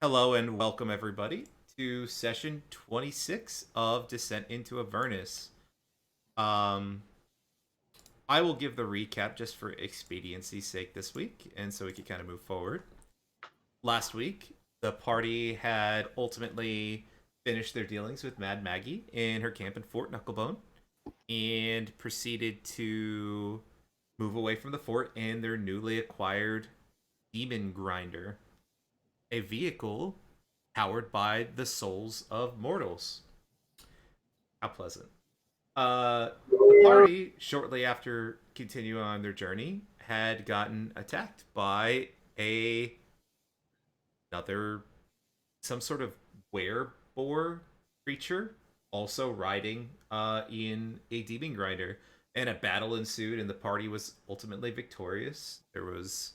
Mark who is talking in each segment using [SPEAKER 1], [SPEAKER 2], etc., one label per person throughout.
[SPEAKER 1] Hello and welcome everybody to session 26 of Descent into Avernus. Um, I will give the recap just for expediency's sake this week, and so we can kind of move forward. Last week, the party had ultimately finished their dealings with Mad Maggie in her camp in Fort Knucklebone, and proceeded to move away from the fort in their newly acquired Demon Grinder, a vehicle powered by the souls of mortals. How pleasant. The party, shortly after continuing on their journey, had gotten attacked by a another some sort of wereboar creature, also riding in a demon grinder. And a battle ensued, and the party was ultimately victorious. There was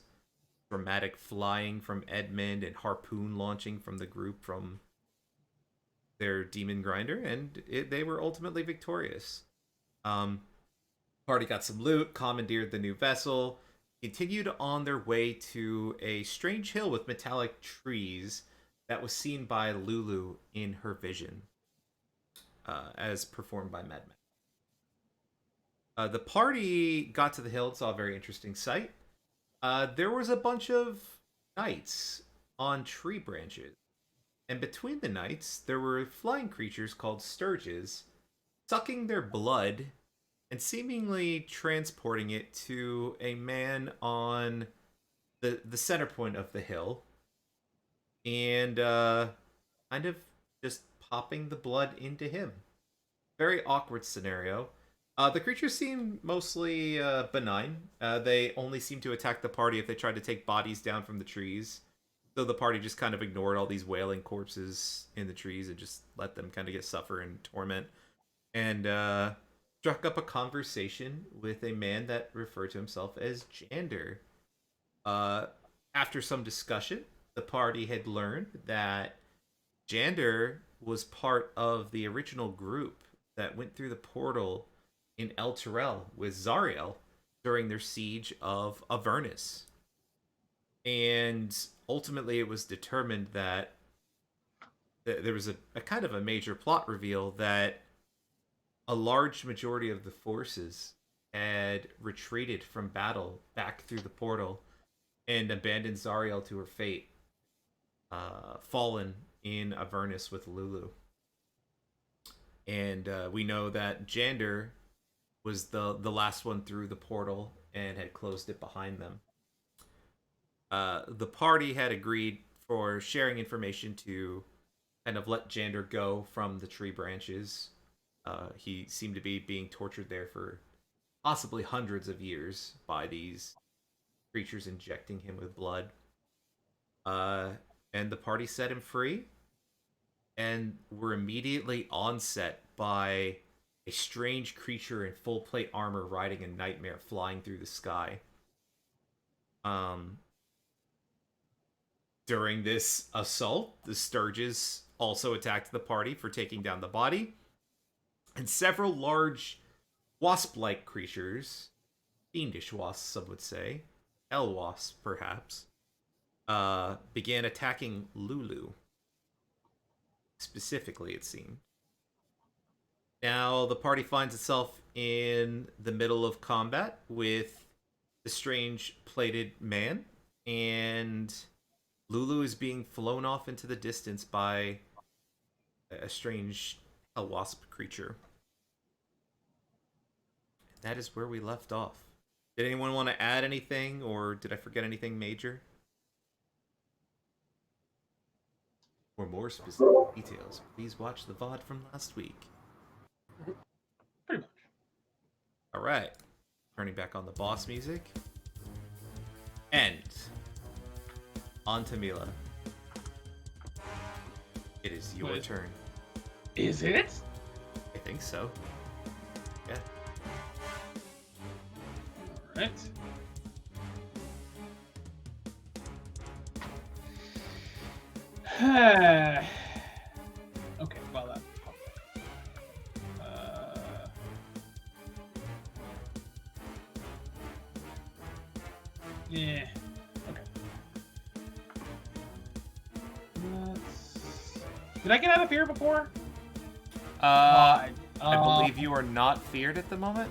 [SPEAKER 1] dramatic flying from Edmund and harpoon launching from the group from their demon grinder, and they were ultimately victorious. Um, Party got some loot, commandeered the new vessel, continued on their way to a strange hill with metallic trees that was seen by Lulu in her vision, as performed by Mad Men. The party got to the hill and saw a very interesting sight. There was a bunch of knights on tree branches, and between the knights, there were flying creatures called sturges, sucking their blood and seemingly transporting it to a man on the center point of the hill, and kind of just popping the blood into him. Very awkward scenario. The creatures seem mostly benign. They only seem to attack the party if they try to take bodies down from the trees. So the party just kind of ignored all these wailing corpses in the trees and just let them kind of get suffer and torment. And struck up a conversation with a man that referred to himself as Jander. Uh, After some discussion, the party had learned that Jander was part of the original group that went through the portal in El Terrell with Zariel during their siege of Avernus. And ultimately, it was determined that there was a kind of a major plot reveal that a large majority of the forces had retreated from battle back through the portal and abandoned Zariel to her fate, fallen in Avernus with Lulu. And we know that Jander was the last one through the portal and had closed it behind them. The party had agreed for sharing information to kind of let Jander go from the tree branches. He seemed to be being tortured there for possibly hundreds of years by these creatures injecting him with blood. Uh, and the party set him free and were immediately onset by a strange creature in full plate armor riding a nightmare flying through the sky. Um, During this assault, the Sturges also attacked the party for taking down the body, and several large wasp-like creatures, fiendish wasps, some would say, hell wasps, perhaps, began attacking Lulu. Specifically, it seemed. Now, the party finds itself in the middle of combat with the strange plated man, and Lulu is being flown off into the distance by a strange hell wasp creature. That is where we left off. Did anyone want to add anything, or did I forget anything major? For more specific details, please watch the VOD from last week.
[SPEAKER 2] Pretty much.
[SPEAKER 1] All right. Turning back on the boss music. And on to Mila. It is your
[SPEAKER 2] What?
[SPEAKER 1] turn.
[SPEAKER 2] Is it?
[SPEAKER 1] I think so. Yeah.
[SPEAKER 2] Alright. Okay, well that. Yeah. Okay. Did I get out of fear before?
[SPEAKER 1] I
[SPEAKER 2] God.
[SPEAKER 1] believe you are not feared at the moment.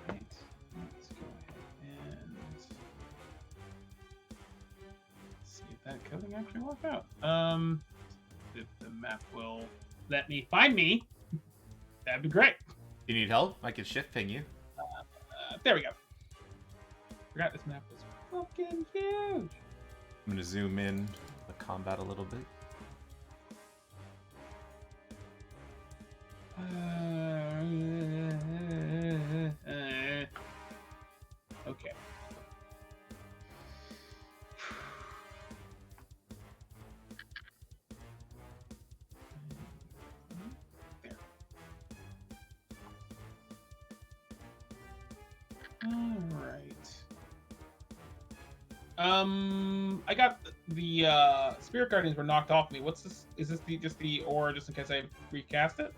[SPEAKER 2] Alright. Let's go ahead and see if that coding actually worked out. If the map will let me find me, that'd be great.
[SPEAKER 1] You need help? I can shift ping you.
[SPEAKER 2] There we go. Forgot this map was fucking huge.
[SPEAKER 1] I'm gonna zoom in the combat a little bit.
[SPEAKER 2] Okay. There. All right. I got the Spirit Guardians were knocked off me. What's this? Is this just the aura, just in case I recast it?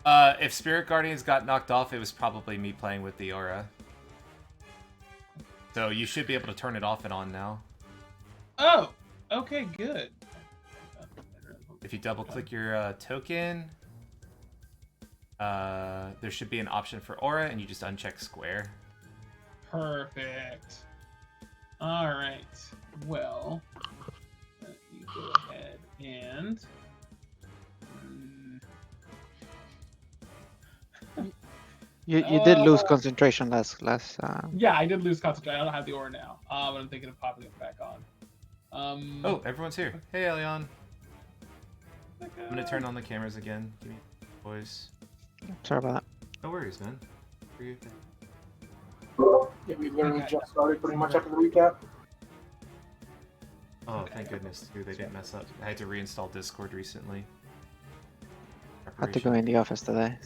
[SPEAKER 1] If Spirit Guardians got knocked off, it was probably me playing with the aura. So you should be able to turn it off and on now.
[SPEAKER 2] Oh, okay, good.
[SPEAKER 1] If you double click your token, there should be an option for aura, and you just uncheck square.
[SPEAKER 2] Perfect. All right. Well, let me go ahead and.
[SPEAKER 3] You did lose concentration last.
[SPEAKER 2] Yeah, I did lose concentration. I don't have the aura now. But I'm thinking of popping it back on.
[SPEAKER 1] Oh, everyone's here. Hey, Elion. I'm gonna turn on the cameras again. Give me voice.
[SPEAKER 3] Sorry about that.
[SPEAKER 1] No worries, man. For you.
[SPEAKER 4] Yeah, we literally just started pretty much after the recap.
[SPEAKER 1] Oh, thank goodness, too. They didn't mess up. I had to reinstall Discord recently.
[SPEAKER 3] Had to go in the office today.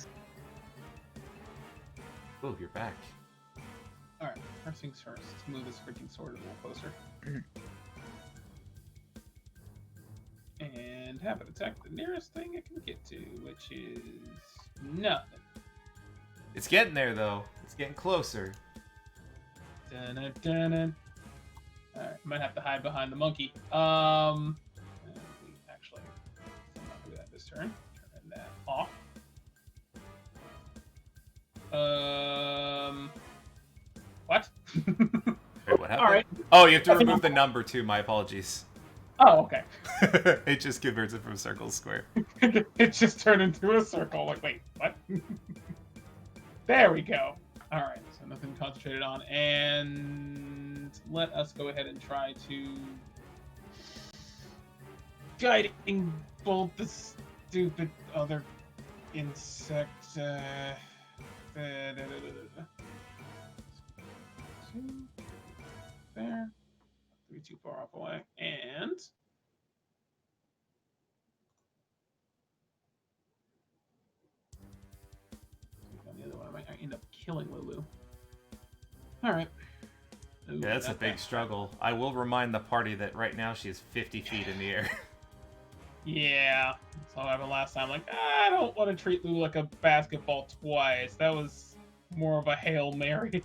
[SPEAKER 1] Oh, you're back.
[SPEAKER 2] Alright, first things first. Let's move this freaking sword a little closer. And have it attack the nearest thing it can get to, which is nothing.
[SPEAKER 1] It's getting there, though. It's getting closer.
[SPEAKER 2] Dun-dun-dun-dun. Alright, might have to hide behind the monkey. Actually, I'm not gonna do that this turn. Turn that off. What?
[SPEAKER 1] Wait, what happened?
[SPEAKER 2] Alright.
[SPEAKER 1] Oh, you have to remove the number, too. My apologies.
[SPEAKER 2] Oh, okay.
[SPEAKER 1] It just converts it from circle to square.
[SPEAKER 2] It just turned into a circle. Like, wait, what? There we go. Alright, so nothing concentrated on. And let us go ahead and try to guiding bolt the stupid other insect. There. Be too far off away. And on the other one, I might end up killing Lulu. Alright.
[SPEAKER 1] Yeah, that's a big struggle. I will remind the party that right now she is 50 feet in the air.
[SPEAKER 2] Yeah. That's what happened last time. Like, I don't want to treat Lulu like a basketball twice. That was more of a Hail Mary.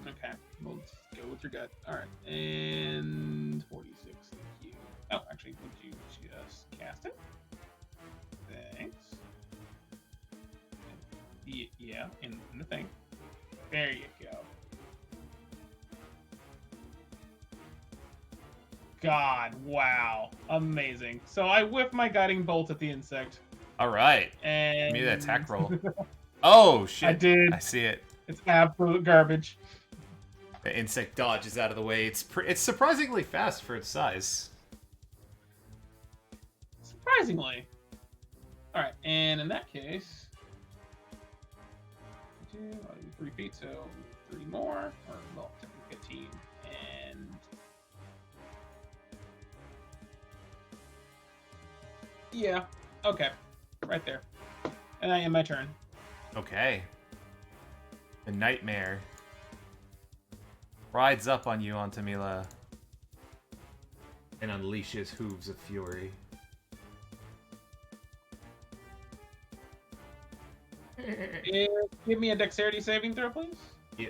[SPEAKER 2] Okay. We'll just go with your gut. Alright. And 46. Thank you. Oh, actually, would you just cast it? Thanks. Yeah, in the thing. There you go. God, wow. Amazing. So I whiff my guiding bolt at the insect.
[SPEAKER 1] Alright.
[SPEAKER 2] And
[SPEAKER 1] Give me the attack roll. Oh, shit.
[SPEAKER 2] I did.
[SPEAKER 1] I see it.
[SPEAKER 2] It's absolute garbage.
[SPEAKER 1] The insect dodges out of the way. It's surprisingly fast for its size.
[SPEAKER 2] Surprisingly. Alright, and in that case... I'll do 3 feet, so 3 more. Or, well, 15. And... Yeah, okay. Right there. And I end my turn.
[SPEAKER 1] Okay. The nightmare rides up on you, Antamila, and unleashes hooves of fury.
[SPEAKER 2] Give me a dexterity saving throw, please.
[SPEAKER 1] Yeah.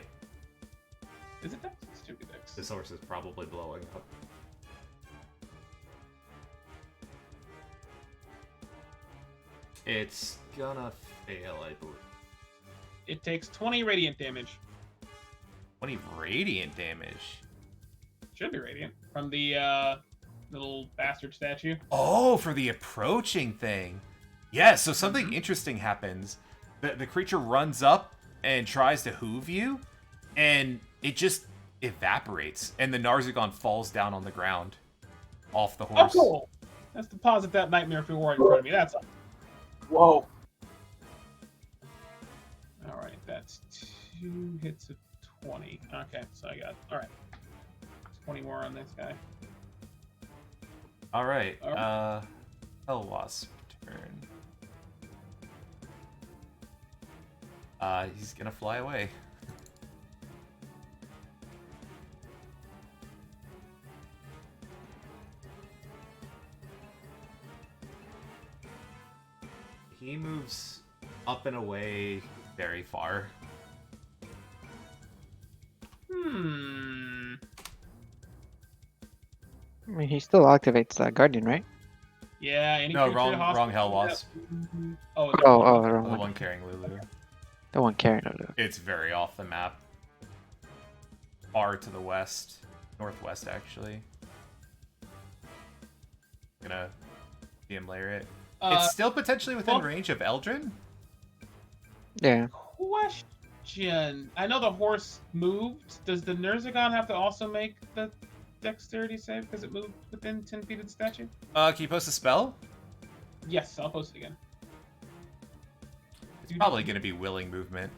[SPEAKER 2] Is it Dex? It's 2 Dex.
[SPEAKER 1] This horse is probably blowing up. It's gonna fail, I believe.
[SPEAKER 2] It takes 20 radiant damage.
[SPEAKER 1] 20 radiant damage.
[SPEAKER 2] Should be radiant. From the little bastard statue.
[SPEAKER 1] Oh, for the approaching thing. Yeah, so something interesting happens. The creature runs up and tries to hoof you, and it just evaporates, and the Narzagon falls down on the ground off the
[SPEAKER 2] Oh,
[SPEAKER 1] horse.
[SPEAKER 2] cool! Let's deposit that Nightmare Fuel right in front of me. That's all.
[SPEAKER 4] Whoa.
[SPEAKER 2] Alright, that's 2 hits of 20. Okay, so I got... Alright. 20 more on this guy.
[SPEAKER 1] All right,
[SPEAKER 2] Alright.
[SPEAKER 1] Hellwasp turn. He's gonna fly away. He moves up and away very far.
[SPEAKER 3] I mean, he still activates that Guardian, right?
[SPEAKER 2] Yeah, any
[SPEAKER 1] No,
[SPEAKER 2] creature
[SPEAKER 1] wrong
[SPEAKER 2] hostile-
[SPEAKER 1] Hellwasp.
[SPEAKER 2] Oh, is there one?
[SPEAKER 3] Oh, the
[SPEAKER 1] The
[SPEAKER 3] wrong one.
[SPEAKER 1] one carrying Lulu.
[SPEAKER 3] The one carrying Lulu.
[SPEAKER 1] It's very off the map. Far to the west. Northwest, actually. Gonna see him layer it. It's still potentially within
[SPEAKER 2] well-
[SPEAKER 1] range of Eldrin?
[SPEAKER 3] Yeah.
[SPEAKER 2] Question. I know the horse moved. Does the Nerzagon have to also make the dexterity save because it moved within 10 feet of the statue?
[SPEAKER 1] Can you post a spell?
[SPEAKER 2] Yes, I'll post it again.
[SPEAKER 1] It's probably gonna be willing movement,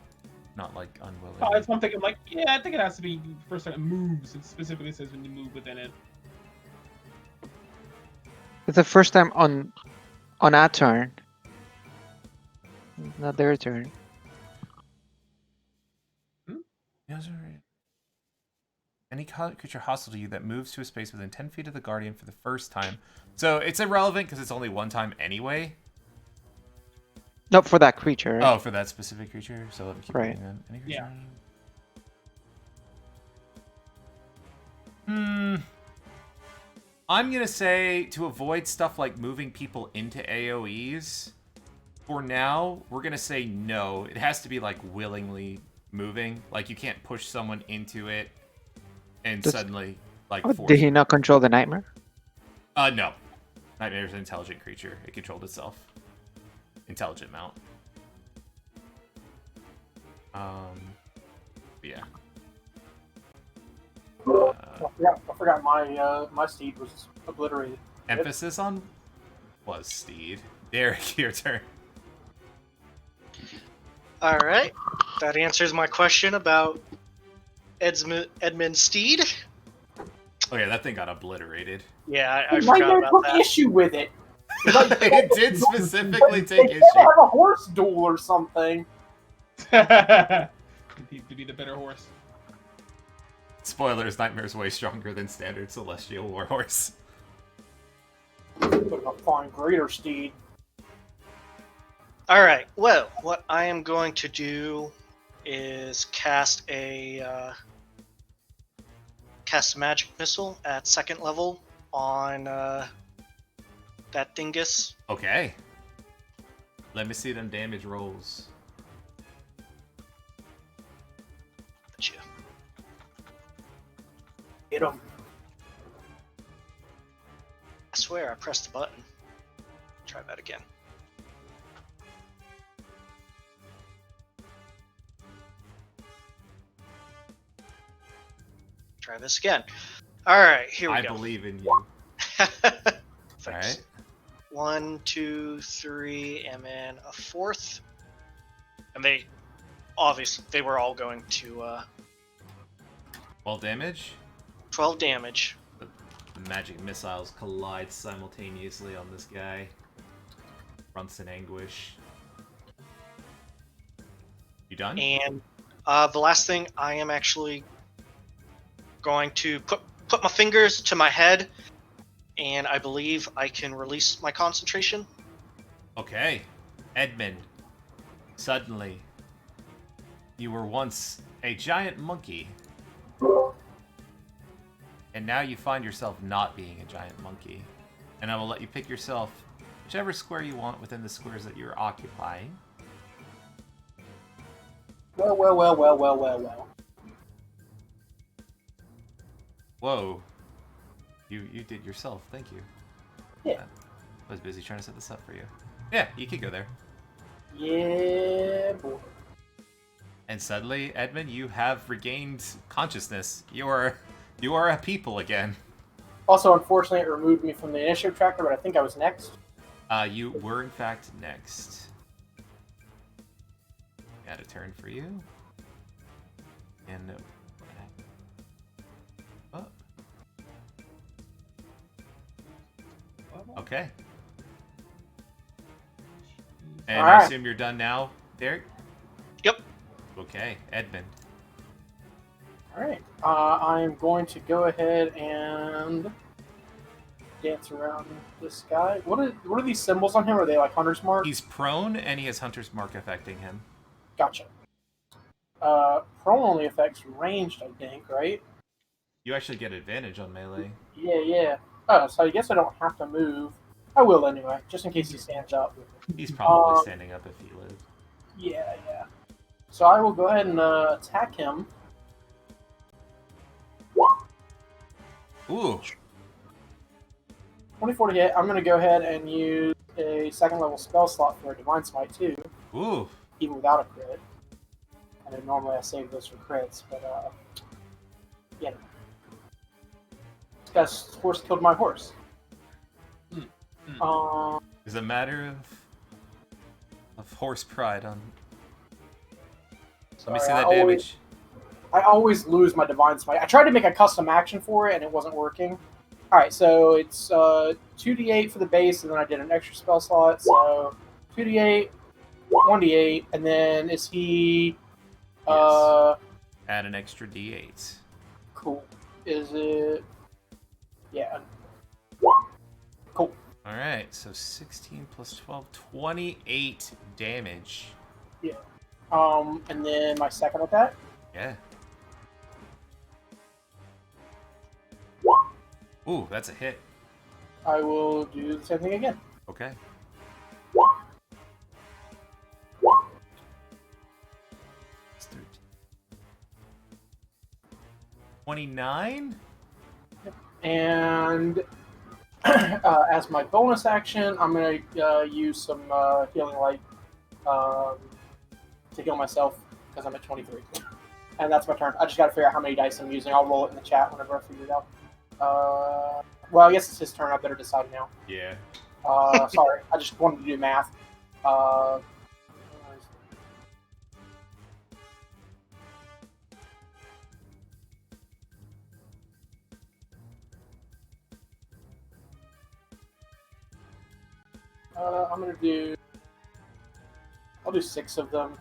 [SPEAKER 1] not like unwilling.
[SPEAKER 2] Oh, that's one thing. I'm like, yeah, I think it has to be the first time it moves. It specifically says when you move within it.
[SPEAKER 3] It's the first time on our turn. Not their turn.
[SPEAKER 1] Yes, alright. Any creature hostile to you that moves to a space within 10 feet of the Guardian for the first time. So it's irrelevant because it's only one time anyway.
[SPEAKER 3] No, for that creature. Right?
[SPEAKER 1] Oh, for that specific creature. So let me keep
[SPEAKER 3] Right.
[SPEAKER 1] reading that. Any
[SPEAKER 2] Yeah.
[SPEAKER 1] creature? I'm gonna say to avoid stuff like moving people into AoEs. For now, we're gonna say no. It has to be like willingly moving. Like you can't push someone into it and
[SPEAKER 3] Does-
[SPEAKER 1] suddenly like
[SPEAKER 3] Oh,
[SPEAKER 1] force.
[SPEAKER 3] did he not control the nightmare?
[SPEAKER 1] No. Nightmare's an intelligent creature. It controlled itself. Intelligent mount. Yeah.
[SPEAKER 4] I forgot my steed was obliterated.
[SPEAKER 1] Emphasis on was Steed. Derek, your turn.
[SPEAKER 5] All right, that answers my question about Edmund Steed.
[SPEAKER 1] Oh yeah, that thing got obliterated.
[SPEAKER 5] Yeah, I
[SPEAKER 4] Nightmare
[SPEAKER 5] forgot about
[SPEAKER 4] took
[SPEAKER 5] that.
[SPEAKER 4] issue with it.
[SPEAKER 1] It did specifically take
[SPEAKER 4] They
[SPEAKER 1] issue.
[SPEAKER 4] have a horse duel or something.
[SPEAKER 2] It needs to be the better horse.
[SPEAKER 1] Spoilers, Nightmare's way stronger than standard Celestial Warhorse.
[SPEAKER 4] But a fine greater steed.
[SPEAKER 5] All right, well, what I am going to do is cast a magic missile at second level on that dingus.
[SPEAKER 1] Okay. Let me see them damage rolls.
[SPEAKER 5] At you.
[SPEAKER 4] Hit him.
[SPEAKER 5] I swear I pressed the button. Try that again. Try this again. All right, here we
[SPEAKER 1] I
[SPEAKER 5] go.
[SPEAKER 1] believe in you.
[SPEAKER 5] Thanks.
[SPEAKER 1] Alright.
[SPEAKER 5] 1, 2, 3, and then a fourth. And they, obviously, they were all going to
[SPEAKER 1] 12 damage.
[SPEAKER 5] 12 damage.
[SPEAKER 1] The magic missiles collide simultaneously on this guy. Grunts in anguish. You done?
[SPEAKER 5] And the last thing, I am actually going to put my fingers to my head, and I believe I can release my concentration.
[SPEAKER 1] Okay. Edmund. Suddenly, you were once a giant monkey And now you find yourself not being a giant monkey. And I will let you pick yourself whichever square you want within the squares that you're occupying.
[SPEAKER 4] Well.
[SPEAKER 1] Whoa. You did yourself. Thank you.
[SPEAKER 4] Yeah.
[SPEAKER 1] I was busy trying to set this up for you. Yeah, you could go there.
[SPEAKER 4] Yeah, boy.
[SPEAKER 1] And suddenly, Edmund, you have regained consciousness. You are a people again.
[SPEAKER 4] Also, unfortunately, it removed me from the initiative tracker, but I think I was next.
[SPEAKER 1] You were in fact next. Got a turn for you. And no. Oh. Okay. And
[SPEAKER 4] All
[SPEAKER 1] I
[SPEAKER 4] right.
[SPEAKER 1] assume you're done now, Derek?
[SPEAKER 5] Yep.
[SPEAKER 1] Okay, Edmund.
[SPEAKER 4] All right. I'm going to go ahead and dance around this guy. What are these symbols on him? Are they like hunter's mark?
[SPEAKER 1] He's prone and he has Hunter's Mark affecting him.
[SPEAKER 4] Gotcha. Prone only affects ranged, I think, right?
[SPEAKER 1] You actually get advantage on melee.
[SPEAKER 4] Yeah. Oh, so I guess I don't have to move. I will anyway, just in case he stands up.
[SPEAKER 1] He's probably standing up if he lived.
[SPEAKER 4] Yeah. So I will go ahead and attack him.
[SPEAKER 1] Ooh.
[SPEAKER 4] 24 to hit. I'm going to go ahead and use a second level spell slot for a Divine Smite too,
[SPEAKER 1] Ooh.
[SPEAKER 4] even without a crit. I know normally I save those for crits, but yeah. This guy's horse killed my horse.
[SPEAKER 1] It's a matter of horse pride on. Let me see that damage.
[SPEAKER 4] I always lose my Divine Smite. I tried to make a custom action for it, and it wasn't working. Alright, so it's 2d8 for the base, and then I did an extra spell slot, so 2d8, 1d8, and then is he...
[SPEAKER 1] Yes. Add an extra d8.
[SPEAKER 4] Cool. Is it... Yeah. Cool.
[SPEAKER 1] Alright, so 16 plus 12, 28 damage.
[SPEAKER 4] Yeah. And then my second attack.
[SPEAKER 1] Yeah. Ooh, that's a hit.
[SPEAKER 4] I will do the same thing again.
[SPEAKER 1] Okay. It's 13. 29?
[SPEAKER 4] And as my bonus action, I'm going to use some healing light to heal myself because I'm at 23. And that's my turn. I just got to figure out how many dice I'm using. I'll roll it in the chat whenever I figure it out. Well, I guess it's his turn. I better decide now.
[SPEAKER 1] Yeah.
[SPEAKER 4] Sorry, I just wanted to do math. I'm gonna do. I'll do 6 of them.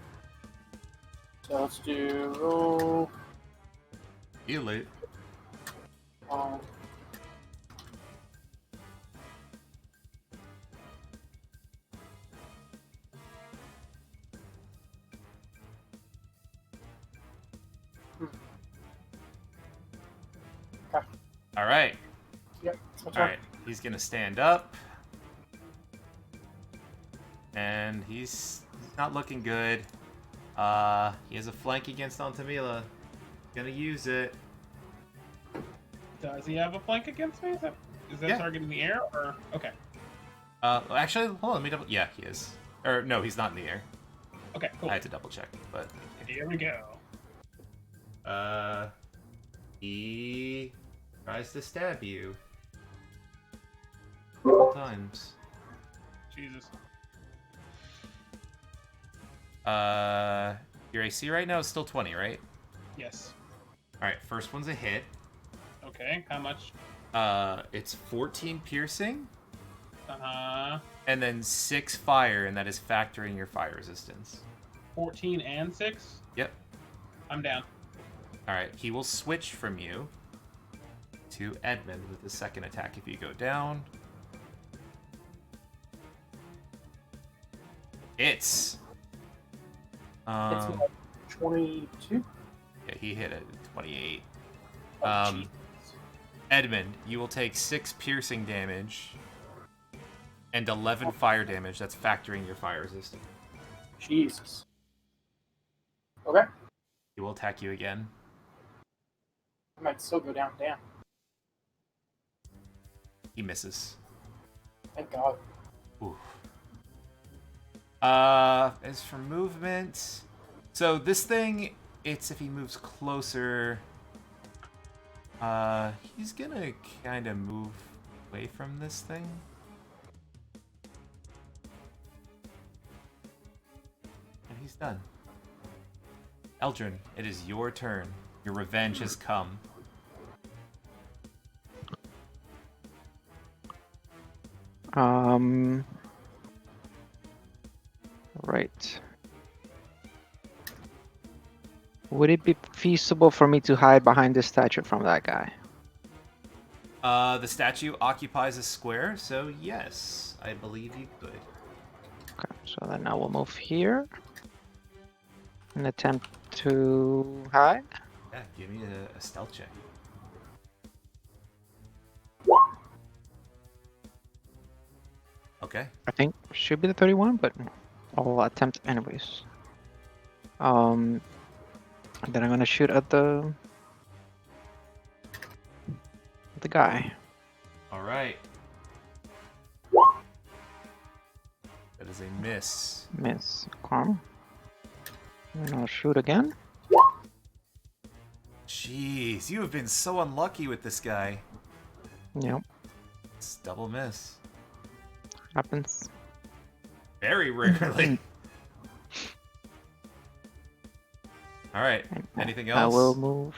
[SPEAKER 4] So let's do roll.
[SPEAKER 1] You late.
[SPEAKER 4] Okay.
[SPEAKER 1] All right.
[SPEAKER 4] Yep. That's my
[SPEAKER 1] All
[SPEAKER 4] turn.
[SPEAKER 1] right. He's gonna stand up, and he's not looking good. He has a flank against Altamila. Gonna use it.
[SPEAKER 2] Does he have a flank against me? Is that
[SPEAKER 1] Yeah.
[SPEAKER 2] target in the air or okay?
[SPEAKER 1] Actually, hold on. Let me double. Yeah, he is. Or no, he's not in the air.
[SPEAKER 2] Okay, cool.
[SPEAKER 1] I had to double check, but
[SPEAKER 2] Here we go.
[SPEAKER 1] he tries to stab you. Couple times.
[SPEAKER 2] Jesus.
[SPEAKER 1] Your AC right now is still 20, right?
[SPEAKER 2] Yes.
[SPEAKER 1] All right, first one's a hit.
[SPEAKER 2] Okay, how much?
[SPEAKER 1] It's 14 piercing,
[SPEAKER 2] Uh-huh.
[SPEAKER 1] and then 6 fire, and that is factoring your fire resistance.
[SPEAKER 2] 14 and 6?
[SPEAKER 1] Yep.
[SPEAKER 2] I'm down.
[SPEAKER 1] All right, he will switch from you to Edmund with the second attack if you go down. It's
[SPEAKER 4] 22.
[SPEAKER 1] yeah, he hit it at 28.
[SPEAKER 4] Oh, jeez.
[SPEAKER 1] Edmund, you will take 6 piercing damage and 11 fire damage. That's factoring your fire resistance.
[SPEAKER 4] Jesus. Okay.
[SPEAKER 1] He will attack you again.
[SPEAKER 4] I might still go down. Damn.
[SPEAKER 1] He misses.
[SPEAKER 4] Thank God.
[SPEAKER 1] Oof. As for movement, so this thing, it's if he moves closer, he's gonna kind of move away from this thing. And he's done. Eldrin, it is your turn. Your revenge has come.
[SPEAKER 3] Right. Would it be feasible for me to hide behind this statue from that guy?
[SPEAKER 1] The statue occupies a square, so yes, I believe you could.
[SPEAKER 3] Okay, so then I will move here and attempt to hide.
[SPEAKER 1] Yeah, give me a stealth check. Okay.
[SPEAKER 3] I think should be the 31, but I'll attempt anyways. And then I'm gonna shoot at the guy.
[SPEAKER 1] All right. That is a miss.
[SPEAKER 3] Miss. Okay. And I'll shoot again.
[SPEAKER 1] Jeez, you have been so unlucky with this guy.
[SPEAKER 3] Yep,
[SPEAKER 1] It's double miss.
[SPEAKER 3] happens.
[SPEAKER 1] Very rarely. All right. Anything else?
[SPEAKER 3] I will move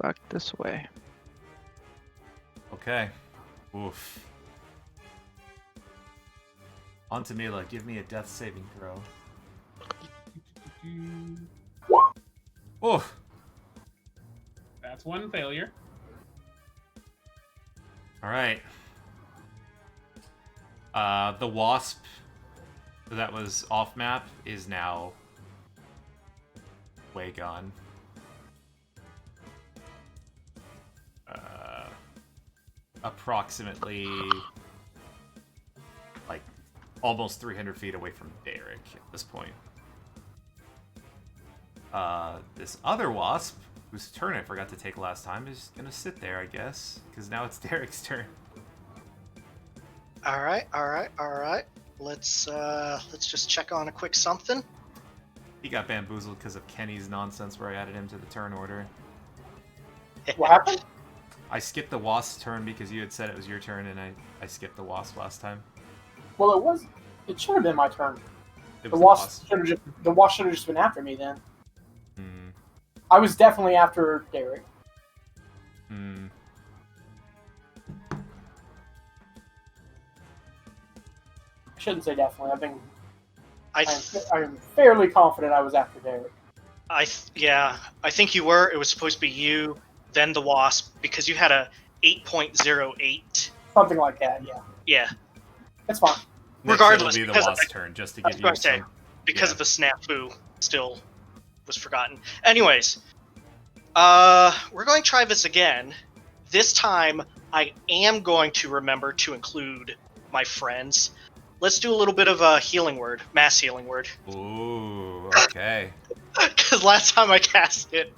[SPEAKER 3] back this way.
[SPEAKER 1] Okay. Oof. On to Mila. Give me a death saving throw. Oof.
[SPEAKER 2] That's one failure.
[SPEAKER 1] All right. The wasp that was off map is now way gone. Approximately like almost 300 feet away from Derek at this point. This other wasp, whose turn I forgot to take last time, is gonna sit there, I guess, because now it's Derek's turn.
[SPEAKER 5] All right. Let's just check on a quick something.
[SPEAKER 1] He got bamboozled because of Kenny's nonsense where I added him to the turn order.
[SPEAKER 4] What happened?
[SPEAKER 1] I skipped the wasp's turn because you had said it was your turn, and I skipped the wasp last time.
[SPEAKER 4] Well, it should have been my turn.
[SPEAKER 1] It
[SPEAKER 4] The
[SPEAKER 1] was
[SPEAKER 4] wasp should have just been after me then.
[SPEAKER 1] Hmm.
[SPEAKER 4] I was definitely after Derek.
[SPEAKER 1] Hmm.
[SPEAKER 4] I shouldn't say definitely.
[SPEAKER 5] I
[SPEAKER 4] I'm fairly confident I was after Derek.
[SPEAKER 5] I think you were. It was supposed to be you, then the wasp, because you had a 8.08.
[SPEAKER 4] Something like that, yeah.
[SPEAKER 5] Yeah.
[SPEAKER 4] That's fine.
[SPEAKER 1] Next
[SPEAKER 5] Regardless,
[SPEAKER 1] it'll be the
[SPEAKER 5] because
[SPEAKER 1] wasp's turn, just to
[SPEAKER 5] I was
[SPEAKER 1] give
[SPEAKER 5] going
[SPEAKER 1] you
[SPEAKER 5] to say,
[SPEAKER 1] some...
[SPEAKER 5] because
[SPEAKER 1] yeah.
[SPEAKER 5] of the snafu, still was forgotten. Anyways, we're going to try this again. This time, I am going to remember to include my friends. Let's do a little bit of a healing word, mass healing word.
[SPEAKER 1] Ooh, okay.
[SPEAKER 5] Because last time I cast it,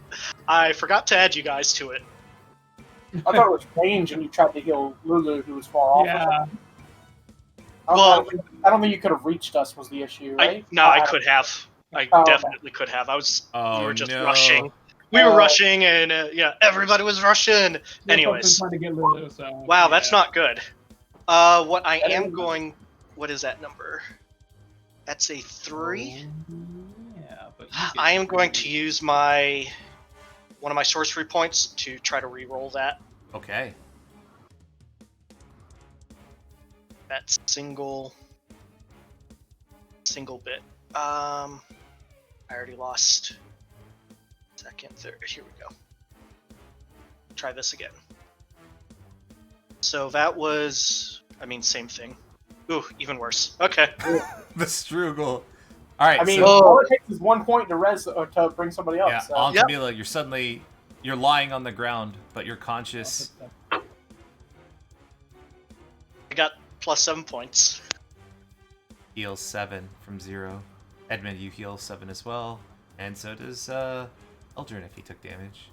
[SPEAKER 5] I forgot to add you guys to it.
[SPEAKER 4] I thought it was range and you tried to heal Lulu, who was far off.
[SPEAKER 2] Yeah.
[SPEAKER 4] I don't think you could have reached us was the issue, right?
[SPEAKER 5] I could have. I
[SPEAKER 4] Oh, okay.
[SPEAKER 5] definitely could have. We were just
[SPEAKER 1] no.
[SPEAKER 5] rushing. We were rushing, and yeah, everybody was rushing. Anyways,
[SPEAKER 2] Trying to get Lulu, so,
[SPEAKER 5] wow,
[SPEAKER 2] yeah.
[SPEAKER 5] that's not good. What I am going... What is that number? That's a 3.
[SPEAKER 2] Yeah, but
[SPEAKER 5] I am going to use one of my sorcery points to try to re-roll that.
[SPEAKER 1] Okay.
[SPEAKER 5] That single bit. I already lost. Second, third. Here we go. Try this again. So that was, same thing. Ooh, even worse. Okay.
[SPEAKER 1] The struggle. All right.
[SPEAKER 4] I mean,
[SPEAKER 1] so,
[SPEAKER 4] all it takes is 1 point to to bring somebody up.
[SPEAKER 1] yeah,
[SPEAKER 4] so.
[SPEAKER 1] on to
[SPEAKER 5] Yep.
[SPEAKER 1] Mila. You're suddenly You're lying on the ground, but you're conscious.
[SPEAKER 5] I got +7 points.
[SPEAKER 1] Heal 7 from 0. Edmund, you heal 7 as well. And so does Eldrin if he took damage.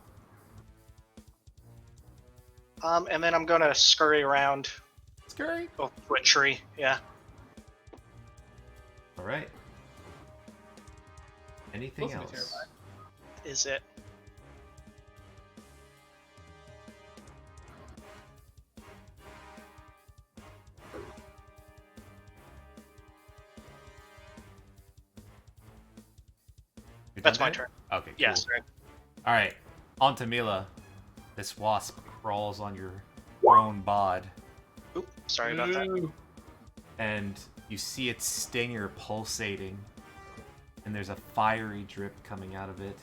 [SPEAKER 5] And then I'm gonna scurry around.
[SPEAKER 1] Scurry.
[SPEAKER 5] Oh, to a tree. Yeah.
[SPEAKER 1] Alright. Anything
[SPEAKER 2] Those are
[SPEAKER 1] else?
[SPEAKER 2] terrifying.
[SPEAKER 5] Is it?
[SPEAKER 1] You're
[SPEAKER 5] That's
[SPEAKER 1] done
[SPEAKER 5] my
[SPEAKER 1] there?
[SPEAKER 5] turn.
[SPEAKER 1] Okay, cool.
[SPEAKER 5] Yeah, sorry.
[SPEAKER 1] Alright. On to Mila. This wasp crawls on your prone bod.
[SPEAKER 5] Oop, sorry about that.
[SPEAKER 2] Ooh.
[SPEAKER 1] And you see its stinger pulsating. And there's a fiery drip coming out of it.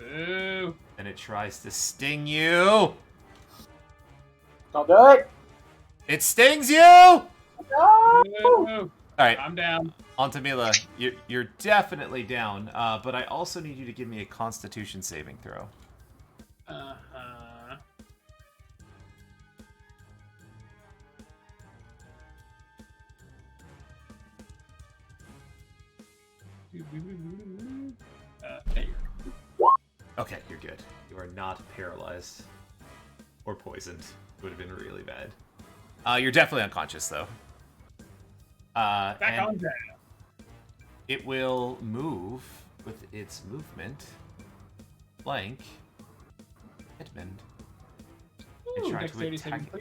[SPEAKER 2] Ooh.
[SPEAKER 1] And it tries to sting you!
[SPEAKER 4] Don't do it.
[SPEAKER 1] It stings you!
[SPEAKER 4] No.
[SPEAKER 2] Ooh.
[SPEAKER 1] Alright,
[SPEAKER 2] I'm down.
[SPEAKER 1] on to Mila. You're definitely down, but I also need you to give me a constitution saving throw.
[SPEAKER 2] Uh-huh. There you go.
[SPEAKER 1] Okay, you're good. You are not paralyzed. Or poisoned. Would have been really bad. You're definitely unconscious, though.
[SPEAKER 2] Back
[SPEAKER 1] and
[SPEAKER 2] on down.
[SPEAKER 1] it will move with its movement. Flank. Edmund.
[SPEAKER 2] Ooh,
[SPEAKER 1] try to
[SPEAKER 2] dexterity saving
[SPEAKER 1] attack
[SPEAKER 2] throw.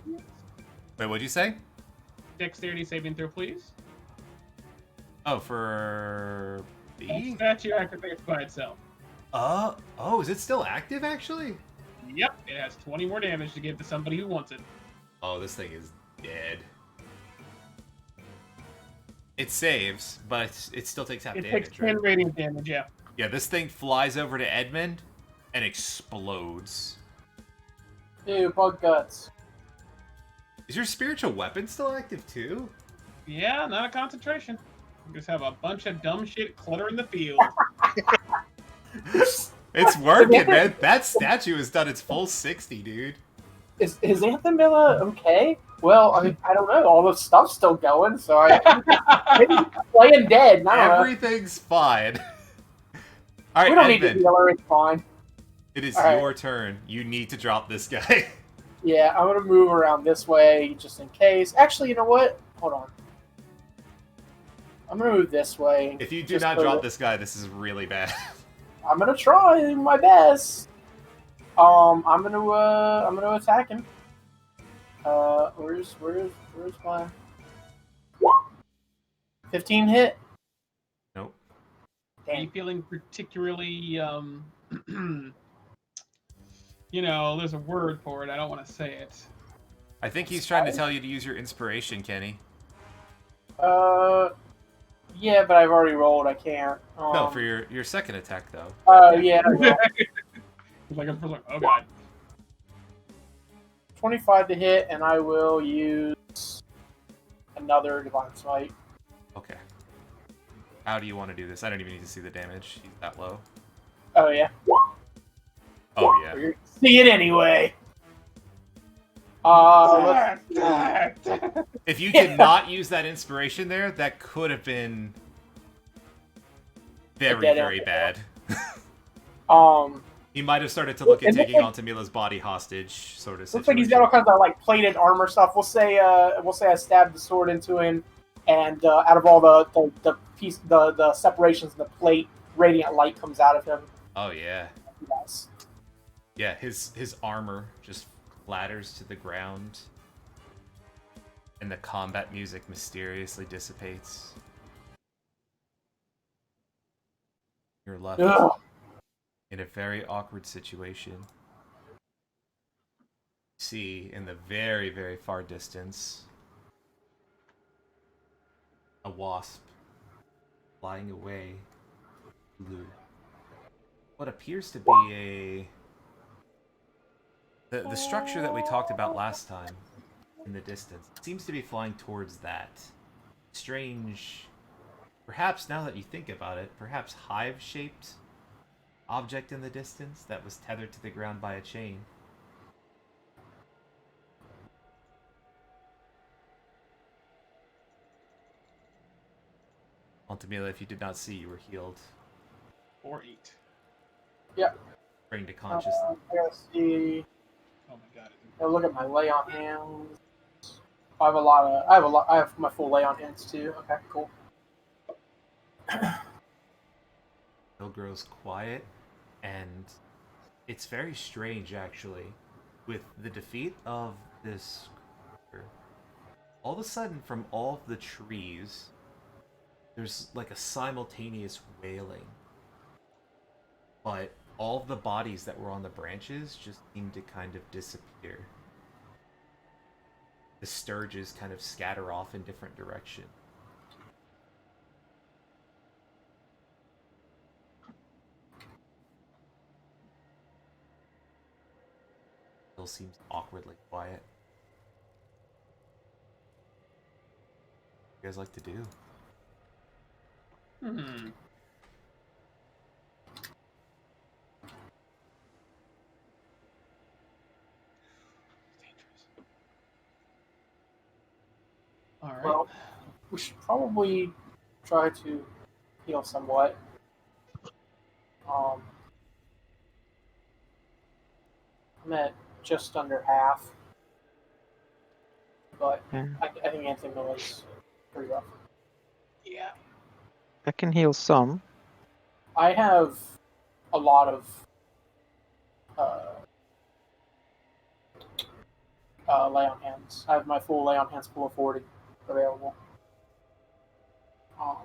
[SPEAKER 1] Wait, what'd you say?
[SPEAKER 2] Dexterity saving throw, please.
[SPEAKER 1] Oh, for B?
[SPEAKER 2] Statue activates by itself.
[SPEAKER 1] Oh, is it still active, actually?
[SPEAKER 2] Yep, it has 20 more damage to give to somebody who wants it.
[SPEAKER 1] Oh, this thing is dead. It saves, but it still takes half
[SPEAKER 2] It
[SPEAKER 1] damage,
[SPEAKER 2] takes
[SPEAKER 1] right?
[SPEAKER 2] 10 radiant damage, yeah.
[SPEAKER 1] Yeah, this thing flies over to Edmund and explodes.
[SPEAKER 4] Ew, bug guts.
[SPEAKER 1] Is your spiritual weapon still active too?
[SPEAKER 2] Yeah, not a concentration. You just have a bunch of dumb shit cluttering the field.
[SPEAKER 1] It's working, man. That statue has done its full 60, dude.
[SPEAKER 4] Is Anthamilla okay? Well, I don't know. All the stuff's still going, so maybe he's playing dead. I don't know.
[SPEAKER 1] Everything's fine. All right,
[SPEAKER 4] We don't need to
[SPEAKER 1] Edmund,
[SPEAKER 4] heal her. It's fine.
[SPEAKER 1] it is
[SPEAKER 4] All right.
[SPEAKER 1] your turn. You need to drop this guy.
[SPEAKER 4] Yeah, I'm gonna move around this way just in case. Actually, you know what? Hold on. I'm gonna move this way.
[SPEAKER 1] If you do
[SPEAKER 4] just
[SPEAKER 1] not
[SPEAKER 4] so
[SPEAKER 1] drop
[SPEAKER 4] that-
[SPEAKER 1] this guy, this is really bad.
[SPEAKER 4] I'm gonna try my best. I'm gonna attack him. Where's my 15 hit?
[SPEAKER 1] Nope.
[SPEAKER 2] Are you
[SPEAKER 4] Damn.
[SPEAKER 2] feeling particularly, you know, there's a word for it. I don't want to say it.
[SPEAKER 1] I think he's trying to tell you to use your inspiration, Kenny.
[SPEAKER 4] Yeah, but I've already rolled. I can't.
[SPEAKER 1] No, for your second attack, though.
[SPEAKER 4] Oh yeah. I will.
[SPEAKER 2] It's like, oh god.
[SPEAKER 4] 25 to hit, and I will use another divine smite.
[SPEAKER 1] Okay. How do you want to do this? I don't even need to see the damage. He's that low.
[SPEAKER 4] Oh yeah.
[SPEAKER 1] Oh, yeah.
[SPEAKER 4] We're gonna see it anyway.
[SPEAKER 1] If you did not use that inspiration there, that could have been very,
[SPEAKER 4] dead
[SPEAKER 1] very
[SPEAKER 4] end.
[SPEAKER 1] bad.
[SPEAKER 4] Um,
[SPEAKER 1] He might have started to look at
[SPEAKER 4] It looks
[SPEAKER 1] taking
[SPEAKER 4] like-
[SPEAKER 1] Antamila's body hostage, sort of situation.
[SPEAKER 4] looks like he's got all kinds of like plated armor stuff. We'll say I stabbed the sword into him, and out of all the separations in the plate, radiant light comes out of him.
[SPEAKER 1] Oh, yeah.
[SPEAKER 4] Yes.
[SPEAKER 1] Yeah, his armor just clatters to the ground, and the combat music mysteriously dissipates. You're left
[SPEAKER 4] Ugh.
[SPEAKER 1] in a very awkward situation. See, in the very, very far distance, a wasp flying away blue. What appears to be the structure that we talked about last time in the distance seems to be flying towards that. Strange, perhaps now that you think about it, perhaps hive-shaped object in the distance that was tethered to the ground by a chain. Altamila, if you did not see, you were healed.
[SPEAKER 2] Or 8.
[SPEAKER 4] Yep.
[SPEAKER 1] Bring to consciousness.
[SPEAKER 4] I gotta see.
[SPEAKER 2] Oh my god.
[SPEAKER 4] Gotta look at my lay on hands. I have my full lay on hands too. Okay, cool.
[SPEAKER 1] Hill grows quiet, and it's very strange actually. With the defeat of this creature, all of a sudden from all of the trees, there's like a simultaneous wailing. But all of the bodies that were on the branches just seem to kind of disappear. The sturges kind of scatter off in different directions. Still seems awkwardly quiet. What do you guys like to do?
[SPEAKER 2] Hmm. All right.
[SPEAKER 4] Well, we should probably try to heal somewhat. I'm at just under half, but
[SPEAKER 3] Yeah.
[SPEAKER 4] I think Anthony Miller's pretty rough.
[SPEAKER 2] Yeah.
[SPEAKER 3] I can heal some.
[SPEAKER 4] I have a lot of lay on hands. I have my full lay on hands full of 40 available. So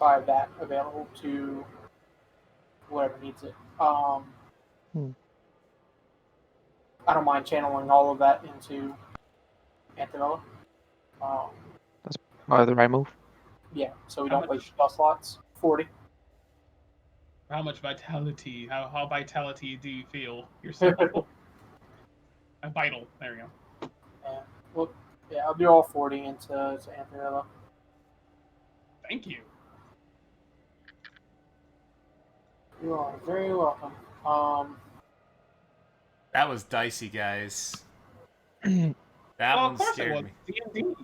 [SPEAKER 4] I have that available to whoever needs it. I don't mind channeling all of that into Anthony.
[SPEAKER 3] Or the right move.
[SPEAKER 4] Yeah, so we
[SPEAKER 2] How
[SPEAKER 4] don't
[SPEAKER 2] much-
[SPEAKER 4] waste spell slots. 40.
[SPEAKER 2] How much vitality? How vitality do you feel yourself? Vital. There we go.
[SPEAKER 4] Well, yeah, I'll do all 40 into Anthony.
[SPEAKER 2] Thank you.
[SPEAKER 4] You are very welcome.
[SPEAKER 1] That was dicey, guys. That
[SPEAKER 2] Well,
[SPEAKER 1] one
[SPEAKER 2] of course it
[SPEAKER 1] scared
[SPEAKER 2] was.
[SPEAKER 1] me.
[SPEAKER 2] D&D.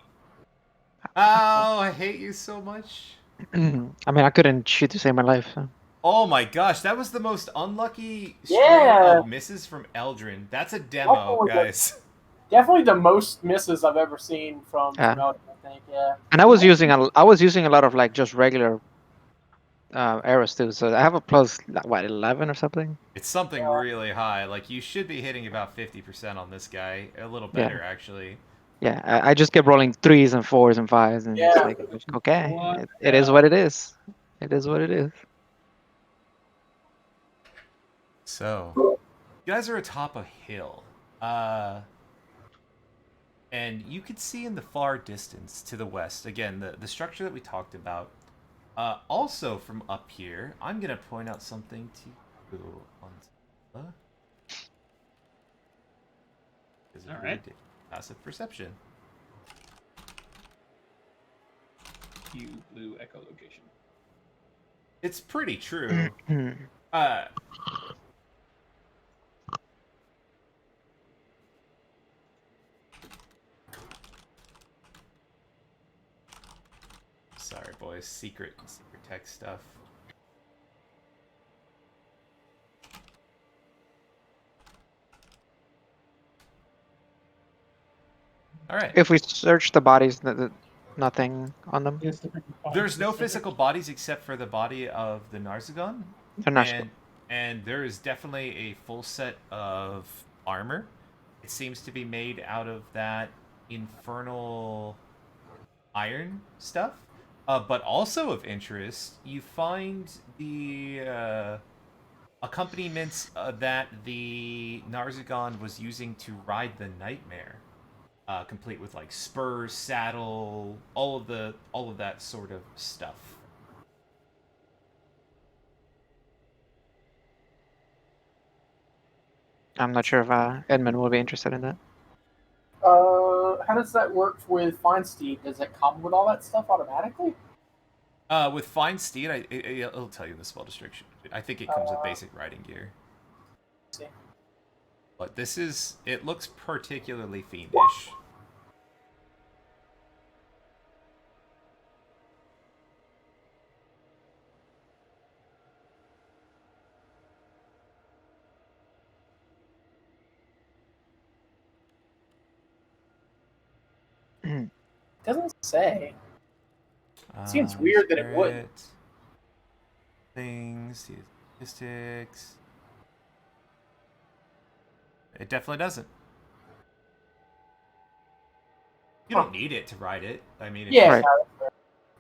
[SPEAKER 1] Oh, I hate you so much.
[SPEAKER 3] I mean, I couldn't shoot to save my life. So.
[SPEAKER 1] Oh my gosh, that was the most unlucky string
[SPEAKER 4] Yeah.
[SPEAKER 1] of misses from Eldrin. That's a demo,
[SPEAKER 4] Oh,
[SPEAKER 1] guys.
[SPEAKER 4] Definitely the most misses I've ever seen from
[SPEAKER 3] Yeah.
[SPEAKER 4] Eldrin, I think. Yeah.
[SPEAKER 3] And I was using a lot of like just regular arrows too. So I have a plus what 11 or something.
[SPEAKER 1] It's something
[SPEAKER 4] Yeah.
[SPEAKER 1] really high. Like, you should be hitting about 50% on this guy. A little
[SPEAKER 3] Yeah.
[SPEAKER 1] better, actually.
[SPEAKER 3] Yeah, I just kept rolling 3s and 4s and 5s, and it's
[SPEAKER 4] Yeah.
[SPEAKER 3] like okay,
[SPEAKER 2] What
[SPEAKER 3] it is what it is. It is what it is.
[SPEAKER 1] So, you guys are atop a hill. And you could see in the far distance to the west, again, the structure that we talked about. Also from up here, I'm going to point out something to you.
[SPEAKER 2] All right.
[SPEAKER 1] Passive perception.
[SPEAKER 2] You blue echolocation.
[SPEAKER 1] It's pretty true. Sorry, boys. Secret tech stuff. All right.
[SPEAKER 3] If we search the bodies, nothing on them.
[SPEAKER 1] There's no physical bodies except for the body of the Narzagon.
[SPEAKER 3] They're not.
[SPEAKER 1] And there is definitely a full set of armor. It seems to be made out of that infernal iron stuff. But also of interest, you find the accompaniments that the Narzagon was using to ride the Nightmare, complete with like spurs, saddle, all of that sort of stuff.
[SPEAKER 3] I'm not sure if Edmund will be interested in that.
[SPEAKER 4] How does that work with Feinstein? Does it come with all that stuff automatically?
[SPEAKER 1] With Fine Steed, it'll tell you in the spell description. I think it comes with basic riding gear.
[SPEAKER 4] See.
[SPEAKER 1] But it looks particularly fiendish.
[SPEAKER 4] Doesn't say. Seems weird that it would.
[SPEAKER 1] Things, statistics. It definitely doesn't. You don't need it to ride it. I mean,
[SPEAKER 4] Yeah,
[SPEAKER 3] Right.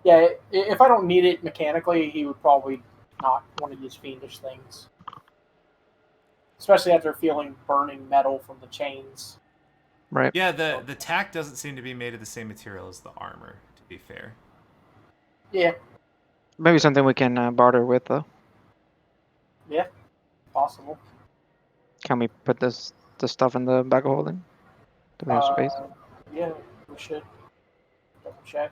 [SPEAKER 4] yeah. If I don't need it mechanically, he would probably not want to use fiendish things, especially after feeling burning metal from the chains.
[SPEAKER 3] Right.
[SPEAKER 1] yeah, the tack doesn't seem to be made of the same material as the armor, to be fair.
[SPEAKER 4] Yeah,
[SPEAKER 3] Maybe something we can barter with, though.
[SPEAKER 4] yeah, possible.
[SPEAKER 3] Can we put the stuff in the bag of holding? Do we have space?
[SPEAKER 4] Yeah, we should double check.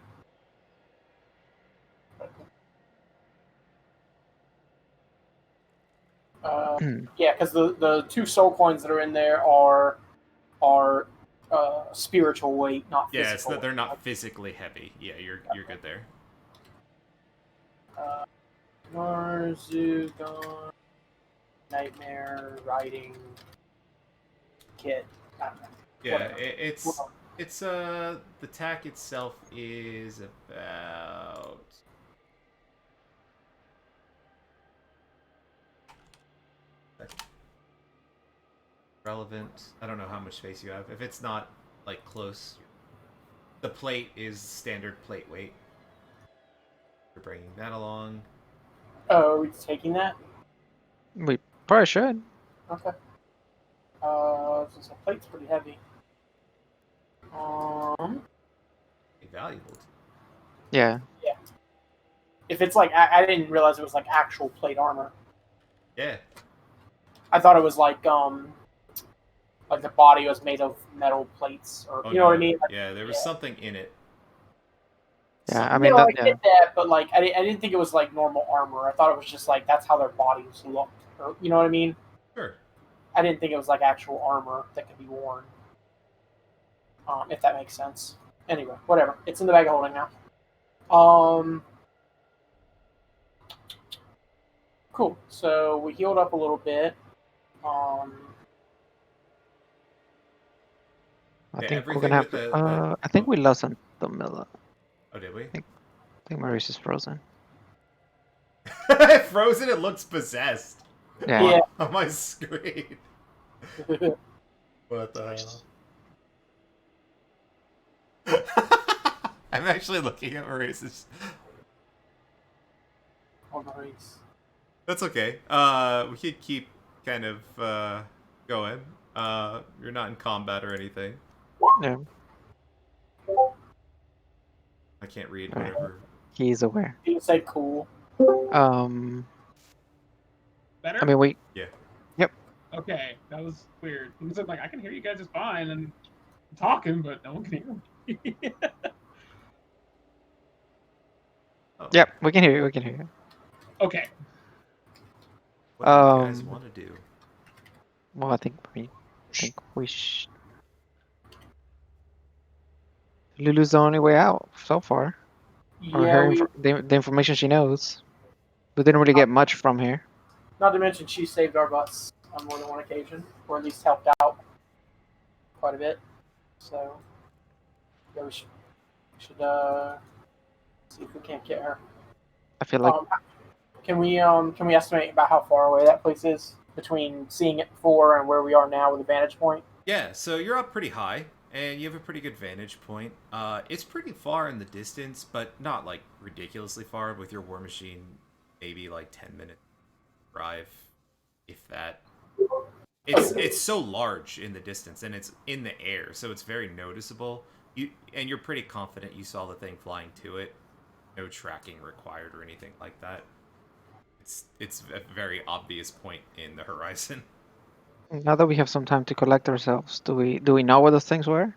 [SPEAKER 4] Yeah, because the 2 soul coins that are in there are spiritual weight, not
[SPEAKER 1] Yeah,
[SPEAKER 4] physical.
[SPEAKER 1] it's that they're not physically heavy. Yeah, you're good there.
[SPEAKER 4] Narzugon, Nightmare, Riding, Kit. I don't know.
[SPEAKER 1] Yeah,
[SPEAKER 4] Whatever.
[SPEAKER 1] it's the tack itself is about relevant. I don't know how much space you have. If it's not like close, the plate is standard plate weight. You're bringing that along.
[SPEAKER 4] Oh, are we taking that?
[SPEAKER 3] We probably should.
[SPEAKER 4] Okay. Since the plate's pretty heavy.
[SPEAKER 1] Valuable.
[SPEAKER 3] Yeah.
[SPEAKER 4] If it's like I didn't realize it was like actual plate armor.
[SPEAKER 1] Yeah.
[SPEAKER 4] I thought it was like the body was made of metal plates, or
[SPEAKER 1] Oh,
[SPEAKER 4] you know what I
[SPEAKER 1] no.
[SPEAKER 4] mean? Like,
[SPEAKER 1] Yeah, there was something in it.
[SPEAKER 3] Yeah. I
[SPEAKER 1] Something-
[SPEAKER 3] mean,
[SPEAKER 4] no, I
[SPEAKER 3] yeah.
[SPEAKER 4] get that, but like I didn't think it was like normal armor. I thought it was just like that's how their bodies looked, or you know what I mean?
[SPEAKER 1] Sure.
[SPEAKER 4] I didn't think it was like actual armor that could be worn. If that makes sense. Anyway, whatever. It's in the bag of holding now. Cool. So we healed up a little bit.
[SPEAKER 3] I
[SPEAKER 1] Yeah,
[SPEAKER 3] think we're
[SPEAKER 1] everything
[SPEAKER 3] gonna have.
[SPEAKER 1] with the-
[SPEAKER 3] I think we lost on the Miller.
[SPEAKER 1] Oh, did we?
[SPEAKER 3] I think Maurice is frozen.
[SPEAKER 1] Frozen. It looks possessed.
[SPEAKER 3] Yeah.
[SPEAKER 1] On my screen.
[SPEAKER 4] Yeah.
[SPEAKER 1] What the hell? I'm actually looking at Maurice's.
[SPEAKER 4] On the race.
[SPEAKER 1] That's okay. We could keep kind of going. You're not in combat or anything.
[SPEAKER 3] Yeah.
[SPEAKER 1] I can't read
[SPEAKER 3] Alright.
[SPEAKER 1] whatever.
[SPEAKER 3] He's aware.
[SPEAKER 4] You say cool.
[SPEAKER 2] Better?
[SPEAKER 3] I mean, we.
[SPEAKER 2] Okay, that was weird. He was like, I can hear you guys just fine, and I'm talking, but no one can hear me.
[SPEAKER 1] Oh,
[SPEAKER 3] Yep, we can hear you. We can hear you.
[SPEAKER 2] Okay.
[SPEAKER 1] What do you guys
[SPEAKER 3] Um,
[SPEAKER 1] want to do?
[SPEAKER 3] Well, I think we Lulu's the only way out so far. Or
[SPEAKER 4] Yeah,
[SPEAKER 3] her
[SPEAKER 4] we,
[SPEAKER 3] the information she knows. We didn't really get much from here.
[SPEAKER 4] not to mention she saved our butts on more than one occasion, or at least helped out quite a bit. So yeah, we should see if we can't get her.
[SPEAKER 3] I feel like
[SPEAKER 4] Can we estimate about how far away that place is between seeing it before and where we are now with the vantage point?
[SPEAKER 1] Yeah, so you're up pretty high, and you have a pretty good vantage point. It's pretty far in the distance, but not like ridiculously far. With your war machine, maybe like 10-minute drive, if that. It's so large in the distance, and it's in the air, so it's very noticeable. You're pretty confident you saw the thing flying to it. No tracking required or anything like that. It's a very obvious point in the horizon.
[SPEAKER 3] now that we have some time to collect ourselves, do we know where those things were?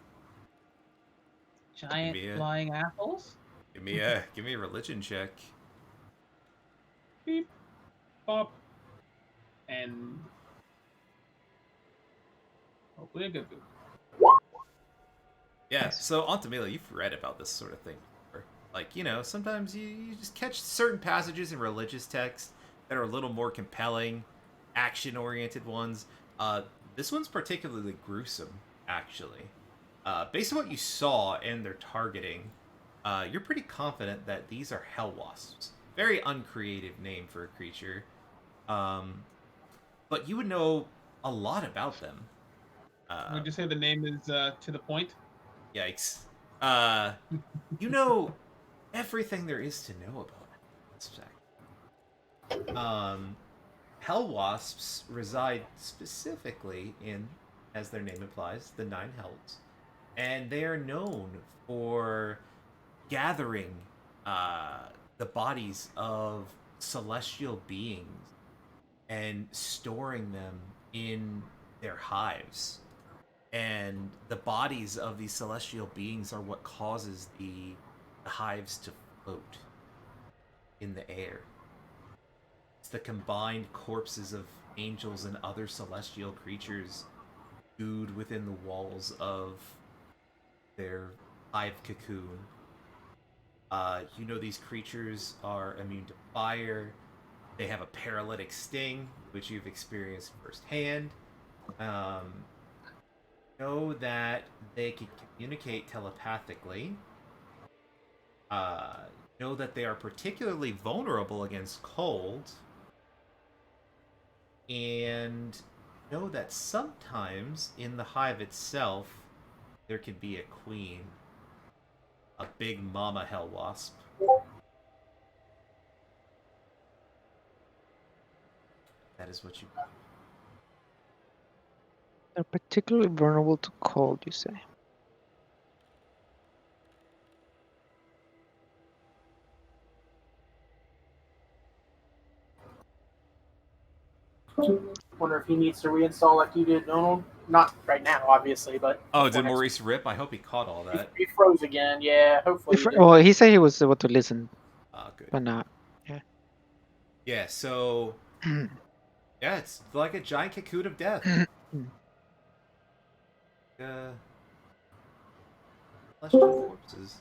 [SPEAKER 2] Giant
[SPEAKER 1] Be a-
[SPEAKER 2] flying apples?
[SPEAKER 1] Give me a religion check.
[SPEAKER 2] up, and hopefully a good boot.
[SPEAKER 1] Yeah,
[SPEAKER 3] Nice.
[SPEAKER 1] so Antamila, you've read about this sort of thing before. Like, sometimes you just catch certain passages in religious texts that are a little more compelling, action-oriented ones. This one's particularly gruesome, actually. Based on what you saw and their targeting, you're pretty confident that these are hell wasps. Very uncreative name for a creature. But you would know a lot about them.
[SPEAKER 2] Would you say the name is to the point?
[SPEAKER 1] Yikes. Uh, you know everything there is to know about it. Hell wasps reside specifically in, as their name implies, the Nine Hells, and they are known for gathering the bodies of celestial beings and storing them in their hives. And the bodies of these celestial beings are what causes the hives to float in the air. It's the combined corpses of angels and other celestial creatures stewed within the walls of their hive cocoon. These creatures are immune to fire. They have a paralytic sting, which you've experienced firsthand. Know that they can communicate telepathically. Know that they are particularly vulnerable against cold. And know that sometimes in the hive itself, there can be a queen. A big mama hell wasp. That is what you.
[SPEAKER 3] They're particularly vulnerable to cold, you say?
[SPEAKER 4] Wonder if he needs to reinstall like you did, Donald. Not right now, obviously, but
[SPEAKER 1] Oh,
[SPEAKER 4] before
[SPEAKER 1] did
[SPEAKER 4] next-
[SPEAKER 1] Maurice rip? I hope he caught all that.
[SPEAKER 4] He froze again. Yeah, hopefully. He did.
[SPEAKER 3] Well, he said he was able to listen,
[SPEAKER 1] Good.
[SPEAKER 3] but not.
[SPEAKER 1] Yeah, so yeah, it's like a giant cocoon of death. Celestial corpses.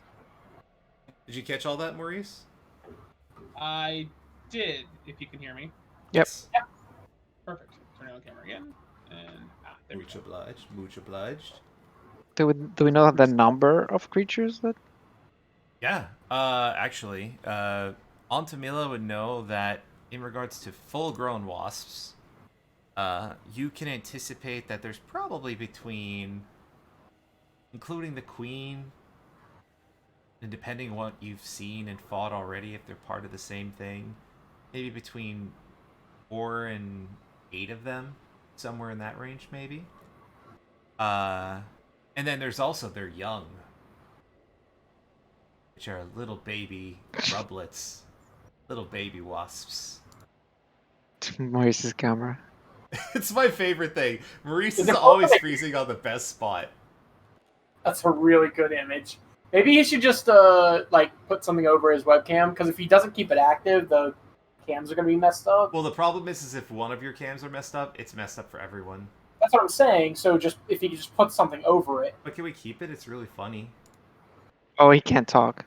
[SPEAKER 1] Did you catch all that, Maurice?
[SPEAKER 2] I did, if you can hear me.
[SPEAKER 3] Yep.
[SPEAKER 1] Yes.
[SPEAKER 2] Perfect. Turn on camera again. And there we
[SPEAKER 1] Much
[SPEAKER 2] go.
[SPEAKER 1] obliged. Much obliged.
[SPEAKER 3] Do we know the number of creatures that?
[SPEAKER 1] Yeah. Actually, Antamila would know that in regards to full-grown wasps, you can anticipate that there's probably between, including the queen, and depending on what you've seen and fought already, if they're part of the same thing, maybe between 4 and 8 of them, somewhere in that range, maybe. And then there's also their young, which are little baby rublets, little baby wasps.
[SPEAKER 3] Maurice's camera.
[SPEAKER 1] It's my favorite thing. Maurice
[SPEAKER 4] Is
[SPEAKER 1] is
[SPEAKER 4] it
[SPEAKER 1] always
[SPEAKER 4] perfect?
[SPEAKER 1] freezing on the best spot.
[SPEAKER 4] That's a really good image. Maybe he should just like put something over his webcam because if he doesn't keep it active, the cams are gonna be messed up.
[SPEAKER 1] Well, the problem is if one of your cams are messed up, it's messed up for everyone.
[SPEAKER 4] That's what I'm saying. So just if he could just put something over it.
[SPEAKER 1] But can we keep it? It's really funny.
[SPEAKER 3] Oh, he can't talk.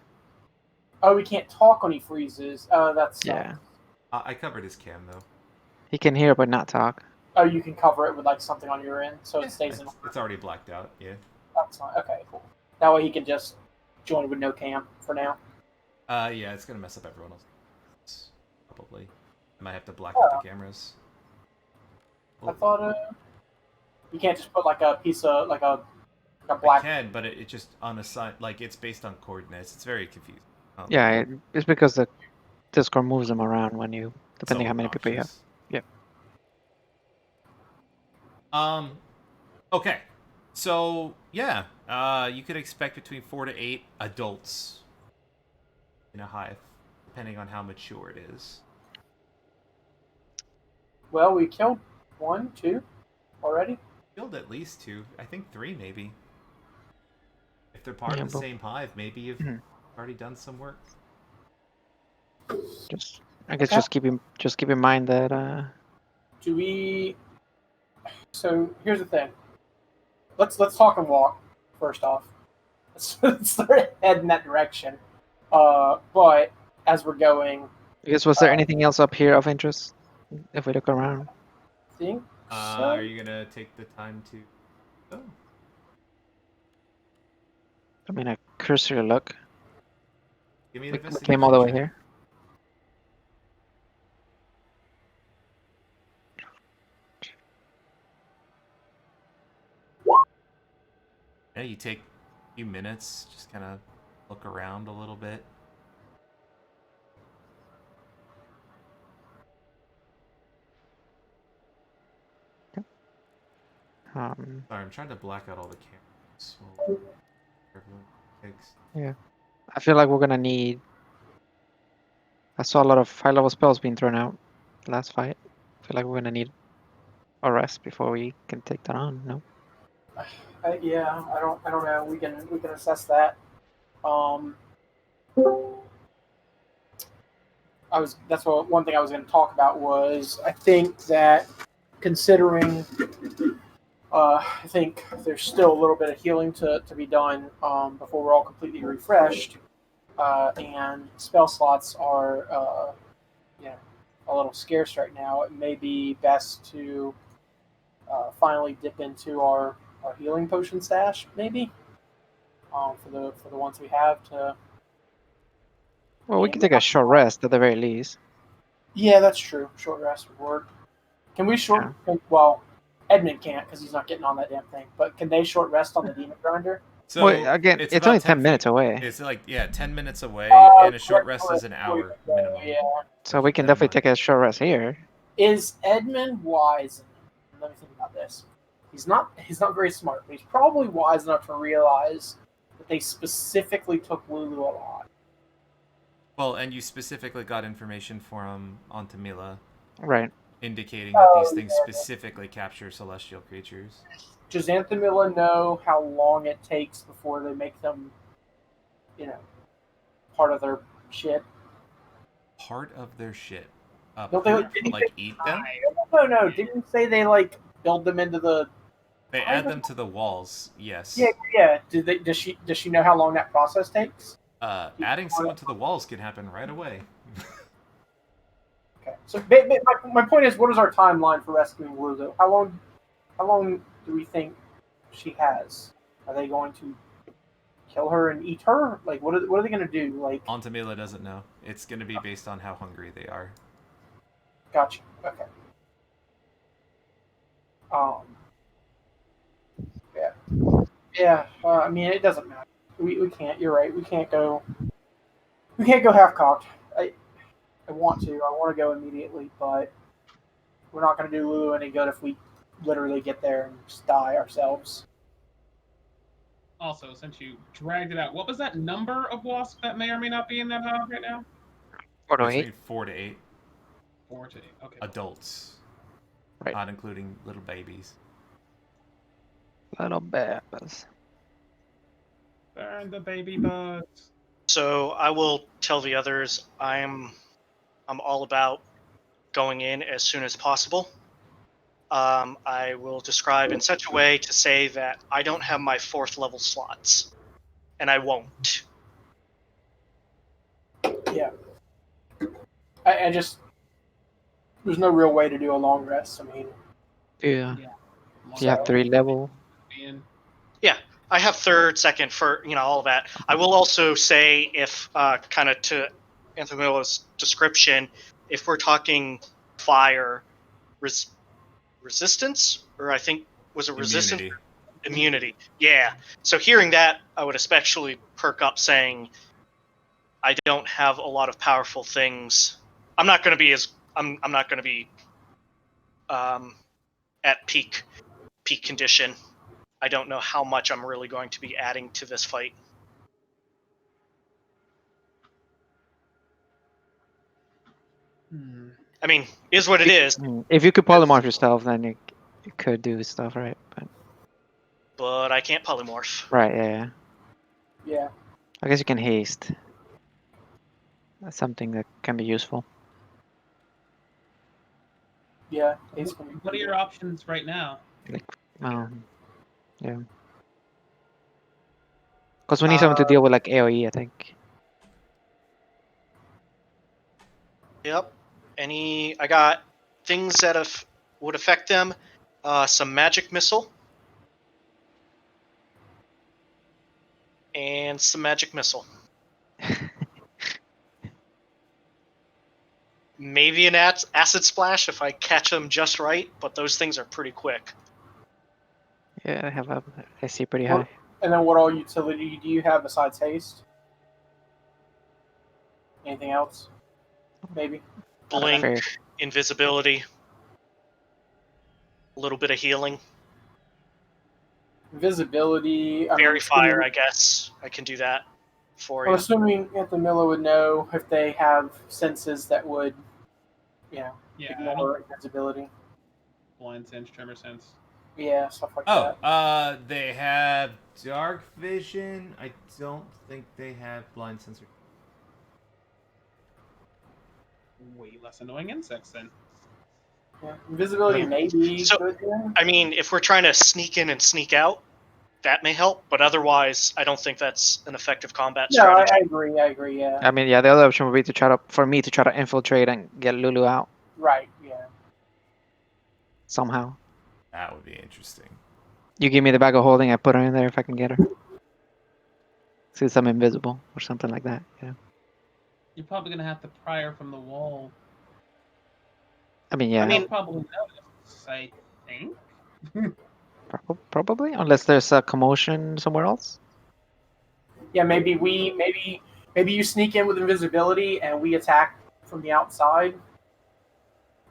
[SPEAKER 4] Oh, he can't talk when he freezes. That's
[SPEAKER 3] Yeah.
[SPEAKER 1] I covered his cam though.
[SPEAKER 3] He can hear but not talk.
[SPEAKER 4] Oh, you can cover it with like something on your end, so it stays in.
[SPEAKER 1] It's already blacked out. Yeah.
[SPEAKER 4] That's fine. Okay, cool. That way he can just join with no cam for now.
[SPEAKER 1] Yeah, it's gonna mess up everyone else. Probably. I might have to black out the cameras.
[SPEAKER 4] I thought you can't just put like a piece of like a
[SPEAKER 1] I
[SPEAKER 4] black.
[SPEAKER 1] can, but it just unassigned. Like it's based on coordinates. It's very confusing.
[SPEAKER 3] Yeah, it's because the Discord moves them around when you, depending
[SPEAKER 1] So
[SPEAKER 3] how many people you have.
[SPEAKER 1] obnoxious.
[SPEAKER 3] Yep.
[SPEAKER 1] Okay. So yeah, you could expect between 4 to 8 adults in a hive, depending on how mature it is.
[SPEAKER 4] Well, we killed 1, 2 already.
[SPEAKER 1] Killed at least 2. I think 3 maybe. If they're part
[SPEAKER 3] Yeah,
[SPEAKER 1] of the
[SPEAKER 3] but-
[SPEAKER 1] same hive, maybe you've
[SPEAKER 3] Mhm.
[SPEAKER 1] already done some work.
[SPEAKER 3] Just I guess
[SPEAKER 4] Okay.
[SPEAKER 3] just keep in mind that
[SPEAKER 4] Do we? So here's the thing. Let's talk and walk first off. Let's start heading that direction. But as we're going,
[SPEAKER 3] I guess was there anything else up here of interest if we look around?
[SPEAKER 4] I think
[SPEAKER 1] Are
[SPEAKER 4] so.
[SPEAKER 1] you gonna take the time to? Oh,
[SPEAKER 3] I mean, a cursory look.
[SPEAKER 1] give me an
[SPEAKER 3] We
[SPEAKER 1] investigation
[SPEAKER 3] came all the way
[SPEAKER 1] check.
[SPEAKER 3] here.
[SPEAKER 1] Yeah, you take a few minutes, just kind of look around a little bit.
[SPEAKER 3] Um,
[SPEAKER 1] Sorry, I'm trying to black out all the cameras. While everyone takes.
[SPEAKER 3] yeah. I feel like we're gonna need. I saw a lot of high-level spells being thrown out last fight. I feel like we're gonna need a rest before we can take that on. No.
[SPEAKER 4] Yeah, I don't know. We can assess that. Um, that's what one thing I was going to talk about was I think that considering I think there's still a little bit of healing to be done before we're all completely refreshed, and spell slots are you know a little scarce right now. It may be best to finally dip into our healing potion stash, maybe for the ones we have to.
[SPEAKER 3] Well, we can take a short rest at the very least.
[SPEAKER 4] Yeah, that's true. Short rest would work. Can we short? Well, Edmund can't because he's not getting on that damn thing. But can they short rest on the demon grinder?
[SPEAKER 1] So
[SPEAKER 3] Well, again, it's
[SPEAKER 1] about
[SPEAKER 3] only 10 minutes
[SPEAKER 1] feet.
[SPEAKER 3] away.
[SPEAKER 1] It's like 10 minutes away,
[SPEAKER 4] Oh,
[SPEAKER 1] and a short
[SPEAKER 4] correct,
[SPEAKER 1] rest is an
[SPEAKER 4] correct.
[SPEAKER 1] hour minimum.
[SPEAKER 4] Yeah.
[SPEAKER 3] So we can
[SPEAKER 1] Keep that in
[SPEAKER 3] definitely take a short rest here.
[SPEAKER 4] Is Edmund wise? Let me think about this. He's not very smart, but he's probably wise enough to realize that they specifically took Lulu a lot.
[SPEAKER 1] Well, and you specifically got information from onto Mila,
[SPEAKER 3] Right.
[SPEAKER 1] indicating that these things specifically capture celestial creatures.
[SPEAKER 4] Does Anthamilla know how long it takes before they make them, part of their shit?
[SPEAKER 1] Part of their shit.
[SPEAKER 4] Don't they
[SPEAKER 1] Like eat them?
[SPEAKER 4] No. Didn't you say they build them into the?
[SPEAKER 1] They add them to the walls. Yes.
[SPEAKER 4] Yeah. Does she know how long that process takes?
[SPEAKER 1] Adding someone to the walls can happen right away.
[SPEAKER 4] Okay. So my point is, what is our timeline for rescuing Lulu? How long do we think she has? Are they going to kill her and eat her? Like, what are they going to do? Like,
[SPEAKER 1] Ontamila doesn't know. It's going to be based on how hungry they are.
[SPEAKER 4] gotcha. Okay. Yeah. I mean, it doesn't matter. We can't. You're right. We can't go half cocked. I want to. I want to go immediately, but we're not going to do Lulu any good if we literally get there and just die ourselves.
[SPEAKER 2] Also, since you dragged it out, what was that number of wasps that may or may not be in that hive right now?
[SPEAKER 3] 4 to
[SPEAKER 1] Between
[SPEAKER 3] 8.
[SPEAKER 1] 4 to 8
[SPEAKER 2] 4 to 8. Okay.
[SPEAKER 1] adults,
[SPEAKER 3] Right.
[SPEAKER 1] not including little babies.
[SPEAKER 3] Little babas.
[SPEAKER 2] Burn the baby bugs.
[SPEAKER 5] So I will tell the others I'm all about going in as soon as possible. I will describe in such a way to say that I don't have my 4th level slots, and I won't.
[SPEAKER 4] Yeah. I just there's no real way to do a long rest. I mean,
[SPEAKER 3] Yeah.
[SPEAKER 2] Yeah.
[SPEAKER 3] You have 3 level.
[SPEAKER 5] Yeah, I have 3rd, 2nd for all of that. I will also say, if kind of to Anthemilla's description, if we're talking fire resistance, or I think was it resistance? Immunity. Yeah. So hearing that, I would especially perk up, saying I don't have a lot of powerful things. I'm not going to be at peak condition. I don't know how much I'm really going to be adding to this fight. I mean, is what it is.
[SPEAKER 3] If you could polymorph yourself, then you could do stuff, right?
[SPEAKER 5] But I can't polymorph.
[SPEAKER 3] Right, yeah.
[SPEAKER 4] yeah.
[SPEAKER 3] I guess you can haste. That's something that can be useful.
[SPEAKER 4] Yeah, it's gonna be
[SPEAKER 2] What are your options right now?
[SPEAKER 3] Like, yeah. Because we need someone to deal with like AoE, I think.
[SPEAKER 5] Yep. I got things that would affect them. Some magic missile. And some magic missile. Maybe an acid splash if I catch them just right, but those things are pretty quick.
[SPEAKER 3] Yeah, I have a AC pretty
[SPEAKER 4] What-
[SPEAKER 3] high.
[SPEAKER 4] And then what all utility do you have besides haste? Anything else? Maybe.
[SPEAKER 5] Blink,
[SPEAKER 3] Fair.
[SPEAKER 5] invisibility, a little bit of healing.
[SPEAKER 4] Invisibility.
[SPEAKER 5] Fairy fire, I guess. I can do that for
[SPEAKER 4] I'm
[SPEAKER 5] you.
[SPEAKER 4] assuming Anthony Miller would know if they have senses that would,
[SPEAKER 2] Yeah, I
[SPEAKER 4] ignore invisibility.
[SPEAKER 2] blind sense, tremor sense.
[SPEAKER 4] Yeah, stuff like
[SPEAKER 1] Oh,
[SPEAKER 4] that.
[SPEAKER 1] they have dark vision. I don't think they have blind sensor.
[SPEAKER 2] Way less annoying insects then.
[SPEAKER 4] Yeah. Invisibility may be
[SPEAKER 5] So-
[SPEAKER 4] good there.
[SPEAKER 5] I mean, if we're trying to sneak in and sneak out, that may help, but otherwise, I don't think that's an effective combat
[SPEAKER 4] No, I
[SPEAKER 5] strategy.
[SPEAKER 4] agree. Yeah.
[SPEAKER 3] I mean, yeah, the other option would be for me to try to infiltrate and get Lulu out
[SPEAKER 4] Right. Yeah.
[SPEAKER 3] somehow.
[SPEAKER 1] That would be interesting.
[SPEAKER 3] You give me the bag of holding, I put her in there if I can get her. Since I'm invisible or something like that. Yeah.
[SPEAKER 2] You're probably gonna have to pry her from the wall.
[SPEAKER 3] I mean, yeah.
[SPEAKER 5] I mean-
[SPEAKER 2] They'll probably notice, I think.
[SPEAKER 3] Probably, unless there's a commotion somewhere else.
[SPEAKER 4] Yeah. Maybe you sneak in with invisibility and we attack from the outside.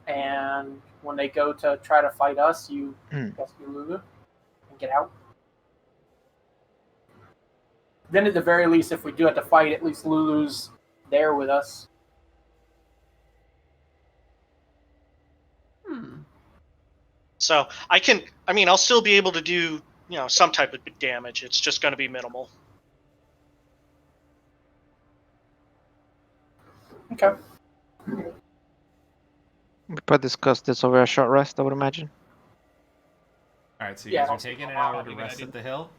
[SPEAKER 4] And when they go to try to fight us, you rescue Lulu and get out. Then, at the very least, if we do have to fight, at least Lulu's there with us.
[SPEAKER 5] So I'll still be able to do, some type of damage. It's just going to be minimal.
[SPEAKER 4] Okay.
[SPEAKER 3] We probably discuss this over a short rest, I would imagine.
[SPEAKER 1] All right, so you
[SPEAKER 4] Yeah,
[SPEAKER 1] guys are
[SPEAKER 4] also
[SPEAKER 1] taking an hour to
[SPEAKER 2] probably a good
[SPEAKER 1] rest
[SPEAKER 2] idea.
[SPEAKER 1] at the hill.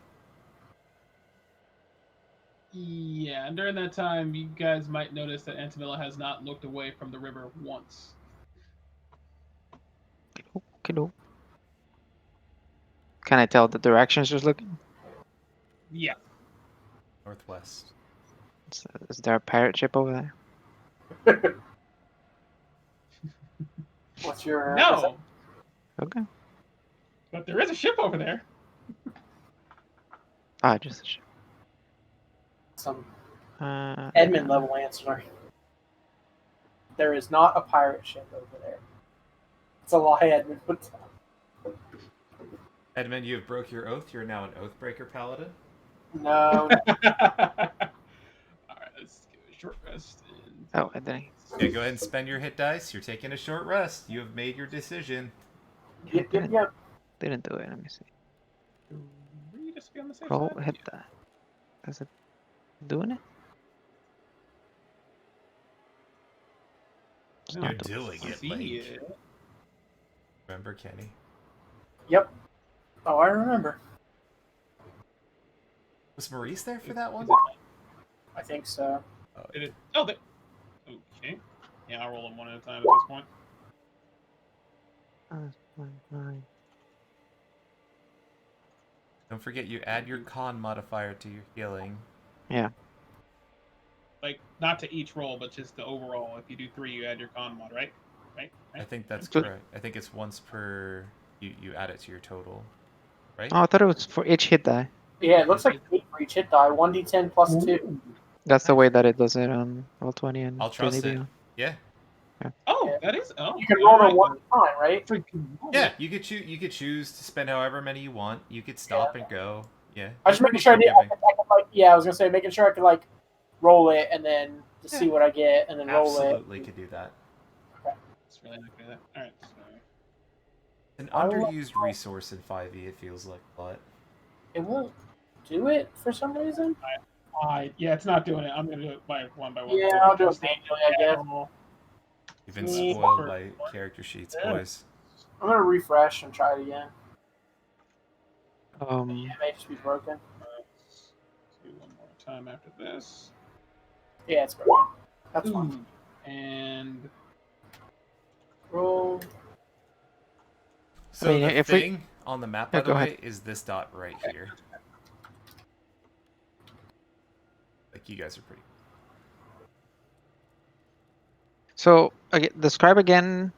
[SPEAKER 2] Yeah, and during that time, you guys might notice that Antamilla has not looked away from the river once.
[SPEAKER 3] Okay. Can I tell the direction she's looking?
[SPEAKER 2] Yeah.
[SPEAKER 1] Northwest.
[SPEAKER 3] Is there a pirate ship over there?
[SPEAKER 4] What's your
[SPEAKER 2] No,
[SPEAKER 3] Okay.
[SPEAKER 2] but there is a ship over there.
[SPEAKER 3] Ah, just a ship.
[SPEAKER 4] some
[SPEAKER 3] Uh,
[SPEAKER 4] Edmund level answer? There is not a pirate ship over there. It's a lie, Edmund.
[SPEAKER 1] Edmund, you have broke your oath. You're now an Oathbreaker Paladin.
[SPEAKER 4] No.
[SPEAKER 2] All right, let's give it a short rest.
[SPEAKER 3] Oh, I didn't.
[SPEAKER 1] Yeah, go ahead and spend your hit dice. You're taking a short rest. You have made your decision.
[SPEAKER 4] Yep.
[SPEAKER 3] Didn't do it. Let me see.
[SPEAKER 2] Just be on the safe
[SPEAKER 3] Roll,
[SPEAKER 2] side.
[SPEAKER 3] hit that. Is it doing it? It's
[SPEAKER 1] You're
[SPEAKER 3] not doing
[SPEAKER 1] doing it,
[SPEAKER 2] See
[SPEAKER 1] Link.
[SPEAKER 2] it.
[SPEAKER 1] Remember, Kenny?
[SPEAKER 4] Yep. Oh, I remember.
[SPEAKER 1] Was Maurice there for that one?
[SPEAKER 4] I think so.
[SPEAKER 2] Did it? Oh, okay. Yeah, I'll roll them one at a time at this point.
[SPEAKER 1] Don't forget, you add your con modifier to your healing.
[SPEAKER 3] Yeah.
[SPEAKER 2] Like, not to each roll, but just the overall. If you do 3, you add your con mod, right? Right?
[SPEAKER 1] I think that's
[SPEAKER 3] Good.
[SPEAKER 1] correct. I think it's once per. You add it to your total, right?
[SPEAKER 3] Oh, I thought it was for each hit die.
[SPEAKER 4] Yeah, it looks like 8 for each hit die. 1d10 plus 2.
[SPEAKER 2] Ooh.
[SPEAKER 3] That's the way that it does it on Roll20 and
[SPEAKER 1] I'll trust
[SPEAKER 3] D&D
[SPEAKER 1] it.
[SPEAKER 3] Beyond.
[SPEAKER 1] Yeah,
[SPEAKER 2] Oh,
[SPEAKER 4] Yeah.
[SPEAKER 2] that is. Oh,
[SPEAKER 4] You can roll
[SPEAKER 2] alright.
[SPEAKER 4] them one time, right?
[SPEAKER 2] Freaking roll
[SPEAKER 1] yeah.
[SPEAKER 2] it.
[SPEAKER 1] You could choose. You could choose to spend however many you want. You could stop and go. Yeah.
[SPEAKER 4] I was just making
[SPEAKER 1] Pretty
[SPEAKER 4] sure I
[SPEAKER 1] forgiving.
[SPEAKER 4] I was gonna say making sure I could roll it and then to see what I get and then roll it.
[SPEAKER 1] Absolutely could do that.
[SPEAKER 2] It's really not good. All right. So.
[SPEAKER 1] An
[SPEAKER 4] I will-
[SPEAKER 1] underused resource in 5e, it feels like, but
[SPEAKER 4] It won't do it for some reason.
[SPEAKER 2] Yeah, it's not doing it. I'm gonna do it by one.
[SPEAKER 4] Yeah, I'll do it manually, I guess.
[SPEAKER 1] you've been
[SPEAKER 4] Me
[SPEAKER 1] spoiled
[SPEAKER 2] for-
[SPEAKER 1] by character sheets,
[SPEAKER 2] Yeah.
[SPEAKER 1] boys.
[SPEAKER 4] I'm gonna refresh and try it again. It
[SPEAKER 3] Um,
[SPEAKER 4] may just be broken.
[SPEAKER 2] Let's do one more time after this.
[SPEAKER 4] Yeah, it's broken. That's fine.
[SPEAKER 2] Ooh, and
[SPEAKER 4] Roll.
[SPEAKER 1] So
[SPEAKER 3] mean,
[SPEAKER 1] the
[SPEAKER 3] if we-
[SPEAKER 1] thing on the map,
[SPEAKER 3] Yeah,
[SPEAKER 1] by the
[SPEAKER 3] go
[SPEAKER 1] way,
[SPEAKER 3] ahead.
[SPEAKER 1] is this dot right here. Like, you guys are pretty.
[SPEAKER 3] so okay, describe again.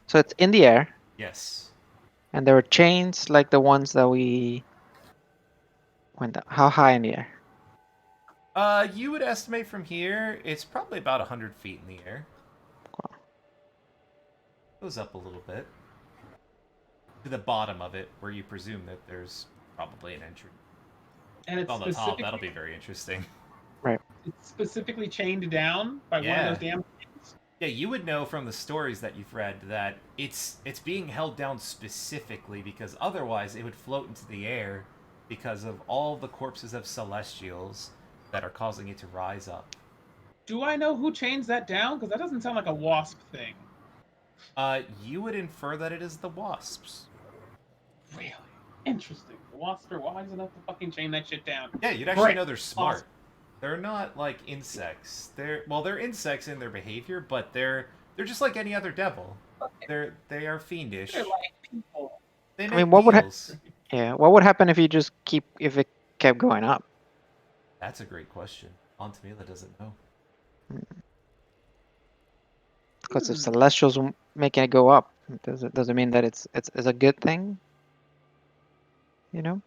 [SPEAKER 3] So it's in the air,
[SPEAKER 1] Yes.
[SPEAKER 3] and there are chains like the ones that we went down. How high in the air?
[SPEAKER 1] You would estimate from here, it's probably about 100 feet in the air. Goes up a little bit. To the bottom of it, where you presume that there's probably an entry.
[SPEAKER 2] it's
[SPEAKER 1] On the top,
[SPEAKER 2] specifically,
[SPEAKER 1] that'll be very interesting.
[SPEAKER 2] it's specifically chained down by one of
[SPEAKER 1] Yeah.
[SPEAKER 2] those damn things.
[SPEAKER 1] Yeah, you would know from the stories that you've read that it's being held down specifically because otherwise it would float into the air because of all the corpses of celestials that are causing it to rise up.
[SPEAKER 2] Do I know who chains that down? Because that doesn't sound like a wasp thing.
[SPEAKER 1] You would infer that it is the wasps.
[SPEAKER 2] Really interesting. The wasps are wise enough to fucking chain that shit down.
[SPEAKER 1] Yeah, you'd actually
[SPEAKER 2] Great.
[SPEAKER 1] know they're smart.
[SPEAKER 2] Awesome.
[SPEAKER 1] They're not like insects. They're insects in their behavior, but they're just like any other devil. They are fiendish.
[SPEAKER 2] They're like people.
[SPEAKER 1] They
[SPEAKER 3] I
[SPEAKER 1] make
[SPEAKER 3] mean, what would
[SPEAKER 1] deals.
[SPEAKER 3] Yeah, what would happen if if it kept going up?
[SPEAKER 1] That's a great question. Antamila doesn't know.
[SPEAKER 3] Because if celestials making it go up, does it mean that it's a good thing? You know?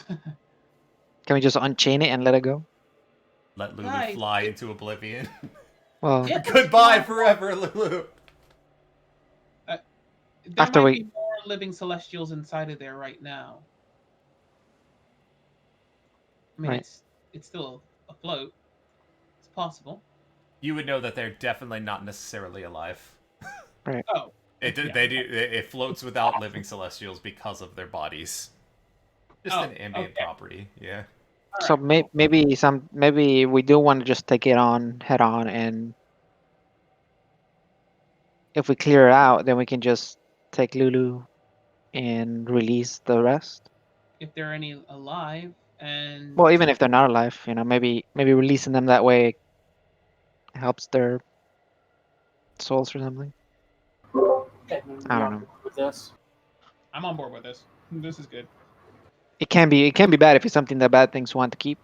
[SPEAKER 3] Can we just unchain it and let it go?
[SPEAKER 1] Let Lulu
[SPEAKER 2] Guys,
[SPEAKER 1] fly into oblivion.
[SPEAKER 3] Well,
[SPEAKER 2] If it's
[SPEAKER 1] Goodbye
[SPEAKER 2] not-
[SPEAKER 1] forever, Lulu.
[SPEAKER 2] There
[SPEAKER 3] After
[SPEAKER 2] might
[SPEAKER 3] we-
[SPEAKER 2] be more living celestials inside of there right now. I mean,
[SPEAKER 3] Right.
[SPEAKER 2] it's still afloat. It's possible.
[SPEAKER 1] You would know that they're definitely not necessarily alive.
[SPEAKER 2] Oh, Yeah.
[SPEAKER 1] It floats without living celestials because of their bodies. Just
[SPEAKER 2] Oh,
[SPEAKER 1] an ambient
[SPEAKER 2] okay.
[SPEAKER 1] property, yeah.
[SPEAKER 3] so
[SPEAKER 2] Alright, cool.
[SPEAKER 3] maybe we do want to just take it on head on, and if we clear it out, then we can just take Lulu and release the rest.
[SPEAKER 2] If there are any alive, and
[SPEAKER 3] Well, even if they're not alive, maybe releasing them that way helps their souls or something.
[SPEAKER 4] Okay,
[SPEAKER 3] I don't know.
[SPEAKER 4] with this.
[SPEAKER 2] I'm on board with this. This is good.
[SPEAKER 3] It can be bad if it's something that bad things want to keep.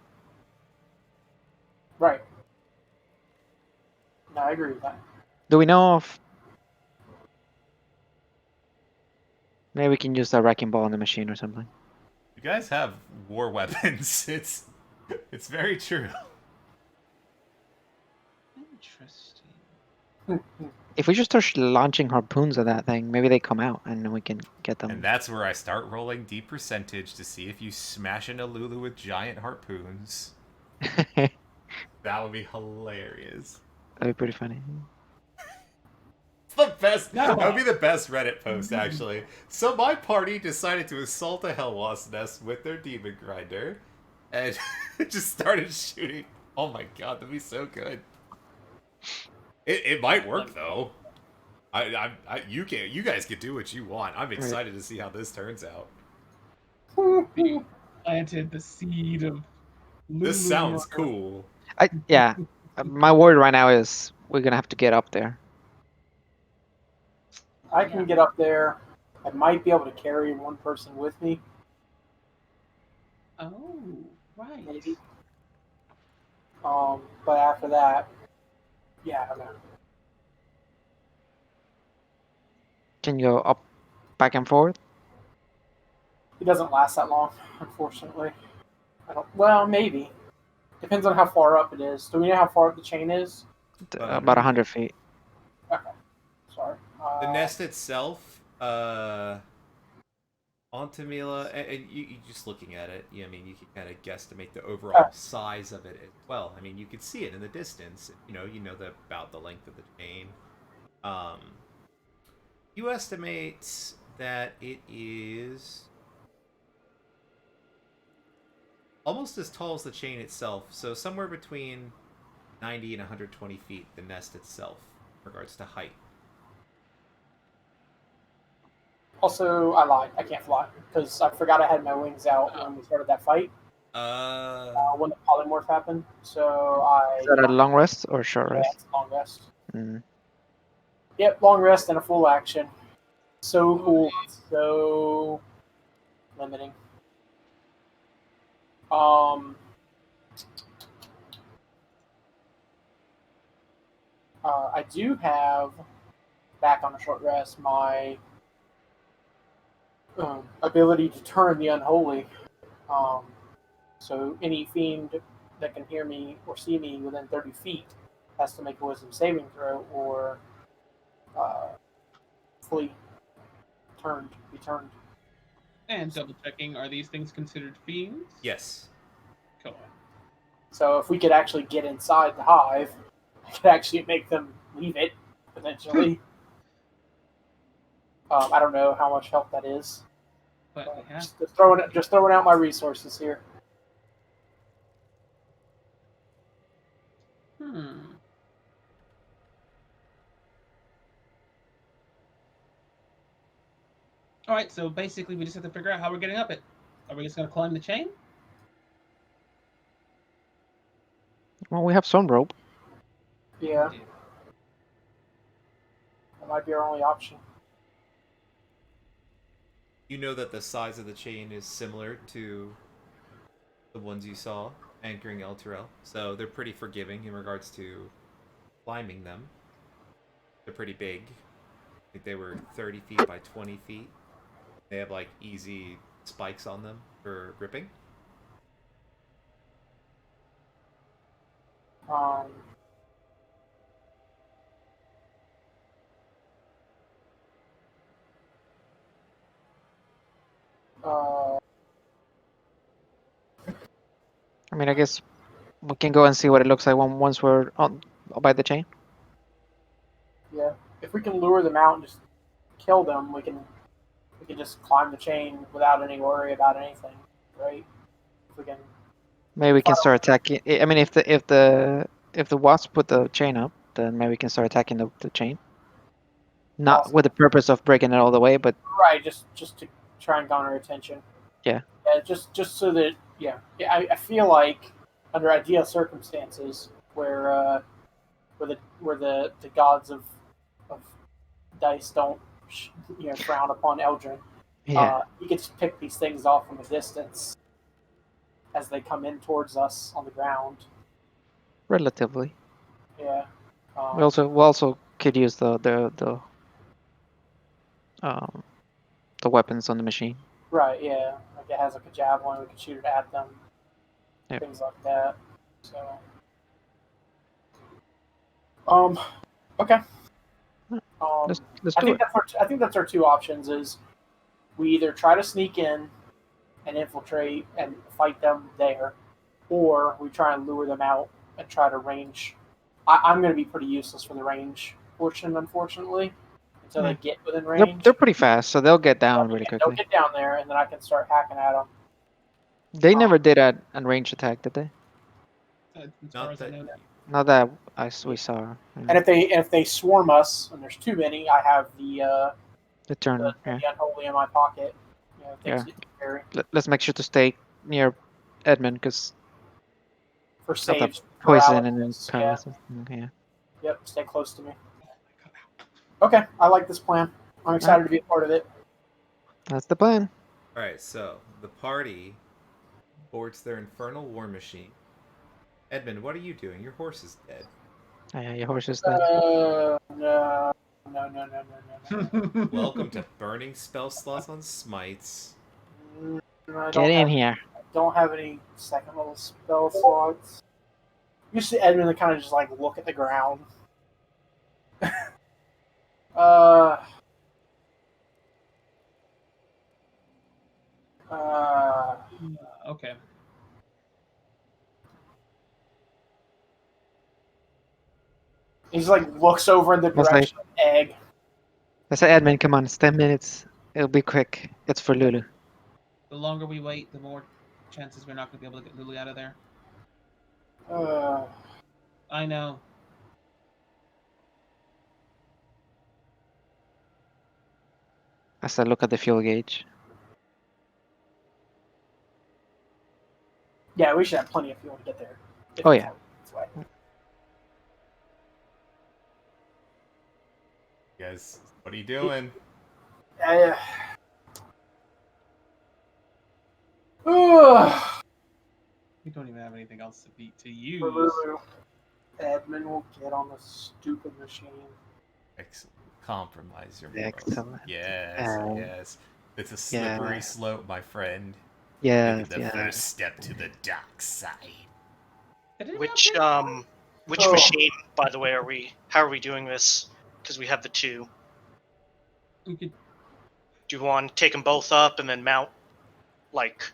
[SPEAKER 4] Right. No, I agree with that.
[SPEAKER 3] Do we know if maybe we can use the wrecking ball in the machine or something?
[SPEAKER 1] You guys have war weapons. It's very true.
[SPEAKER 2] Interesting.
[SPEAKER 3] If we just start launching harpoons at that thing, maybe they come out and then we can get them.
[SPEAKER 1] And that's where I start rolling deep percentage to see if you smash into Lulu with giant harpoons. That would be hilarious.
[SPEAKER 3] That'd be pretty funny.
[SPEAKER 1] It's the best.
[SPEAKER 2] No.
[SPEAKER 1] That would be the best Reddit post, actually. So my party decided to assault a Hellwasp nest with their demon grinder, and just started shooting. Oh my god, that'd be so good. It might work though. You guys can do what you want. I'm excited to see how this turns out.
[SPEAKER 2] Planted the seed of.
[SPEAKER 1] This
[SPEAKER 2] Lulu
[SPEAKER 1] sounds
[SPEAKER 2] murder.
[SPEAKER 1] cool.
[SPEAKER 3] Yeah. My worry right now is we're gonna have to get up there.
[SPEAKER 4] I can get up there. I might be able to carry one person with me.
[SPEAKER 2] Oh, right.
[SPEAKER 4] Maybe. But after that, yeah, I don't know.
[SPEAKER 3] Can you go up, back and forth?
[SPEAKER 4] It doesn't last that long, unfortunately. I don't. Well, maybe. Depends on how far up it is. Do we know how far up the chain is?
[SPEAKER 3] About 100 feet.
[SPEAKER 4] Okay. Sorry.
[SPEAKER 1] The nest itself, Antamila, and you just looking at it, I mean, you can kind of guesstimate the overall size of it as well. I mean, you can see it in the distance. You know about the length of the chain. You estimate that it is almost as tall as the chain itself, so somewhere between 90 and 120 feet, the nest itself, in regards to height.
[SPEAKER 4] Also, I lied. I can't fly because I forgot I had my wings out when we started that fight. When the polymorph happened, so I.
[SPEAKER 3] Is that a long rest or short
[SPEAKER 4] Yeah,
[SPEAKER 3] rest?
[SPEAKER 4] it's a long rest.
[SPEAKER 3] Mm.
[SPEAKER 4] Yep, long rest and a full action. So cool, so limiting. I do have back on a short rest my ability to turn the unholy. Um, so any fiend that can hear me or see me within 30 feet has to make a wisdom saving throw or uh, flee, be turned.
[SPEAKER 2] And double checking, are these things considered fiends?
[SPEAKER 1] Yes.
[SPEAKER 2] Cool.
[SPEAKER 4] So if we could actually get inside the hive, I could actually make them leave it potentially. I don't know how much help that is.
[SPEAKER 2] But we have.
[SPEAKER 4] Just throwing out my resources here.
[SPEAKER 2] All right, so basically we just have to figure out how we're getting up it. Are we just going to climb the chain?
[SPEAKER 3] Well, we have some rope.
[SPEAKER 4] Yeah, that might be our only option.
[SPEAKER 1] You know that the size of the chain is similar to the ones you saw anchoring El Terrell, so they're pretty forgiving in regards to climbing them. They're pretty big. I think they were 30 feet by 20 feet. They have like easy spikes on them for gripping.
[SPEAKER 4] Um, uh,
[SPEAKER 3] I mean, I guess we can go and see what it looks like once we're on by the chain.
[SPEAKER 4] yeah, if we can lure them out and just kill them, we can just climb the chain without any worry about anything, right? If we can.
[SPEAKER 3] Maybe we can start attacking. I mean, if the wasp put the chain up, then maybe we can start attacking the chain. Not
[SPEAKER 4] Awesome.
[SPEAKER 3] with the purpose of breaking it all the way, but
[SPEAKER 4] Right, just to try and garner attention.
[SPEAKER 3] Yeah.
[SPEAKER 4] Yeah, just so that I feel like under ideal circumstances where the gods of dice don't frown upon Eldrin,
[SPEAKER 3] yeah,
[SPEAKER 4] you can just pick these things off from a distance as they come in towards us on the ground.
[SPEAKER 3] relatively.
[SPEAKER 4] Yeah.
[SPEAKER 3] We also could use um the weapons on the machine.
[SPEAKER 4] Right, yeah. Like it has like a javelin, we can shoot it at them.
[SPEAKER 3] Yep.
[SPEAKER 4] Things like that. So um okay.
[SPEAKER 3] Let's
[SPEAKER 4] I
[SPEAKER 3] do
[SPEAKER 4] think
[SPEAKER 3] it.
[SPEAKER 4] I think that's our two options is we either try to sneak in and infiltrate and fight them there, or we try and lure them out and try to range. I'm going to be pretty useless for the range portion, unfortunately, until they get within range.
[SPEAKER 3] They're pretty fast, so they'll get down really
[SPEAKER 4] They'll
[SPEAKER 3] quickly.
[SPEAKER 4] get down there, and then I can start hacking at them.
[SPEAKER 3] They never did a range attack, did they?
[SPEAKER 2] As far
[SPEAKER 1] Not
[SPEAKER 2] as I
[SPEAKER 1] that
[SPEAKER 2] know.
[SPEAKER 3] Not that we saw.
[SPEAKER 4] And if they swarm us, and there's too many, I have the
[SPEAKER 3] turn.
[SPEAKER 4] the
[SPEAKER 3] Yeah.
[SPEAKER 4] unholy in my pocket. Things
[SPEAKER 3] Yeah.
[SPEAKER 4] that you carry
[SPEAKER 3] Let's make sure to stay near Edmund because
[SPEAKER 4] for
[SPEAKER 3] of the
[SPEAKER 4] saves,
[SPEAKER 3] poison and
[SPEAKER 4] paralysis. Yeah.
[SPEAKER 3] paralysis. Yeah.
[SPEAKER 4] Yep. Stay close to me. Okay, I like this plan. I'm excited to be a part of it.
[SPEAKER 3] That's the plan.
[SPEAKER 1] All right, so the party boards their infernal war machine. Edmund, what are you doing? Your horse is dead.
[SPEAKER 3] Oh, yeah, your horse is dead.
[SPEAKER 4] No.
[SPEAKER 1] Welcome to burning spell slots on smites.
[SPEAKER 3] Get in here.
[SPEAKER 4] Don't have any second level spell slots. You see Edmund kind of just like look at the ground.
[SPEAKER 2] Okay.
[SPEAKER 4] He's like looks over in the
[SPEAKER 3] That's
[SPEAKER 4] direction of Egg.
[SPEAKER 3] I said, Edmund, come on, it's 10 minutes. It'll be quick. It's for Lulu.
[SPEAKER 2] The longer we wait, the more chances we're not going to be able to get Lily out of there. I know.
[SPEAKER 3] I said look at the fuel gauge.
[SPEAKER 4] Yeah, we should have plenty of fuel to get there.
[SPEAKER 3] Oh, yeah.
[SPEAKER 4] That's why.
[SPEAKER 1] Guys, what are you doing?
[SPEAKER 4] Yeah. Ugh.
[SPEAKER 2] We don't even have anything else to use.
[SPEAKER 4] Edmund will get on the stupid machine.
[SPEAKER 1] Excellent. Compromise your morals.
[SPEAKER 3] Excellent.
[SPEAKER 1] Yes, yes. It's a
[SPEAKER 3] yeah.
[SPEAKER 1] slippery slope, my friend.
[SPEAKER 3] Yes,
[SPEAKER 1] Taking the
[SPEAKER 3] yeah.
[SPEAKER 1] first step to the dark side.
[SPEAKER 5] Which
[SPEAKER 4] Oh.
[SPEAKER 5] machine, by the way, are we? How are we doing this? Because we have the two.
[SPEAKER 2] We could.
[SPEAKER 5] Do you want to take them both up and then mount like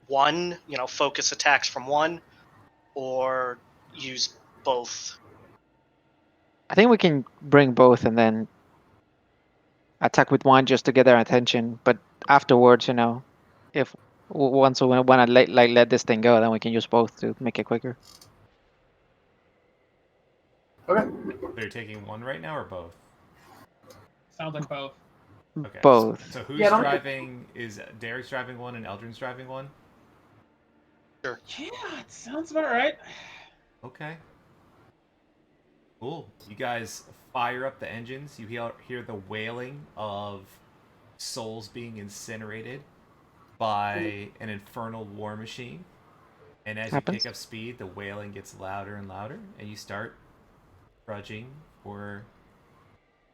[SPEAKER 5] one? Focus attacks from one, or use both.
[SPEAKER 3] I think we can bring both and then attack with one just to get their attention. But afterwards, if once we want to let this thing go, then we can use both to make it quicker.
[SPEAKER 4] Okay.
[SPEAKER 1] So you're taking one right now or both?
[SPEAKER 2] Sounds like both.
[SPEAKER 1] Okay.
[SPEAKER 3] Both.
[SPEAKER 1] So who's
[SPEAKER 4] Yeah,
[SPEAKER 1] driving? Is Derek's driving one and Eldrin's driving one?
[SPEAKER 2] Yeah, it sounds about right.
[SPEAKER 1] Okay. Cool. You guys fire up the engines. You hear the wailing of souls being incinerated by an infernal war machine. And as
[SPEAKER 3] Happens.
[SPEAKER 1] you pick up speed, the wailing gets louder and louder, and you start trudging for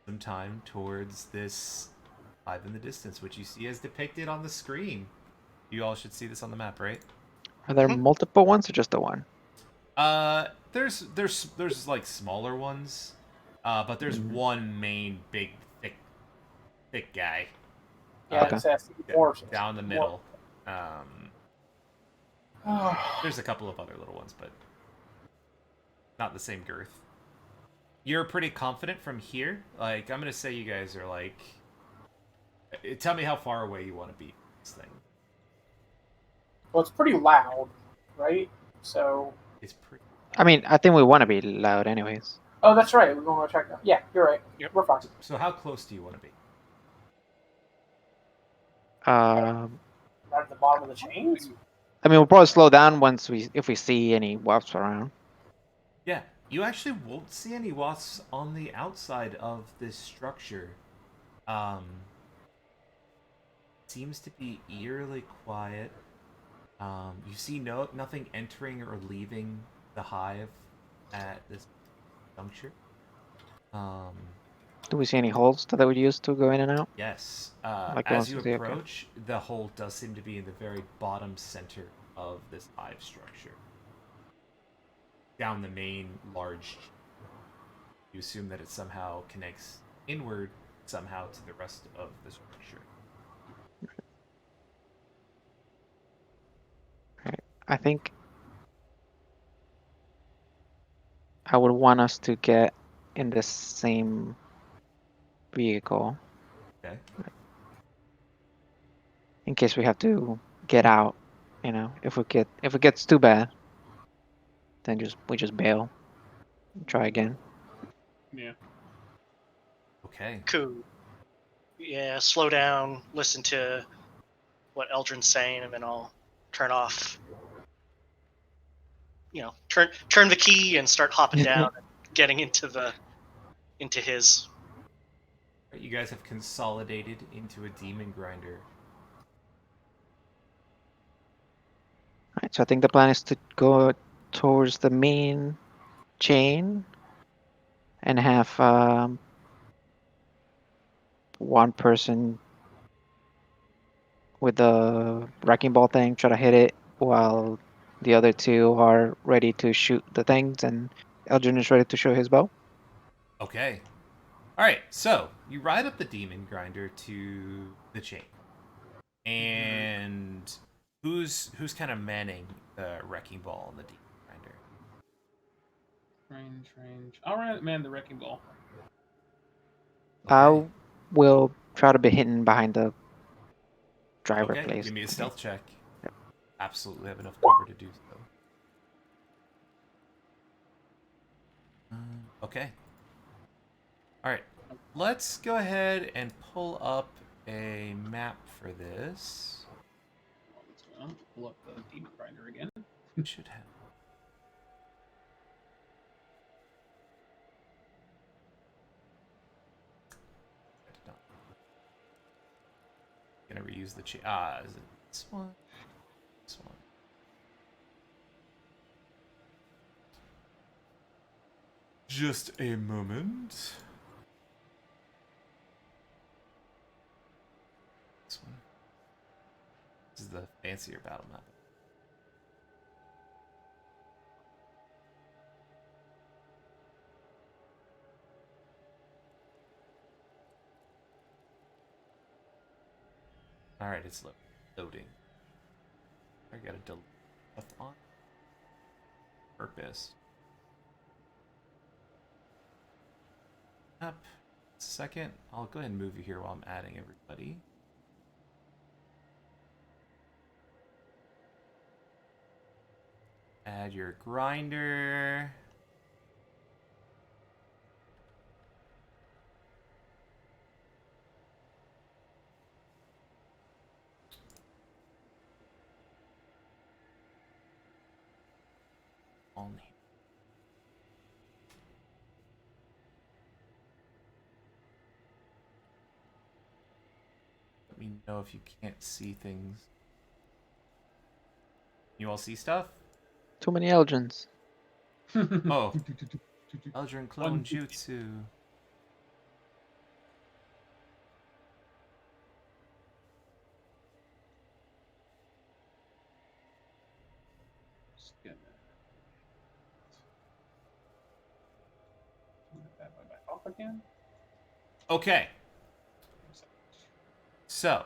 [SPEAKER 1] some time towards this hive in the distance, which you see as depicted on the screen. You all should see this on the map, right?
[SPEAKER 3] Are there multiple ones or just the one?
[SPEAKER 1] There's like smaller ones, but there's one main big thick guy.
[SPEAKER 4] Yeah,
[SPEAKER 3] Okay.
[SPEAKER 4] it's more
[SPEAKER 1] Down the middle. There's a couple of other little ones, but not the same girth. You're pretty confident from here. Like, I'm gonna say you guys are like. Tell me how far away you want to be from this thing.
[SPEAKER 4] Well, it's pretty loud, right? So.
[SPEAKER 1] It's pretty.
[SPEAKER 3] I mean, I think we want to be loud anyways.
[SPEAKER 4] Oh, that's right. We're going to check that. Yeah, you're right.
[SPEAKER 5] Yep.
[SPEAKER 4] We're fine.
[SPEAKER 1] So how close do you want to be?
[SPEAKER 3] Um,
[SPEAKER 4] Right at the bottom of the chains?
[SPEAKER 3] I mean, we'll probably slow down if we see any wasps around.
[SPEAKER 1] Yeah, you actually won't see any wasps on the outside of this structure. Seems to be eerily quiet. You see nothing entering or leaving the hive at this juncture.
[SPEAKER 3] Do we see any holes that they would use to go in and out?
[SPEAKER 1] Yes.
[SPEAKER 3] Like
[SPEAKER 1] As
[SPEAKER 3] once
[SPEAKER 1] you
[SPEAKER 3] we see, okay.
[SPEAKER 1] approach, the hole does seem to be in the very bottom center of this hive structure. Down the main large. You assume that it somehow connects inward somehow to the rest of the structure.
[SPEAKER 3] I think I would want us to get in the same vehicle
[SPEAKER 1] Okay.
[SPEAKER 3] in case we have to get out. If it gets too bad, then we just bail and try again.
[SPEAKER 2] Yeah.
[SPEAKER 1] Okay.
[SPEAKER 5] Cool. Yeah, slow down, listen to what Eldrin's saying, and then I'll turn off. Turn the key and start hopping down and getting into his.
[SPEAKER 1] You guys have consolidated into a demon grinder.
[SPEAKER 3] Alright, so I think the plan is to go towards the main chain and have one person with the wrecking ball thing try to hit it while the other two are ready to shoot the things and Eldrin is ready to show his bow.
[SPEAKER 1] Okay. Alright, so you ride up the demon grinder to the chain. And who's kind of manning the wrecking ball on the demon grinder?
[SPEAKER 2] Range. All right, man, the wrecking ball.
[SPEAKER 1] Okay.
[SPEAKER 3] I will try to be hidden behind the driver
[SPEAKER 1] Okay,
[SPEAKER 3] place.
[SPEAKER 1] give me a stealth check.
[SPEAKER 3] Yep.
[SPEAKER 1] Absolutely have enough cover to do so. Okay. Alright, let's go ahead and pull up a map for this.
[SPEAKER 2] Let's pull up the demon grinder again.
[SPEAKER 1] Should have. Gonna reuse the is it this one? This one. Just a moment. This one. This is the fancier battle map. Alright, it's loading. I gotta delete stuff on purpose. Up. Second, I'll go ahead and move you here while I'm adding everybody. Add your grinder. On here. Let me know if you can't see things. You all see stuff?
[SPEAKER 3] Too many Eldrins.
[SPEAKER 1] Oh. Eldrin Clone
[SPEAKER 2] One,
[SPEAKER 1] Jutsu.
[SPEAKER 2] Just gonna turn that bad boy back off again.
[SPEAKER 1] Okay, so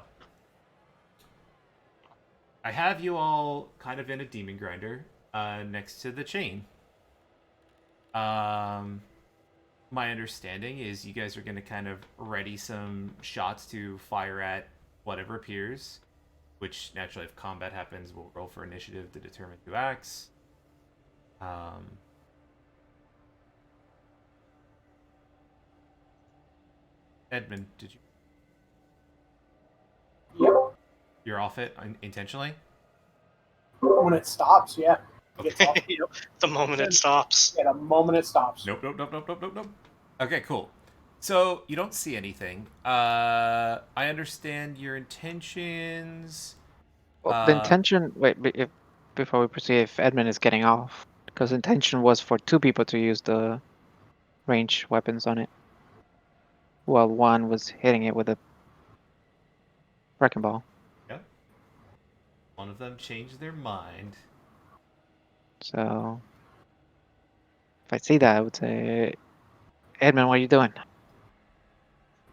[SPEAKER 1] I have you all kind of in a demon grinder next to the chain. My understanding is you guys are going to kind of ready some shots to fire at whatever appears, which naturally if combat happens we'll roll for initiative to determine who acts. Edmund, did you?
[SPEAKER 4] Yep.
[SPEAKER 1] You're off it intentionally?
[SPEAKER 4] When it stops, yeah. It gets off.
[SPEAKER 5] Yep, the moment it stops.
[SPEAKER 4] Yeah, the moment it stops.
[SPEAKER 1] Nope. Okay, cool. So you don't see anything. I understand your intentions.
[SPEAKER 3] Well, the intention. Wait, before we proceed, if Edmund is getting off, because intention was for 2 people to use the range weapons on it, while one was hitting it with a wrecking ball.
[SPEAKER 1] Yeah. One of them changed their mind.
[SPEAKER 3] So if I see that, I would say, Edmund, what are you doing?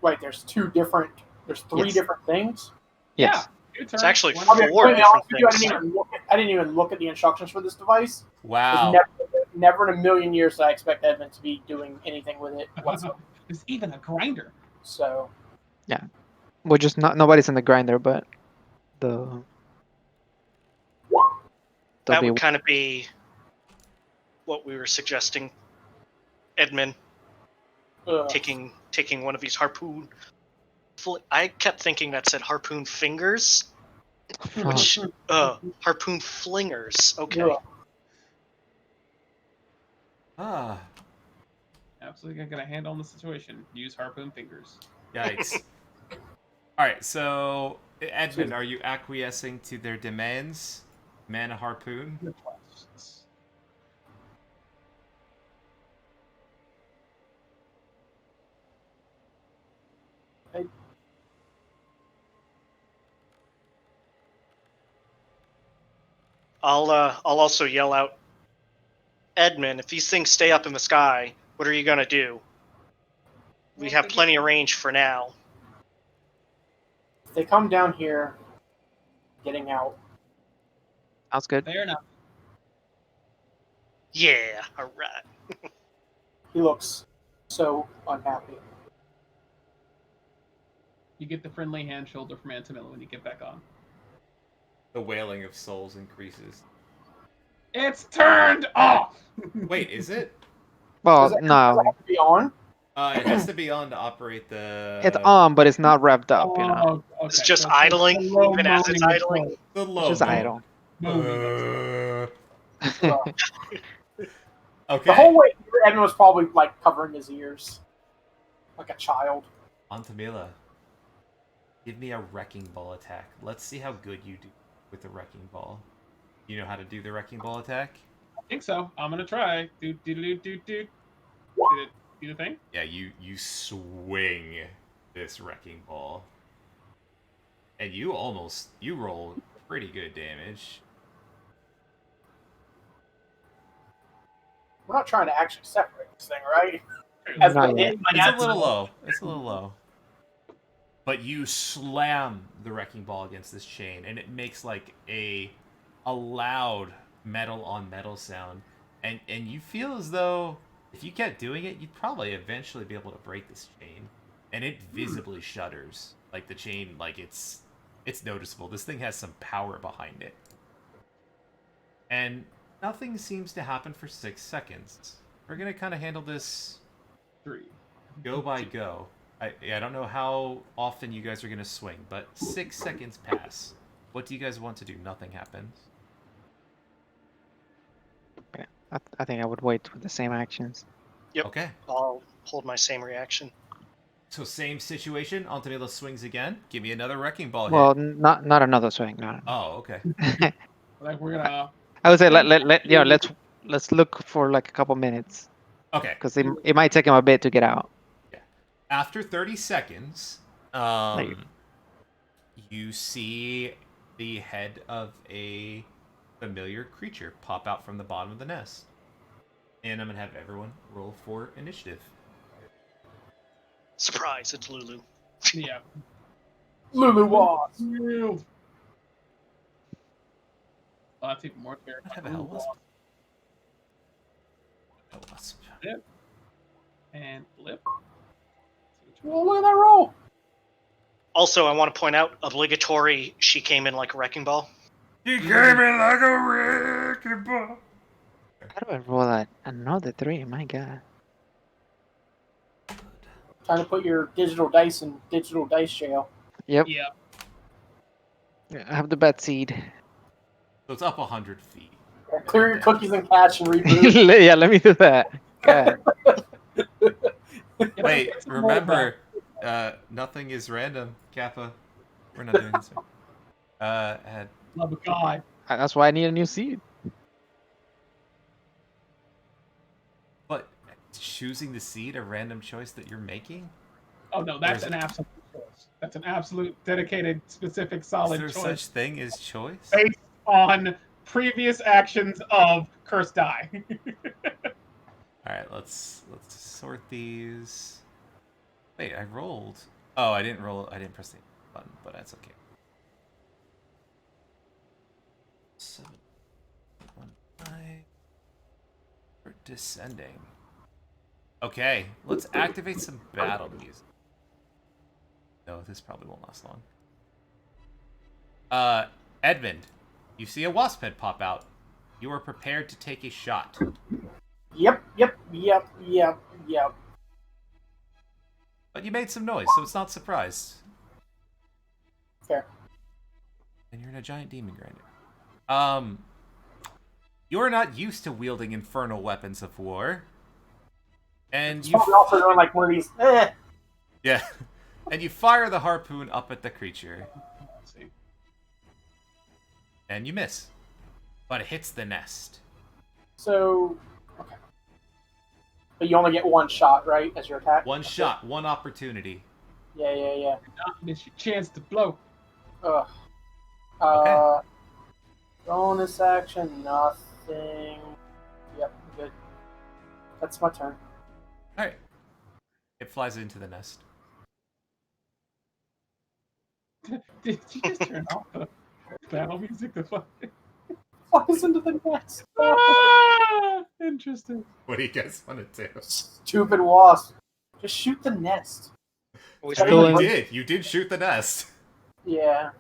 [SPEAKER 4] Wait, there's 3
[SPEAKER 3] Yes.
[SPEAKER 4] different things?
[SPEAKER 3] Yes.
[SPEAKER 2] Yeah,
[SPEAKER 5] It's actually
[SPEAKER 2] one-
[SPEAKER 5] 4
[SPEAKER 4] Okay, wait,
[SPEAKER 5] different
[SPEAKER 4] I
[SPEAKER 5] things.
[SPEAKER 4] didn't even look at the instructions for this device.
[SPEAKER 1] Wow.
[SPEAKER 4] Never in a million years did I expect Edmund to be doing anything with it whatsoever.
[SPEAKER 2] There's even a grinder.
[SPEAKER 4] So,
[SPEAKER 3] We're just nobody's in the grinder, but the
[SPEAKER 5] That
[SPEAKER 3] there'll
[SPEAKER 5] would
[SPEAKER 3] be
[SPEAKER 5] kind of be what we were suggesting. Edmund taking one of these harpoon. I kept thinking that said harpoon fingers, which harpoon flingers. Okay.
[SPEAKER 4] yeah.
[SPEAKER 1] Ah.
[SPEAKER 2] Absolutely gonna handle the situation. Use harpoon fingers.
[SPEAKER 1] Yikes. Alright, so Edmund, are you acquiescing to their demands? Man a harpoon?
[SPEAKER 2] Good questions.
[SPEAKER 5] I'll also yell out, Edmund, if these things stay up in the sky, what are you gonna do? We have plenty of range for now.
[SPEAKER 4] If they come down here, getting out.
[SPEAKER 3] sounds good.
[SPEAKER 2] Fair enough.
[SPEAKER 5] Yeah, alright.
[SPEAKER 4] He looks so unhappy.
[SPEAKER 2] You get the friendly hand shoulder from Antamilla when you get back on.
[SPEAKER 1] The wailing of souls increases.
[SPEAKER 2] It's turned off!
[SPEAKER 1] Wait, is it?
[SPEAKER 3] Well,
[SPEAKER 4] Does it
[SPEAKER 3] no.
[SPEAKER 4] have to be on?
[SPEAKER 1] It has to be on to operate the.
[SPEAKER 3] It's on, but it's not revved up. You know,
[SPEAKER 2] Oh, okay.
[SPEAKER 5] It's just
[SPEAKER 2] so
[SPEAKER 5] idling,
[SPEAKER 2] a low
[SPEAKER 5] even as it's
[SPEAKER 2] moaning
[SPEAKER 5] idling.
[SPEAKER 2] noise.
[SPEAKER 1] The
[SPEAKER 3] it's
[SPEAKER 1] low
[SPEAKER 3] just
[SPEAKER 1] note.
[SPEAKER 3] idle.
[SPEAKER 2] Moaning.
[SPEAKER 1] Okay.
[SPEAKER 4] The whole way, Edmund was probably like covering his ears, like a child.
[SPEAKER 1] Antamila, give me a wrecking ball attack. Let's see how good you do with the wrecking ball. You know how to do the wrecking ball attack?
[SPEAKER 2] I think so. I'm gonna try. Do. Did it do the thing?
[SPEAKER 1] Yeah, you swing this wrecking ball. And you roll pretty good damage.
[SPEAKER 4] We're not trying to actually separate this thing, right?
[SPEAKER 3] Not
[SPEAKER 4] my
[SPEAKER 3] yet.
[SPEAKER 1] It's a
[SPEAKER 4] dad's
[SPEAKER 1] little low. It's a little low. But you slam the wrecking ball against this chain, and it makes like a loud metal on metal sound. And you feel as though if you kept doing it, you'd probably eventually be able to break this chain. And it visibly shudders. Like the chain, like it's noticeable. This thing has some power behind it. And nothing seems to happen for 6 seconds. We're gonna kind of handle this
[SPEAKER 2] 3.
[SPEAKER 1] go by go. I don't know how often you guys are going to swing, but 6 seconds pass. What do you guys want to do? Nothing happens.
[SPEAKER 3] Yeah, I think I would wait with the same actions.
[SPEAKER 5] Yep.
[SPEAKER 1] Okay.
[SPEAKER 5] I'll hold my same reaction.
[SPEAKER 1] So same situation. Antonilla swings again. Give me another wrecking ball
[SPEAKER 3] Well,
[SPEAKER 1] hit.
[SPEAKER 3] not another swing. No.
[SPEAKER 1] Oh, okay.
[SPEAKER 2] Like we're gonna.
[SPEAKER 3] I would say let's look for like a couple minutes
[SPEAKER 1] Okay.
[SPEAKER 3] because it might take him a bit to get out.
[SPEAKER 1] After 30 seconds,
[SPEAKER 3] Like-
[SPEAKER 1] you see the head of a familiar creature pop out from the bottom of the nest. And I'm going to have everyone roll for initiative.
[SPEAKER 5] Surprise, it's Lulu.
[SPEAKER 2] Yeah.
[SPEAKER 4] Lulu Wasp.
[SPEAKER 2] Oh, that's even more fair.
[SPEAKER 1] What the hell was it? A wasp.
[SPEAKER 2] And flip.
[SPEAKER 4] Well, look at that roll.
[SPEAKER 5] Also, I want to point out, obligatory, she came in like a wrecking ball.
[SPEAKER 1] You came in like a wrecking ball.
[SPEAKER 3] How do I roll that? Another 3. My God.
[SPEAKER 4] Trying to put your digital dice in digital dice jail.
[SPEAKER 3] Yep.
[SPEAKER 2] Yeah.
[SPEAKER 3] I have the bad seed.
[SPEAKER 1] So it's up 100 feet.
[SPEAKER 4] Clear your cookies and cache and reboot.
[SPEAKER 3] Yeah, let me do that. God.
[SPEAKER 1] Wait, remember, nothing is random, Kappa. We're not doing this. Had
[SPEAKER 2] Love of God.
[SPEAKER 3] That's why I need a new seed.
[SPEAKER 1] but choosing the seed a random choice that you're making?
[SPEAKER 2] Oh no, that's
[SPEAKER 1] Or is
[SPEAKER 2] an absolute choice. That's an absolute, dedicated, specific, solid
[SPEAKER 1] Is there
[SPEAKER 2] choice
[SPEAKER 1] such thing as choice?
[SPEAKER 2] based on previous actions of cursed die.
[SPEAKER 1] All right, let's sort these. Wait, I rolled. Oh, I didn't roll. I didn't press the button, but that's okay. 7, 1, 5. We're descending. Okay, let's activate some battle music. No, this probably won't last long. Edmund, you see a wasp head pop out. You are prepared to take a shot.
[SPEAKER 4] Yep.
[SPEAKER 1] But you made some noise, so it's not surprised.
[SPEAKER 4] Fair.
[SPEAKER 1] And you're in a giant demon grinder. You're not used to wielding infernal weapons of war. And
[SPEAKER 4] It's
[SPEAKER 1] you
[SPEAKER 4] probably also doing like one of these.
[SPEAKER 1] yeah. And you fire the harpoon up at the creature.
[SPEAKER 2] Let's see.
[SPEAKER 1] And you miss. But it hits the nest.
[SPEAKER 4] So, okay. But you only get one shot, right, as your attack?
[SPEAKER 1] One shot, one opportunity.
[SPEAKER 4] Yeah.
[SPEAKER 2] Not miss your chance to blow.
[SPEAKER 4] Ugh.
[SPEAKER 1] Okay.
[SPEAKER 4] Bonus action, nothing. Yep, good. That's my turn.
[SPEAKER 1] Alright. It flies into the nest.
[SPEAKER 2] Did you just turn off the battle music? The fuck?
[SPEAKER 4] Flies into the nest.
[SPEAKER 2] Interesting.
[SPEAKER 1] What do you guys want to do?
[SPEAKER 4] Stupid wasp. Just shoot the nest.
[SPEAKER 5] Always
[SPEAKER 4] Sorry.
[SPEAKER 5] really-
[SPEAKER 1] You did. You did shoot the nest.
[SPEAKER 4] Yeah.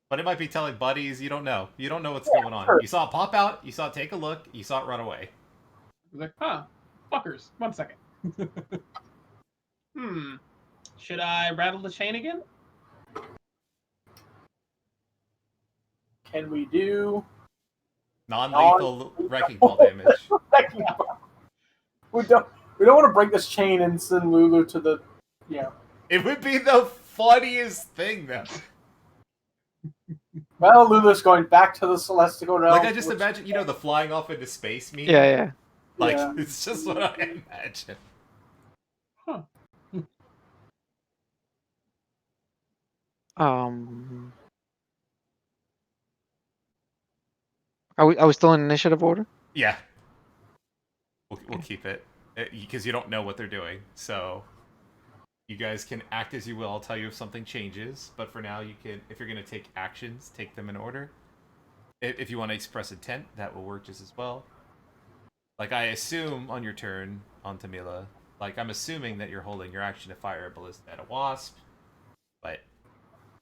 [SPEAKER 1] But it might be telling buddies, you don't know. You don't know what's
[SPEAKER 4] Yeah,
[SPEAKER 1] going on.
[SPEAKER 4] sure.
[SPEAKER 1] You saw it pop out, you saw it take a look, you saw it run away.
[SPEAKER 2] I was like, fuckers. 1 second. Should I rattle the chain again?
[SPEAKER 4] Can we do?
[SPEAKER 1] Non-lethal wrecking ball damage.
[SPEAKER 4] We don't want to break this chain and send Lulu to the,
[SPEAKER 1] It would be the funniest thing, though.
[SPEAKER 4] Well, Lulu's going back to the celestial realm.
[SPEAKER 1] Like, I just imagine, the flying off into space meme.
[SPEAKER 3] Yeah.
[SPEAKER 1] Like,
[SPEAKER 4] Yeah.
[SPEAKER 1] it's just what I imagine.
[SPEAKER 2] Huh.
[SPEAKER 3] Are we still in initiative order?
[SPEAKER 1] Yeah. We'll keep it. Because you don't know what they're doing, so... You guys can act as you will. I'll tell you if something changes, but for now, you can, if you're going to take actions, take them in order. If you want to express intent, that will work just as well. Like, I assume on your turn, on Tamila, like, I'm assuming that you're holding your action to fire a ballista at a wasp, but...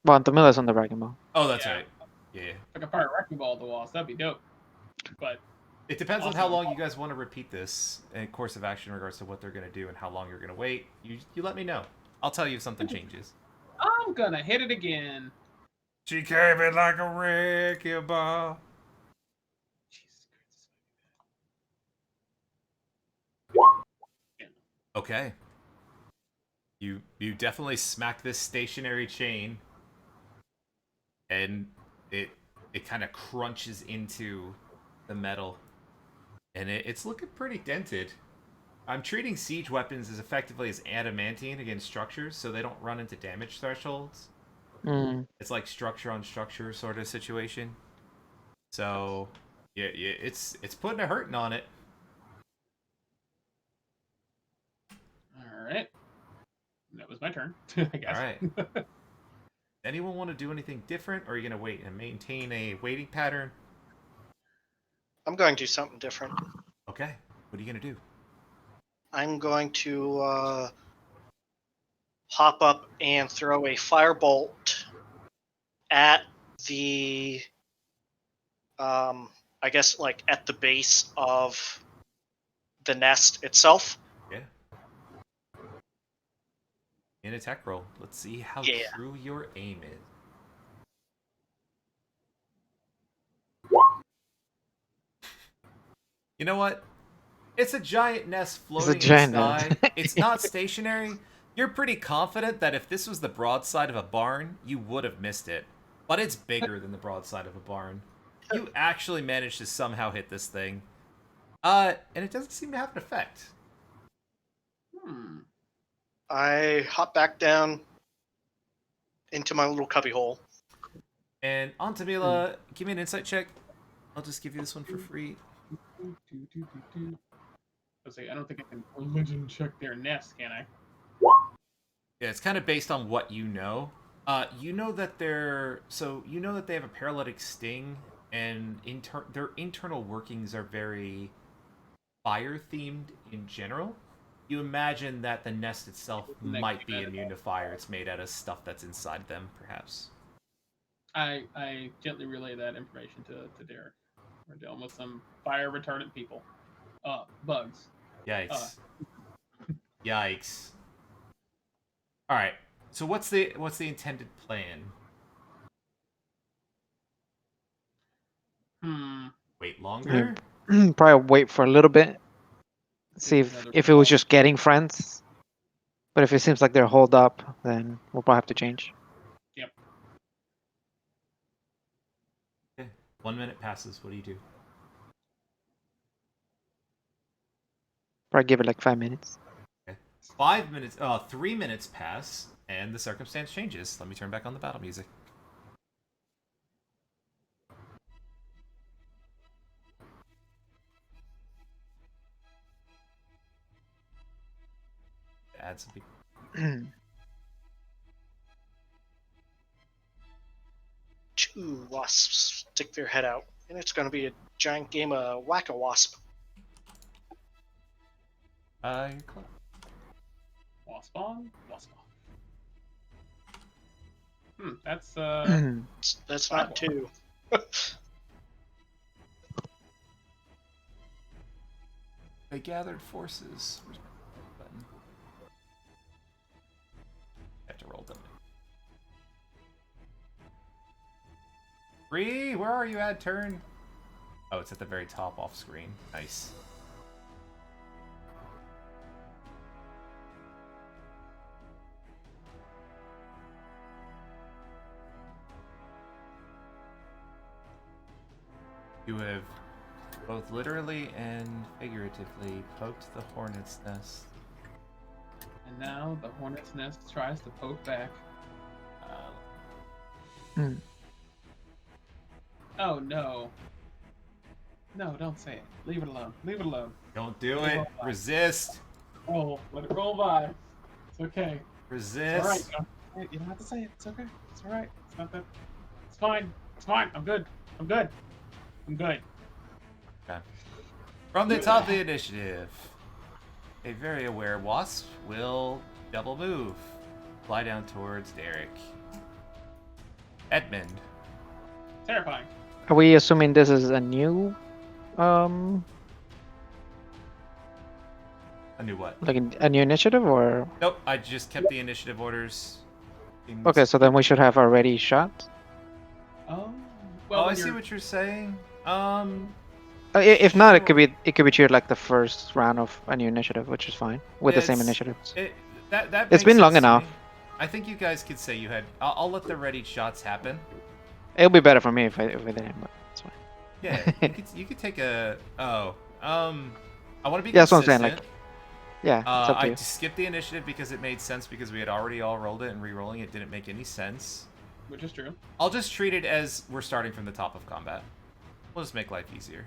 [SPEAKER 3] Well, Tamila's on the wrecking ball.
[SPEAKER 1] Oh, that's
[SPEAKER 2] Yeah.
[SPEAKER 1] right. Yeah.
[SPEAKER 2] If I could fire a wrecking ball at the walls, that'd be dope. But
[SPEAKER 1] It depends on
[SPEAKER 2] Also-
[SPEAKER 1] how long you guys want to repeat this in course of action in regards to what they're going to do and how long you're going to wait. You let me know. I'll tell you if something changes.
[SPEAKER 2] I'm gonna hit it again.
[SPEAKER 1] She came in like a wrecking ball.
[SPEAKER 2] Jesus Christ.
[SPEAKER 1] Okay. You definitely smack this stationary chain, and it kind of crunches into the metal, and it's looking pretty dented. I'm treating siege weapons as effectively as adamantine against structures, so they don't run into damage thresholds. It's like structure on structure sort of situation. So yeah, it's putting a hurting on it.
[SPEAKER 2] All right. That was my turn, I guess.
[SPEAKER 1] All right. Anyone want to do anything different, or are you gonna wait and maintain a waiting pattern?
[SPEAKER 5] I'm going to do something different.
[SPEAKER 1] Okay. What are you gonna do?
[SPEAKER 5] I'm going to hop up and throw a firebolt at the, I guess, like at the base of the nest itself.
[SPEAKER 1] Yeah. An attack roll. Let's see how
[SPEAKER 5] Yeah.
[SPEAKER 1] true your aim is. You know what? It's a giant nest floating
[SPEAKER 3] giant
[SPEAKER 1] in the sky.
[SPEAKER 3] nest.
[SPEAKER 1] It's not stationary. You're pretty confident that if this was the broadside of a barn, you would have missed it. But it's bigger than the broadside of a barn. You actually managed to somehow hit this thing. And it doesn't seem to have an effect.
[SPEAKER 5] I hop back down into my little cubby hole.
[SPEAKER 1] And on Tamila, give me an insight check. I'll just give you this one for free.
[SPEAKER 2] I don't think I can religion check their nest, can I?
[SPEAKER 1] Yeah, it's kind of based on what you know. You know that they have a paralytic sting, and their internal workings are very fire themed in general. You imagine that the nest itself might be immune to fire. It's made out of stuff that's inside them, perhaps.
[SPEAKER 2] I gently relay that information to Derek. We're dealing with some fire retardant people. Bugs.
[SPEAKER 1] Yikes! Yikes! All right. So what's the intended plan? Wait longer.
[SPEAKER 3] Probably wait for a little bit. See if it was just getting friends. But if it seems like they're holed up, then we'll probably have to change.
[SPEAKER 2] Yep.
[SPEAKER 1] Okay. 1 minute passes. What do you do?
[SPEAKER 3] Probably give it like 5 minutes.
[SPEAKER 1] Okay. 3 minutes pass, and the circumstance changes. Let me turn back on the battle music. Add something.
[SPEAKER 5] Two wasps stick their head out, and it's going to be a giant game of whack-a-wasp.
[SPEAKER 1] You're close.
[SPEAKER 2] Wasp on, wasp off. That's
[SPEAKER 5] That's not two.
[SPEAKER 1] They gathered forces. Where's my button? Bree, where are you at? Turn. Oh, it's at the very top off screen. Nice. You have both literally and figuratively poked the hornet's nest.
[SPEAKER 2] And now the hornet's nest tries to poke back.
[SPEAKER 3] Hmm.
[SPEAKER 2] Oh no. No, don't say it. Leave it alone. Leave it alone.
[SPEAKER 1] Don't do it. Resist.
[SPEAKER 2] Oh, let it roll by. It's okay.
[SPEAKER 1] Resist.
[SPEAKER 2] It's alright. You don't have to say it. It's okay. It's alright. It's not that. It's fine. It's fine. I'm good. I'm good. I'm good.
[SPEAKER 1] Okay. From the top of the initiative, a very aware wasp will double move. Fly down towards Derek. Edmund.
[SPEAKER 2] Terrifying.
[SPEAKER 3] Are we assuming this is a new,
[SPEAKER 1] A new what?
[SPEAKER 3] like a new initiative, or?
[SPEAKER 1] Nope, I just kept the initiative orders. Seems-
[SPEAKER 3] Okay, so then we should have already shot.
[SPEAKER 2] Oh.
[SPEAKER 1] Oh, I
[SPEAKER 2] when
[SPEAKER 1] see
[SPEAKER 2] you're-
[SPEAKER 1] what you're saying.
[SPEAKER 3] If not, it could be treated like the first round of a new initiative, which is fine with the same
[SPEAKER 1] It's-
[SPEAKER 3] initiatives.
[SPEAKER 1] That
[SPEAKER 3] It's
[SPEAKER 1] makes
[SPEAKER 3] been long
[SPEAKER 1] sense to
[SPEAKER 3] enough.
[SPEAKER 1] me. I think you guys could say you had. I'll let the ready shots happen.
[SPEAKER 3] It'll be better for me if I didn't, but it's fine.
[SPEAKER 1] Yeah, you could take a. Oh, I want to be
[SPEAKER 3] Yeah, that's what I'm
[SPEAKER 1] consistent.
[SPEAKER 3] saying, like, Yeah, it's up to
[SPEAKER 1] I
[SPEAKER 3] you.
[SPEAKER 1] just skipped the initiative because it made sense because we had already all rolled it and re-rolling it didn't make any sense.
[SPEAKER 2] Which is true.
[SPEAKER 1] I'll just treat it as we're starting from the top of combat. We'll just make life easier.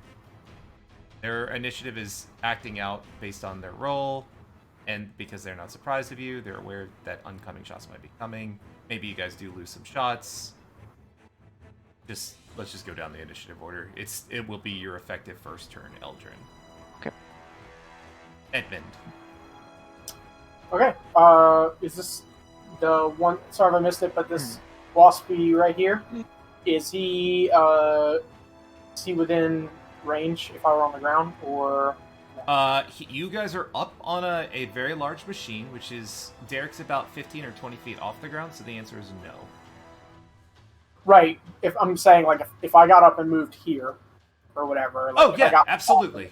[SPEAKER 1] Their initiative is acting out based on their roll, and because they're not surprised of you, they're aware that oncoming shots might be coming. Maybe you guys do lose some shots. Let's just go down the initiative order. It will be your effective first turn, Eldrin.
[SPEAKER 3] Okay.
[SPEAKER 1] Edmund.
[SPEAKER 4] Okay. Is this the one? Sorry if I missed it, but this waspy right here, is he within range if I were on the ground, or?
[SPEAKER 1] You guys are up on a very large machine, which is Derek's about 15 or 20 feet off the ground, so the answer is no.
[SPEAKER 4] Right. If I'm saying like if I got up and moved here, or whatever. Like,
[SPEAKER 1] Oh
[SPEAKER 4] if I
[SPEAKER 1] yeah,
[SPEAKER 4] got
[SPEAKER 1] absolutely.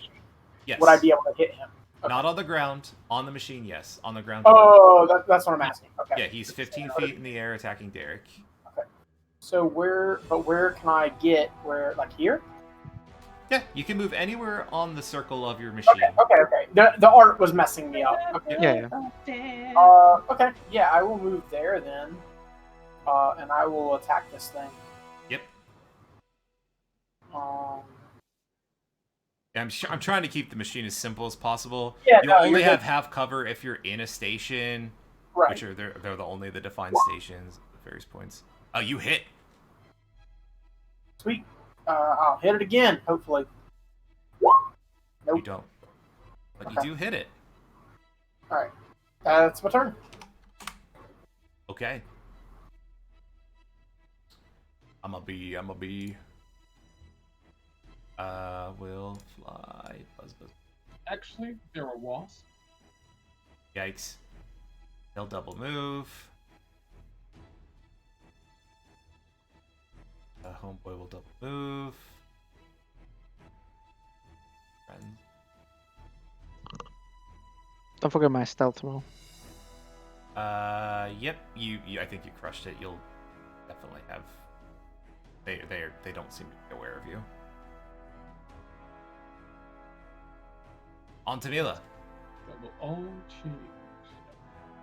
[SPEAKER 1] Yes.
[SPEAKER 4] Would I be able to hit him? Okay.
[SPEAKER 1] Not on the ground. On the machine, yes. On the ground.
[SPEAKER 4] Oh, that's what I'm asking. Okay.
[SPEAKER 1] Yeah, he's 15 feet in the air attacking Derek.
[SPEAKER 4] So where can I get? Where, like here?
[SPEAKER 1] Yeah, you can move anywhere on the circle of your machine.
[SPEAKER 4] Okay. The art was messing me up. Okay.
[SPEAKER 3] Yeah.
[SPEAKER 4] Okay. Yeah, I will move there then. And I will attack this thing.
[SPEAKER 1] Yep.
[SPEAKER 4] Yeah,
[SPEAKER 1] I'm trying to keep the machine as simple as possible.
[SPEAKER 4] Yeah,
[SPEAKER 1] You'll
[SPEAKER 4] no,
[SPEAKER 1] only
[SPEAKER 4] you're
[SPEAKER 1] have
[SPEAKER 4] good.
[SPEAKER 1] half cover if you're in a station,
[SPEAKER 4] right.
[SPEAKER 1] which are they're only the defined stations at various points. Oh, you hit.
[SPEAKER 4] Sweet. I'll hit it again, hopefully. Nope.
[SPEAKER 1] You don't. But
[SPEAKER 4] Okay.
[SPEAKER 1] you do hit it.
[SPEAKER 4] All right. That's my turn.
[SPEAKER 1] Okay. I'm a bee. Will fly. Buzz.
[SPEAKER 2] Actually, there were wasps.
[SPEAKER 1] Yikes. He'll double move. Homeboy will double move. Friend.
[SPEAKER 3] Don't forget my stealth roll.
[SPEAKER 1] Yep. You. I think you crushed it. You'll definitely have. They don't seem to be aware of you. On to Mila.
[SPEAKER 2] That will all change.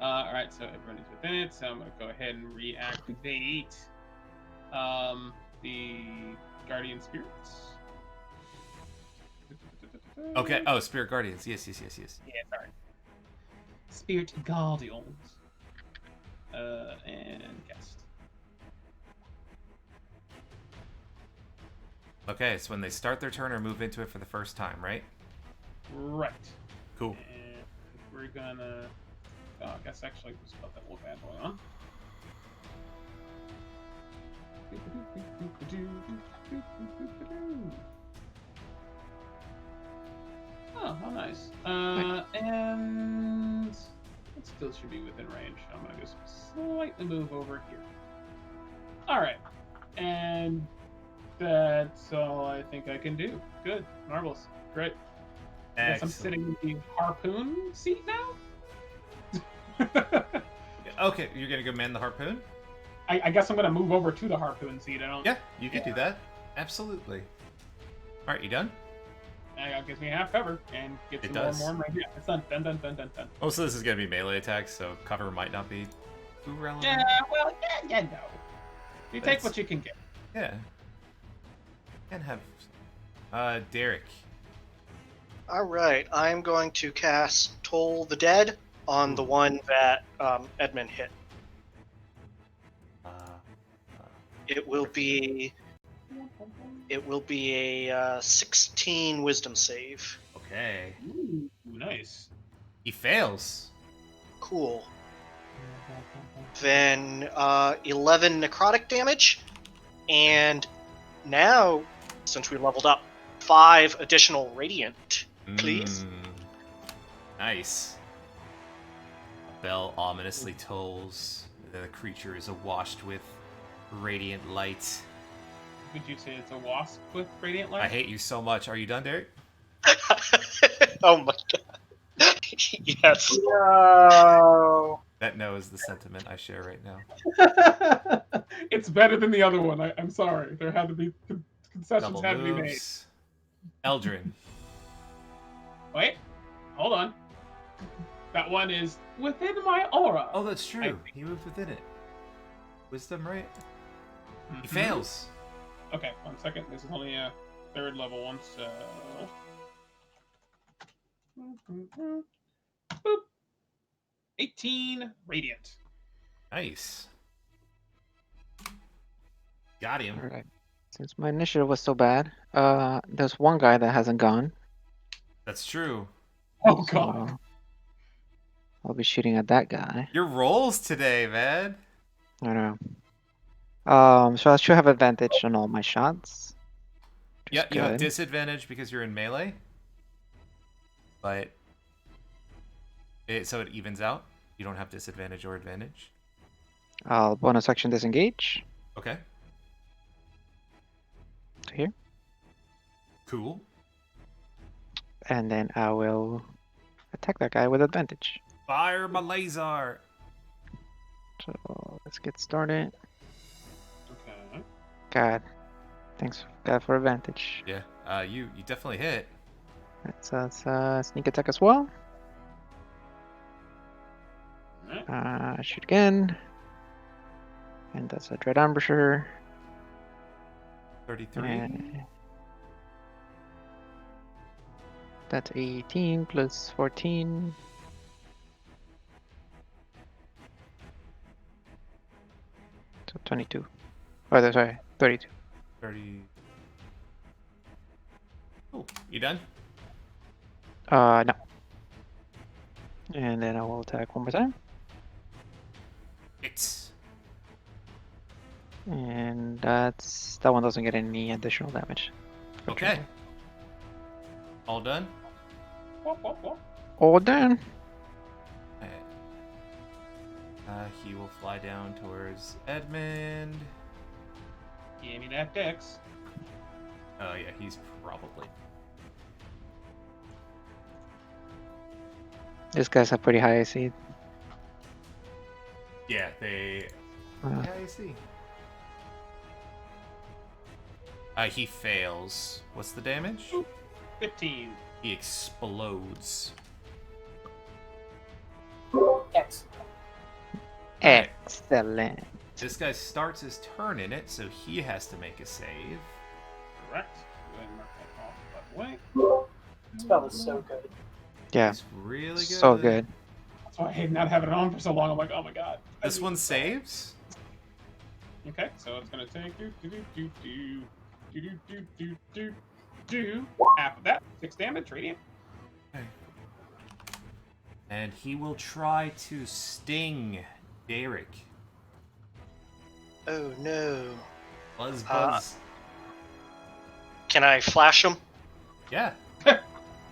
[SPEAKER 2] Alright, so everybody's within it, so I'm going to go ahead and reactivate the Guardian Spirits.
[SPEAKER 1] Okay. Oh, Spirit Guardians. Yes.
[SPEAKER 2] Yeah, sorry. Spirit Guardians. And cast.
[SPEAKER 1] Okay, it's when they start their turn or move into it for the first time, right?
[SPEAKER 2] Right.
[SPEAKER 1] Cool.
[SPEAKER 2] And we're gonna. Oh, I guess actually we'll spell that little bad boy on. Oh, how nice. And it still should be within range. I'm gonna just slightly move over here. All right, and That's all I think I can do. Good. Marvelous. Great. I guess I'm
[SPEAKER 1] Excellent.
[SPEAKER 2] sitting in the harpoon seat now?
[SPEAKER 1] Okay, you're gonna go man the harpoon?
[SPEAKER 2] I guess I'm going to move over to the harpoon seat. I don't.
[SPEAKER 1] Yeah, you can do that. Absolutely. All right, you done?
[SPEAKER 2] That gives me half cover and gets
[SPEAKER 1] It
[SPEAKER 2] more
[SPEAKER 1] does.
[SPEAKER 2] and more. Yeah, it's done. Done, done, done, done, done.
[SPEAKER 1] Most of this is gonna be melee attacks, so cover might not be too relevant.
[SPEAKER 2] Yeah, well, yeah, no. You take
[SPEAKER 1] That's-
[SPEAKER 2] what you can get.
[SPEAKER 1] Yeah. Can have. Derek.
[SPEAKER 5] All right, I'm going to cast Toll the Dead on the one that Edmund hit. It will be a 16 Wisdom save.
[SPEAKER 1] Okay.
[SPEAKER 2] Ooh, nice.
[SPEAKER 1] He fails.
[SPEAKER 5] Cool. Then 11 necrotic damage, and now, since we leveled up, 5 additional radiant. Please?
[SPEAKER 1] Nice. A bell ominously tolls. The creature is awashed with radiant light.
[SPEAKER 2] Would you say it's a wasp with radiant light?
[SPEAKER 1] I hate you so much. Are you done, Derek?
[SPEAKER 5] Oh my god. Yes.
[SPEAKER 4] No.
[SPEAKER 1] That no is the sentiment I share right now.
[SPEAKER 2] It's better than the other one. I'm sorry. There had to be concessions
[SPEAKER 1] Double
[SPEAKER 2] had to be made.
[SPEAKER 1] moves. Eldrin.
[SPEAKER 2] Wait, hold on. That one is within my aura.
[SPEAKER 1] Oh, that's true.
[SPEAKER 2] I-
[SPEAKER 1] He moved within it. Wisdom, right? He
[SPEAKER 2] Mhm.
[SPEAKER 1] fails.
[SPEAKER 2] Okay, 1 second. This is only a 3rd level one, so. Boop. 18 radiant.
[SPEAKER 1] Nice. Got him.
[SPEAKER 3] All right. Since my initiative was so bad, there's one guy that hasn't gone.
[SPEAKER 1] That's true.
[SPEAKER 2] Oh god.
[SPEAKER 3] So I'll be shooting at that guy.
[SPEAKER 1] Your rolls today, man.
[SPEAKER 3] I know. So I should have advantage on all my shots. which
[SPEAKER 1] Yeah,
[SPEAKER 3] is
[SPEAKER 1] you have
[SPEAKER 3] good.
[SPEAKER 1] disadvantage because you're in melee. But so it evens out. You don't have disadvantage or advantage.
[SPEAKER 3] I'll bonus action disengage.
[SPEAKER 1] Okay.
[SPEAKER 3] To here.
[SPEAKER 1] Cool.
[SPEAKER 3] And then I will attack that guy with advantage.
[SPEAKER 1] Fire my laser.
[SPEAKER 3] So let's get started.
[SPEAKER 2] Okay.
[SPEAKER 3] God. Thanks God for advantage.
[SPEAKER 1] Yeah. You definitely hit.
[SPEAKER 3] That's sneak attack as well.
[SPEAKER 2] Alright.
[SPEAKER 3] Shoot again. And that's a Dread Ambusher.
[SPEAKER 1] 33.
[SPEAKER 3] And that's 18 plus 14. So 22. Oh, sorry, 32.
[SPEAKER 1] 30. Cool. You done?
[SPEAKER 3] No. And then I will attack one more time.
[SPEAKER 1] It's.
[SPEAKER 3] And that one doesn't get any additional damage.
[SPEAKER 1] Okay. All done?
[SPEAKER 2] Whoop, whoop, whoop.
[SPEAKER 3] All done.
[SPEAKER 1] Okay. He will fly down towards Edmund.
[SPEAKER 2] Give me that dex.
[SPEAKER 1] Oh yeah, he's probably.
[SPEAKER 3] These guys have pretty high AC.
[SPEAKER 1] Yeah, they.
[SPEAKER 3] Uh,
[SPEAKER 1] Yeah, I see. He fails. What's the damage?
[SPEAKER 2] 15.
[SPEAKER 1] He explodes.
[SPEAKER 4] X.
[SPEAKER 3] Excellent.
[SPEAKER 1] This guy starts his turn in it, so he has to make a save.
[SPEAKER 2] Correct. Go ahead and mark that off, by the way.
[SPEAKER 4] Spell is so good.
[SPEAKER 3] Yeah,
[SPEAKER 1] He's really good.
[SPEAKER 3] so good.
[SPEAKER 2] That's why I hate not having it on for so long. I'm like, oh my god.
[SPEAKER 1] This one saves.
[SPEAKER 2] Okay, so it's gonna take half of that. 6 damage, radiant.
[SPEAKER 1] Okay. And he will try to sting Derek.
[SPEAKER 5] Oh no.
[SPEAKER 1] Buzz, buzz.
[SPEAKER 5] Can I flash him?
[SPEAKER 1] Yeah.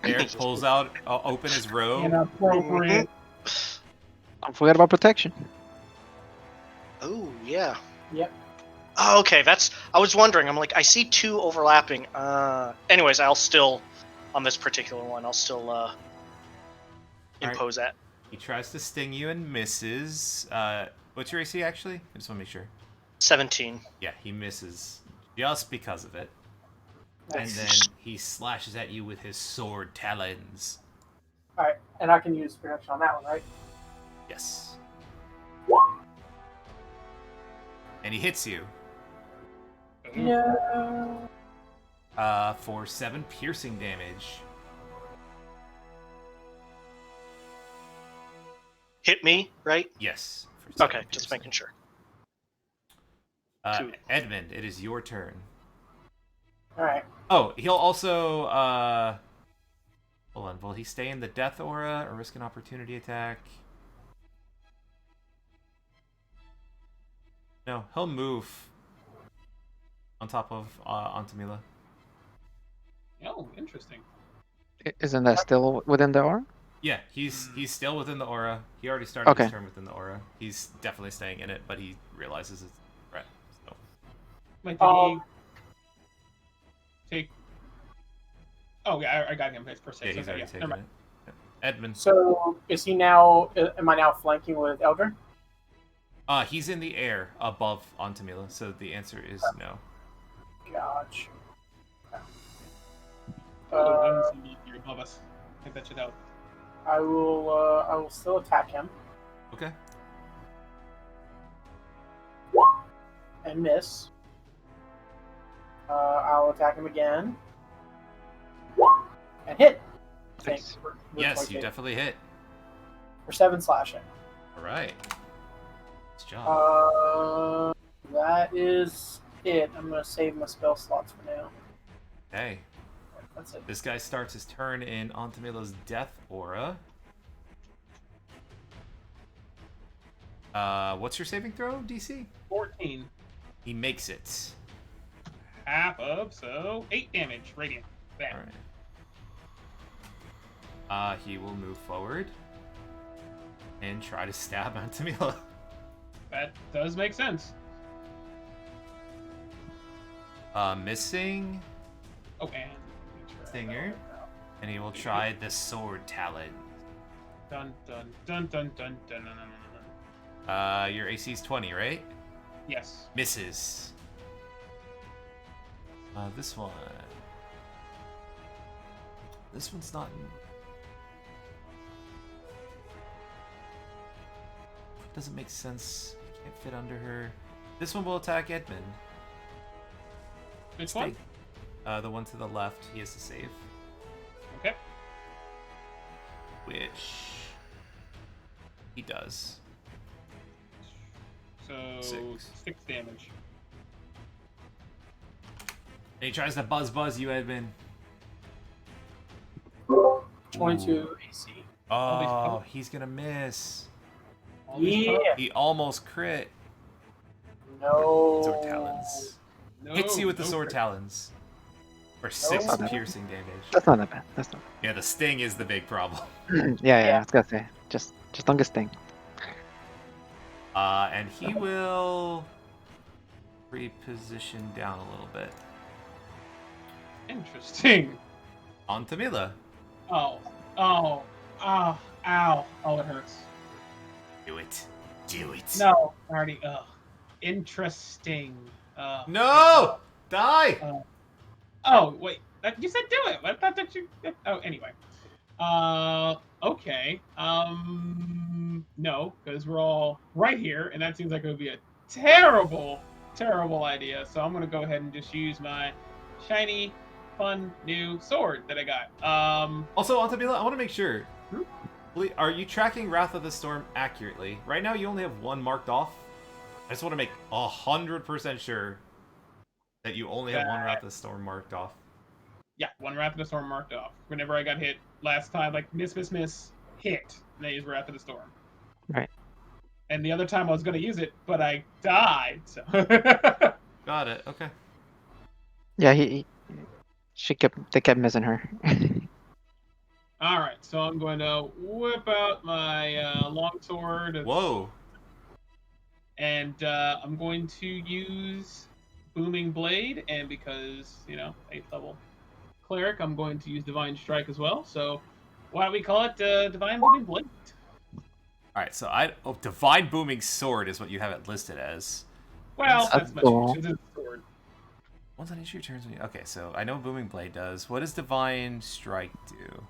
[SPEAKER 1] Derek pulls out, open his robe.
[SPEAKER 2] Inappropriate.
[SPEAKER 3] Don't forget about protection.
[SPEAKER 5] Oh yeah.
[SPEAKER 4] Yep.
[SPEAKER 5] Oh, okay, I was wondering. I'm like, I see 2 overlapping. Anyways, I'll still, on this particular one, I'll still impose that.
[SPEAKER 1] He tries to sting you and misses. What's your AC actually? I just want to make sure.
[SPEAKER 5] 17.
[SPEAKER 1] Yeah, he misses just because of it. And
[SPEAKER 4] Nice.
[SPEAKER 1] then he slashes at you with his sword talons.
[SPEAKER 4] All right, and I can use protection on that one, right?
[SPEAKER 1] Yes. And he hits you.
[SPEAKER 4] No.
[SPEAKER 1] For 7 piercing damage.
[SPEAKER 5] Hit me, right?
[SPEAKER 1] Yes. For 7
[SPEAKER 5] Okay, just
[SPEAKER 1] piercing.
[SPEAKER 5] making sure. Cool.
[SPEAKER 1] Edmund, it is your turn.
[SPEAKER 4] All right.
[SPEAKER 1] Oh, he'll also hold on. Will he stay in the death aura or risk an opportunity attack? No, he'll move on top of Antamila.
[SPEAKER 2] Oh, interesting.
[SPEAKER 3] Isn't that still within the aura?
[SPEAKER 1] Yeah, he's still within the aura. He already started
[SPEAKER 3] Okay.
[SPEAKER 1] his turn within the aura. He's definitely staying in it, but he realizes it's a threat. So.
[SPEAKER 2] Like, did he take? Oh yeah, I got him. It's per se.
[SPEAKER 1] Yeah, he's
[SPEAKER 2] Okay,
[SPEAKER 1] already
[SPEAKER 2] yeah,
[SPEAKER 1] taken
[SPEAKER 2] never
[SPEAKER 1] it.
[SPEAKER 2] mind.
[SPEAKER 1] Edmund.
[SPEAKER 4] So is he now? Am I now flanking with Eldrin?
[SPEAKER 1] He's in the air above Antamila, so the answer is no.
[SPEAKER 4] Gotcha.
[SPEAKER 2] Oh, you're above us. Get that shit out.
[SPEAKER 4] I will still attack him
[SPEAKER 1] Okay.
[SPEAKER 4] and miss. I'll attack him again and hit. I think,
[SPEAKER 3] Nice.
[SPEAKER 4] with
[SPEAKER 1] Yes,
[SPEAKER 4] like
[SPEAKER 1] you
[SPEAKER 4] a-
[SPEAKER 1] definitely hit.
[SPEAKER 4] for 7 slashing.
[SPEAKER 1] All right. Nice job.
[SPEAKER 4] That is it. I'm gonna save my spell slots for now.
[SPEAKER 1] Hey,
[SPEAKER 4] That's it.
[SPEAKER 1] this guy starts his turn in Antamila's death aura. What's your saving throw, DC?
[SPEAKER 2] 14.
[SPEAKER 1] He makes it.
[SPEAKER 2] Half of, so 8 damage, radiant. Bam.
[SPEAKER 1] All right. He will move forward and try to stab Antamila.
[SPEAKER 2] That does make sense.
[SPEAKER 1] Missing,
[SPEAKER 2] Oh, and
[SPEAKER 1] Stinger. And he will try the sword talon.
[SPEAKER 2] Dun dun dun dun dun dun dun dun dun.
[SPEAKER 1] Your AC is 20, right?
[SPEAKER 2] Yes.
[SPEAKER 1] Misses. This one. This one's not. Doesn't make sense. Can't fit under her. This one will attack Edmund.
[SPEAKER 2] Which one?
[SPEAKER 1] The one to the left. He has to save.
[SPEAKER 2] Okay.
[SPEAKER 1] Which he does.
[SPEAKER 2] So 6 damage.
[SPEAKER 1] And he tries to buzz you, Edmund.
[SPEAKER 4] 22 AC.
[SPEAKER 1] Oh, he's gonna miss.
[SPEAKER 2] All these
[SPEAKER 4] Yeah.
[SPEAKER 1] He almost crit.
[SPEAKER 4] No.
[SPEAKER 1] Sword talons.
[SPEAKER 2] No,
[SPEAKER 1] Hits you with the
[SPEAKER 2] no
[SPEAKER 1] sword
[SPEAKER 2] crit.
[SPEAKER 1] talons. For 6
[SPEAKER 3] No.
[SPEAKER 1] piercing damage.
[SPEAKER 3] That's not that bad. That's not.
[SPEAKER 1] Yeah, the sting is the big problem.
[SPEAKER 3] Yeah, I was gonna say. Just don't get sting.
[SPEAKER 1] And he will reposition down a little bit.
[SPEAKER 2] Interesting.
[SPEAKER 1] On Tamila.
[SPEAKER 2] Oh, ow. Oh, it hurts.
[SPEAKER 1] Do it. Do it.
[SPEAKER 2] No, already, interesting.
[SPEAKER 1] No! Die!
[SPEAKER 2] Oh, wait, you said do it. I thought that you, oh, anyway. Okay. No, because we're all right here, and that seems like it would be a terrible, terrible idea. So I'm gonna go ahead and just use my shiny, fun, new sword that I got.
[SPEAKER 1] Also, on Tamila, I want to make sure. Are you tracking Wrath of the Storm accurately? Right now, you only have 1 marked off. I just want to make 100% sure that you only have 1 Wrath of the Storm marked off.
[SPEAKER 2] Yeah, 1 Wrath of the Storm marked off. Whenever I got hit last time, like miss, hit, and I used Wrath of the Storm.
[SPEAKER 3] Right.
[SPEAKER 2] And the other time I was gonna use it, but I died. So.
[SPEAKER 1] Got it. Okay.
[SPEAKER 3] Yeah, they kept missing her.
[SPEAKER 2] All right, so I'm going to whip out my longsword
[SPEAKER 1] Whoa.
[SPEAKER 2] And I'm going to use Booming Blade, and because, 8th level cleric, I'm going to use Divine Strike as well. So why don't we call it Divine Booming Blade?
[SPEAKER 1] All right, so Divine Booming Sword is what you have it listed as.
[SPEAKER 2] Well,
[SPEAKER 3] That's
[SPEAKER 2] that's much
[SPEAKER 3] cool.
[SPEAKER 2] easier than sword.
[SPEAKER 1] Once on each of your turns. Okay, so I know Booming Blade does. What does Divine Strike do?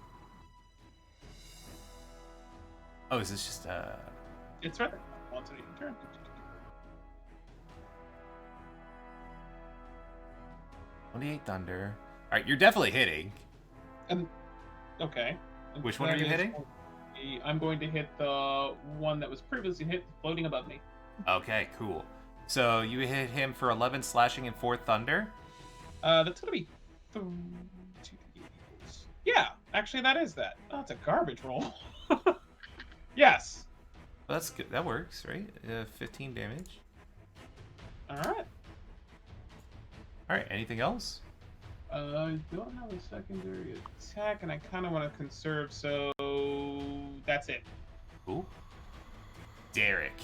[SPEAKER 1] Oh, is this just
[SPEAKER 2] It's right there. Once on each turn.
[SPEAKER 1] 28 thunder? All right, you're definitely hitting.
[SPEAKER 2] Okay.
[SPEAKER 1] Which one are you
[SPEAKER 2] That is
[SPEAKER 1] hitting?
[SPEAKER 2] I'm going to hit the one that was previously hit, floating above me.
[SPEAKER 1] Okay, cool. So you hit him for 11 slashing and 4 thunder.
[SPEAKER 2] That's gonna be 2 Yeah, actually, that is that. Oh, it's a garbage roll. Yes.
[SPEAKER 1] Well, that's good. That works, right? 15 damage.
[SPEAKER 2] All right.
[SPEAKER 1] All right. Anything else?
[SPEAKER 2] I don't have a secondary attack, and I kind of want to conserve, so that's it.
[SPEAKER 1] Cool. Derek,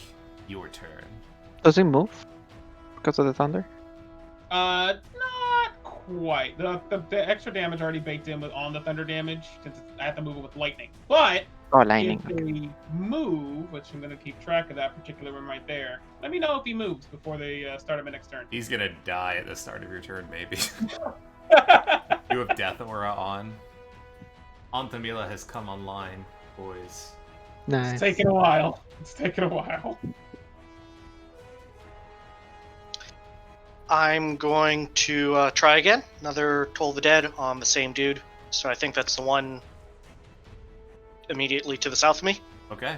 [SPEAKER 1] your turn.
[SPEAKER 3] Does he move because of the thunder?
[SPEAKER 2] Not quite. The extra damage already baked in on the thunder damage, since I have to move it with lightning. But
[SPEAKER 3] Oh, lightning.
[SPEAKER 2] if they move, which I'm going to keep track of that particular one right there, let me know if he moves before they start my next turn.
[SPEAKER 1] He's gonna die at the start of your turn, maybe. You have Death Aura on. Antamila has come online, boys.
[SPEAKER 3] Nice.
[SPEAKER 2] It's taking a while. It's taking a while.
[SPEAKER 5] I'm going to try again. Another Toll the Dead on the same dude. So I think that's the one immediately to the south of me.
[SPEAKER 1] Okay.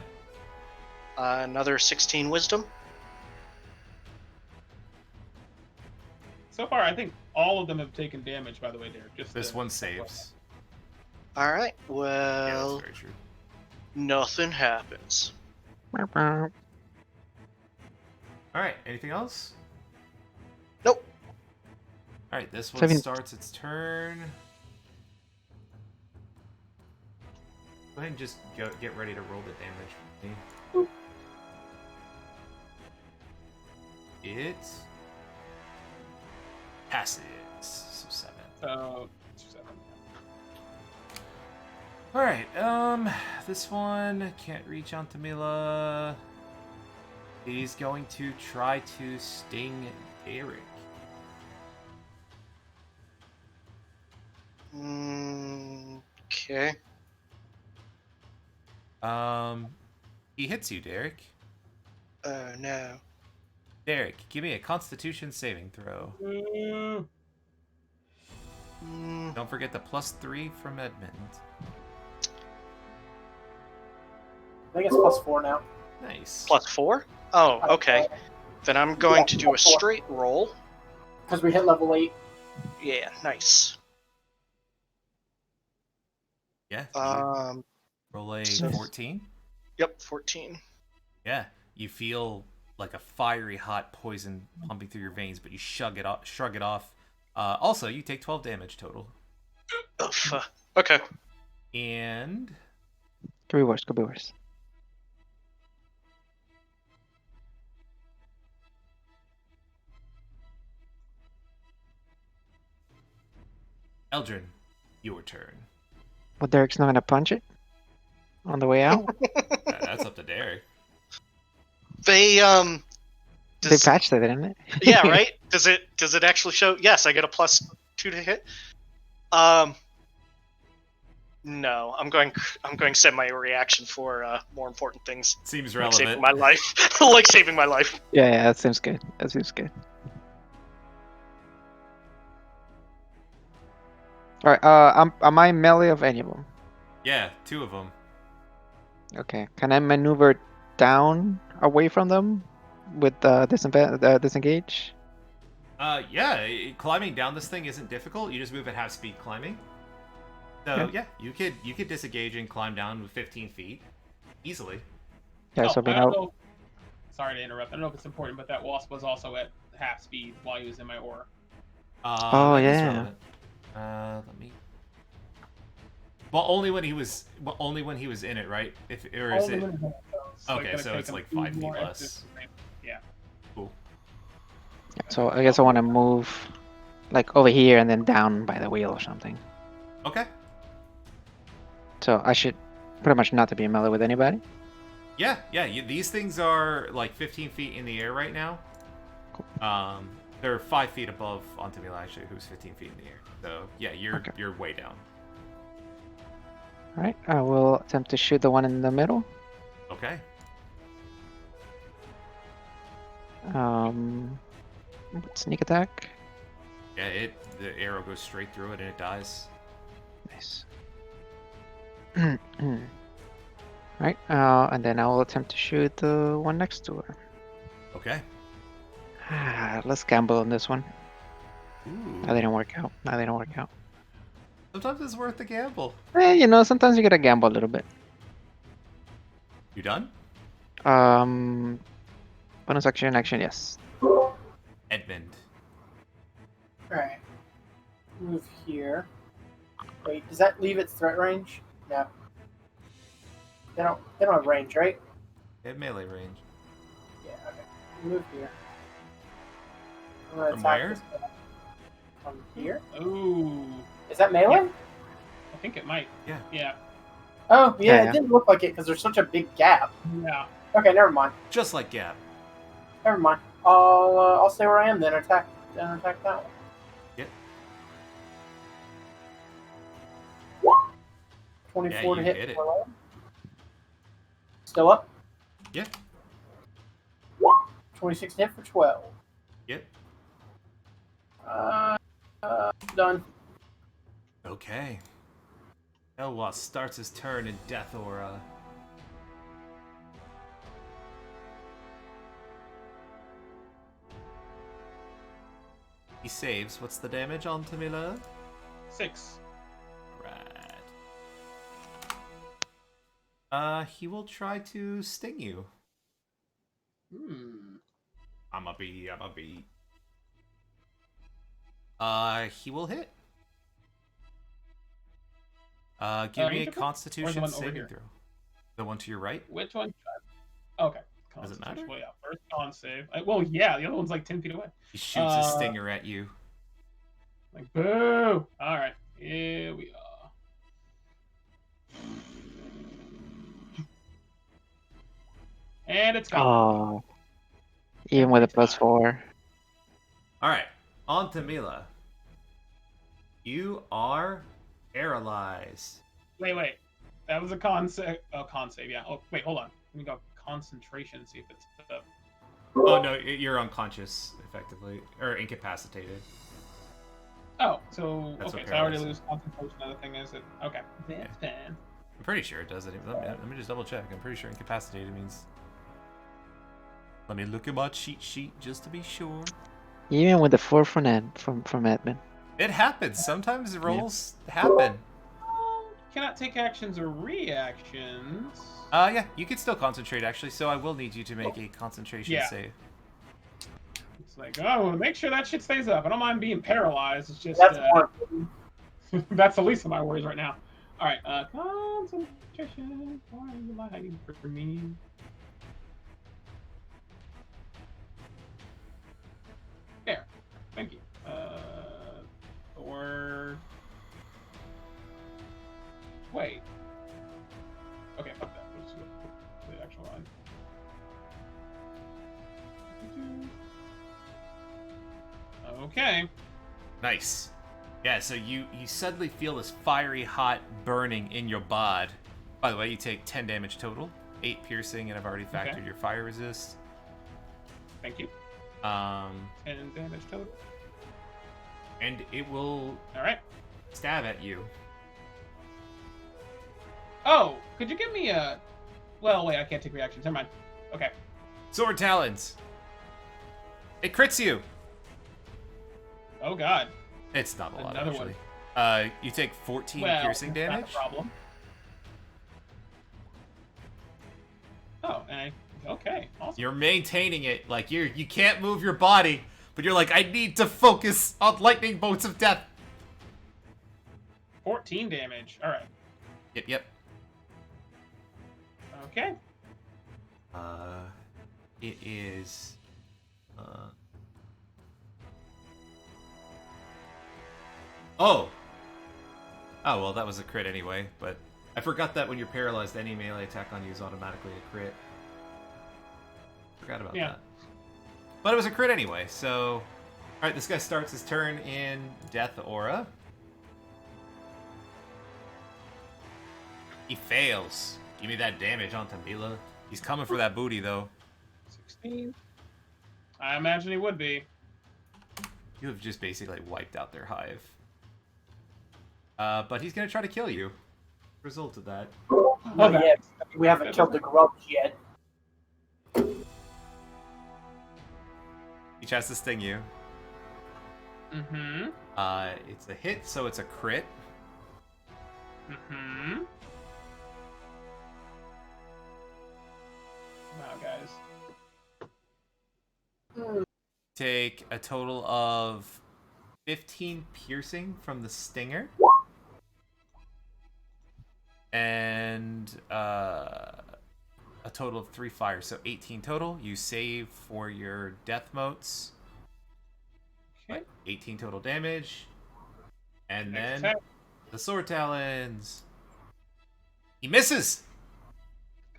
[SPEAKER 5] Another 16 Wisdom.
[SPEAKER 2] So far, I think all of them have taken damage, by the way, Derek. Just
[SPEAKER 1] This one saves.
[SPEAKER 5] All right.
[SPEAKER 1] Yeah,
[SPEAKER 5] Well,
[SPEAKER 1] that's very true.
[SPEAKER 5] nothing happens.
[SPEAKER 1] All right. Anything else?
[SPEAKER 5] Nope.
[SPEAKER 1] All right. This one
[SPEAKER 3] 17.
[SPEAKER 1] starts its turn. Go ahead and just get ready to roll the damage for me. It passes. So 7.
[SPEAKER 2] So, 7.
[SPEAKER 1] All right. This one can't reach Antamila. He's going to try to sting Derek.
[SPEAKER 5] Okay.
[SPEAKER 1] He hits you, Derek.
[SPEAKER 5] Oh no.
[SPEAKER 1] Derek, give me a Constitution saving throw. Don't forget the +3 from Edmund.
[SPEAKER 4] I think it's +4 now.
[SPEAKER 1] Nice.
[SPEAKER 5] +4? Oh, okay. Then I'm going to do a straight roll.
[SPEAKER 4] Because we hit level 8.
[SPEAKER 5] Yeah, nice.
[SPEAKER 1] Yeah. Roll a
[SPEAKER 5] so-
[SPEAKER 1] 14.
[SPEAKER 5] Yep, 14.
[SPEAKER 1] Yeah. You feel like a fiery hot poison pumping through your veins, but you shrug it off. Also, you take 12 damage total.
[SPEAKER 5] Ugh, okay.
[SPEAKER 1] And
[SPEAKER 3] Could be worse. Could be worse.
[SPEAKER 1] Eldrin, your turn.
[SPEAKER 3] But Derek's not gonna punch it on the way out.
[SPEAKER 1] That's up to Derek.
[SPEAKER 5] They
[SPEAKER 3] They
[SPEAKER 5] does-
[SPEAKER 3] patched it, didn't it?
[SPEAKER 5] yeah, right? Does it actually show? Yes, I get a +2 to hit. No, I'm going to set my reaction for more important things.
[SPEAKER 1] Seems
[SPEAKER 5] Like saving
[SPEAKER 1] relevant.
[SPEAKER 5] my life. Like saving my life.
[SPEAKER 3] Yeah, that seems good. That seems good. All right. Am I melee of any of them?
[SPEAKER 1] Yeah, 2 of them.
[SPEAKER 3] Okay. Can I maneuver down away from them with disengage?
[SPEAKER 1] Yeah, climbing down this thing isn't difficult. You just move at half speed climbing. So yeah, you could disengage and climb down with 15 feet easily.
[SPEAKER 3] Yeah.
[SPEAKER 2] Oh,
[SPEAKER 3] So we
[SPEAKER 2] I don't
[SPEAKER 3] know.
[SPEAKER 2] know. Sorry to interrupt. I don't know if it's important, but that wasp was also at half speed while he was in my aura.
[SPEAKER 3] Oh,
[SPEAKER 1] that is
[SPEAKER 3] yeah.
[SPEAKER 1] relevant. Let me. Well, only when he was in it, right? If or is
[SPEAKER 2] Only
[SPEAKER 1] it?
[SPEAKER 2] when it's-
[SPEAKER 1] Okay,
[SPEAKER 2] gonna
[SPEAKER 1] so
[SPEAKER 2] take
[SPEAKER 1] it's
[SPEAKER 2] him
[SPEAKER 1] like
[SPEAKER 2] 2
[SPEAKER 1] 5 feet
[SPEAKER 2] more
[SPEAKER 1] less.
[SPEAKER 2] extra- Yeah.
[SPEAKER 3] So I guess I want to move like over here and then down by the wheel or something.
[SPEAKER 1] Okay.
[SPEAKER 3] So I should pretty much not to be in melee with anybody.
[SPEAKER 1] Yeah, yeah. These things are like 15 feet in the air right now. They're 5 feet above Antamila, actually, who's 15 feet in the air. So yeah, you're way down.
[SPEAKER 3] All right, I will attempt to shoot the one in the middle.
[SPEAKER 1] Okay.
[SPEAKER 3] Sneak attack.
[SPEAKER 1] Yeah, the arrow goes straight through it and it dies.
[SPEAKER 3] Nice. Right, and then I will attempt to shoot the one next to her.
[SPEAKER 1] Okay.
[SPEAKER 3] Let's gamble on this one.
[SPEAKER 1] Ooh.
[SPEAKER 3] That didn't work out. That didn't work out.
[SPEAKER 1] Sometimes it's worth the gamble.
[SPEAKER 3] You know, sometimes you gotta gamble a little bit.
[SPEAKER 1] You done?
[SPEAKER 3] Bonus action, yes.
[SPEAKER 1] Edmund.
[SPEAKER 4] Alright. Move here. Wait, does that leave its threat range? No. They don't have range, right?
[SPEAKER 1] They have melee range.
[SPEAKER 4] Yeah, okay. Move here. I'm gonna
[SPEAKER 1] From
[SPEAKER 4] attack
[SPEAKER 1] where?
[SPEAKER 4] this guy. From here?
[SPEAKER 2] Ooh.
[SPEAKER 4] Is that melee?
[SPEAKER 2] I think it might.
[SPEAKER 1] Yeah.
[SPEAKER 2] Yeah.
[SPEAKER 4] Oh, yeah,
[SPEAKER 3] Yeah.
[SPEAKER 4] it didn't look like it because there's such a big gap.
[SPEAKER 2] Yeah.
[SPEAKER 4] Okay, never mind.
[SPEAKER 1] Just like Gap.
[SPEAKER 4] Never mind. I'll stay where I am then. Attack that one.
[SPEAKER 1] Yep.
[SPEAKER 4] 24 to
[SPEAKER 1] you
[SPEAKER 4] hit.
[SPEAKER 1] hit it.
[SPEAKER 4] for 11. Still up.
[SPEAKER 1] Yeah.
[SPEAKER 4] 26 to hit for 12.
[SPEAKER 1] Yep.
[SPEAKER 4] Done.
[SPEAKER 1] Okay. Elwas starts his turn in Death Aura. He saves. What's the damage on Tamila?
[SPEAKER 2] 6.
[SPEAKER 1] Right. He will try to sting you. I'm a bee. He will hit. Give me a
[SPEAKER 2] Or the
[SPEAKER 1] Constitution
[SPEAKER 2] one over
[SPEAKER 1] saving
[SPEAKER 2] here?
[SPEAKER 1] throw. The one to your right?
[SPEAKER 2] Which one? Okay.
[SPEAKER 1] Does it matter?
[SPEAKER 2] Constitution. Well, yeah. First con save. Well, yeah. The other one's like 10 feet away.
[SPEAKER 1] He shoots his stinger at you.
[SPEAKER 2] Like, boo! Alright. Here we are. And it's gone.
[SPEAKER 3] Oh. Even with a +4.
[SPEAKER 1] All right, on to Mila. You are paralyzed.
[SPEAKER 2] Wait. That was a con save. Oh, con save, yeah. Oh, wait, hold on. Let me go concentration, see if it's up.
[SPEAKER 1] Oh no, you're unconscious, effectively, or incapacitated.
[SPEAKER 2] Oh, so,
[SPEAKER 1] That's
[SPEAKER 2] okay,
[SPEAKER 1] what
[SPEAKER 2] so I already
[SPEAKER 1] paralysis
[SPEAKER 2] lose concentration. Other thing is it. Okay. That's fine.
[SPEAKER 1] I'm pretty sure it does it. Let me just double check. I'm pretty sure incapacitated means. Let me look at my cheat sheet just to be sure.
[SPEAKER 3] Even with the 4 from Edmund.
[SPEAKER 1] It happens. Sometimes rolls happen.
[SPEAKER 2] Cannot take actions or reactions.
[SPEAKER 1] Yeah, you can still concentrate actually. So I will need you to make a concentration save.
[SPEAKER 2] It's like, oh, make sure that shit stays up. I don't mind being paralyzed. It's just
[SPEAKER 4] That's more.
[SPEAKER 2] that's the least of my worries right now. All right, concentration. Why are you lying for me? There. Thank you. Or wait. Okay, fuck that. Let's go to the actual line. Okay.
[SPEAKER 1] Nice. Yeah, so you suddenly feel this fiery hot burning in your bod. By the way, you take 10 damage total, 8 piercing, and I've already factored your fire resist.
[SPEAKER 2] Thank you.
[SPEAKER 1] 10
[SPEAKER 2] damage total.
[SPEAKER 1] And it will stab at you.
[SPEAKER 2] Oh, could you give me a... Well, wait, I can't take reactions. Never mind. Okay.
[SPEAKER 1] Sword Talons. It crits you.
[SPEAKER 2] Oh, God.
[SPEAKER 1] It's not a lot,
[SPEAKER 2] Another
[SPEAKER 1] actually. You take 14 piercing damage.
[SPEAKER 2] Not a problem. Oh, okay. Awesome.
[SPEAKER 1] You're maintaining it. Like, you can't move your body, but you're like, I need to focus on lightning bolts of death.
[SPEAKER 2] 14 damage. All right.
[SPEAKER 1] Yep.
[SPEAKER 2] Okay.
[SPEAKER 1] It is Oh! Oh, well, that was a crit anyway, but I forgot that when you're paralyzed, any melee attack on you is automatically a crit. Forgot about that. But it was a crit anyway, so... Alright, this guy starts his turn in Death Aura. He fails. Give me that damage on Tamila. He's coming for that booty, though.
[SPEAKER 2] 16. I imagine he would be.
[SPEAKER 1] You have just basically wiped out their hive. But he's gonna try to kill you. Result of that.
[SPEAKER 4] Not yet. We haven't killed the grubs yet.
[SPEAKER 1] He tries to sting you.
[SPEAKER 2] Mm-hmm.
[SPEAKER 1] It's a hit, so it's a crit.
[SPEAKER 2] Mm-hmm. Wow, guys.
[SPEAKER 1] Take a total of 15 piercing from the stinger. And a total of 3 fire, so 18 total. You save for your death motes.
[SPEAKER 2] Okay.
[SPEAKER 1] 18 total damage. And
[SPEAKER 2] Next
[SPEAKER 1] then
[SPEAKER 2] attack.
[SPEAKER 1] the sword talons. He misses!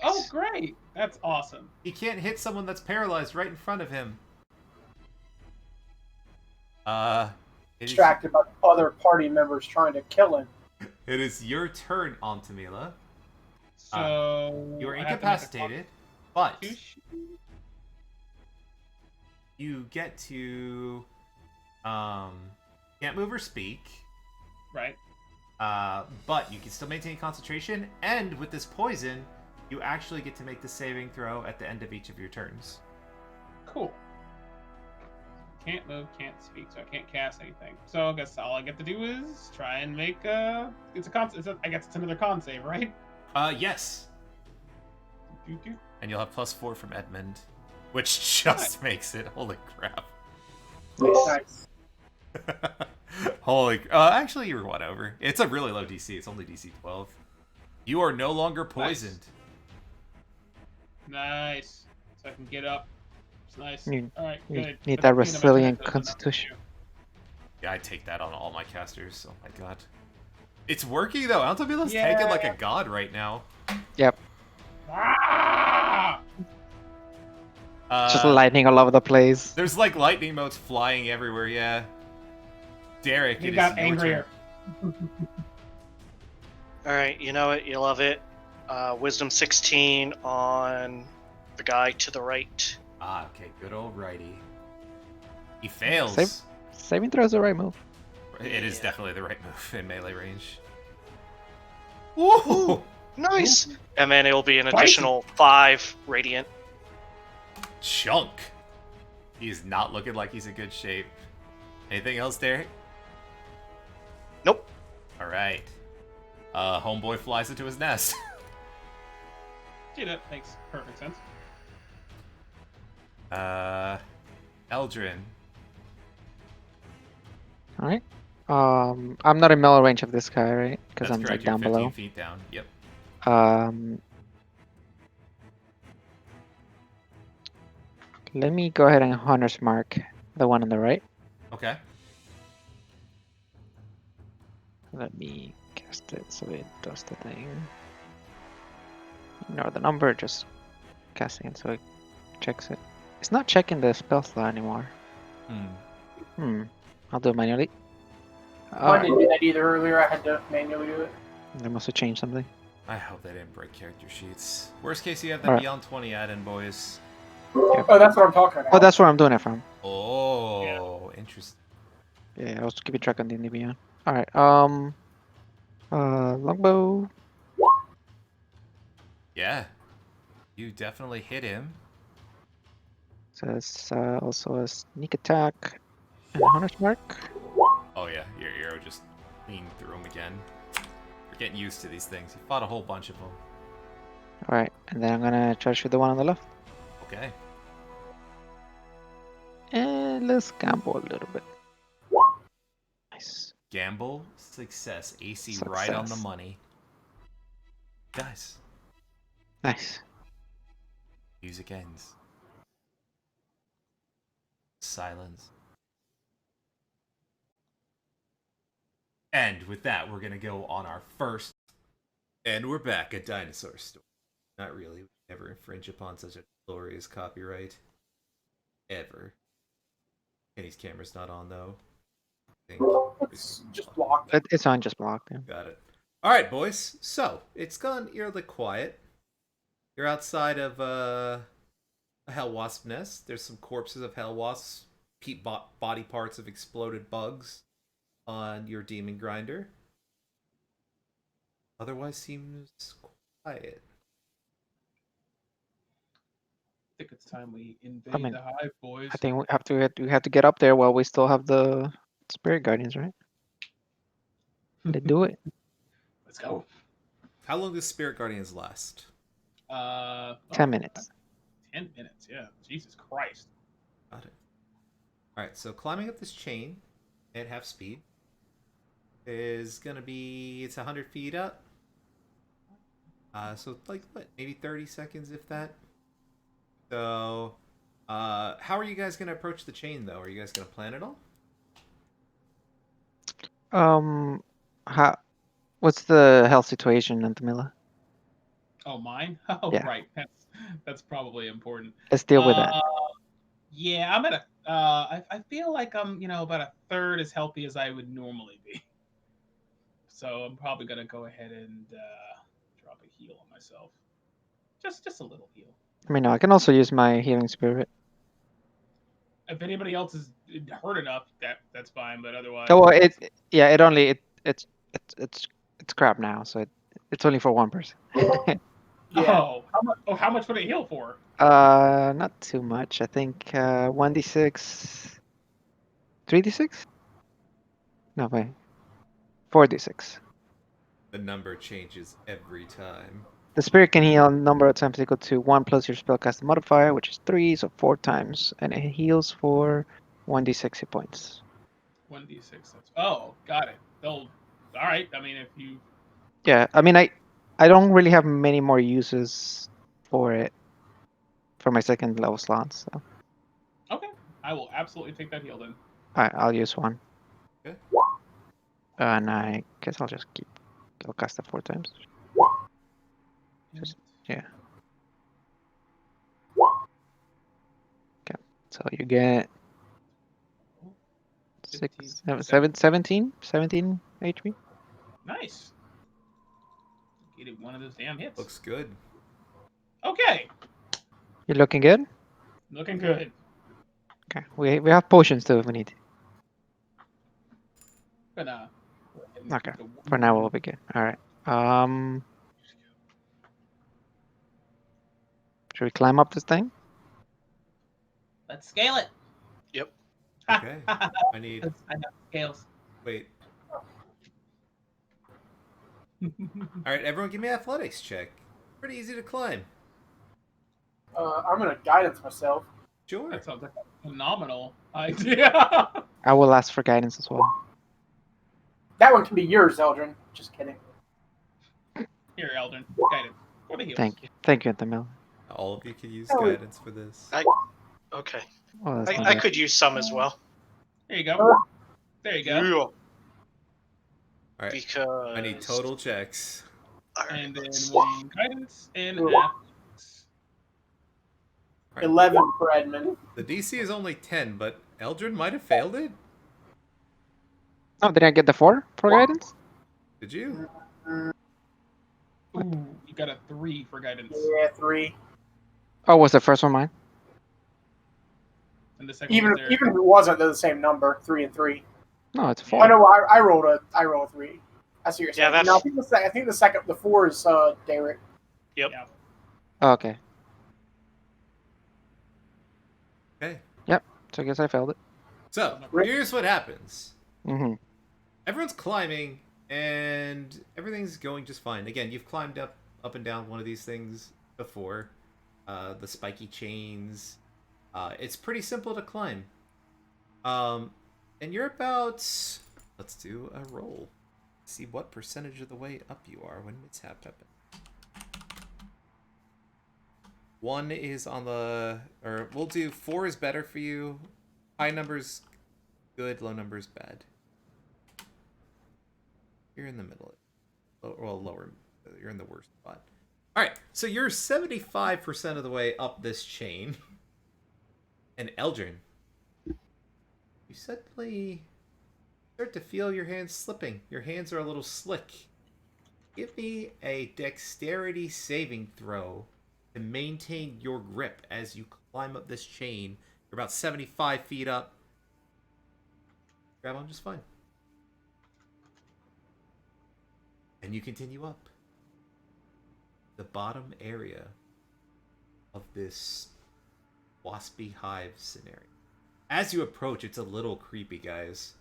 [SPEAKER 2] Oh, great! That's awesome.
[SPEAKER 1] He can't hit someone that's paralyzed right in front of him. It is,
[SPEAKER 4] Distracted by other party members trying to kill him.
[SPEAKER 1] it is your turn, Antamila.
[SPEAKER 2] So
[SPEAKER 1] You are
[SPEAKER 2] I have to make a
[SPEAKER 1] incapacitated, but
[SPEAKER 2] constitution?
[SPEAKER 1] you get to can't move or speak.
[SPEAKER 2] Right.
[SPEAKER 1] But you can still maintain concentration, and with this poison, you actually get to make the saving throw at the end of each of your turns.
[SPEAKER 2] Cool. Can't move, can't speak, so I can't cast anything. So I guess all I get to do is try and make I guess it's another con save, right?
[SPEAKER 1] Yes.
[SPEAKER 2] Doo-doo.
[SPEAKER 1] And you'll have +4 from Edmund, which just makes it. Holy crap.
[SPEAKER 4] Nice.
[SPEAKER 1] Holy. Actually, you were one over. It's a really low DC. It's only DC 12. You are no longer poisoned.
[SPEAKER 2] Nice. So I can get up. It's nice.
[SPEAKER 3] You-
[SPEAKER 2] All right,
[SPEAKER 3] you
[SPEAKER 2] good.
[SPEAKER 3] need
[SPEAKER 2] But
[SPEAKER 3] that
[SPEAKER 2] the beginning of my
[SPEAKER 3] resilient
[SPEAKER 2] turn, so it's not
[SPEAKER 3] constitution.
[SPEAKER 2] an
[SPEAKER 1] Yeah, I take that on all my casters. Oh my god. It's working though. Altamila's
[SPEAKER 2] Yeah.
[SPEAKER 1] tanking like a god right now.
[SPEAKER 3] Yep.
[SPEAKER 2] issue. Ah!
[SPEAKER 3] Just lightning all over the place.
[SPEAKER 1] There's like lightning motes flying everywhere, yeah. Derek,
[SPEAKER 2] He
[SPEAKER 1] it is
[SPEAKER 2] got
[SPEAKER 1] your
[SPEAKER 2] angrier.
[SPEAKER 1] turn.
[SPEAKER 5] All right, you know it. You love it. Wisdom 16 on the guy to the right.
[SPEAKER 1] Ah, okay, good old righty. He fails.
[SPEAKER 3] Save- Saving throw is the right move.
[SPEAKER 1] It is definitely the right move in melee range.
[SPEAKER 5] Woohoo! Nice. And then it'll be an additional 5 radiant.
[SPEAKER 1] Chunk. He is not looking like he's in good shape. Anything else, Derek?
[SPEAKER 5] Nope.
[SPEAKER 1] All right. Homeboy flies into his nest.
[SPEAKER 2] Gee, that makes perfect sense.
[SPEAKER 1] Eldrin.
[SPEAKER 3] All right. I'm not in melee range of this guy, right? Because
[SPEAKER 1] That's
[SPEAKER 3] I'm
[SPEAKER 1] correct.
[SPEAKER 3] like
[SPEAKER 1] You're
[SPEAKER 3] down
[SPEAKER 1] 15
[SPEAKER 3] below.
[SPEAKER 1] feet down. Yep.
[SPEAKER 3] Let me go ahead and Hunter's Mark the one on the right.
[SPEAKER 1] Okay.
[SPEAKER 3] Let me cast it so it does the thing. Ignore the number, just casting it so it checks it. It's not checking the spell slot anymore. I'll do it manually.
[SPEAKER 4] I didn't do that either earlier. I had to manually do it.
[SPEAKER 3] They must have changed something.
[SPEAKER 1] I hope they didn't break character sheets. Worst case, you have that
[SPEAKER 3] Alright.
[SPEAKER 1] Beyond 20 add-in, boys.
[SPEAKER 4] Oh, that's what I'm talking about.
[SPEAKER 3] Oh, that's where I'm doing it from.
[SPEAKER 1] Oh, interesting.
[SPEAKER 3] Yeah, I was keeping track on D&D Beyond. All right. Longbow.
[SPEAKER 1] Yeah. You definitely hit him.
[SPEAKER 3] Says also a sneak attack and a Hunter's Mark.
[SPEAKER 1] Oh yeah, your arrow just cleaned through him again. You're getting used to these things. You fought a whole bunch of them.
[SPEAKER 3] All right, and then I'm gonna try to shoot the one on the left.
[SPEAKER 1] Okay.
[SPEAKER 3] And let's gamble a little bit. Nice.
[SPEAKER 1] Gamble, success. AC right on the
[SPEAKER 3] Success.
[SPEAKER 1] money. Guys,
[SPEAKER 3] Nice.
[SPEAKER 1] music ends. Silence. And with that, we're gonna go on our first. And we're back at Dinosaur Story. Not really. We never infringe upon such a glorious copyright. Ever. Kenny's camera's not on though. I think.
[SPEAKER 4] It's just blocked.
[SPEAKER 3] It's on just blocked. Yeah.
[SPEAKER 1] Got it. All right, boys. So it's gone eerily quiet. You're outside of a hell wasp nest. There's some corpses of hell wasps, body parts of exploded bugs on your demon grinder. Otherwise, seems quiet.
[SPEAKER 2] I think it's time we invade the hive, boys.
[SPEAKER 3] I think we have to get up there while we still have the spirit guardians, right? They do it.
[SPEAKER 2] Let's go.
[SPEAKER 1] How long does Spirit Guardians last?
[SPEAKER 3] 10 minutes.
[SPEAKER 2] 10 minutes, yeah. Jesus Christ.
[SPEAKER 1] Got it. Alright, so climbing up this chain at half speed is gonna be, it's 100 feet up. So like what, maybe 30 seconds if that. So how are you guys gonna approach the chain though? Are you guys gonna plan it all?
[SPEAKER 3] What's the health situation, Antamila?
[SPEAKER 2] Oh, mine? Oh,
[SPEAKER 3] Yeah.
[SPEAKER 2] right. That's probably important.
[SPEAKER 3] Let's deal with that.
[SPEAKER 2] Yeah, I'm at a. I feel like I'm, about a third as healthy as I would normally be. So I'm probably gonna go ahead and drop a heal on myself. Just a little heal.
[SPEAKER 3] I mean, no, I can also use my healing spirit.
[SPEAKER 2] If anybody else is hurt enough, that's fine. But otherwise,
[SPEAKER 3] Oh, well, it's crap now, so it's only for one person.
[SPEAKER 4] Yeah.
[SPEAKER 2] Oh, how much would it heal for?
[SPEAKER 3] Not too much. I think 1d6, 3d6. No, wait, 4d6.
[SPEAKER 1] The number changes every time.
[SPEAKER 3] The spirit can heal a number of times equal to 1 plus your spellcasting modifier, which is 3, so 4 times, and it heals for 1d6 hit points.
[SPEAKER 2] 1d6. Oh, got it. All right. I mean, if you.
[SPEAKER 3] Yeah, I mean, I don't really have many more uses for it for my second level slots. So
[SPEAKER 2] Okay, I will absolutely take that heal then.
[SPEAKER 3] I'll use one.
[SPEAKER 1] Okay.
[SPEAKER 3] And I guess I'll cast it 4 times. Yeah. Okay, so you get 17 HP.
[SPEAKER 2] Nice. Get one of those damn hits.
[SPEAKER 1] Looks good.
[SPEAKER 2] Okay,
[SPEAKER 3] You're looking good.
[SPEAKER 2] looking good.
[SPEAKER 3] Okay, we have potions too if we need.
[SPEAKER 2] Gonna.
[SPEAKER 3] Okay, for now we'll be good. All right. Should we climb up this thing?
[SPEAKER 2] Let's scale it.
[SPEAKER 5] Yep.
[SPEAKER 1] Okay. I need.
[SPEAKER 2] I have scales.
[SPEAKER 1] Wait. Alright, everyone give me an athletics check. Pretty easy to climb.
[SPEAKER 4] I'm gonna guidance myself.
[SPEAKER 1] Sure.
[SPEAKER 2] That sounds like a phenomenal idea.
[SPEAKER 3] I will ask for guidance as well.
[SPEAKER 4] That one can be yours, Eldrin. Just kidding.
[SPEAKER 2] Here, Eldrin, guidance for the heals.
[SPEAKER 3] Thank you, Antamil.
[SPEAKER 1] All of you can use
[SPEAKER 4] Oh,
[SPEAKER 1] guidance for this.
[SPEAKER 5] Okay.
[SPEAKER 3] Oh, that's
[SPEAKER 5] I could use some as well.
[SPEAKER 2] There you go. There you go.
[SPEAKER 5] Yeah.
[SPEAKER 1] Alright.
[SPEAKER 5] Because
[SPEAKER 1] I need total checks.
[SPEAKER 5] Alright,
[SPEAKER 2] And then
[SPEAKER 5] let's-
[SPEAKER 2] one guidance and
[SPEAKER 4] Ooh.
[SPEAKER 2] half.
[SPEAKER 1] Alright.
[SPEAKER 4] 11 for Edmund.
[SPEAKER 1] The DC is only 10, but Eldrin might have failed it.
[SPEAKER 3] Oh, did I get the 4 for guidance?
[SPEAKER 1] Did you?
[SPEAKER 2] Ooh, you got a 3 for guidance.
[SPEAKER 4] Yeah, 3.
[SPEAKER 3] Oh, was the first one mine?
[SPEAKER 2] And the second
[SPEAKER 4] Even
[SPEAKER 2] was there.
[SPEAKER 4] if it wasn't, they're the same number, 3 and 3.
[SPEAKER 3] No, it's
[SPEAKER 4] I
[SPEAKER 3] 4.
[SPEAKER 4] know. I rolled a 3. I see what you're saying.
[SPEAKER 5] Yeah,
[SPEAKER 4] No, I think the 4 is Derek.
[SPEAKER 5] Yep.
[SPEAKER 2] Yeah.
[SPEAKER 3] Oh, okay.
[SPEAKER 1] Okay.
[SPEAKER 3] So I guess I failed it.
[SPEAKER 1] So, here's what happens.
[SPEAKER 3] Mm-hmm.
[SPEAKER 1] Everyone's climbing, and everything's going just fine. Again, you've climbed up and down one of these things before. The spiky chains. It's pretty simple to climb. And you're about... Let's do a roll. See what percentage of the way up you are when mishap happens. 1 is on the... Or we'll do 4 is better for you. High numbers good, low numbers bad. You're in the middle. Well, lower. You're in the worst spot. All right, so you're 75% of the way up this chain. And Eldrin, you suddenly start to feel your hands slipping. Your hands are a little slick. Give me a dexterity saving throw to maintain your grip as you climb up this chain. You're about 75 feet up. Grab on just fine. And you continue up. The bottom area of this waspy hive scenario. As you approach, it's a little creepy, guys.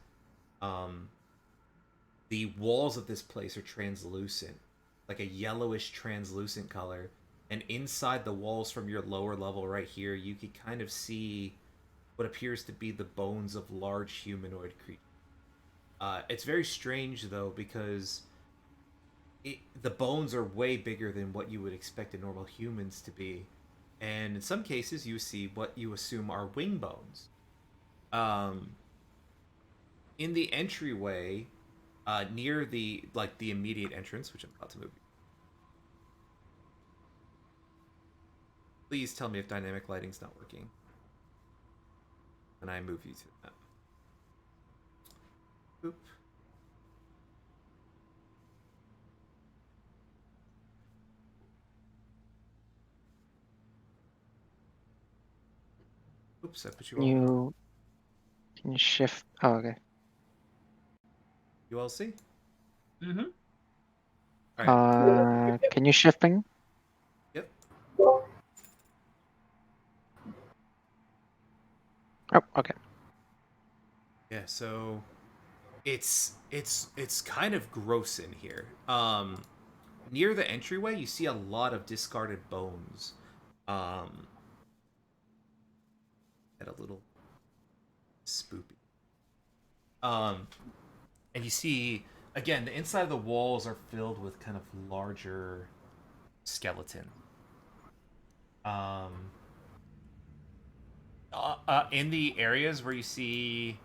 [SPEAKER 1] The walls of this place are translucent, like a yellowish translucent color. And inside the walls from your lower level right here, you can kind of see what appears to be the bones of large humanoid creatures. It's very strange, though, because the bones are way bigger than what you would expect a normal humans to be. And in some cases, you see what you assume are wing bones. In the entryway, near the immediate entrance, which I'm about to move. Please tell me if dynamic lighting's not working. And I move you to that. Boop. Oops, I put you all.
[SPEAKER 3] Can you shift? Oh, okay.
[SPEAKER 1] You all see?
[SPEAKER 2] Mm-hmm.
[SPEAKER 1] All right.
[SPEAKER 3] Can you shift ping?
[SPEAKER 1] Yep.
[SPEAKER 3] Oh, okay.
[SPEAKER 1] Yeah, so it's kind of gross in here. Near the entryway, you see a lot of discarded bones. At a little spoopy. And you see again the inside of the walls are filled with kind of larger skeleton. In the areas where you see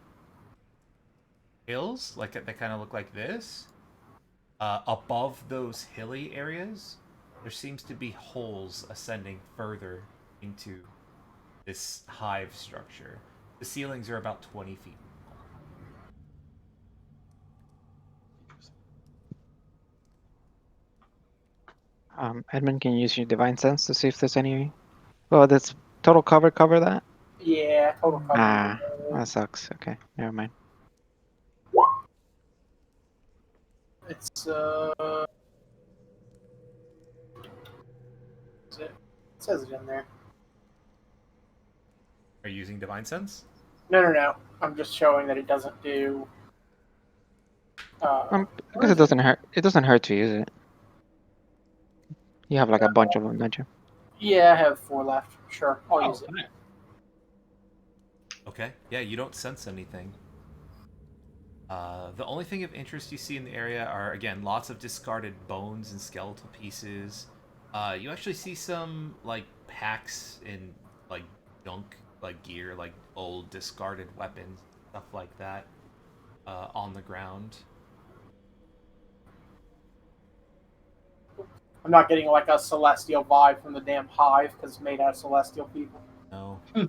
[SPEAKER 1] hills, like that kind of look like this, above those hilly areas, there seems to be holes ascending further into this hive structure. The ceilings are about 20 feet.
[SPEAKER 3] Edmund, can you use your divine sense to see if there's any? Oh, that's total cover. Cover that.
[SPEAKER 4] Yeah, total cover.
[SPEAKER 3] Ah, that sucks. Okay, never mind.
[SPEAKER 4] It's it says it in there.
[SPEAKER 1] Are you using divine sense?
[SPEAKER 4] No. I'm just showing that it doesn't do.
[SPEAKER 3] Because it doesn't hurt. It doesn't hurt to use it. You have like a bunch of them, don't you?
[SPEAKER 4] Yeah, I have 4 left. Sure, I'll use it.
[SPEAKER 2] Nice.
[SPEAKER 1] Okay. Yeah, you don't sense anything. The only thing of interest you see in the area are, again, lots of discarded bones and skeletal pieces. You actually see some, like, packs and, like, junk, like, gear, like, old discarded weapons, stuff like that, on the ground.
[SPEAKER 4] I'm not getting like a celestial vibe from the damn hive because it's made out of celestial people.
[SPEAKER 1] No.
[SPEAKER 4] Okay.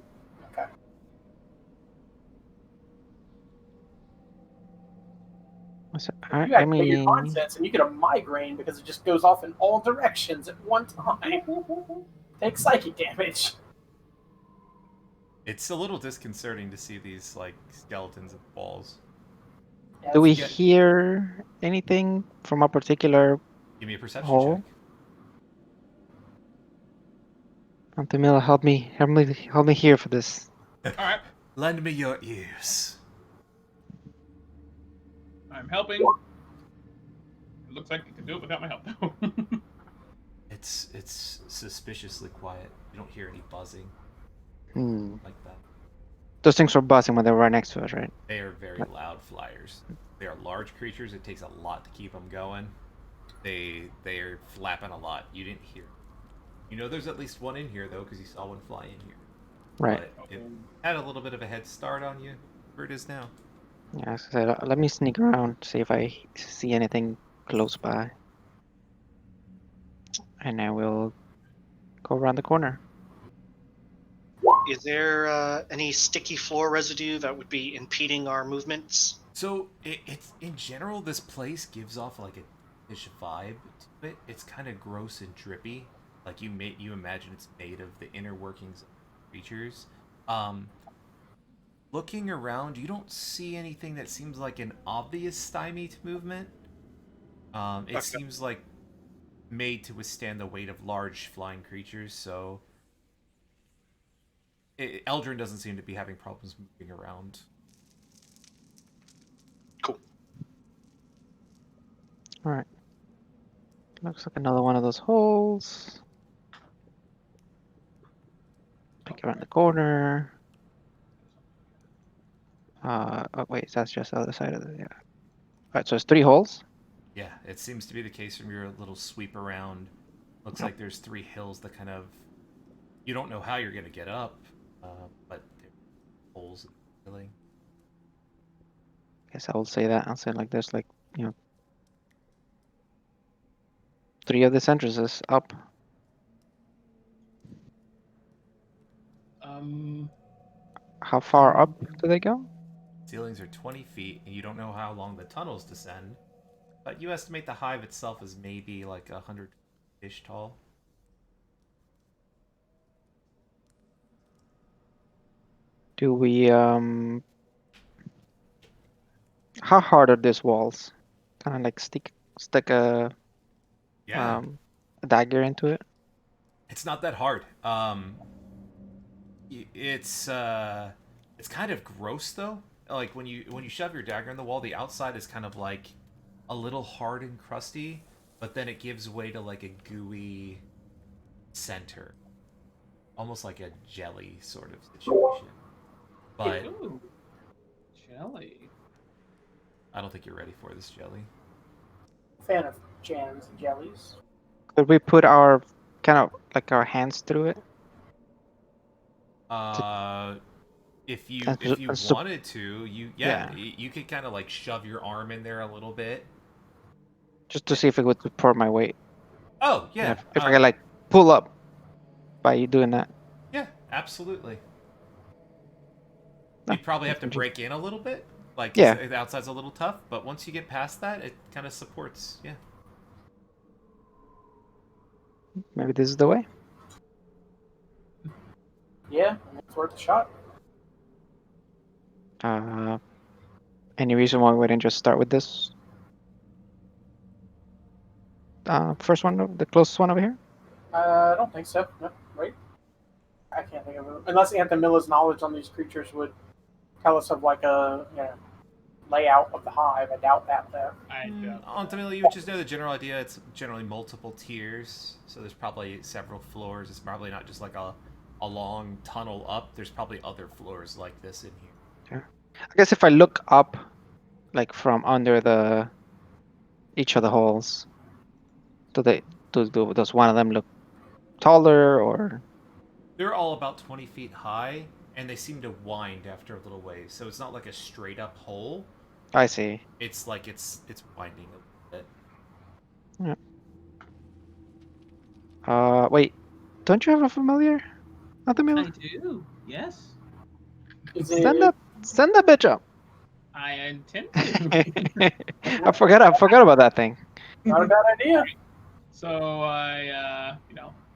[SPEAKER 3] So,
[SPEAKER 4] You activate your nonsense and you get a migraine because it just goes off in all directions at one time. Take psychic damage.
[SPEAKER 1] It's a little disconcerting to see these, like, skeletons and walls.
[SPEAKER 4] Yeah,
[SPEAKER 3] Do we
[SPEAKER 4] that's good.
[SPEAKER 3] hear anything from a particular
[SPEAKER 1] Give me a perception
[SPEAKER 3] hole?
[SPEAKER 1] check.
[SPEAKER 3] Antamila, help me here for this.
[SPEAKER 2] All right,
[SPEAKER 1] Lend me your ears.
[SPEAKER 2] I'm helping. It looks like you can do it without my help, though.
[SPEAKER 1] It's suspiciously quiet. You don't hear any buzzing like that.
[SPEAKER 3] Those things were buzzing when they were right next to us, right?
[SPEAKER 1] They are very loud flyers. They are large creatures. It takes a lot to keep them going. They are flapping a lot. You didn't hear. You know there's at least one in here, though, because you saw one fly in here.
[SPEAKER 3] Right.
[SPEAKER 1] But it had a little bit of a head start on you. Where it is now.
[SPEAKER 3] Yeah, so let me sneak around, see if I see anything close by. And I will go around the corner.
[SPEAKER 5] Is there any sticky floor residue that would be impeding our movements?
[SPEAKER 1] So it's in general, this place gives off like a fish vibe to it. It's kind of gross and drippy. Like you imagine it's made of the inner workings of creatures. Um, Looking around, you don't see anything that seems like an obvious stymie to movement. It
[SPEAKER 5] Okay.
[SPEAKER 1] seems like made to withstand the weight of large flying creatures. So Eldrin doesn't seem to be having problems moving around.
[SPEAKER 5] Cool.
[SPEAKER 3] All right. Looks like another one of those holes. Peek around the corner. Oh wait, that's just the other side of the, yeah. All right, so it's 3 holes.
[SPEAKER 1] Yeah, it seems to be the case from your little sweep around. Looks like there's 3 hills that kind of you don't know how you're gonna get up, but there are holes in the ceiling.
[SPEAKER 3] Guess I will say that. I'll say like there's like, 3 of these entrances up. How far up do they go?
[SPEAKER 1] Ceilings are 20 feet, and you don't know how long the tunnels descend, but you estimate the hive itself is maybe like 100-ish tall.
[SPEAKER 3] Do we how hard are these walls? Kind of like stick
[SPEAKER 1] Yeah,
[SPEAKER 3] a dagger into it.
[SPEAKER 1] it's not that hard. It's kind of gross though. Like when you shove your dagger in the wall, the outside is kind of like a little hard and crusty, but then it gives way to like a gooey center, almost like a jelly sort of situation. But
[SPEAKER 2] Ooh, jelly.
[SPEAKER 1] I don't think you're ready for this jelly.
[SPEAKER 4] Fan of jams and jellies.
[SPEAKER 3] Could we put our kind of like our hands through it?
[SPEAKER 1] If you
[SPEAKER 3] And
[SPEAKER 1] if you
[SPEAKER 3] so,
[SPEAKER 1] wanted to,
[SPEAKER 3] yeah,
[SPEAKER 1] you could kind of like shove your arm in there a little bit.
[SPEAKER 3] just to see if it would support my weight.
[SPEAKER 1] Oh
[SPEAKER 3] And
[SPEAKER 1] yeah,
[SPEAKER 3] if I can like pull up by doing that.
[SPEAKER 1] yeah, absolutely.
[SPEAKER 3] No,
[SPEAKER 1] You'd probably have
[SPEAKER 3] that's
[SPEAKER 1] to
[SPEAKER 3] interesting.
[SPEAKER 1] break in a little bit, like 'cause
[SPEAKER 3] Yeah,
[SPEAKER 1] the outside's a little tough. But once you get past that, it kind of supports. Yeah.
[SPEAKER 3] maybe this is the way.
[SPEAKER 4] Yeah, it's worth a shot.
[SPEAKER 3] Any reason why we didn't just start with this? First one, the closest one over here.
[SPEAKER 4] I don't think so. No, wait. I can't think of it. Unless Anthem Miller's knowledge on these creatures would tell us of like a layout of the hive. I doubt that though.
[SPEAKER 2] I doubt that.
[SPEAKER 1] Ultimately, you just know the general idea. It's generally multiple tiers, so there's probably several floors. It's probably not just like a long tunnel up. There's probably other floors like this in here.
[SPEAKER 3] I guess if I look up, like from under each of the holes, does one of them look taller or?
[SPEAKER 1] They're all about 20 feet high, and they seem to wind after a little ways. So it's not like a straight up hole.
[SPEAKER 3] I see.
[SPEAKER 1] It's like it's winding a little bit.
[SPEAKER 3] Wait, don't you have a familiar? Nothing,
[SPEAKER 2] I
[SPEAKER 3] Miller?
[SPEAKER 2] do. Yes,
[SPEAKER 4] Is
[SPEAKER 3] Send
[SPEAKER 4] it?
[SPEAKER 3] that bitch up.
[SPEAKER 2] I intend to.
[SPEAKER 3] I forgot about that thing.
[SPEAKER 4] Not a bad idea.
[SPEAKER 2] So I,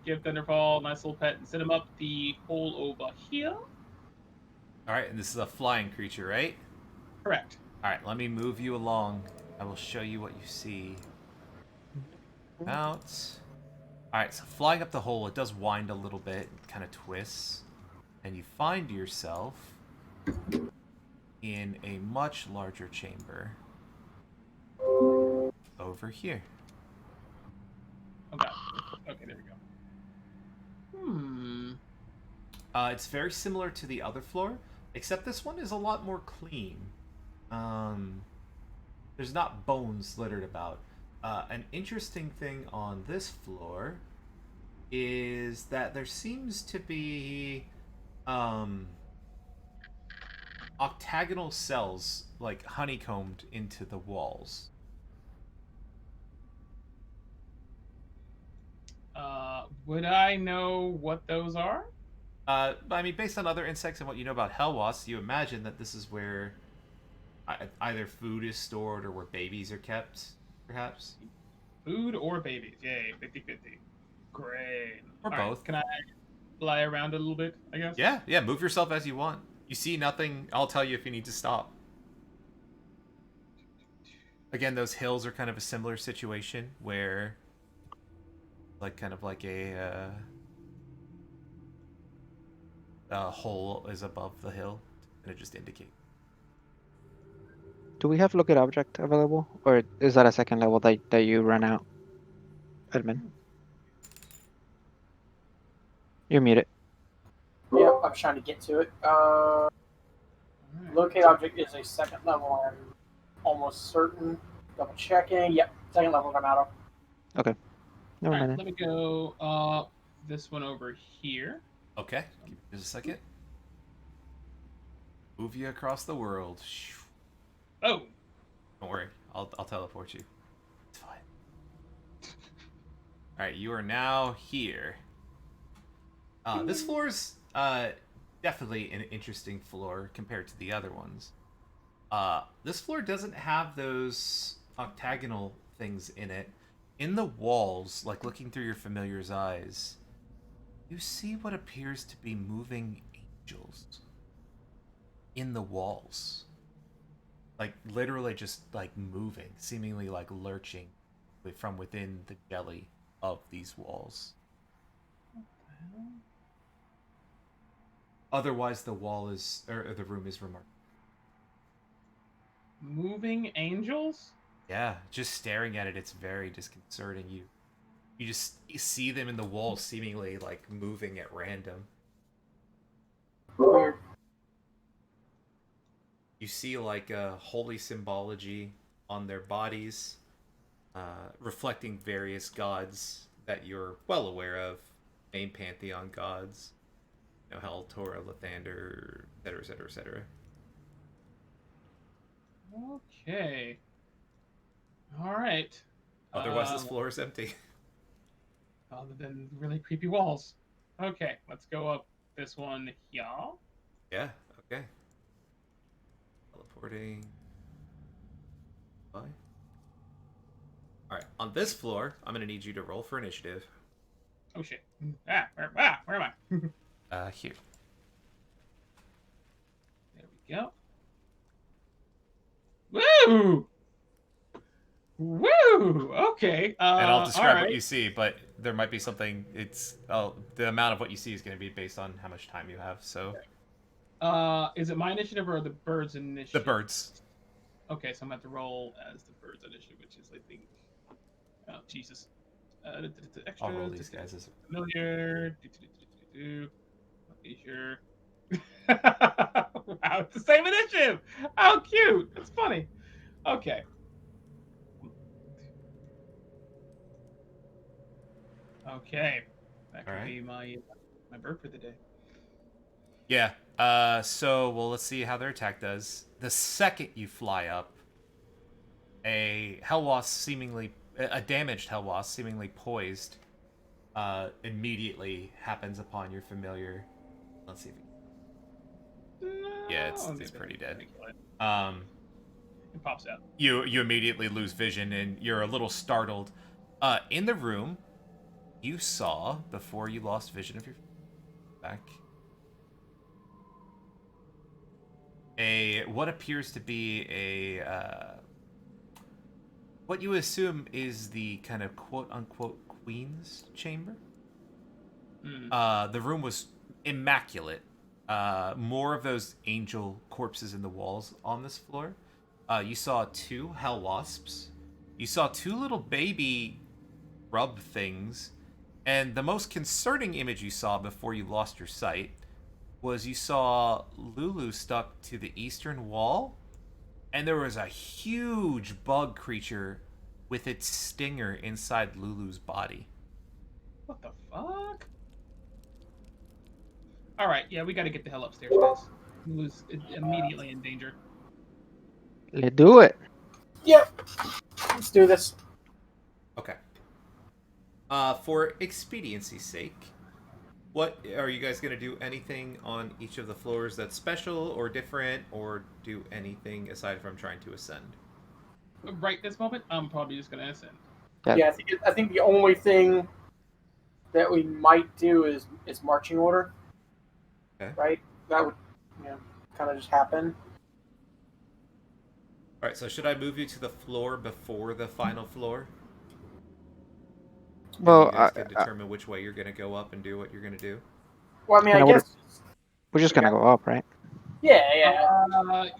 [SPEAKER 2] give Thunderfall a nice little pet and set him up the hole over here.
[SPEAKER 1] All right, and this is a flying creature, right?
[SPEAKER 2] Correct.
[SPEAKER 1] All right, let me move you along. I will show you what you see. Out. All right, so flying up the hole, it does wind a little bit, kind of twists, and you find yourself in a much larger chamber over here.
[SPEAKER 2] Okay. Okay, there we go.
[SPEAKER 1] It's very similar to the other floor, except this one is a lot more clean. There's not bones littered about. An interesting thing on this floor is that there seems to be octagonal cells, like honeycombed into the walls.
[SPEAKER 2] Would I know what those are?
[SPEAKER 1] I mean, based on other insects and what you know about hell wasps, you imagine that this is where either food is stored or where babies are kept, perhaps.
[SPEAKER 2] Food or babies? Yay, 50-50. Great.
[SPEAKER 1] Or
[SPEAKER 2] All right,
[SPEAKER 1] both.
[SPEAKER 2] can I fly around a little bit, I guess?
[SPEAKER 1] Yeah, yeah, move yourself as you want. You see nothing, I'll tell you if you need to stop. Again, those hills are kind of a similar situation where, like, kind of like a hole is above the hill, and it just indicates.
[SPEAKER 3] Do we have look at object available, or is that a second level that you run out? Admin. You're muted.
[SPEAKER 4] Yep, I'm trying to get to it.
[SPEAKER 2] All right.
[SPEAKER 4] Locate object is a second level. I'm almost certain. Double checking. Yep, second level. I'm out of.
[SPEAKER 3] Okay. Never
[SPEAKER 2] All
[SPEAKER 3] mind.
[SPEAKER 2] right, let me go this one over here.
[SPEAKER 1] Okay, give me just a second. Move you across the world.
[SPEAKER 2] Oh,
[SPEAKER 1] Don't worry, I'll teleport you. It's fine. All right, you are now here. This floor's definitely an interesting floor compared to the other ones. This floor doesn't have those octagonal things in it. In the walls, like looking through your familiar's eyes, you see what appears to be moving angels in the walls. Like literally just like moving, seemingly like lurching from within the jelly of these walls. Otherwise, the wall is, or the room is remarkable.
[SPEAKER 2] moving angels?
[SPEAKER 1] Yeah, just staring at it, it's very disconcerting. You just see them in the wall, seemingly like moving at random.
[SPEAKER 4] Weird.
[SPEAKER 1] You see like a holy symbology on their bodies, reflecting various gods that you're well aware of, main pantheon gods. You know, Hel, Torah, Lathander, etc., etc., etc.
[SPEAKER 2] Okay. All right.
[SPEAKER 1] Otherwise, this floor is empty.
[SPEAKER 2] Other than really creepy walls. Okay, let's go up this one here.
[SPEAKER 1] Yeah, okay. Teleporting. Bye. Alright, on this floor, I'm going to need you to roll for initiative.
[SPEAKER 2] Oh shit. Where am I?
[SPEAKER 1] Here.
[SPEAKER 2] There we go. Woo! Woo! Okay.
[SPEAKER 1] And I'll describe
[SPEAKER 2] all
[SPEAKER 1] what
[SPEAKER 2] right.
[SPEAKER 1] you see, but there might be something, the amount of what you see is going to be based on how much time you have, so...
[SPEAKER 2] Is it my initiative or the bird's initiative?
[SPEAKER 1] The birds.
[SPEAKER 2] Okay, so I'm going to have to roll as the bird's initiative, which is, I think... Oh, Jesus. Extra,
[SPEAKER 1] I'll roll these guys as...
[SPEAKER 2] familiar. Leisure. Wow, it's the same initiative! How cute! It's funny. Okay. Okay. That could be my bird for the day.
[SPEAKER 1] Yeah, well, let's see how their attack does. The second you fly up, a damaged hell wasp, seemingly poised, immediately happens upon your familiar. Let's see if yeah, it's pretty dead.
[SPEAKER 2] It pops out.
[SPEAKER 1] You immediately lose vision and you're a little startled. In the room, you saw, before you lost vision of your back, what appears to be what you assume is the kind of quote-unquote queen's chamber. The room was immaculate. More of those angel corpses in the walls on this floor. You saw 2 hell wasps. You saw 2 little baby grub things. And the most concerning image you saw before you lost your sight was you saw Lulu stuck to the eastern wall, and there was a huge bug creature with its stinger inside Lulu's body.
[SPEAKER 2] What the fuck? Alright, yeah, we gotta get the hell upstairs, guys. who's immediately in danger.
[SPEAKER 3] Let's do it.
[SPEAKER 4] Yep. Let's do this.
[SPEAKER 1] Okay. For expediency's sake, what are you guys gonna do? Anything on each of the floors that's special or different, or do anything aside from trying to ascend?
[SPEAKER 2] Right this moment, I'm probably just gonna ascend.
[SPEAKER 3] Yeah.
[SPEAKER 4] Yeah, I think the only thing that we might do is marching order.
[SPEAKER 1] Okay.
[SPEAKER 4] Right? That would, kind of just happen.
[SPEAKER 1] All right. So should I move you to the floor before the final floor? And
[SPEAKER 3] Well,
[SPEAKER 1] you guys can determine which way you're gonna go up and do what you're gonna do.
[SPEAKER 4] Well, I mean, I
[SPEAKER 3] And I
[SPEAKER 4] guess.
[SPEAKER 3] we're just gonna go up, right?
[SPEAKER 4] Yeah, yeah.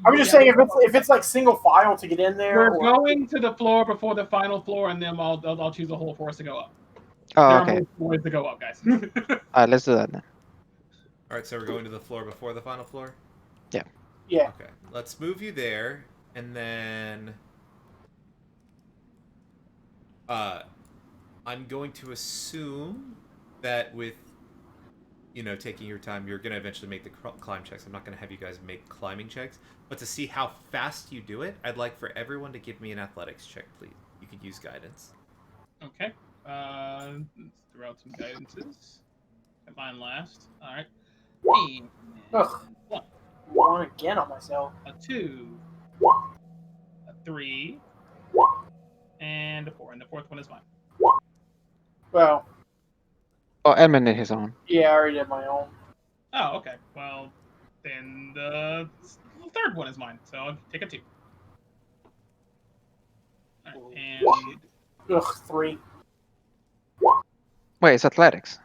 [SPEAKER 4] I'm just saying if it's like single file to get in there.
[SPEAKER 2] We're going to the floor before the final floor, and then I'll choose a hole for us to go up.
[SPEAKER 3] Oh,
[SPEAKER 2] There
[SPEAKER 3] okay.
[SPEAKER 2] are more ways to go up, guys.
[SPEAKER 3] All right, let's do that then.
[SPEAKER 1] All right. So we're going to the floor before the final floor.
[SPEAKER 4] Yeah.
[SPEAKER 1] Okay. Let's move you there, and then I'm going to assume that with taking your time, you're going to eventually make the climb checks. I'm not going to have you guys make climbing checks, but to see how fast you do it, I'd like for everyone to give me an athletics check, please. You could use guidance.
[SPEAKER 2] Okay. Let's throw out some guidances. Get mine last. All right. And
[SPEAKER 4] Ugh.
[SPEAKER 2] one,
[SPEAKER 4] One again on myself.
[SPEAKER 2] a 2, a 3, and a 4. And the fourth one is mine.
[SPEAKER 4] Well,
[SPEAKER 3] Oh, Edmund did his own.
[SPEAKER 4] yeah, I already did my own.
[SPEAKER 2] Oh, okay. Well, then the third one is mine. So I'll take a 2. All right, and
[SPEAKER 4] Ugh, 3.
[SPEAKER 3] Wait, it's athletics.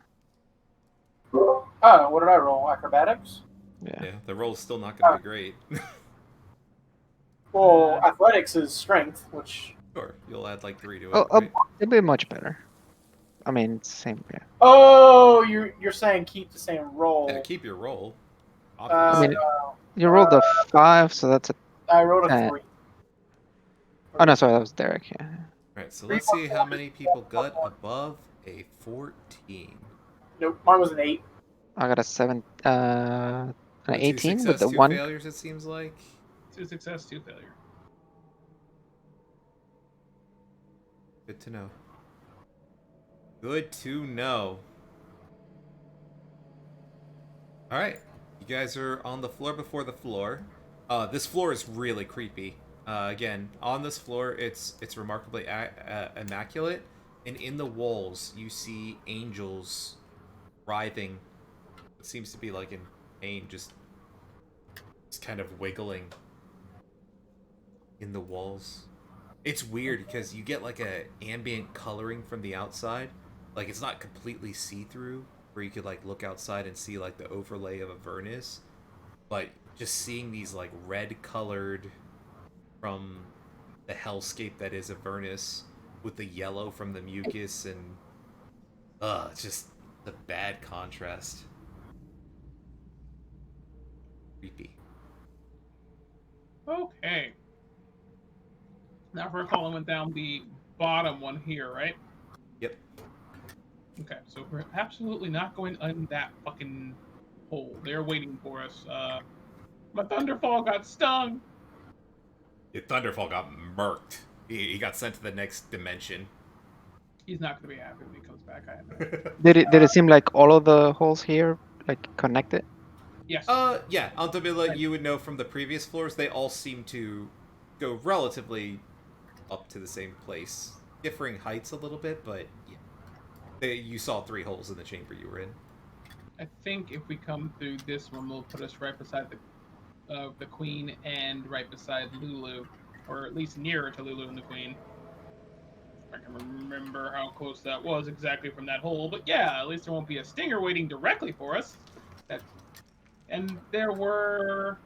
[SPEAKER 4] Oh, what did I roll? Acrobatics?
[SPEAKER 3] Yeah.
[SPEAKER 1] Yeah, the roll's still not going to be great.
[SPEAKER 4] Well, athletics is strength, which.
[SPEAKER 1] Sure, you'll add like 3 to it,
[SPEAKER 3] Oh,
[SPEAKER 1] right?
[SPEAKER 3] it'd be much better. I mean, same. Yeah.
[SPEAKER 4] Oh, you're saying keep the same roll.
[SPEAKER 1] Yeah, keep your roll.
[SPEAKER 3] I
[SPEAKER 1] Obviously.
[SPEAKER 3] mean, you rolled a 5, so that's a.
[SPEAKER 4] I rolled a 3.
[SPEAKER 3] Oh no, sorry, that was Derek. Yeah.
[SPEAKER 1] Right, so let's see how many people got above a 14.
[SPEAKER 4] Nope, mine was an 8.
[SPEAKER 3] I got a 7. An
[SPEAKER 1] Two
[SPEAKER 3] 18 with
[SPEAKER 1] success,
[SPEAKER 3] the
[SPEAKER 1] 2
[SPEAKER 3] 1.
[SPEAKER 1] failures, it seems like.
[SPEAKER 2] 2 success, 2 failure.
[SPEAKER 1] Good to know. Good to know. Alright. You guys are on the floor before the floor. This floor is really creepy. Again, on this floor, it's remarkably immaculate. And in the walls, you see angels writhing. It seems to be like in pain, just kind of wiggling in the walls. It's weird because you get like a ambient coloring from the outside. Like it's not completely see-through, where you could like look outside and see like the overlay of Avernus. But just seeing these like red colored from the hellscape that is Avernus with the yellow from the mucus and it's just the bad contrast. Creepy.
[SPEAKER 2] Okay. Now, if we're following down the bottom one here, right?
[SPEAKER 1] Yep.
[SPEAKER 2] Okay, so we're absolutely not going in that fucking hole. They're waiting for us. My Thunderfall got stung.
[SPEAKER 1] Yeah, Thunderfall got murked. He got sent to the next dimension.
[SPEAKER 2] He's not going to be happy when he comes back. I know.
[SPEAKER 3] Did it seem like all of the holes here like connected?
[SPEAKER 2] Yes.
[SPEAKER 1] Yeah, Altavilla, you would know from the previous floors, they all seem to go relatively up to the same place. Differing heights a little bit, but yeah. You saw 3 holes in the chamber you were in.
[SPEAKER 2] I think if we come through this one, will put us right beside the Queen and right beside Lulu, or at least nearer to Lulu and the Queen. I can remember how close that was exactly from that hole, but yeah, at least there won't be a stinger waiting directly for us. And there were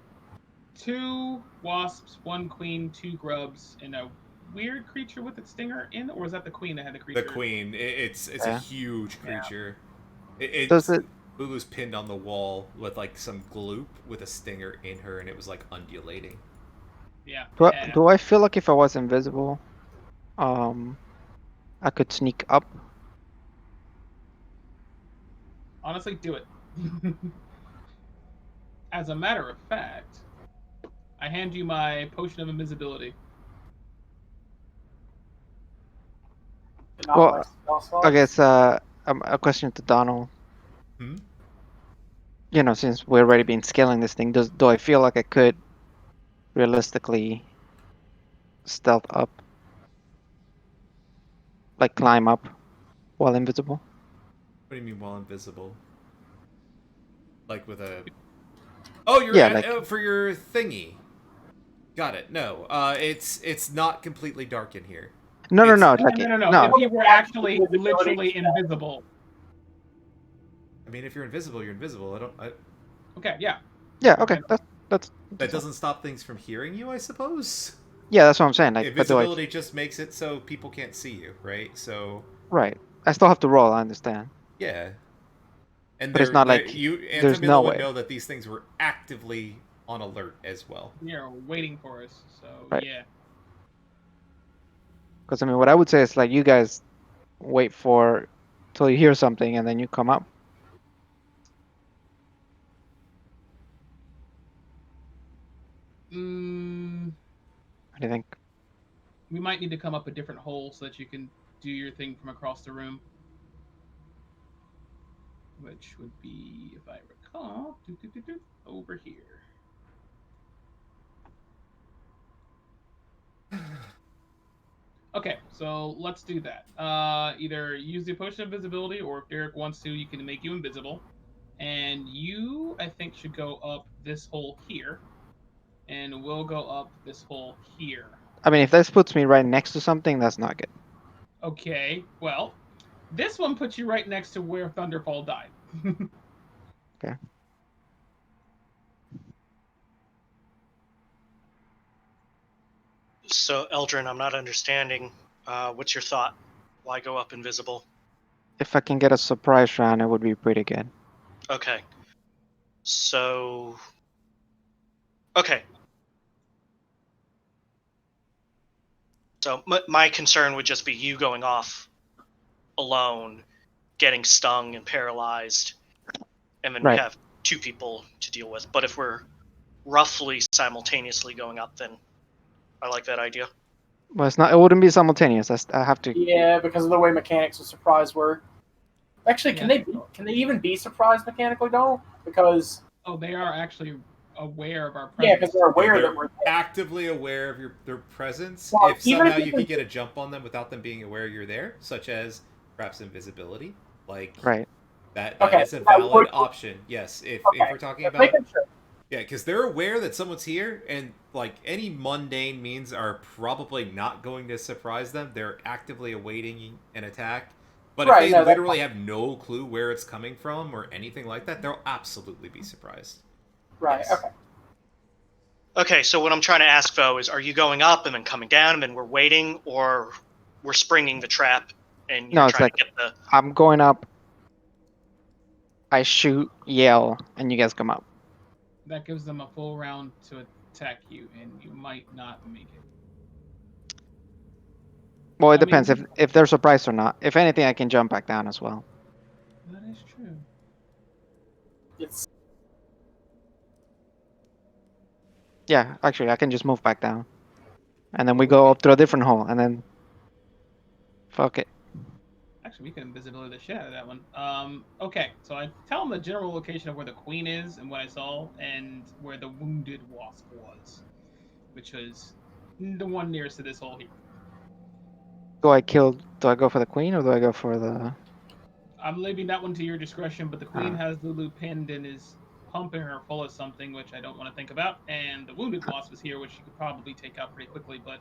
[SPEAKER 2] 2 wasps, 1 queen, 2 grubs, and a weird creature with its stinger in, or was that the queen that had the creature?
[SPEAKER 1] The queen. It's a huge creature.
[SPEAKER 3] Does it?
[SPEAKER 1] Lulu's pinned on the wall with like some gloop with a stinger in her, and it was like undulating.
[SPEAKER 2] Yeah.
[SPEAKER 3] Do I feel like if I was invisible, I could sneak up?
[SPEAKER 2] Honestly, do it. As a matter of fact, I hand you my potion of invisibility.
[SPEAKER 4] Not
[SPEAKER 3] Well,
[SPEAKER 4] my spell slots.
[SPEAKER 3] I guess a question to Donald.
[SPEAKER 1] Hmm?
[SPEAKER 3] You know, since we're already been scaling this thing, do I feel like I could realistically stealth up, like climb up while invisible?
[SPEAKER 1] What do you mean while invisible? Like with a... Oh, you're
[SPEAKER 3] Yeah, like
[SPEAKER 1] for your thingy. Got it. No, it's not completely dark in here.
[SPEAKER 3] no.
[SPEAKER 1] It's-
[SPEAKER 3] Like
[SPEAKER 2] No. If you were actually literally invisible.
[SPEAKER 1] I mean, if you're invisible, you're invisible.
[SPEAKER 2] Okay, yeah.
[SPEAKER 3] Yeah, okay. That's
[SPEAKER 1] That doesn't stop things from hearing you, I suppose.
[SPEAKER 3] yeah, that's what I'm saying. Like, but do I?
[SPEAKER 1] Invisibility just makes it so people can't see you, right? So
[SPEAKER 3] Right. I still have to roll. I understand.
[SPEAKER 1] yeah, and
[SPEAKER 3] But it's not like
[SPEAKER 1] you
[SPEAKER 3] there's no
[SPEAKER 1] Antamila would
[SPEAKER 3] way.
[SPEAKER 1] know that these things were actively on alert as well.
[SPEAKER 2] They're waiting for us, so
[SPEAKER 3] Right.
[SPEAKER 2] yeah.
[SPEAKER 3] Because I mean, what I would say is like you guys wait for till you hear something and then you come up. What do you think?
[SPEAKER 2] We might need to come up a different hole so that you can do your thing from across the room. Which would be, if I recall, over here. Okay, so let's do that. Either use the potion of invisibility, or if Derek wants to, you can make you invisible. And you, I think, should go up this hole here. And we'll go up this hole here.
[SPEAKER 3] I mean, if this puts me right next to something, that's not good.
[SPEAKER 2] Okay, well, this one puts you right next to where Thunderfall died.
[SPEAKER 3] Okay.
[SPEAKER 5] So, Eldrin, I'm not understanding. What's your thought? Why go up invisible?
[SPEAKER 3] If I can get a surprise round, it would be pretty good.
[SPEAKER 5] Okay. So... Okay. So, my concern would just be you going off alone, getting stung and paralyzed, and then
[SPEAKER 3] Right.
[SPEAKER 5] we have two people to deal with. But if we're roughly simultaneously going up, then I like that idea.
[SPEAKER 3] Well, it's not. It wouldn't be simultaneous. I have to.
[SPEAKER 4] Yeah, because of the way mechanics of surprise work. Actually, can
[SPEAKER 2] Yeah.
[SPEAKER 4] they even be surprised mechanically? No, because
[SPEAKER 2] Oh, they are actually aware of our
[SPEAKER 4] yeah,
[SPEAKER 2] presence.
[SPEAKER 4] because they're aware
[SPEAKER 1] They're
[SPEAKER 4] that we're there.
[SPEAKER 1] actively aware of their presence.
[SPEAKER 4] Well,
[SPEAKER 1] If
[SPEAKER 4] even
[SPEAKER 1] somehow
[SPEAKER 4] if
[SPEAKER 1] you
[SPEAKER 4] it's-
[SPEAKER 1] could get a jump on them without them being aware you're there, such as perhaps invisibility, like
[SPEAKER 3] Right.
[SPEAKER 1] that
[SPEAKER 4] Okay,
[SPEAKER 1] is a
[SPEAKER 4] that
[SPEAKER 1] valid
[SPEAKER 4] would-
[SPEAKER 1] option. Yes, if
[SPEAKER 4] Okay,
[SPEAKER 1] we're talking
[SPEAKER 4] just
[SPEAKER 1] about
[SPEAKER 4] making sure.
[SPEAKER 1] yeah, because they're aware that someone's here, and like any mundane means are probably not going to surprise them. They're actively awaiting an attack. But
[SPEAKER 4] Right,
[SPEAKER 1] if
[SPEAKER 4] no,
[SPEAKER 1] they
[SPEAKER 4] that's
[SPEAKER 1] literally have no clue where it's coming from or anything like that, they'll absolutely be surprised.
[SPEAKER 4] Right.
[SPEAKER 1] Yes.
[SPEAKER 4] Okay.
[SPEAKER 5] Okay, so what I'm trying to ask, though, is are you going up and then coming down and then we're waiting, or we're springing the trap and you're
[SPEAKER 3] No, it's
[SPEAKER 5] trying
[SPEAKER 3] like
[SPEAKER 5] to get the...
[SPEAKER 3] I'm going up. I shoot, yell, and you guys come up.
[SPEAKER 2] That gives them a full round to attack you, and you might not make it.
[SPEAKER 3] Well, it
[SPEAKER 2] I mean,
[SPEAKER 3] depends if they're surprised or not. If anything, I can jump back down as well.
[SPEAKER 2] That is true.
[SPEAKER 4] It's
[SPEAKER 3] Yeah, actually, I can just move back down, and then we go up through a different hole, and then fuck it.
[SPEAKER 2] Actually, we can invisibility the shit out of that one. Okay, so I tell them the general location of where the queen is and what I saw, and where the wounded wasp was, which was the one nearest to this hole here.
[SPEAKER 3] Do I go for the queen or do I go for the?
[SPEAKER 2] I'm leaving that one to your discretion, but the queen
[SPEAKER 3] Ah.
[SPEAKER 2] has Lulu pinned and is pumping her full of something, which I don't want to think about. And the wounded wasp is here, which you could probably take out pretty quickly. But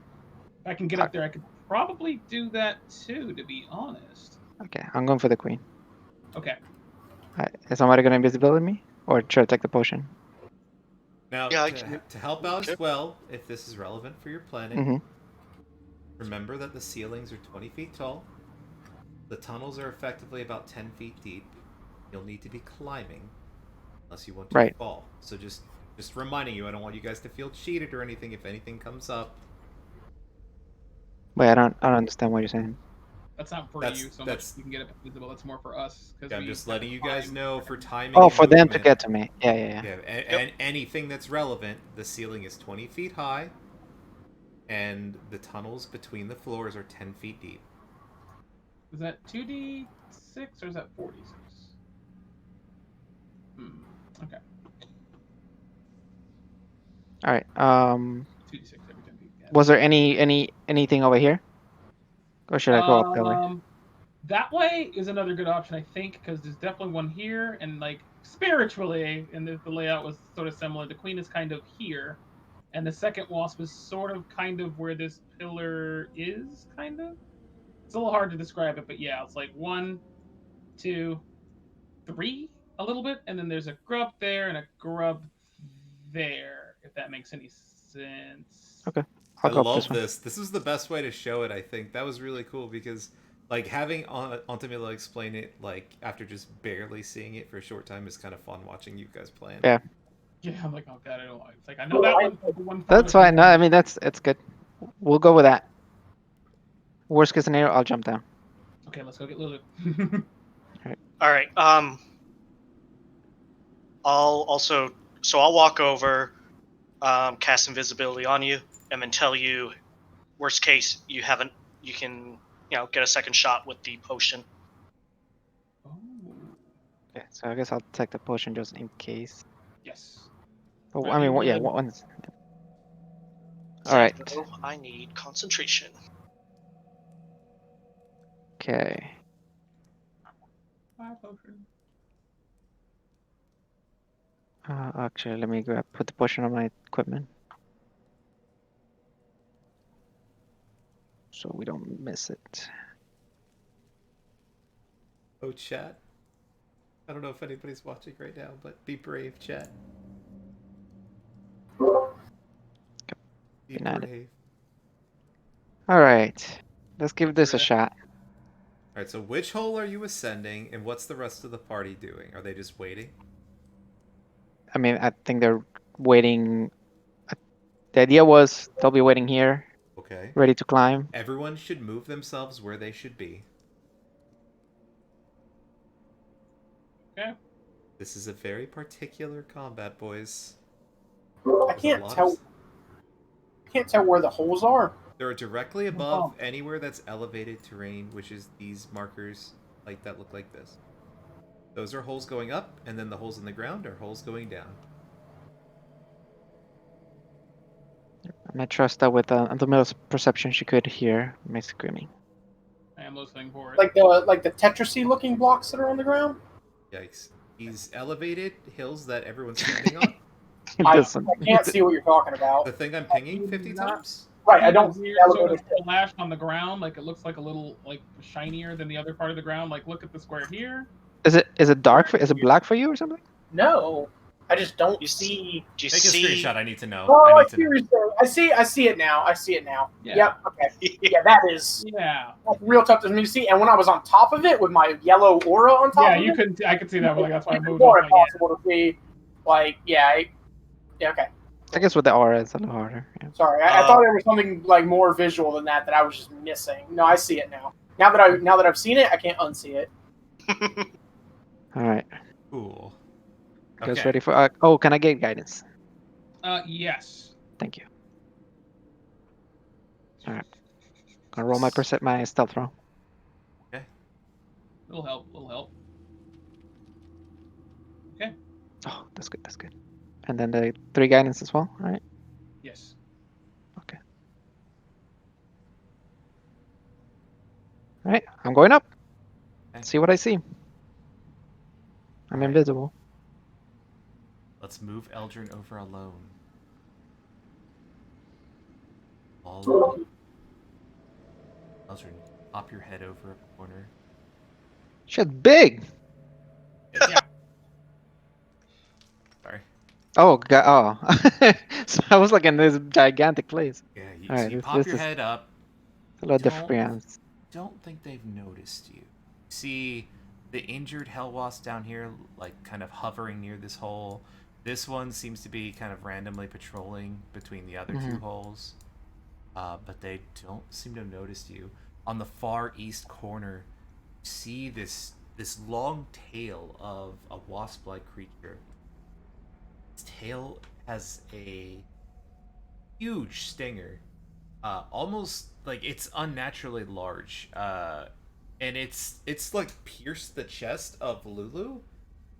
[SPEAKER 2] if I can get up there, I could probably do that too, to be honest.
[SPEAKER 3] Okay, I'm going for the queen.
[SPEAKER 2] Okay.
[SPEAKER 3] Alright, is somebody gonna invisibility me, or should I take the potion?
[SPEAKER 1] Now,
[SPEAKER 5] Yeah, I
[SPEAKER 1] to,
[SPEAKER 5] can-
[SPEAKER 1] to help out
[SPEAKER 5] okay.
[SPEAKER 1] as well, if this is relevant for your planning,
[SPEAKER 3] Mm-hmm.
[SPEAKER 1] remember that the ceilings are 20 feet tall. The tunnels are effectively about 10 feet deep. You'll need to be climbing unless you want to
[SPEAKER 3] Right.
[SPEAKER 1] fall. So just reminding you, I don't want you guys to feel cheated or anything if anything comes up.
[SPEAKER 3] Wait, I don't understand what you're saying.
[SPEAKER 2] That's not for
[SPEAKER 1] That's-
[SPEAKER 2] you so
[SPEAKER 1] that's-
[SPEAKER 2] much. You can get it visible. That's more for us.
[SPEAKER 1] I'm just letting you guys know for timing.
[SPEAKER 3] Oh,
[SPEAKER 1] and
[SPEAKER 3] for them to
[SPEAKER 1] movement.
[SPEAKER 3] get to me. Yeah.
[SPEAKER 1] Yeah, and anything that's relevant. The ceiling is 20 feet high, and the tunnels between the floors are 10 feet deep.
[SPEAKER 2] Is that 2d6 or is that 4d6? Okay.
[SPEAKER 3] All right.
[SPEAKER 2] 2d6 every 10 feet. Yeah.
[SPEAKER 3] Was there anything over here, or should I go up that way?
[SPEAKER 2] That way is another good option, I think, because there's definitely one here, and like spiritually, and the layout was sort of similar. The queen is kind of here, and the second wasp is sort of kind of where this pillar is, kind of. It's a little hard to describe it, but yeah, it's like 1, 2, 3, a little bit, and then there's a grub there and a grub there, if that makes any sense.
[SPEAKER 3] Okay.
[SPEAKER 1] I
[SPEAKER 3] I'll go up
[SPEAKER 1] love
[SPEAKER 3] this one.
[SPEAKER 1] this. This is the best way to show it. I think that was really cool because, like, having Antamila explain it, like after just barely seeing it for a short time, is kind of fun watching you guys playing.
[SPEAKER 3] Yeah.
[SPEAKER 2] Yeah, I'm like, oh god, I don't know. It's like I know that one. The one
[SPEAKER 3] That's fine. No, I mean it's good. We'll go with that. Worst case scenario, I'll jump down.
[SPEAKER 2] Okay, let's go get Lulu.
[SPEAKER 5] All right. I'll walk over, cast invisibility on you, and then tell you, worst case, you can get a second shot with the potion.
[SPEAKER 2] Oh,
[SPEAKER 3] Okay, so I guess I'll take the potion just in case.
[SPEAKER 2] yes.
[SPEAKER 3] But I mean,
[SPEAKER 2] Ready,
[SPEAKER 3] yeah,
[SPEAKER 2] Lulu?
[SPEAKER 3] one's. All right.
[SPEAKER 5] So I need concentration.
[SPEAKER 3] Okay.
[SPEAKER 2] Fire potion.
[SPEAKER 3] Actually, let me put the potion on my equipment, so we don't miss it.
[SPEAKER 1] Oh, chat. I don't know if anybody's watching right now, but be brave, chat. Be
[SPEAKER 3] United.
[SPEAKER 1] brave.
[SPEAKER 3] All right. Let's give this a shot.
[SPEAKER 1] All right. So, which hole are you ascending, and what's the rest of the party doing? Are they just waiting?
[SPEAKER 3] I mean, I think they're waiting. The idea was they'll be waiting here,
[SPEAKER 1] Okay.
[SPEAKER 3] ready to climb.
[SPEAKER 1] Everyone should move themselves where they should be.
[SPEAKER 2] Okay.
[SPEAKER 1] This is a very particular combat, boys.
[SPEAKER 4] I
[SPEAKER 1] There's a
[SPEAKER 4] can't
[SPEAKER 1] lot
[SPEAKER 4] tell.
[SPEAKER 1] of-
[SPEAKER 4] Can't tell where the holes are.
[SPEAKER 1] They're directly above anywhere that's elevated terrain, which is these markers like that look like this. Those are holes going up, and then the holes in the ground are holes going down.
[SPEAKER 3] And I trust that with Antonilla's perception, she could hear me screaming.
[SPEAKER 2] I am listening for it.
[SPEAKER 4] Like the Tetrisy looking blocks that are on the ground.
[SPEAKER 1] Yikes. These elevated hills that everyone's standing on.
[SPEAKER 4] I can't see what you're talking about.
[SPEAKER 1] The thing I'm pinging 50 times?
[SPEAKER 4] Right, I don't see
[SPEAKER 2] weird
[SPEAKER 4] the
[SPEAKER 2] sort of
[SPEAKER 4] elevator.
[SPEAKER 2] flash on the ground, like it looks like a little like shinier than the other part of the ground. Like look at the square here.
[SPEAKER 3] Is it dark? Is it black for you or something?
[SPEAKER 4] No, I just don't
[SPEAKER 5] You
[SPEAKER 4] see.
[SPEAKER 5] Do you
[SPEAKER 1] Take a
[SPEAKER 5] see?
[SPEAKER 1] screenshot. I need to know.
[SPEAKER 4] Oh,
[SPEAKER 1] I
[SPEAKER 4] I
[SPEAKER 1] need to
[SPEAKER 4] see,
[SPEAKER 1] know.
[SPEAKER 4] what you're saying. I see it now. I see it now.
[SPEAKER 2] Yeah.
[SPEAKER 4] Yep. Okay. Yeah, that is
[SPEAKER 2] Yeah.
[SPEAKER 4] that's real tough to me to see. And when I was on top of it with my yellow aura on top
[SPEAKER 2] Yeah,
[SPEAKER 4] of
[SPEAKER 2] you
[SPEAKER 4] it,
[SPEAKER 2] could. I could see that, but like, that's why I
[SPEAKER 4] it's
[SPEAKER 2] moved.
[SPEAKER 4] more
[SPEAKER 2] Up, like, yeah.
[SPEAKER 4] impossible to see. Like, yeah, okay.
[SPEAKER 3] I guess with the aura, it's a little harder. Yeah.
[SPEAKER 4] Sorry, I thought there was something like more visual than that I was just missing. No, I see it now. Now that I've seen it, I can't unsee it.
[SPEAKER 3] All right.
[SPEAKER 1] Cool.
[SPEAKER 3] You guys
[SPEAKER 1] Okay.
[SPEAKER 3] ready for? Oh, can I get guidance?
[SPEAKER 2] Yes.
[SPEAKER 3] Thank you. All right. Gonna roll my stealth roll.
[SPEAKER 2] It'll help. It'll help. Okay.
[SPEAKER 3] Oh, that's good. That's good. And then the 3 guidance as well. All right.
[SPEAKER 2] Yes.
[SPEAKER 3] Okay. All right. I'm going up.
[SPEAKER 1] Okay.
[SPEAKER 3] See what I see. I'm
[SPEAKER 1] Alright.
[SPEAKER 3] invisible.
[SPEAKER 1] Let's move Eldrin over alone. Eldrin, pop your head over a corner.
[SPEAKER 3] Shit's big.
[SPEAKER 2] Yeah.
[SPEAKER 1] Sorry.
[SPEAKER 3] Oh, God. Oh. So I was like in this gigantic place.
[SPEAKER 1] Yeah, you,
[SPEAKER 3] Alright,
[SPEAKER 1] so you
[SPEAKER 3] this-
[SPEAKER 1] pop
[SPEAKER 3] this
[SPEAKER 1] your
[SPEAKER 3] is-
[SPEAKER 1] head up.
[SPEAKER 3] A little
[SPEAKER 1] Don't-
[SPEAKER 3] different. Yeah.
[SPEAKER 1] Don't think they've noticed you. See the injured hell wasp down here, like kind of hovering near this hole. This one seems to be kind of randomly patrolling between the other 2 holes. But they don't seem to have noticed you. on the far east corner, you see this long tail of a wasp-like creature. Its tail has a huge stinger, almost like it's unnaturally large, and it's like pierced the chest of Lulu,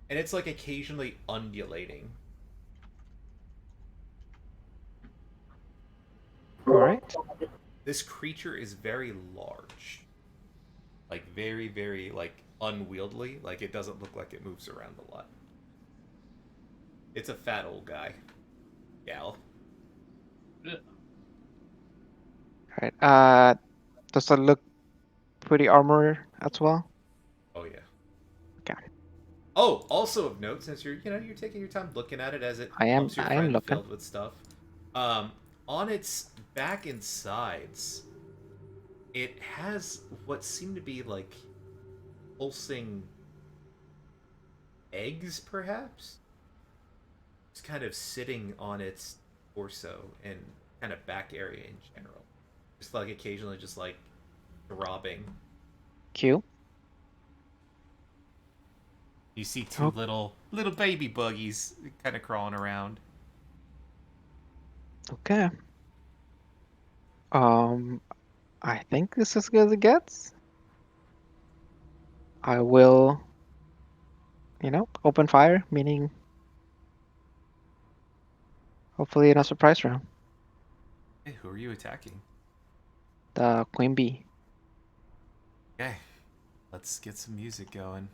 [SPEAKER 1] and it's like occasionally undulating.
[SPEAKER 3] All right.
[SPEAKER 1] This creature is very large, like very, very like unwieldy. Like it doesn't look like it moves around a lot. It's a fat old guy, gal.
[SPEAKER 2] Ugh.
[SPEAKER 3] All right. Does it look pretty armored as well?
[SPEAKER 1] Oh yeah.
[SPEAKER 3] Okay.
[SPEAKER 1] Oh, also of note, since you're taking your time looking at it as it
[SPEAKER 3] I am
[SPEAKER 1] pumps your
[SPEAKER 3] looking.
[SPEAKER 1] friend filled with stuff, on its back and sides, it has what seem to be like pulsing eggs, perhaps. It's kind of sitting on its torso and kind of back area in general, just like occasionally, just like throbbing.
[SPEAKER 3] Q.
[SPEAKER 1] You see two
[SPEAKER 3] Oh.
[SPEAKER 1] little baby buggies kind of crawling around.
[SPEAKER 3] Okay. I think this is as good as it gets. I will, open fire, meaning hopefully in a surprise round.
[SPEAKER 1] Hey, who are you attacking?
[SPEAKER 3] The queen bee.
[SPEAKER 1] Okay, let's get some music going.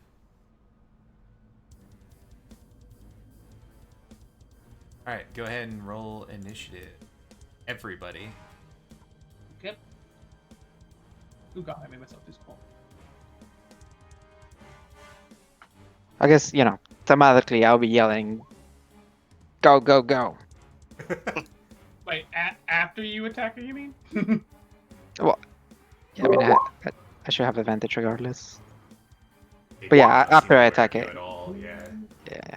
[SPEAKER 1] Alright, go ahead and roll initiative. Everybody.
[SPEAKER 2] Okay. Ooh, God, I made myself too small.
[SPEAKER 3] I guess, thematically I'll be yelling, go, go, go.
[SPEAKER 2] Wait, after you attack her, you mean?
[SPEAKER 3] Well, yeah, I mean, I should have advantage regardless. But yeah, after I attack it.
[SPEAKER 1] At all, yeah.
[SPEAKER 3] Yeah.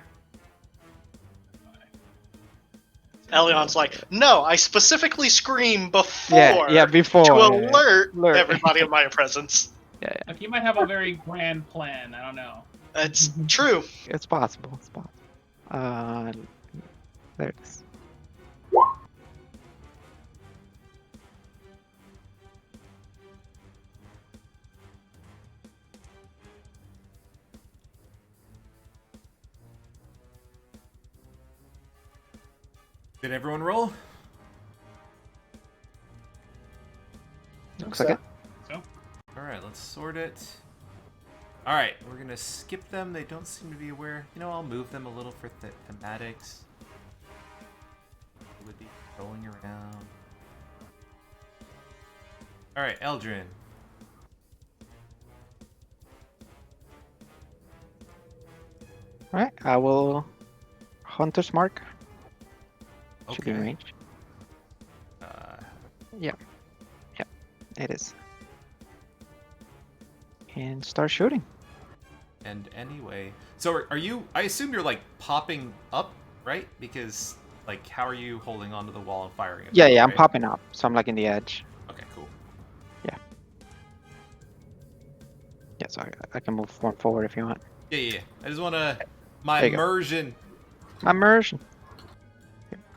[SPEAKER 5] Elion's like, no, I specifically scream before,
[SPEAKER 3] Yeah, before.
[SPEAKER 5] to
[SPEAKER 3] yeah.
[SPEAKER 5] alert
[SPEAKER 3] Alert.
[SPEAKER 5] everybody of my presence.
[SPEAKER 2] Like, you might have a very grand plan. I don't know.
[SPEAKER 5] It's true.
[SPEAKER 3] It's possible. It's possible. There it is.
[SPEAKER 1] Did everyone roll?
[SPEAKER 3] Looks like it.
[SPEAKER 2] So,
[SPEAKER 1] Alright, let's sort it. Alright, we're gonna skip them. They don't seem to be aware. I'll move them a little for thematics. Would be going around. Alright, Eldrin.
[SPEAKER 3] Alright, I will Hunter's Mark. Should be in
[SPEAKER 1] Okay.
[SPEAKER 3] range.
[SPEAKER 1] Uh,
[SPEAKER 3] It is. And start shooting.
[SPEAKER 1] and anyway, so are you? I assume you're like popping up, right? Because like, how are you holding onto the wall and firing?
[SPEAKER 3] Yeah, I'm
[SPEAKER 1] right?
[SPEAKER 3] popping up, so I'm like in the edge.
[SPEAKER 1] Okay, cool.
[SPEAKER 3] Yeah, so I can move one forward if you want.
[SPEAKER 1] Yeah. I just want to my
[SPEAKER 3] There you go.
[SPEAKER 1] immersion.
[SPEAKER 3] My immersion.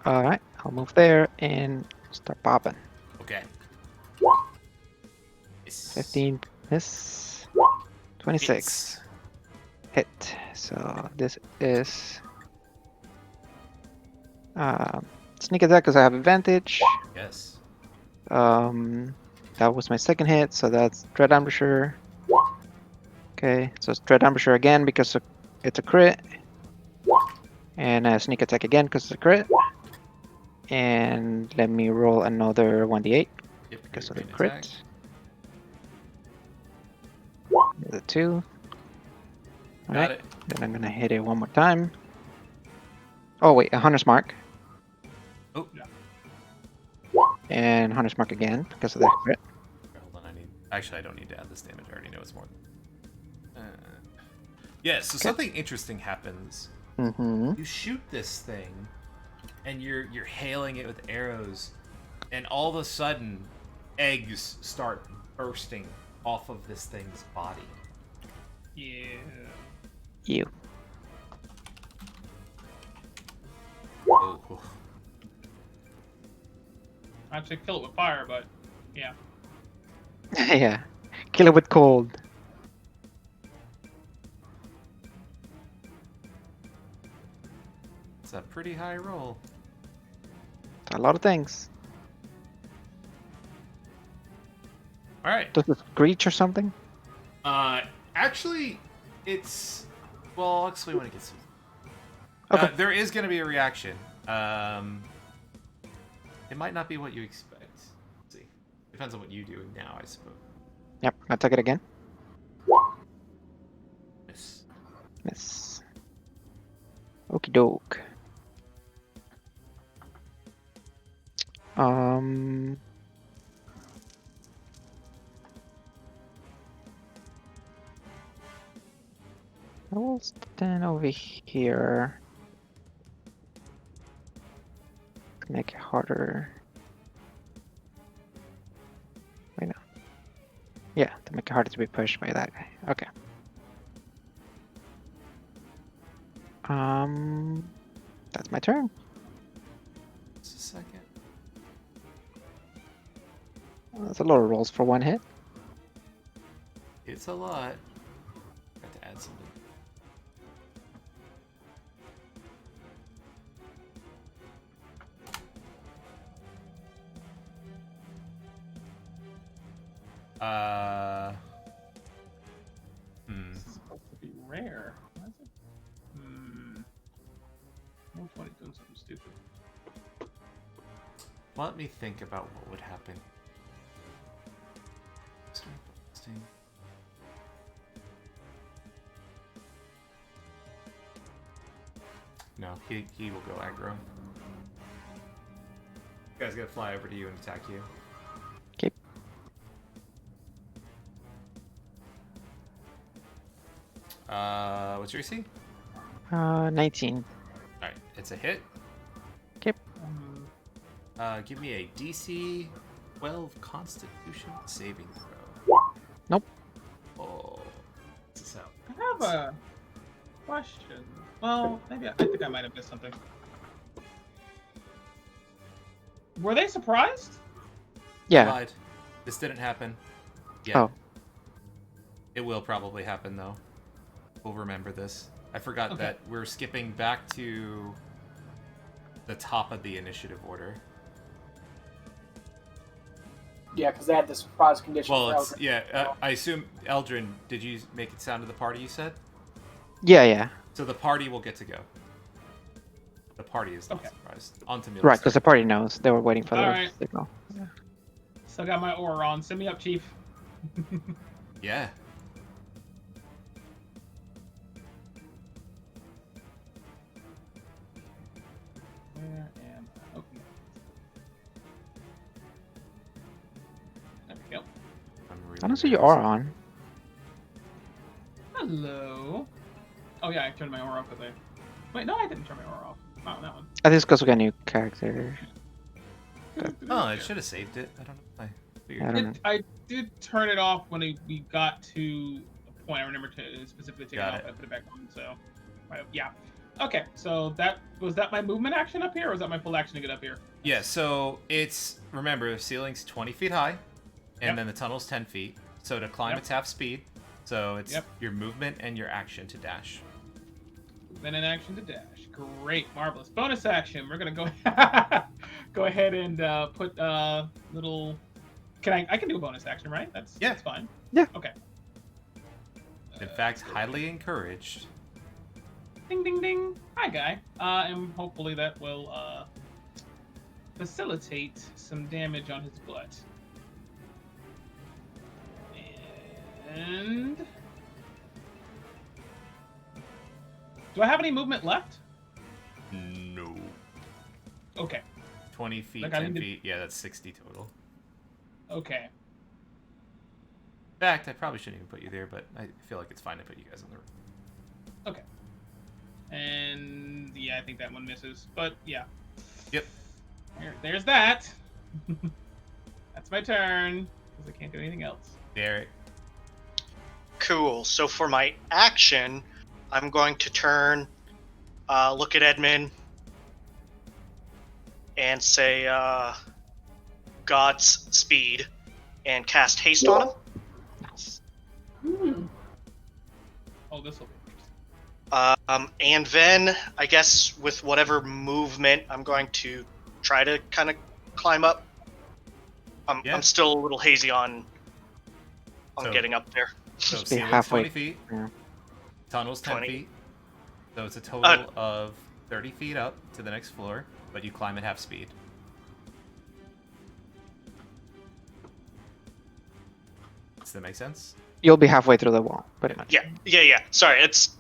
[SPEAKER 3] Alright, I'll move there and start popping.
[SPEAKER 1] Okay. Yes.
[SPEAKER 3] 15 miss. 26
[SPEAKER 1] Hits.
[SPEAKER 3] hit. So this is sneak attack because I have advantage.
[SPEAKER 1] Yes.
[SPEAKER 3] That was my second hit, so that's Dread Ambusher. Okay, so it's Dread Ambusher again because it's a crit. And a sneak attack again because it's a crit. And let me roll another 1d8
[SPEAKER 1] Yep,
[SPEAKER 3] because of the
[SPEAKER 1] great
[SPEAKER 3] crit.
[SPEAKER 1] attack.
[SPEAKER 3] The 2.
[SPEAKER 1] Got
[SPEAKER 3] Alright,
[SPEAKER 1] it.
[SPEAKER 3] then I'm gonna hit it one more time. Oh wait, a Hunter's Mark.
[SPEAKER 1] Oh,
[SPEAKER 3] And Hunter's Mark again because of the crit.
[SPEAKER 1] hold on. Actually, I don't need to add this damage. I already know it's more than. Yeah. So
[SPEAKER 3] Okay.
[SPEAKER 1] something interesting happens.
[SPEAKER 3] Mm-hmm.
[SPEAKER 1] You shoot this thing, and you're hailing it with arrows, and all of a sudden, eggs start bursting off of this thing's body.
[SPEAKER 2] Yeah.
[SPEAKER 3] You.
[SPEAKER 1] Oh.
[SPEAKER 2] I'd say kill it with fire, but yeah.
[SPEAKER 3] Yeah. Kill it with cold.
[SPEAKER 1] It's a pretty high roll.
[SPEAKER 3] A lot of things.
[SPEAKER 1] All right.
[SPEAKER 3] Does it screech or something?
[SPEAKER 1] Actually, it's well. I'll explain when it gets.
[SPEAKER 3] Okay.
[SPEAKER 1] There is going to be a reaction. It might not be what you expect. Let's see. Depends on what you do now, I suppose.
[SPEAKER 3] Yep. I'll take it again.
[SPEAKER 1] Miss.
[SPEAKER 3] Miss. Okie doke. I will stand over here. To make it harder. Wait, no. Yeah, to make it harder to be pushed by that guy. Okay. That's my turn.
[SPEAKER 1] Just a second.
[SPEAKER 3] Well, that's a lot of rolls for one hit.
[SPEAKER 1] It's a lot. Got to add something.
[SPEAKER 2] This is supposed to be rare. Why is it? Which one is doing something stupid?
[SPEAKER 1] Let me think about what would happen. No, he will go aggro. You guys gotta fly over to you and attack you.
[SPEAKER 3] Okay.
[SPEAKER 1] What's your AC?
[SPEAKER 3] 19.
[SPEAKER 1] Alright, it's a hit.
[SPEAKER 3] Okay.
[SPEAKER 1] Give me a DC 12 Constitution saving throw.
[SPEAKER 3] Nope.
[SPEAKER 1] Oh, what's this out?
[SPEAKER 2] I have a question. Well, maybe I think I might have missed something. Were they surprised?
[SPEAKER 3] Yeah.
[SPEAKER 1] Lied. This didn't happen. Yet.
[SPEAKER 3] Oh.
[SPEAKER 1] It will probably happen though. We'll remember this. I forgot that we're skipping back to the top of the initiative order.
[SPEAKER 4] Yeah, because they had the surprise condition.
[SPEAKER 1] Well,
[SPEAKER 4] for
[SPEAKER 1] it's
[SPEAKER 4] Eldrin.
[SPEAKER 1] I assume Eldrin. Did you make it sound to the party? You said.
[SPEAKER 3] Yeah.
[SPEAKER 1] So the party will get to go. The party is not
[SPEAKER 2] Okay.
[SPEAKER 1] surprised. On to Millie.
[SPEAKER 3] Right, because the party knows. They were waiting for the
[SPEAKER 2] Alright.
[SPEAKER 3] signal.
[SPEAKER 2] Still got my aura on. Send me up, Chief.
[SPEAKER 1] Yeah.
[SPEAKER 2] Where am I? Okay. There we go.
[SPEAKER 3] I don't see your aura on.
[SPEAKER 2] Hello. Oh yeah, I turned my aura off with it. Wait, no, I didn't turn my aura off. Not on that one.
[SPEAKER 3] I think it's because we got a new character.
[SPEAKER 1] Oh, I should have saved it. I don't know. I figured.
[SPEAKER 3] I don't know.
[SPEAKER 2] I did turn it off when we got to a point. I remember to specifically take it
[SPEAKER 1] Got
[SPEAKER 2] off.
[SPEAKER 1] it.
[SPEAKER 2] I put it back on. So, yeah. Okay, so that was that my movement action up here, or was that my full action to get up here?
[SPEAKER 1] Yeah. So it's remember the ceiling's 20 feet high, and
[SPEAKER 2] Yep.
[SPEAKER 1] then the tunnel's 10 feet. So to climb,
[SPEAKER 2] Yep.
[SPEAKER 1] it's half speed. So it's
[SPEAKER 2] Yep.
[SPEAKER 1] your movement and your action to dash.
[SPEAKER 2] Then an action to dash. Great, marvelous. Bonus action. We're gonna go go ahead and put little. I can do a bonus action, right? That's fine.
[SPEAKER 3] Yeah.
[SPEAKER 2] Okay.
[SPEAKER 1] In fact, highly encouraged.
[SPEAKER 2] Ding ding ding. Hi guy. And hopefully that will facilitate some damage on his butt. And do I have any movement left?
[SPEAKER 1] No.
[SPEAKER 2] Okay.
[SPEAKER 1] 20 feet,
[SPEAKER 2] Like, I
[SPEAKER 1] 10
[SPEAKER 2] need to-
[SPEAKER 1] feet. Yeah, that's 60 total.
[SPEAKER 2] Okay.
[SPEAKER 1] In fact, I probably shouldn't even put you there, but I feel like it's fine to put you guys on the roof.
[SPEAKER 2] Okay. And yeah, I think that one misses. But yeah.
[SPEAKER 1] Yep.
[SPEAKER 2] There's that. That's my turn. because I can't do anything else.
[SPEAKER 1] Derek.
[SPEAKER 5] Cool. So for my action, I'm going to turn, look at Edmund, and say God's speed, and cast haste on him.
[SPEAKER 4] Hmm.
[SPEAKER 2] Oh, this will be interesting.
[SPEAKER 5] And then I guess with whatever movement, I'm going to try to kind of climb up.
[SPEAKER 1] Yeah.
[SPEAKER 5] I'm still a little hazy on
[SPEAKER 1] So-
[SPEAKER 5] getting up there.
[SPEAKER 1] So
[SPEAKER 3] Just be
[SPEAKER 1] ceiling's
[SPEAKER 3] halfway.
[SPEAKER 1] 20 feet.
[SPEAKER 3] Yeah.
[SPEAKER 1] Tunnel's 10
[SPEAKER 5] 20.
[SPEAKER 1] feet. So it's a total of 30 feet up to the next floor, but you climb at half speed. Does that make sense?
[SPEAKER 3] You'll be halfway through the wall, pretty much.
[SPEAKER 5] Yeah. Sorry, it's.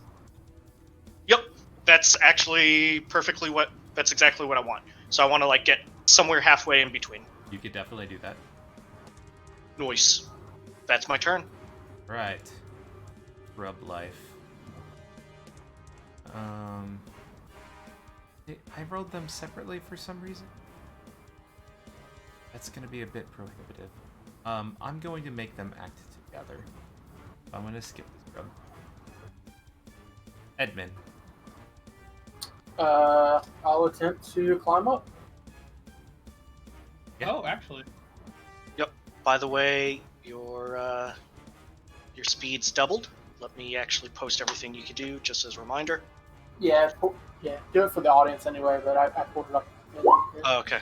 [SPEAKER 5] Yep, that's actually perfectly what. That's exactly what I want. So I want to like get somewhere halfway in between.
[SPEAKER 1] You could definitely do that.
[SPEAKER 5] Noise. That's my turn.
[SPEAKER 1] Right. Rub life. I rolled them separately for some reason. That's going to be a bit prohibitive. I'm going to make them act together. I'm going to skip this rub. Edmund.
[SPEAKER 4] I'll attempt to climb up.
[SPEAKER 1] Yeah.
[SPEAKER 2] Oh, actually.
[SPEAKER 5] By the way, your speed's doubled. Let me actually post everything you can do, just as a reminder.
[SPEAKER 4] Yeah, do it for the audience anyway, but I pulled it up.
[SPEAKER 5] Oh, okay.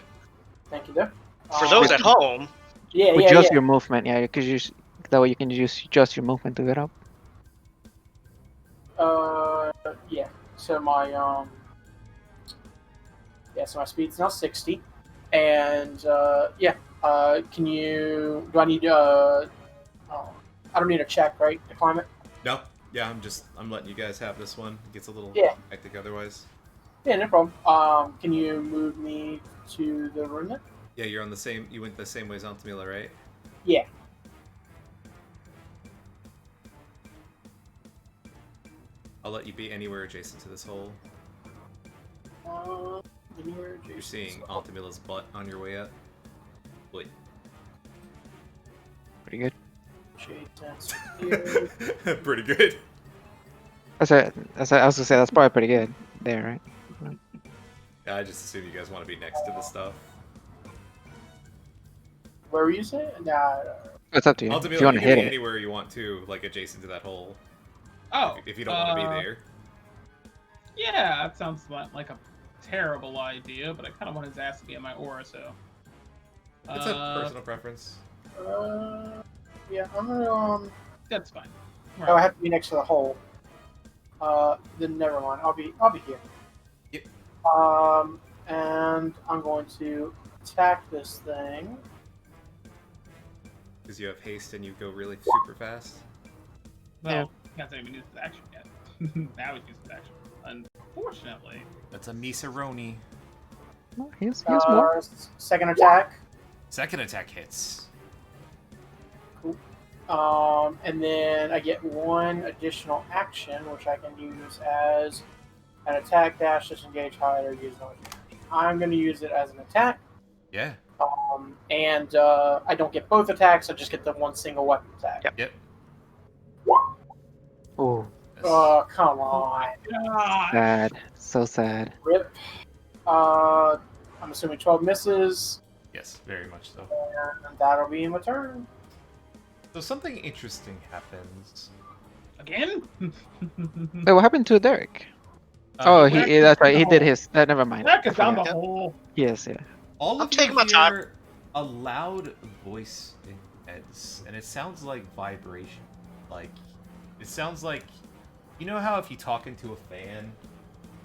[SPEAKER 4] Thank you, there.
[SPEAKER 5] For those at home,
[SPEAKER 3] With just your movement, yeah, because that way you can use just your movement to get up.
[SPEAKER 4] Yeah. So my so my speed's now 60, and can you? Do I need I don't need a check, right, to climb it?
[SPEAKER 1] No. Yeah, I'm letting you guys have this one. It gets a little
[SPEAKER 4] Yeah.
[SPEAKER 1] hectic otherwise.
[SPEAKER 4] Yeah, no problem. Can you move me to the room then?
[SPEAKER 1] Yeah, you're on the same. You went the same way as Antamila, right?
[SPEAKER 4] Yeah.
[SPEAKER 1] I'll let you be anywhere adjacent to this hole.
[SPEAKER 4] Anywhere
[SPEAKER 1] You're
[SPEAKER 4] adjacent.
[SPEAKER 1] seeing Altamila's butt on your way up. Wait.
[SPEAKER 3] Pretty good.
[SPEAKER 4] Adjacent.
[SPEAKER 1] Pretty good.
[SPEAKER 3] I was gonna say that's probably pretty good there, right?
[SPEAKER 1] Yeah, I just assume you guys want to be next to the stuff.
[SPEAKER 4] Where were you saying? Nah.
[SPEAKER 3] It's up to you. If
[SPEAKER 1] Ultimately,
[SPEAKER 3] you want
[SPEAKER 1] you
[SPEAKER 3] to
[SPEAKER 1] can
[SPEAKER 3] hit
[SPEAKER 1] be
[SPEAKER 3] it.
[SPEAKER 1] anywhere you want to, like adjacent to that hole.
[SPEAKER 2] Oh.
[SPEAKER 1] If you don't want to be there.
[SPEAKER 2] Yeah, that sounds like a terrible idea, but I kind of want his ass to be in my aura, so.
[SPEAKER 1] It's a personal preference.
[SPEAKER 4] Yeah, I'm gonna
[SPEAKER 2] That's fine.
[SPEAKER 4] Oh, I have to be next to the hole. Then never mind. I'll be here.
[SPEAKER 1] Yep.
[SPEAKER 4] And I'm going to attack this thing.
[SPEAKER 1] Because you have haste and you go really super fast.
[SPEAKER 2] Well, he hasn't even used his action yet. Now he's used his action. Unfortunately.
[SPEAKER 1] That's a Misaroni.
[SPEAKER 3] Oh, here's more.
[SPEAKER 4] Second attack.
[SPEAKER 1] Second attack hits.
[SPEAKER 4] And then I get one additional action, which I can use as an attack, dash, disengage, hide, or use no action. I'm going to use it as an attack.
[SPEAKER 1] Yeah.
[SPEAKER 4] And I don't get both attacks, I just get the one single weapon attack.
[SPEAKER 1] Yep.
[SPEAKER 3] Oh,
[SPEAKER 4] Oh, come on.
[SPEAKER 3] sad. So sad.
[SPEAKER 4] Rip. I'm assuming 12 misses,
[SPEAKER 1] Yes, very much so.
[SPEAKER 4] and that'll be my turn.
[SPEAKER 1] So something interesting happens.
[SPEAKER 2] Again?
[SPEAKER 3] Wait, what happened to Derek?
[SPEAKER 1] Uh,
[SPEAKER 3] That's right. He did his. Never mind.
[SPEAKER 2] That is
[SPEAKER 3] I
[SPEAKER 2] down the
[SPEAKER 3] forgot.
[SPEAKER 2] hole.
[SPEAKER 3] Yes, yeah.
[SPEAKER 1] All
[SPEAKER 5] I'm
[SPEAKER 1] of you
[SPEAKER 5] taking my time.
[SPEAKER 1] hear a loud voice in your heads, and it sounds like vibration. Like, it sounds like, you know how if you talk into a fan,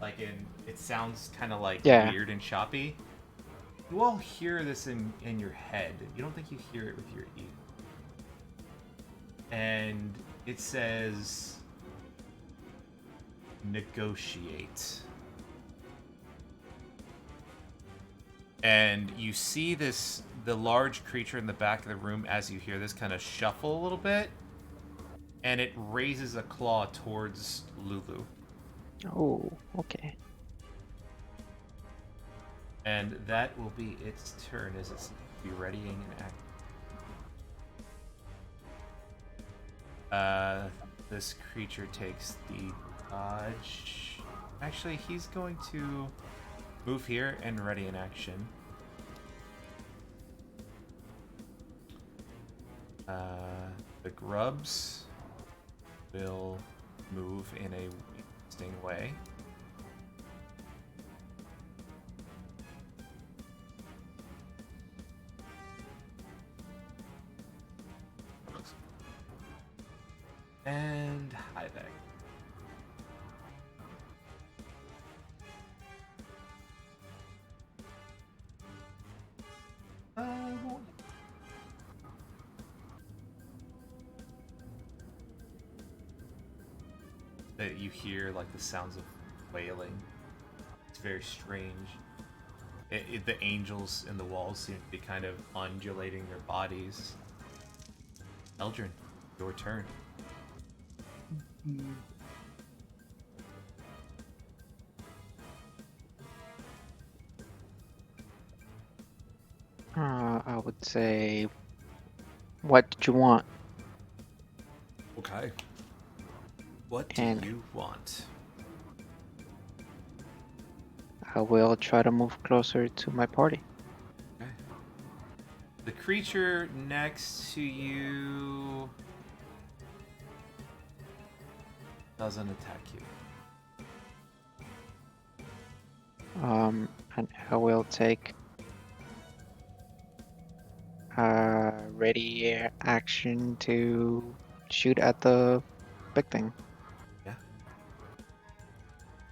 [SPEAKER 1] like it sounds kind of like
[SPEAKER 3] Yeah.
[SPEAKER 1] weird and choppy? You all hear this in your head. You don't think you hear it with your ear. And it says, negotiate. And you see the large creature in the back of the room as you hear this kind of shuffle a little bit, and it raises a claw towards Lulu.
[SPEAKER 3] Oh, okay.
[SPEAKER 1] And that will be its turn as it's be readying an act. This creature takes the dodge. Actually, he's going to move here and ready in action. The grubs will move in a interesting way. And high deck. Won't. That you hear like the sounds of wailing. It's very strange. The angels in the walls seem to be kind of undulating their bodies. Eldrin, your turn.
[SPEAKER 3] I would say, what did you want?
[SPEAKER 1] Okay. What do
[SPEAKER 3] And-
[SPEAKER 1] you want?
[SPEAKER 3] I will try to move closer to my party.
[SPEAKER 1] Okay. The creature next to you doesn't attack you.
[SPEAKER 3] And I will take ready action to shoot at the big thing.
[SPEAKER 1] Yeah.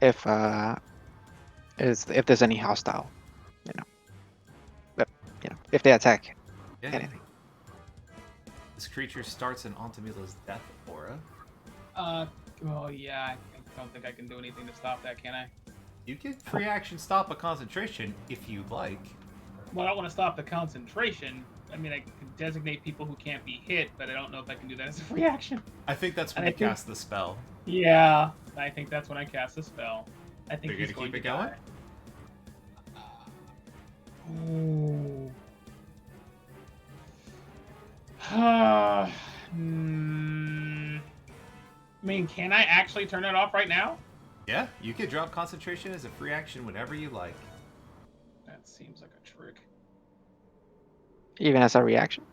[SPEAKER 3] If if there's any hostile, but if they attack
[SPEAKER 1] Yeah.
[SPEAKER 3] anything.
[SPEAKER 1] This creature starts an Antamila's death aura.
[SPEAKER 2] Oh yeah, I don't think I can do anything to stop that, can I?
[SPEAKER 1] You can free action stop a concentration if you like.
[SPEAKER 2] Well, I don't want to stop the concentration. I mean, I can designate people who can't be hit, but I don't know if I can do that as a reaction.
[SPEAKER 1] I think that's when
[SPEAKER 2] And I
[SPEAKER 1] you
[SPEAKER 2] think-
[SPEAKER 1] cast the spell.
[SPEAKER 2] Yeah, I think that's when I cast the spell. I think
[SPEAKER 1] You're
[SPEAKER 2] he's
[SPEAKER 1] gonna
[SPEAKER 2] going
[SPEAKER 1] keep it going?
[SPEAKER 2] Ooh. I mean, can I actually turn it off right now?
[SPEAKER 1] Yeah, you can drop concentration as a free action whenever you like.
[SPEAKER 2] That seems like a trick.
[SPEAKER 3] Even as a reaction.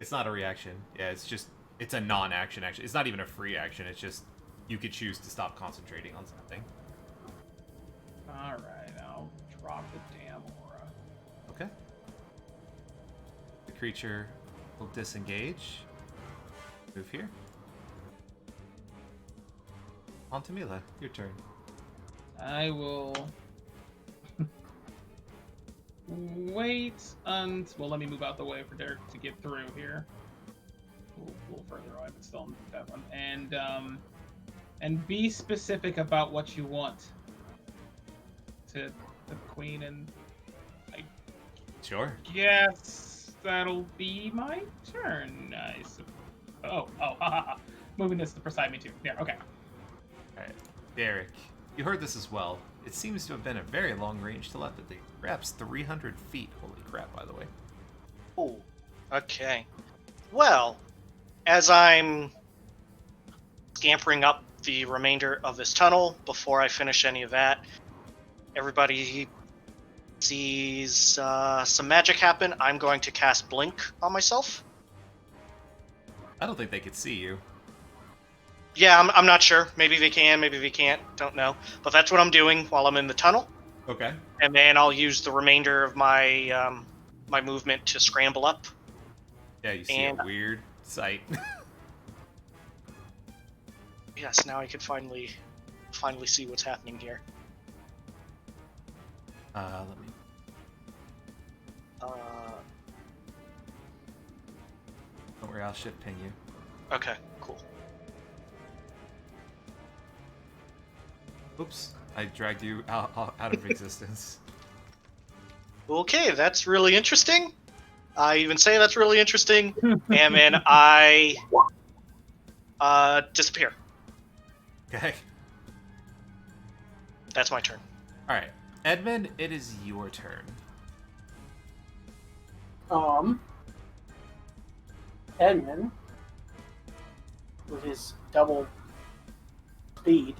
[SPEAKER 1] It's not a reaction. Yeah, it's a non-action action. It's not even a free action. It's just you could choose to stop concentrating on something.
[SPEAKER 2] Alright, I'll drop the damn aura.
[SPEAKER 1] Okay. The creature will disengage. Move here. On to Mila, your turn.
[SPEAKER 2] I will wait well, let me move out the way for Derek to get through here. A little further away, but still that one. And be specific about what you want to the queen, and I
[SPEAKER 1] Sure.
[SPEAKER 2] guess that'll be my turn. Moving this beside me too. Yeah, okay.
[SPEAKER 1] Alright. Derek, you heard this as well. It seems to have been a very long range telepathy. Perhaps 300 feet. Holy crap, by the way.
[SPEAKER 5] Ooh. Okay. Well, as I'm scampering up the remainder of this tunnel, before I finish any of that, everybody sees some magic happen. I'm going to cast Blink on myself.
[SPEAKER 1] I don't think they could see you.
[SPEAKER 5] Yeah, I'm not sure. Maybe they can, maybe they can't. Don't know. But that's what I'm doing while I'm in the tunnel.
[SPEAKER 1] Okay.
[SPEAKER 5] And then I'll use the remainder of my my movement to scramble up.
[SPEAKER 1] Yeah, you see
[SPEAKER 5] And-
[SPEAKER 1] a weird sight.
[SPEAKER 5] Yes, now I can finally see what's happening here.
[SPEAKER 1] Let me. Don't worry, I'll shift ping you.
[SPEAKER 5] Okay, cool.
[SPEAKER 1] Oops, I dragged you out of existence.
[SPEAKER 5] Okay, that's really interesting. I even say that's really interesting, and then I disappear.
[SPEAKER 1] Okay.
[SPEAKER 5] That's my turn.
[SPEAKER 1] All right, Edmund, it is your turn.
[SPEAKER 4] Edmund with his double speed,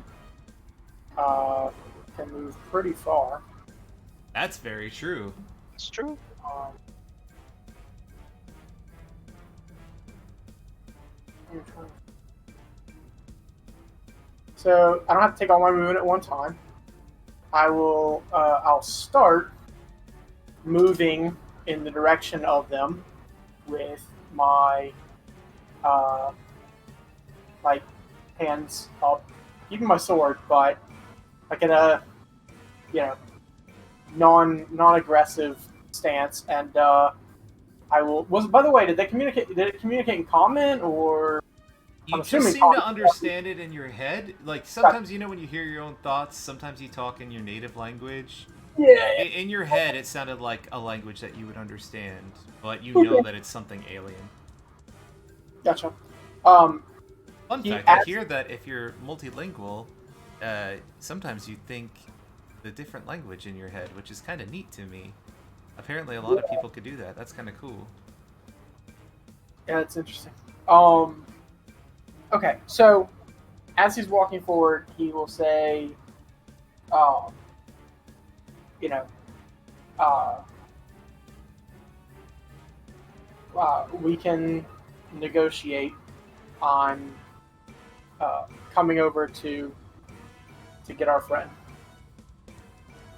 [SPEAKER 4] can move pretty far.
[SPEAKER 1] That's very true.
[SPEAKER 3] It's true.
[SPEAKER 4] Um, so I don't have to take all my movement at one time. I'll start moving in the direction of them with my like hands up, keeping my sword, but like in a non-aggressive stance. And I will. By the way, did they communicate? Did it communicate in common or?
[SPEAKER 1] You
[SPEAKER 4] I'm
[SPEAKER 1] just
[SPEAKER 4] assuming
[SPEAKER 1] seem to
[SPEAKER 4] common.
[SPEAKER 1] understand it in your head. Like sometimes when you hear your own thoughts, sometimes you talk in your native language.
[SPEAKER 4] Yeah.
[SPEAKER 1] In your head, it sounded like a language that you would understand, but you know that it's something alien.
[SPEAKER 4] Gotcha.
[SPEAKER 1] Fun
[SPEAKER 4] He
[SPEAKER 1] fact, I
[SPEAKER 4] adds-
[SPEAKER 1] hear that if you're multilingual, sometimes you think the different language in your head, which is kind of neat to me. Apparently, a lot of people could do that. That's kind of cool.
[SPEAKER 4] Yeah, it's interesting. Okay, so as he's walking forward, he will say, you know, we can negotiate on coming over to get our friend.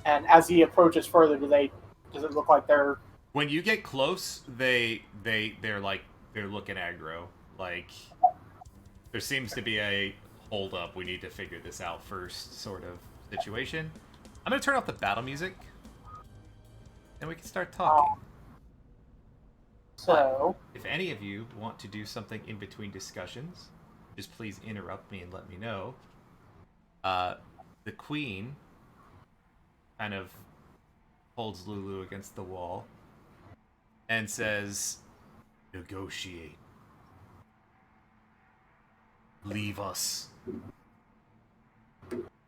[SPEAKER 4] And as he approaches further, does it look like they're
[SPEAKER 1] When you get close, they're looking aggro. Like there seems to be a hold up. We need to figure this out first, sort of situation. I'm gonna turn off the battle music, and we can start talking.
[SPEAKER 4] so?
[SPEAKER 1] If any of you want to do something in between discussions, just please interrupt me and let me know. The queen kind of holds Lulu against the wall and says, "Negotiate. Leave us.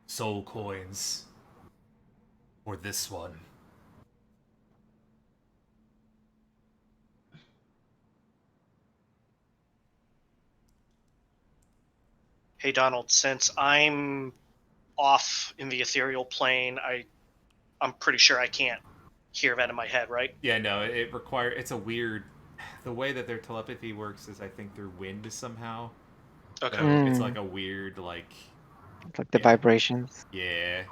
[SPEAKER 1] Soul coins. For this one."
[SPEAKER 5] Hey Donald, since I'm off in the ethereal plane, I'm pretty sure I can't hear that in my head, right?
[SPEAKER 1] Yeah, no, it's a weird. The way that their telepathy works is, I think, through wind somehow.
[SPEAKER 5] Okay.
[SPEAKER 1] So it's like a weird,
[SPEAKER 3] It's like the
[SPEAKER 1] Yeah.
[SPEAKER 3] vibrations.
[SPEAKER 1] yeah.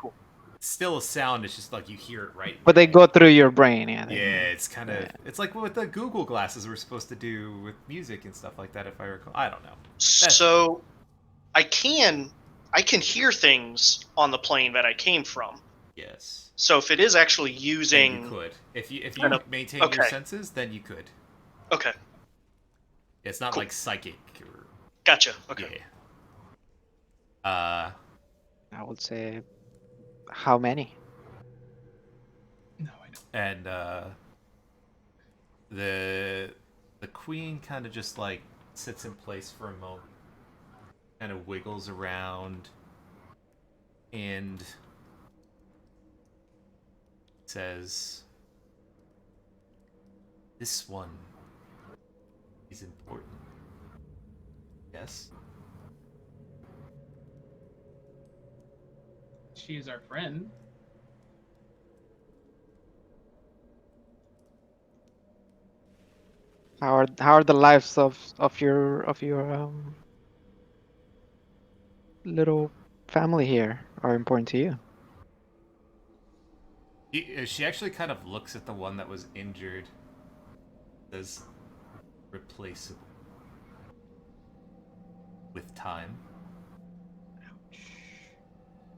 [SPEAKER 1] It's still a sound. It's just like you hear it right. in
[SPEAKER 3] But
[SPEAKER 1] your
[SPEAKER 3] they
[SPEAKER 1] head.
[SPEAKER 3] go through your brain, yeah.
[SPEAKER 1] Yeah, it's kind of. It's like what the Google glasses were supposed to do with music and stuff like that. If I recall, I don't know.
[SPEAKER 5] So I can hear things on the plane that I came from.
[SPEAKER 1] Yes.
[SPEAKER 5] So if it is actually
[SPEAKER 1] Then
[SPEAKER 5] using,
[SPEAKER 1] you could. If you
[SPEAKER 5] I know.
[SPEAKER 1] maintain your
[SPEAKER 5] Okay.
[SPEAKER 1] senses, then you could.
[SPEAKER 5] Okay,
[SPEAKER 1] It's not
[SPEAKER 5] Cool.
[SPEAKER 1] like psychic or
[SPEAKER 5] gotcha. Okay.
[SPEAKER 1] yeah.
[SPEAKER 3] I would say, how many?
[SPEAKER 2] No, I don't.
[SPEAKER 1] And the queen kind of just like sits in place for a moment, kind of wiggles around, and says, "This one is important." Yes.
[SPEAKER 2] She is our friend.
[SPEAKER 3] How are the lives of your little family here are important to you?
[SPEAKER 1] She actually kind of looks at the one that was injured. Says, "Replaceable. With time."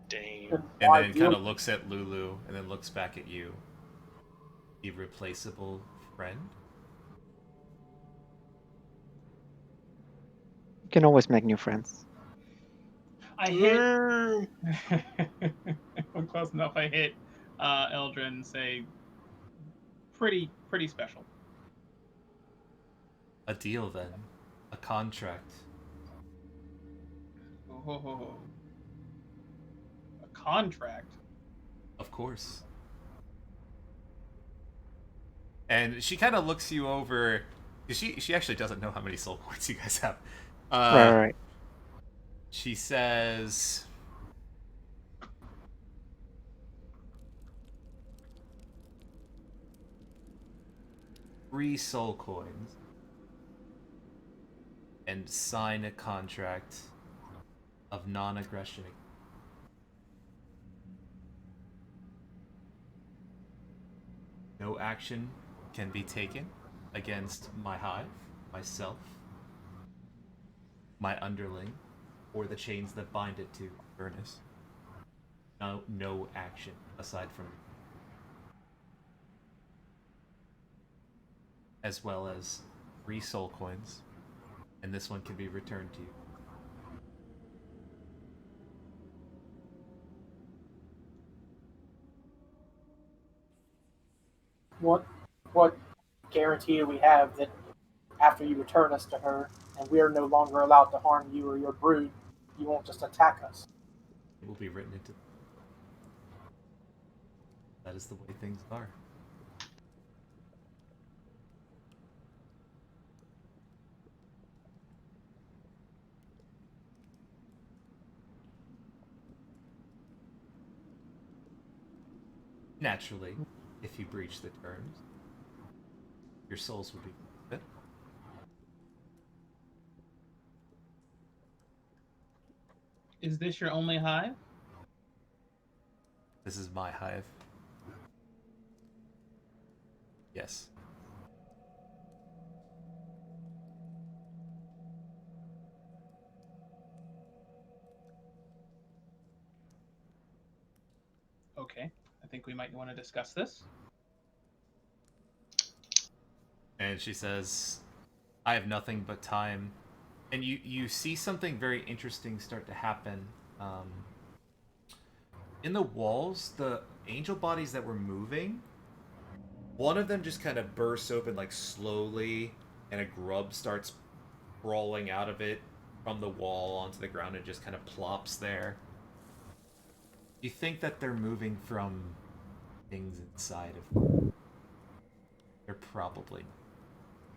[SPEAKER 5] Dang.
[SPEAKER 1] And then kind of looks at Lulu and then looks back at you. Irreplaceable friend?
[SPEAKER 3] You can always make new friends.
[SPEAKER 2] I hit. I'm close enough. I hit Eldrin. Say, pretty special.
[SPEAKER 1] A deal then. A contract.
[SPEAKER 2] Oh, a contract.
[SPEAKER 1] Of course. And she kind of looks you over. 'Cause she actually doesn't know how many soul points you guys have.
[SPEAKER 3] Right.
[SPEAKER 1] She says, "3 soul coins and sign a contract of non-aggression. No action can be taken against my hive, myself, my underling, or the chains that bind it to Avernus. No action aside from, as well as 3 soul coins, and this one can be returned to you."
[SPEAKER 4] What guarantee do we have that after you return us to her, and we are no longer allowed to harm you or your brood, you won't just attack us?
[SPEAKER 1] It will be written into. That is the way things are. Naturally, if you breach the terms, your souls will be forfeit.
[SPEAKER 2] Is this your only hive?
[SPEAKER 1] This is my hive. Yes.
[SPEAKER 2] Okay. I think we might want to discuss this.
[SPEAKER 1] And she says, "I have nothing but time." And you see something very interesting start to happen. In the walls, the angel bodies that were moving, one of them just kind of bursts open like slowly, and a grub starts crawling out of it from the wall onto the ground and just kind of plops there. You think that they're moving from things inside of them. They're probably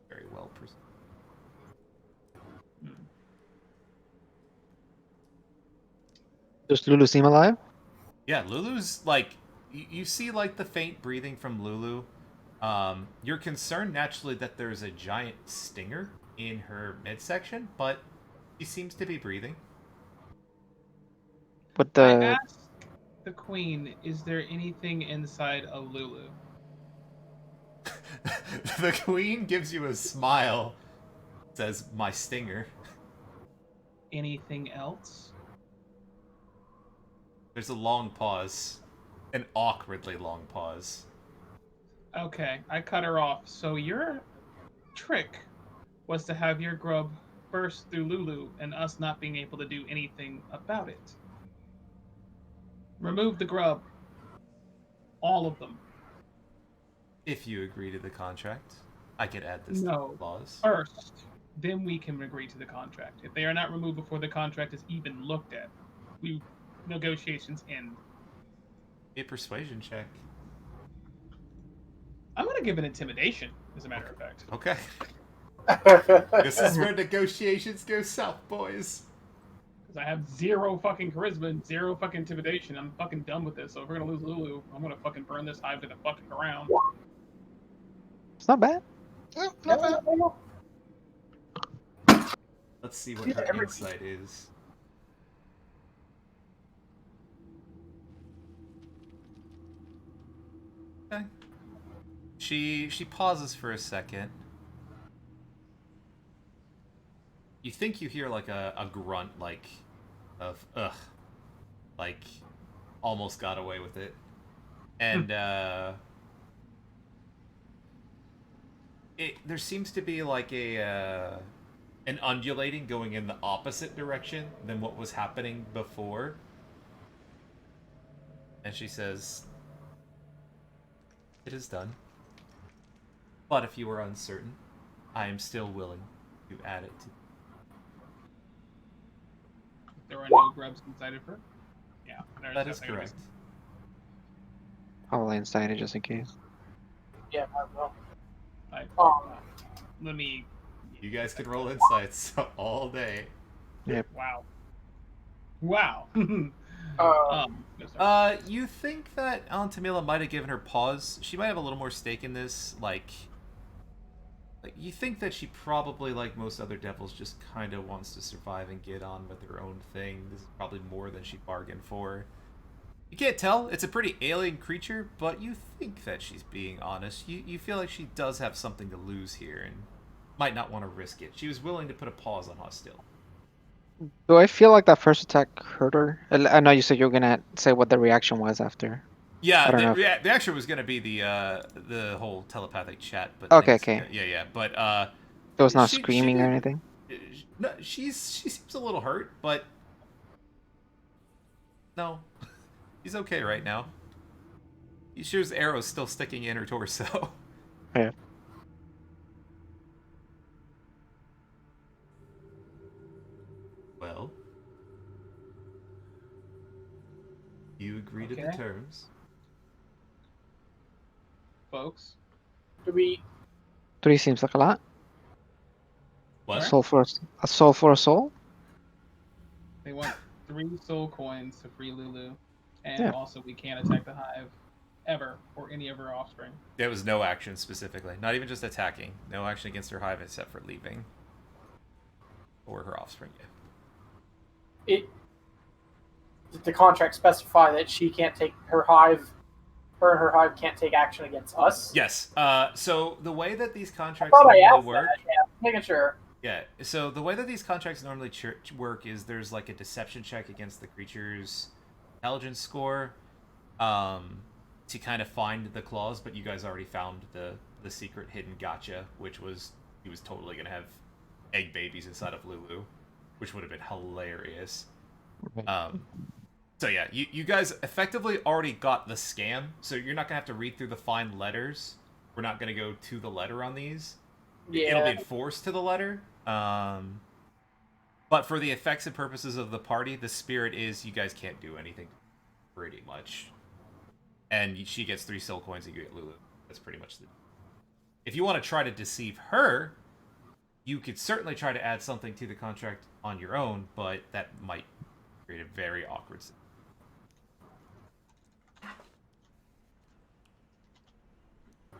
[SPEAKER 1] very well preserved.
[SPEAKER 3] Does Lulu seem alive?
[SPEAKER 1] Yeah, Lulu's like you see like the faint breathing from Lulu. You're concerned naturally that there's a giant stinger in her midsection, but she seems to be breathing.
[SPEAKER 3] But
[SPEAKER 2] I
[SPEAKER 3] the
[SPEAKER 2] asked the queen, is there anything inside a Lulu?
[SPEAKER 1] The queen gives you a smile, says, "My stinger."
[SPEAKER 2] Anything else?
[SPEAKER 1] There's a long pause, an awkwardly long pause.
[SPEAKER 2] Okay, I cut her off. So your trick was to have your grub burst through Lulu and us not being able to do anything about it. Remove the grub. All of them.
[SPEAKER 1] If you agree to the contract, I could add this to
[SPEAKER 2] No.
[SPEAKER 1] the clause.
[SPEAKER 2] First, then we can agree to the contract. If they are not removed before the contract is even looked at, negotiations end.
[SPEAKER 1] A persuasion check.
[SPEAKER 2] I'm gonna give an intimidation, as a matter of fact.
[SPEAKER 1] Okay. This is where negotiations go south, boys.
[SPEAKER 2] Because I have 0 fucking charisma and 0 fucking intimidation. I'm fucking done with this. So if we're gonna lose Lulu, I'm gonna fucking burn this hive to the fucking ground.
[SPEAKER 3] it's not bad.
[SPEAKER 5] Yeah, not bad.
[SPEAKER 1] Let's see what her insight is. Okay. She pauses for a second. You think you hear like a grunt like of ugh. Like almost got away with it. And there seems to be like an undulating going in the opposite direction than what was happening before. And she says, "It is done. But if you are uncertain, I am still willing to add it to."
[SPEAKER 2] There are no grubs inside of her. Yeah,
[SPEAKER 1] That is correct.
[SPEAKER 3] I'll inside it just in case.
[SPEAKER 4] Yeah, I will.
[SPEAKER 2] Let me.
[SPEAKER 1] You guys can roll insights all day.
[SPEAKER 2] Wow. Wow.
[SPEAKER 4] Uh,
[SPEAKER 2] No, sorry.
[SPEAKER 1] You think that Alantamila might have given her pause? She might have a little more stake in this. Like you think that she probably, like most other devils, just kind of wants to survive and get on with her own thing. This is probably more than she bargained for. You can't tell. It's a pretty alien creature, but you think that she's being honest. You feel like she does have something to lose here and might not want to risk it. She was willing to put a pause on hostility.
[SPEAKER 3] Do I feel like that first attack hurt her? I know you said you were gonna say what the reaction was after.
[SPEAKER 1] Yeah,
[SPEAKER 3] I don't know.
[SPEAKER 1] the action was going to be the whole telepathic chat, but
[SPEAKER 3] Okay,
[SPEAKER 1] things,
[SPEAKER 3] okay.
[SPEAKER 1] yeah. But
[SPEAKER 3] There was no
[SPEAKER 1] she
[SPEAKER 3] screaming or
[SPEAKER 1] did.
[SPEAKER 3] anything.
[SPEAKER 1] No, she seems a little hurt, but no, she's okay right now. She's arrows still sticking in her torso.
[SPEAKER 3] Yeah.
[SPEAKER 1] Well, you agree to the
[SPEAKER 2] Okay.
[SPEAKER 1] terms.
[SPEAKER 2] Folks.
[SPEAKER 4] do we?
[SPEAKER 3] 3 seems like a lot.
[SPEAKER 1] What?
[SPEAKER 3] Soul for a soul for a soul.
[SPEAKER 2] They want 3 soul coins to free Lulu. And
[SPEAKER 3] Yeah.
[SPEAKER 2] also, we can't attack the hive ever or any of her offspring.
[SPEAKER 1] There was no action specifically, not even just attacking. No action against her hive except for leaving or her offspring. Yeah.
[SPEAKER 4] Did the contract specify that she can't take her hive? Her and her hive can't take action against us.
[SPEAKER 1] Yes. So the way that these
[SPEAKER 4] I
[SPEAKER 1] contracts
[SPEAKER 4] thought I
[SPEAKER 1] normally
[SPEAKER 4] asked
[SPEAKER 1] work.
[SPEAKER 4] that. Yeah, making sure.
[SPEAKER 1] Yeah. So the way that these contracts normally work is there's like a deception check against the creature's intelligence score, to kind of find the clause. But you guys already found the secret hidden gotcha, which was he was totally gonna have egg babies inside of Lulu, which would have been hilarious. So yeah, you guys effectively already got the scam, so you're not gonna have to read through the fine letters. We're not gonna go to the letter on these.
[SPEAKER 4] Yeah.
[SPEAKER 1] It'll be enforced to the letter. But for the effects and purposes of the party, the spirit is you guys can't do anything, pretty much. And she gets 3 soul coins, and you get Lulu. That's pretty much the. If you want to try to deceive her, you could certainly try to add something to the contract on your own, but that might create a very awkward.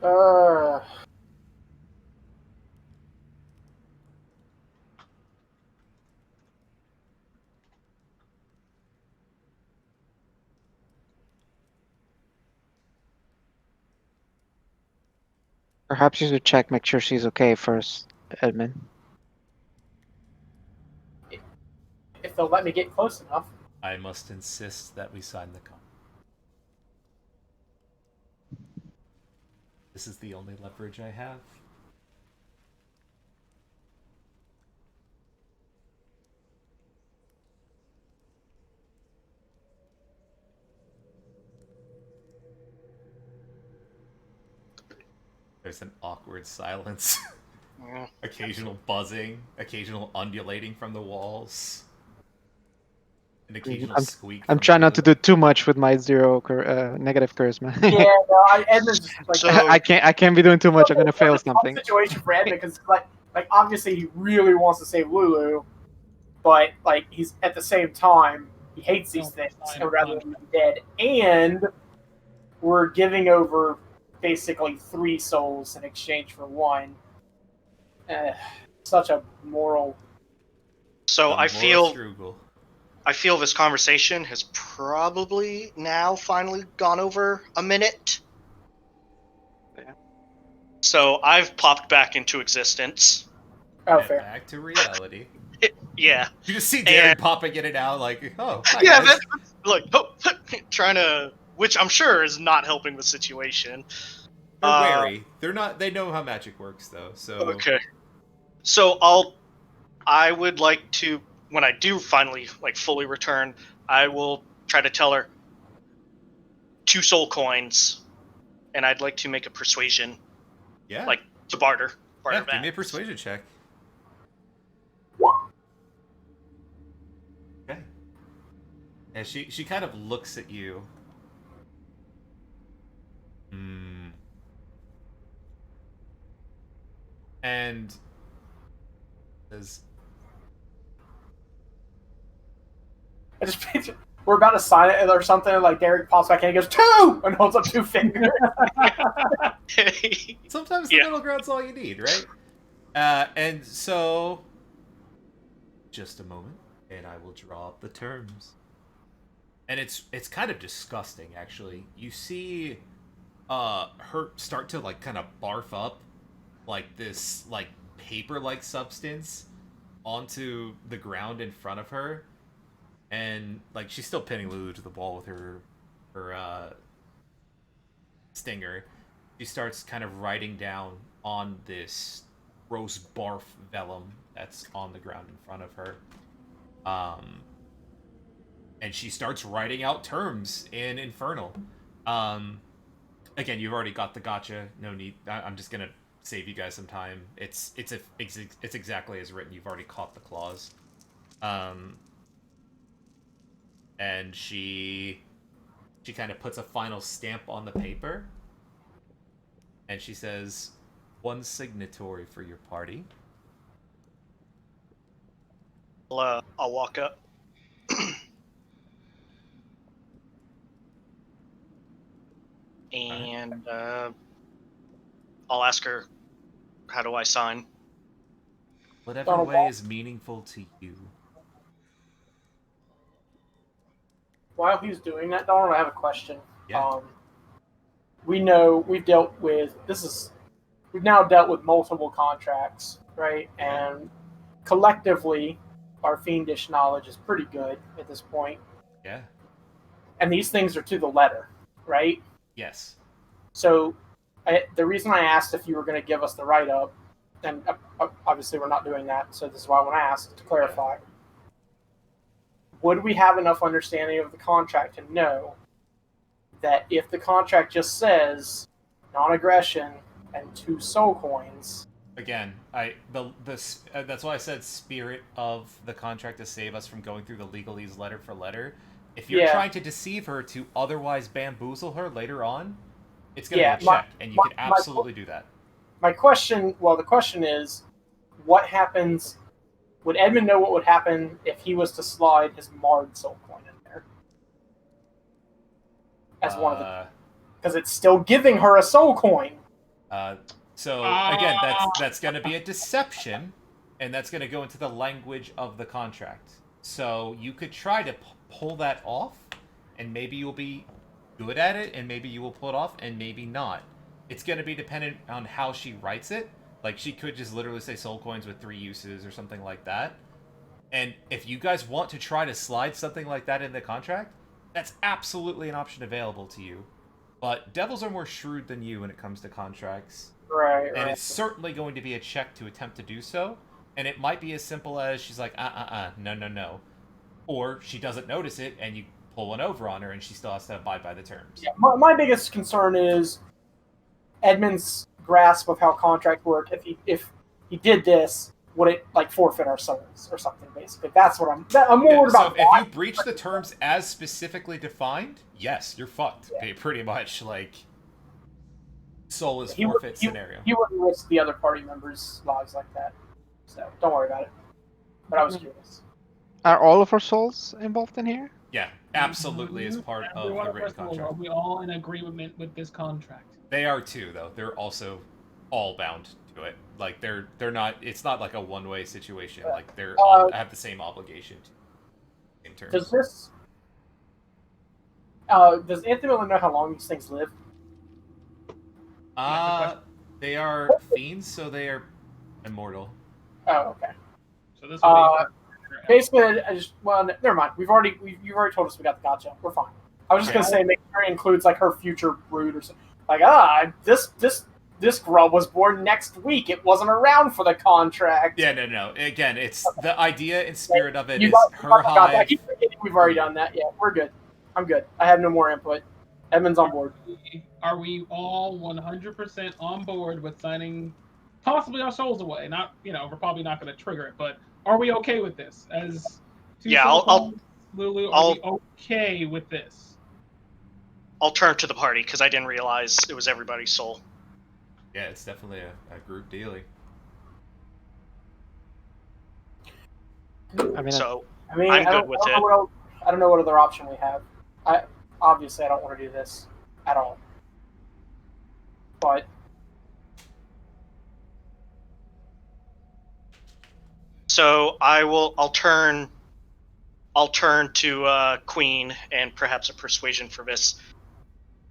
[SPEAKER 4] Uh,
[SPEAKER 3] Perhaps you should check, make sure she's okay first, Edmund.
[SPEAKER 4] if they'll let me get close enough.
[SPEAKER 1] I must insist that we sign the contract. This is the only leverage I have. There's an awkward silence. Occasional buzzing, occasional undulating from the walls. An occasional squeak.
[SPEAKER 3] I'm
[SPEAKER 1] from
[SPEAKER 3] trying not to
[SPEAKER 1] Lulu.
[SPEAKER 3] do too much with my negative charisma.
[SPEAKER 4] Yeah, no, Edmund's just like
[SPEAKER 5] So-
[SPEAKER 3] I can't be doing too much. I'm gonna fail something.
[SPEAKER 4] Situation for Edmund because like obviously he really wants to save Lulu, but like he's at the same time he hates these things and rather than be dead, and we're giving over basically 3 souls in exchange for 1. Such a moral.
[SPEAKER 5] So
[SPEAKER 1] The
[SPEAKER 5] I
[SPEAKER 1] moral
[SPEAKER 5] feel
[SPEAKER 1] struggle.
[SPEAKER 5] this conversation has probably now finally gone over a minute.
[SPEAKER 3] Yeah.
[SPEAKER 5] So I've popped back into existence.
[SPEAKER 4] Oh,
[SPEAKER 1] And
[SPEAKER 4] fair.
[SPEAKER 1] back to reality.
[SPEAKER 5] Yeah.
[SPEAKER 1] You just see Derry
[SPEAKER 5] And-
[SPEAKER 1] popping in and out, like, oh, hi
[SPEAKER 5] Yeah,
[SPEAKER 1] guys.
[SPEAKER 5] that's like trying to, which I'm sure is not helping the situation.
[SPEAKER 1] They're wary. They're not. They know how magic works, though. So
[SPEAKER 5] Okay. So I would like to, when I do finally like fully return, I will try to tell her 2 soul coins, and I'd like to make a persuasion,
[SPEAKER 1] yeah,
[SPEAKER 5] like to barter
[SPEAKER 1] yeah.
[SPEAKER 5] back.
[SPEAKER 1] Give me a persuasion check. Okay. And she kind of looks at you. And says,
[SPEAKER 4] I just picture we're about to sign it or something, and like Derek pops back in and goes 2 and holds up 2 fingers.
[SPEAKER 1] Sometimes the middle ground's all you need, right? And so, just a moment, and I will draw up the terms. And it's kind of disgusting, actually. You see, her start to like kind of barf up, like this like paper-like substance onto the ground in front of her, and like she's still pinning Lulu to the wall with her stinger. She starts kind of writing down on this gross barf vellum that's on the ground in front of her. And she starts writing out terms in Infernal. Again, you've already got the gotcha. No need. I'm just gonna save you guys some time. It's exactly as written. You've already caught the clause. And she kind of puts a final stamp on the paper. And she says, 1 signatory for your party.
[SPEAKER 5] I'll walk up. And I'll ask her, how do I sign?
[SPEAKER 1] Whatever way is meaningful to you.
[SPEAKER 4] While he's doing that, Donald, I have a question.
[SPEAKER 1] Yeah.
[SPEAKER 4] We know we've dealt with we've now dealt with multiple contracts, right? And collectively, our fiendish knowledge is pretty good at this point.
[SPEAKER 1] Yeah.
[SPEAKER 4] And these things are to the letter, right?
[SPEAKER 1] Yes.
[SPEAKER 4] So, the reason I asked if you were going to give us the write-up, and obviously we're not doing that, so this is why I want to ask to clarify. Would we have enough understanding of the contract to know that if the contract just says non-aggression and 2 soul coins...
[SPEAKER 1] Again, that's why I said spirit of the contract to save us from going through the legalese letter for letter. If you're trying to deceive her to otherwise bamboozle her later on, it's going to be a check, and you can absolutely do that.
[SPEAKER 4] The question is, what happens... Would Edmund know what would happen if he was to slide his Marred soul coin in there? As one of the... Because it's still giving her a soul coin.
[SPEAKER 1] So, again, that's going to be a deception, and that's going to go into the language of the contract. So you could try to pull that off, and maybe you'll be good at it, and maybe you will pull it off, and maybe not. It's going to be dependent on how she writes it. Like, she could just literally say soul coins with 3 uses or something like that. And if you guys want to try to slide something like that in the contract, that's absolutely an option available to you. But devils are more shrewd than you when it comes to contracts.
[SPEAKER 4] Right.
[SPEAKER 1] And it's certainly going to be a check to attempt to do so. And it might be as simple as she's like, no. Or she doesn't notice it, and you pull one over on her, and she still has to abide by the terms.
[SPEAKER 4] Yeah, my biggest concern is Edmund's grasp of how contracts work. If he did this, would it like forfeit our souls or something? Basically, that's what I'm more worried about.
[SPEAKER 1] So if you breach the terms as specifically defined, yes, you're fucked. Yeah. Pretty much, like soul is forfeit scenario.
[SPEAKER 4] He wouldn't risk the other party members' lives like that, so don't worry about it. But I was curious.
[SPEAKER 3] Are all of our souls involved in here?
[SPEAKER 1] Yeah, absolutely, as part of the written contract.
[SPEAKER 2] Are we all in agreement with this contract?
[SPEAKER 1] They are too, though. They're also all bound to it. Like they're not. It's not like a one-way situation. Like they're all have the same obligation. In terms.
[SPEAKER 4] Does this? Does Anthony Miller know how long these things live?
[SPEAKER 1] They are fiends, so they are immortal.
[SPEAKER 4] Oh, okay.
[SPEAKER 2] So this.
[SPEAKER 4] Basically, never mind. You've already told us we got the gotcha. We're fine. I was just gonna say, make sure it includes like her future brood or something. Like, this grub was born next week. It wasn't around for the contract.
[SPEAKER 1] Yeah, no. Again, it's the idea and spirit of it is her
[SPEAKER 4] hive. I keep forgetting we've already done that. Yeah, we're good. I'm good. I have no more input. Edmund's on board.
[SPEAKER 2] Are we all 100% on board with signing possibly our souls away? Not, we're probably not going to trigger it, but are we okay with this? Lulu, are we okay with this?
[SPEAKER 5] I'll turn to the party because I didn't realize it was everybody's soul.
[SPEAKER 1] Yeah, it's definitely a group dealing.
[SPEAKER 5] I'm good with it.
[SPEAKER 4] I don't know what other option we have. Obviously I don't want to do this at all. But
[SPEAKER 5] So I'll turn to Queen and perhaps a persuasion for this.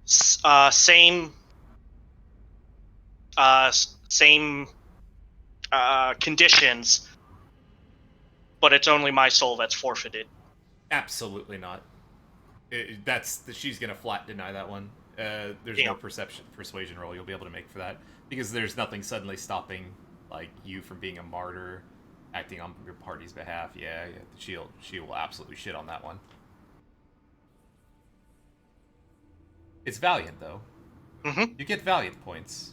[SPEAKER 5] Same conditions, but it's only my soul that's forfeited.
[SPEAKER 1] Absolutely not. She's gonna flat deny that one. There's no persuasion roll you'll be able to make for that because there's nothing suddenly stopping like you from being a martyr, acting on your party's behalf. Yeah. She will absolutely shit on that one. It's valiant though.
[SPEAKER 5] Mm-hmm.
[SPEAKER 1] You get valiant points,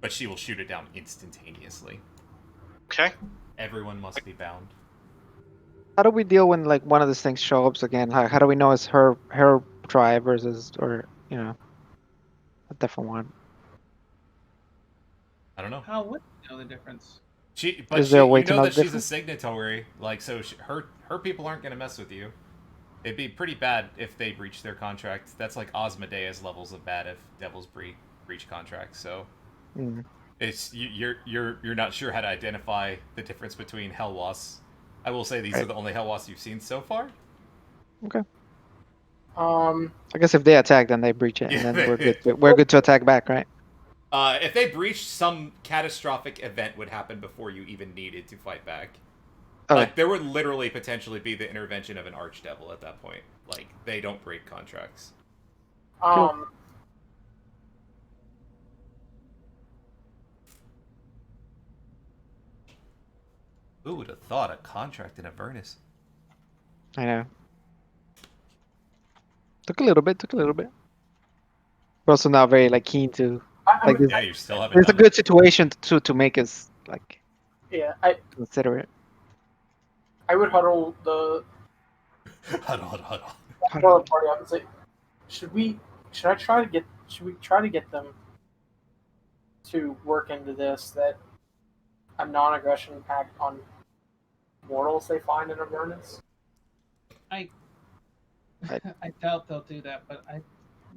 [SPEAKER 1] but she will shoot it down instantaneously.
[SPEAKER 5] Okay.
[SPEAKER 1] Everyone must be bound.
[SPEAKER 3] How do we deal when like one of these things shows up again? How do we know it's her tribe versus or a different one?
[SPEAKER 1] I don't know.
[SPEAKER 2] How would you know the difference?
[SPEAKER 3] Is there a way
[SPEAKER 1] you
[SPEAKER 3] to
[SPEAKER 1] know
[SPEAKER 3] know
[SPEAKER 1] that
[SPEAKER 3] the
[SPEAKER 1] she's a
[SPEAKER 3] difference?
[SPEAKER 1] signatory, like so. Her people aren't gonna mess with you. It'd be pretty bad if they breach their contract. That's like Osmodeus levels of bad if devils breach contracts. So it's you're not sure how to identify the difference between Hellwasps. I will say these are the only Hellwasps you've seen so far.
[SPEAKER 3] Okay.
[SPEAKER 4] I
[SPEAKER 3] guess if they attack, then they breach it, and
[SPEAKER 1] Yeah,
[SPEAKER 3] then we're good to attack back, right?
[SPEAKER 1] If they breached, some catastrophic event would happen before you even needed to fight back.
[SPEAKER 3] Okay.
[SPEAKER 1] Like, there would literally potentially be the intervention of an archdevil at that point. Like, they don't break contracts. Who would have thought a contract in Avernus?
[SPEAKER 3] I know. Took a little bit. We're also not very like keen to like this.
[SPEAKER 1] Yeah, you still haven't.
[SPEAKER 3] It's a good situation to make us like
[SPEAKER 4] I
[SPEAKER 3] consider it.
[SPEAKER 4] I would huddle the
[SPEAKER 1] Huddle.
[SPEAKER 4] party up and say, should we try to get them to work into this that a non-aggression pact on mortals they find in Avernus?
[SPEAKER 2] I doubt they'll do that, but I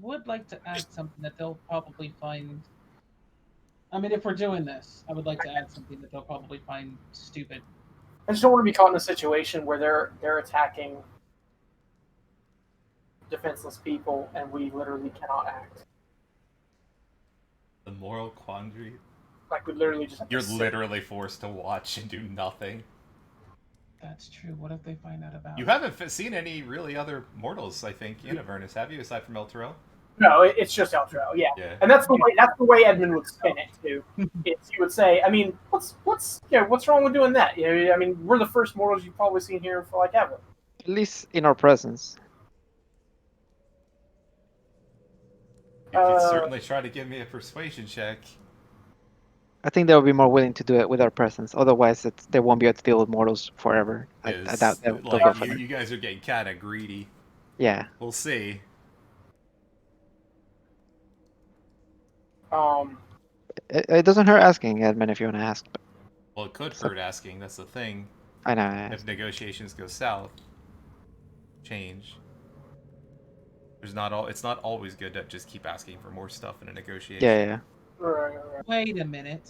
[SPEAKER 2] would like to add something that they'll probably find. I mean, if we're doing this, I would like to add something that they'll probably find stupid.
[SPEAKER 4] I just don't want to be caught in a situation where they're attacking defenseless people and we literally cannot act.
[SPEAKER 1] The moral quandary.
[SPEAKER 4] Like we literally just
[SPEAKER 1] You're literally forced to watch and do nothing.
[SPEAKER 2] That's true. What if they find out about
[SPEAKER 1] You haven't seen any really other mortals, I think, in Avernus, have you, aside from El Terrell?
[SPEAKER 4] No, it's just Eltro, yeah. And that's the way Edmund would spin it too. He would say, I mean, what's wrong with doing that? I mean, we're the first mortals you've probably seen here for like ever.
[SPEAKER 3] At least in our presence.
[SPEAKER 1] You could certainly try to give me a persuasion check.
[SPEAKER 3] I think they'll be more willing to do it with our presence. Otherwise, they won't be able to deal with mortals forever. I doubt they'll go for
[SPEAKER 1] you guys are getting kind of greedy.
[SPEAKER 3] Yeah.
[SPEAKER 1] We'll see.
[SPEAKER 3] It doesn't hurt asking, Edmund, if you want to ask. But...
[SPEAKER 1] Well, it could hurt asking. That's the thing.
[SPEAKER 3] I know.
[SPEAKER 1] If negotiations go south, change. It's not always good to just keep asking for more stuff in a negotiation.
[SPEAKER 3] Yeah.
[SPEAKER 4] Right.
[SPEAKER 2] Wait a minute.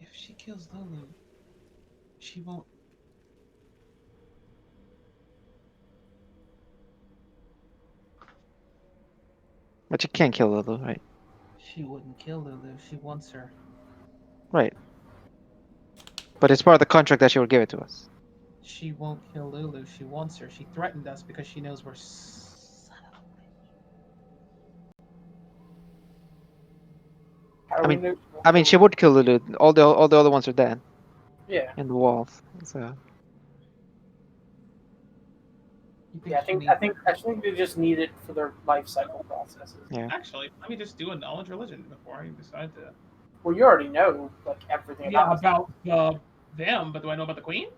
[SPEAKER 2] If she kills Lulu, she won't.
[SPEAKER 3] But you can't kill Lulu, right?
[SPEAKER 2] She wouldn't kill Lulu. She wants her.
[SPEAKER 3] Right. But it's part of the contract that she will give it to us.
[SPEAKER 2] She won't kill Lulu. She wants her. She threatened us because she knows we're son of a bitch.
[SPEAKER 3] I mean, she would kill Lulu. All the other ones are dead.
[SPEAKER 4] Yeah.
[SPEAKER 3] In the walls. So.
[SPEAKER 4] Yeah, I think they just need it for their life cycle processes.
[SPEAKER 3] Yeah.
[SPEAKER 2] Actually, let me just do a knowledge religion before I decide to.
[SPEAKER 4] Well, you already know like everything
[SPEAKER 2] about them, but do I know about the queen?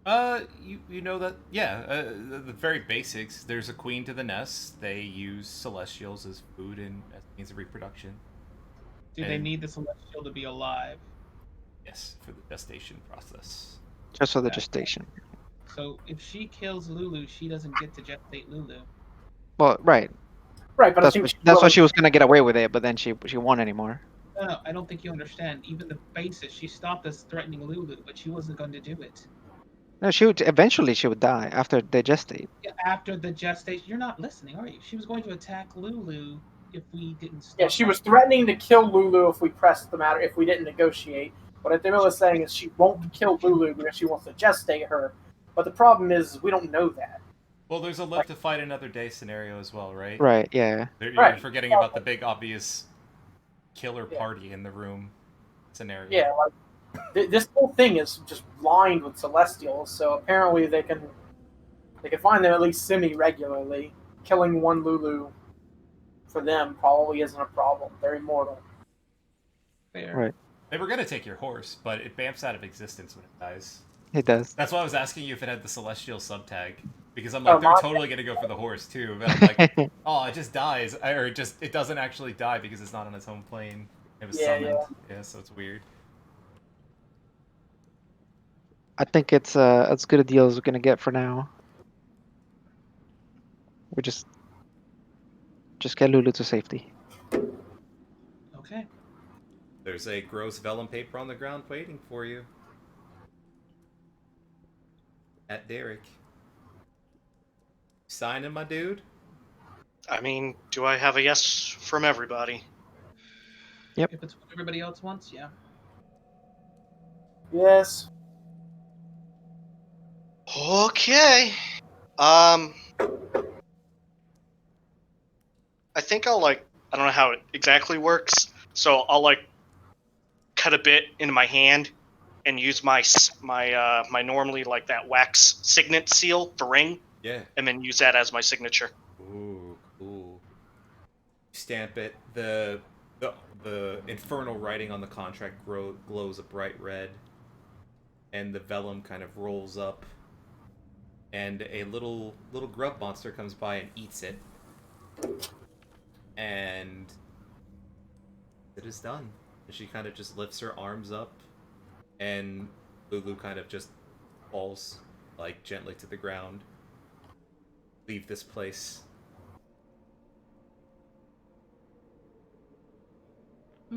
[SPEAKER 1] You know that, the very basics. There's a queen to the nest. They use celestials as food and as means of reproduction.
[SPEAKER 2] Do they need the celestial to be alive?
[SPEAKER 1] Yes, for the gestation process.
[SPEAKER 3] Just for the gestation.
[SPEAKER 2] So if she kills Lulu, she doesn't get to gestate Lulu.
[SPEAKER 3] Well, right.
[SPEAKER 4] Right, but I think
[SPEAKER 3] That's why she was gonna get away with it, but then she won't anymore.
[SPEAKER 2] No, I don't think you understand. Even the basis, she stopped us threatening Lulu, but she wasn't going to do it.
[SPEAKER 3] No, she would eventually she would die after they gestate.
[SPEAKER 2] Yeah, after the gestation, you're not listening, are you? She was going to attack Lulu if we didn't stop.
[SPEAKER 4] Yeah, she was threatening to kill Lulu if we pressed the matter, if we didn't negotiate. What Adema was saying is she won't kill Lulu because she wants to gestate her. But the problem is we don't know that.
[SPEAKER 1] Well, there's a live to fight another day scenario as well, right?
[SPEAKER 3] Right. Yeah.
[SPEAKER 1] You're
[SPEAKER 4] Right.
[SPEAKER 1] forgetting about the big obvious killer
[SPEAKER 4] Yeah.
[SPEAKER 1] party in the room scenario.
[SPEAKER 4] Yeah, like this whole thing is just lined with Celestials, so apparently they can find them at least semi-regularly. Killing one Lulu for them probably isn't a problem. They're immortal.
[SPEAKER 2] Fair.
[SPEAKER 3] Right.
[SPEAKER 1] They were gonna take your horse, but it bamps out of existence when it dies.
[SPEAKER 3] It does.
[SPEAKER 1] That's why I was asking you if it had the celestial subtag, because I'm
[SPEAKER 4] Oh,
[SPEAKER 1] like, they're
[SPEAKER 4] mine-
[SPEAKER 1] totally gonna go for the horse too. But I'm like, oh, it just dies, or it doesn't actually die because it's not on its home plane. It was
[SPEAKER 4] Yeah,
[SPEAKER 1] summoned. Yeah, so it's weird.
[SPEAKER 3] I think it's as good a deal as we're gonna get for now. We just get Lulu to safety.
[SPEAKER 2] Okay.
[SPEAKER 1] There's a gross vellum paper on the ground waiting for you. At Derek. Signing, my dude?
[SPEAKER 5] I mean, do I have a yes from everybody?
[SPEAKER 3] Yep.
[SPEAKER 2] If it's what everybody else wants, yeah.
[SPEAKER 4] Yes.
[SPEAKER 5] Okay. I think I'll I don't know how it exactly works, so I'll cut a bit into my hand and use my normally that wax signet seal, the ring,
[SPEAKER 1] Yeah.
[SPEAKER 5] and then use that as my signature.
[SPEAKER 1] Ooh, cool. Stamp it. The infernal writing on the contract glows a bright red, and the vellum kind of rolls up, and a little grub monster comes by and eats it, and it is done. And she kind of just lifts her arms up, and Lulu kind of just falls gently to the ground. Leave this place.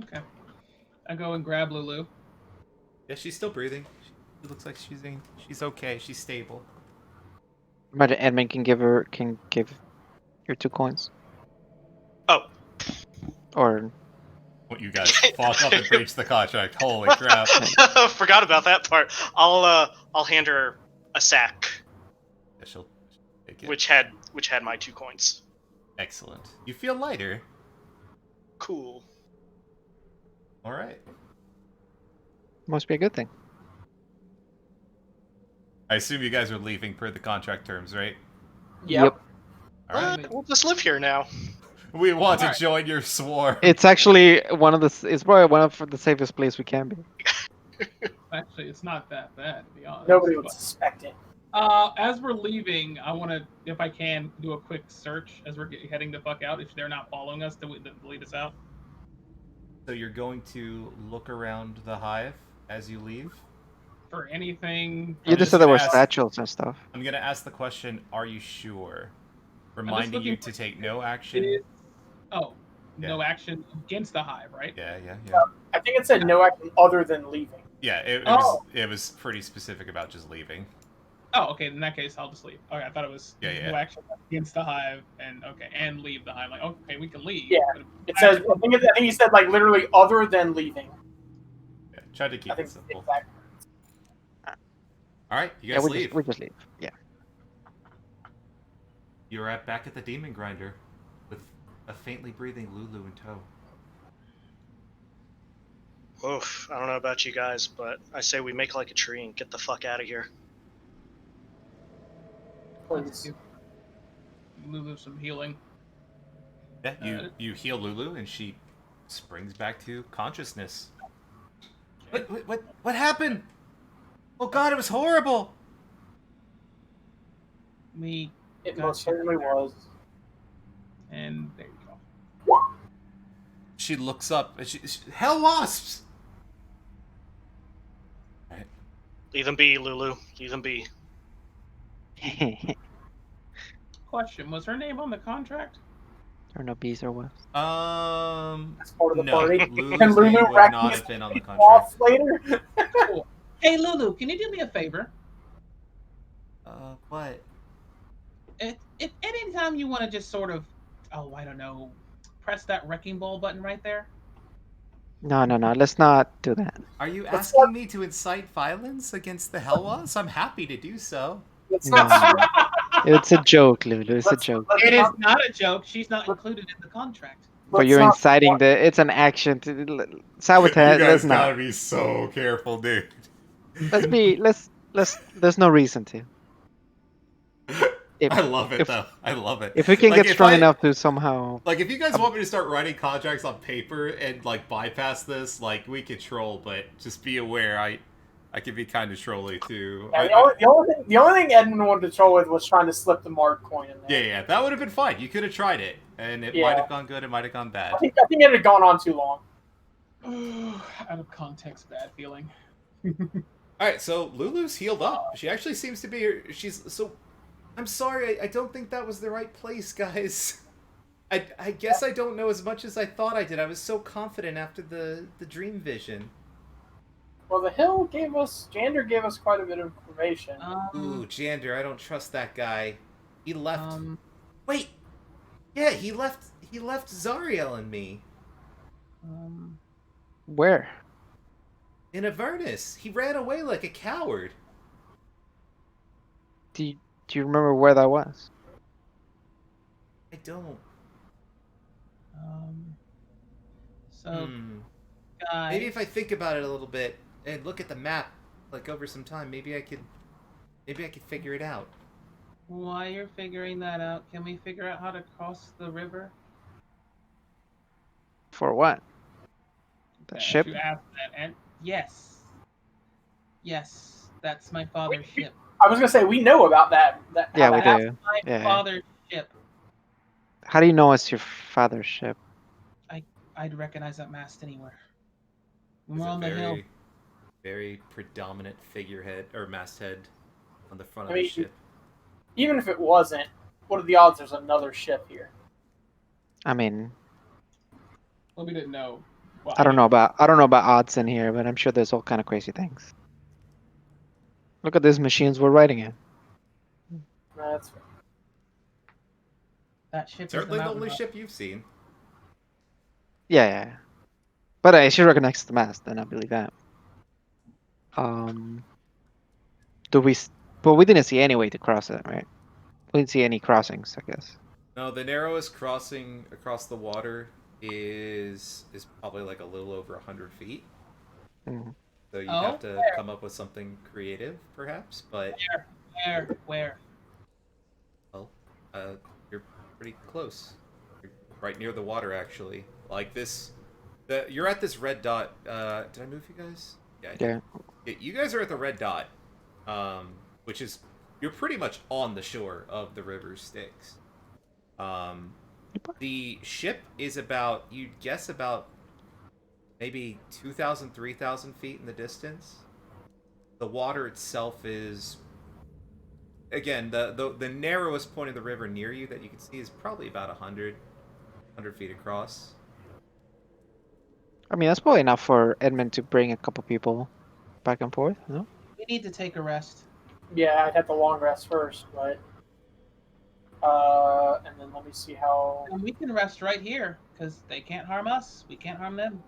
[SPEAKER 2] Okay. I go and grab Lulu.
[SPEAKER 1] Yeah, she's still breathing. She looks like she's okay. She's stable.
[SPEAKER 3] Imagine Edmund can give your 2 coins.
[SPEAKER 5] Oh,
[SPEAKER 3] Or
[SPEAKER 1] What, you guys fuck up and breach the contract? Holy crap!
[SPEAKER 5] forgot about that part. I'll hand her a sack,
[SPEAKER 1] Yeah, she'll take it.
[SPEAKER 5] which had my 2 coins.
[SPEAKER 1] Excellent. You feel lighter.
[SPEAKER 5] Cool.
[SPEAKER 1] All right.
[SPEAKER 3] must be a good thing.
[SPEAKER 1] I assume you guys are leaving per the contract terms, right?
[SPEAKER 4] Yep.
[SPEAKER 1] All right.
[SPEAKER 5] We'll just live here now.
[SPEAKER 1] We want to
[SPEAKER 2] Alright.
[SPEAKER 1] join your swarm.
[SPEAKER 3] It's actually it's probably one of the safest place we can be.
[SPEAKER 2] Actually, it's not that bad, to be honest.
[SPEAKER 4] Nobody would
[SPEAKER 2] but-
[SPEAKER 4] suspect it.
[SPEAKER 2] As we're leaving, I want to, if I can, do a quick search as we're heading the fuck out. If they're not following us, to lead us out.
[SPEAKER 1] So you're going to look around the hive as you leave?
[SPEAKER 2] For anything.
[SPEAKER 3] You just
[SPEAKER 1] just
[SPEAKER 3] said there were
[SPEAKER 1] gonna ask-
[SPEAKER 3] statues and stuff.
[SPEAKER 1] I'm going to ask the question, are you sure?
[SPEAKER 2] just
[SPEAKER 1] Reminding you
[SPEAKER 2] looking
[SPEAKER 1] to
[SPEAKER 2] for-
[SPEAKER 1] take no
[SPEAKER 2] It
[SPEAKER 1] action.
[SPEAKER 2] is. Oh, no action against the hive, right?
[SPEAKER 1] Yeah.
[SPEAKER 4] I think it said no action other than leaving.
[SPEAKER 1] Yeah, it
[SPEAKER 2] Oh.
[SPEAKER 1] was pretty specific about just leaving.
[SPEAKER 2] Oh, okay. In that case, I'll just leave. Okay, I thought it was
[SPEAKER 1] Yeah.
[SPEAKER 2] no action against the hive, and leave the hive. Like, okay, we can leave.
[SPEAKER 4] Yeah.
[SPEAKER 2] but-
[SPEAKER 4] It says I think he said literally other than leaving.
[SPEAKER 1] Yeah, try to
[SPEAKER 4] I
[SPEAKER 1] keep
[SPEAKER 4] think
[SPEAKER 1] it simple.
[SPEAKER 4] exactly.
[SPEAKER 1] All right, you
[SPEAKER 3] Yeah,
[SPEAKER 1] guys
[SPEAKER 3] we
[SPEAKER 1] leave.
[SPEAKER 3] just leave. Yeah.
[SPEAKER 1] You're back at the Demon Grinder with a faintly breathing Lulu in tow.
[SPEAKER 5] Oof, I don't know about you guys, but I say we make like a tree and get the fuck out of here.
[SPEAKER 2] Let's
[SPEAKER 4] Please.
[SPEAKER 2] give Lulu some healing.
[SPEAKER 1] Yeah, you heal Lulu and she springs back to consciousness. What happened? Oh God, it was horrible.
[SPEAKER 2] Me,
[SPEAKER 4] It most certainly was.
[SPEAKER 2] and there you go.
[SPEAKER 1] She looks up and she hell wasps.
[SPEAKER 5] Leave them be, Lulu. Leave them be.
[SPEAKER 3] There
[SPEAKER 2] Question: was her name on the contract?
[SPEAKER 3] are no bees or wasps.
[SPEAKER 4] That's part of the
[SPEAKER 1] No,
[SPEAKER 4] party.
[SPEAKER 1] Lulu's
[SPEAKER 4] Can Lulu
[SPEAKER 1] name would
[SPEAKER 4] wreck
[SPEAKER 1] not
[SPEAKER 4] these
[SPEAKER 1] have been on the
[SPEAKER 4] people
[SPEAKER 1] contract.
[SPEAKER 4] off later?
[SPEAKER 2] Cool. Hey Lulu, can you do me a favor?
[SPEAKER 1] What?
[SPEAKER 2] If anytime you want to just sort of, oh, I don't know, press that wrecking ball button right there.
[SPEAKER 3] No. Let's not do that.
[SPEAKER 1] Are you
[SPEAKER 4] Let's
[SPEAKER 1] asking me to incite violence against the Helwas? I'm happy to do so.
[SPEAKER 4] Let's
[SPEAKER 3] No.
[SPEAKER 4] not.
[SPEAKER 3] It's a joke, Lulu. It's a
[SPEAKER 4] Let's-
[SPEAKER 3] joke.
[SPEAKER 4] let's
[SPEAKER 2] It is
[SPEAKER 4] not-
[SPEAKER 2] not a joke. She's not included in the contract.
[SPEAKER 3] But
[SPEAKER 4] let's
[SPEAKER 3] you're
[SPEAKER 4] not-
[SPEAKER 3] inciting the. It's an action to sabotage. Let's not.
[SPEAKER 1] be so careful, dude.
[SPEAKER 3] Let's be. Let's. There's no reason to. If
[SPEAKER 1] I love it
[SPEAKER 3] if-
[SPEAKER 1] though. I love it.
[SPEAKER 3] if we can
[SPEAKER 1] Like,
[SPEAKER 3] get strong enough to somehow.
[SPEAKER 1] Like, if you guys want me to start writing contracts on paper and like bypass this, like we could troll, but just be aware, I can be kind of trolly too.
[SPEAKER 4] Yeah, the only thing Edmund wanted to troll with was trying to slip the Mark coin in there.
[SPEAKER 1] Yeah, that would have been fine. You could have tried it, and it
[SPEAKER 4] Yeah.
[SPEAKER 1] might have gone good. It might have gone bad.
[SPEAKER 4] I think it had gone on too long.
[SPEAKER 2] Out of context, bad feeling.
[SPEAKER 1] All right, so Lulu's healed up. She actually seems to be. She's so. I'm sorry. I don't think that was the right place, guys. I guess I don't know as much as I thought I did. I was so confident after the dream vision.
[SPEAKER 4] Well, the hill Jander gave us quite a bit of information.
[SPEAKER 1] Ooh, Jander, I don't trust that guy. He left.
[SPEAKER 2] Um,
[SPEAKER 1] Wait. Yeah, he left Zariel and me
[SPEAKER 3] Where?
[SPEAKER 1] in Avernus. He ran away like a coward.
[SPEAKER 3] Do you remember where that was?
[SPEAKER 1] I don't.
[SPEAKER 2] so,
[SPEAKER 1] Hmm.
[SPEAKER 2] guys,
[SPEAKER 1] Maybe if I think about it a little bit and look at the map, like over some time, maybe I could figure it out.
[SPEAKER 2] while you're figuring that out, can we figure out how to cross the river?
[SPEAKER 3] For what? The ship?
[SPEAKER 2] You asked that, and yes, that's my father's ship.
[SPEAKER 4] I was gonna say we know about that.
[SPEAKER 3] Yeah, we
[SPEAKER 2] That's
[SPEAKER 3] do.
[SPEAKER 2] my
[SPEAKER 3] Yeah.
[SPEAKER 2] father's ship.
[SPEAKER 3] How do you know it's your father's ship?
[SPEAKER 2] I'd recognize that mast anywhere.
[SPEAKER 1] There's
[SPEAKER 2] We're
[SPEAKER 1] a
[SPEAKER 2] on the hill.
[SPEAKER 1] very predominant figurehead or masthead on the front
[SPEAKER 4] I
[SPEAKER 1] of the
[SPEAKER 4] mean,
[SPEAKER 1] ship.
[SPEAKER 4] Even if it wasn't, what are the odds there's another ship here?
[SPEAKER 3] I mean,
[SPEAKER 2] Well, we didn't know. Well,
[SPEAKER 3] I don't know about odds in here, but I'm sure there's all kind of crazy things. Look at these machines we're riding in.
[SPEAKER 4] That's fair.
[SPEAKER 2] That ship
[SPEAKER 1] Certainly
[SPEAKER 2] is
[SPEAKER 1] the
[SPEAKER 2] the
[SPEAKER 1] only
[SPEAKER 2] mountain
[SPEAKER 1] ship you've seen.
[SPEAKER 3] Yeah. But I should recognize the mast, then I believe that. Do we? But we didn't see any way to cross it, right? We didn't see any crossings, I guess.
[SPEAKER 1] No, the narrowest crossing across the water is probably like a little over 100 feet.
[SPEAKER 3] Mhm.
[SPEAKER 1] So you'd
[SPEAKER 2] Oh,
[SPEAKER 1] have to
[SPEAKER 2] where?
[SPEAKER 1] come up with something creative, perhaps. But
[SPEAKER 2] Where?
[SPEAKER 1] well, you're pretty close. You're right near the water, actually. Like this, you're at this red dot. Did I move you guys? Yeah. I did.
[SPEAKER 3] Yeah.
[SPEAKER 1] Yeah, you guys are at the red dot, which is you're pretty much on the shore of the river Styx. The ship is about, you'd guess, about maybe 2,000, 3,000 feet in the distance. The water itself is, again, the narrowest point of the river near you that you can see is probably about 100 feet across.
[SPEAKER 3] I mean, that's probably enough for Edmund to bring a couple people back and forth. No?
[SPEAKER 2] We need to take a rest.
[SPEAKER 4] Yeah, I'd have to long rest first, but and then let me see how.
[SPEAKER 2] And we can rest right here because they can't harm us. We can't harm them.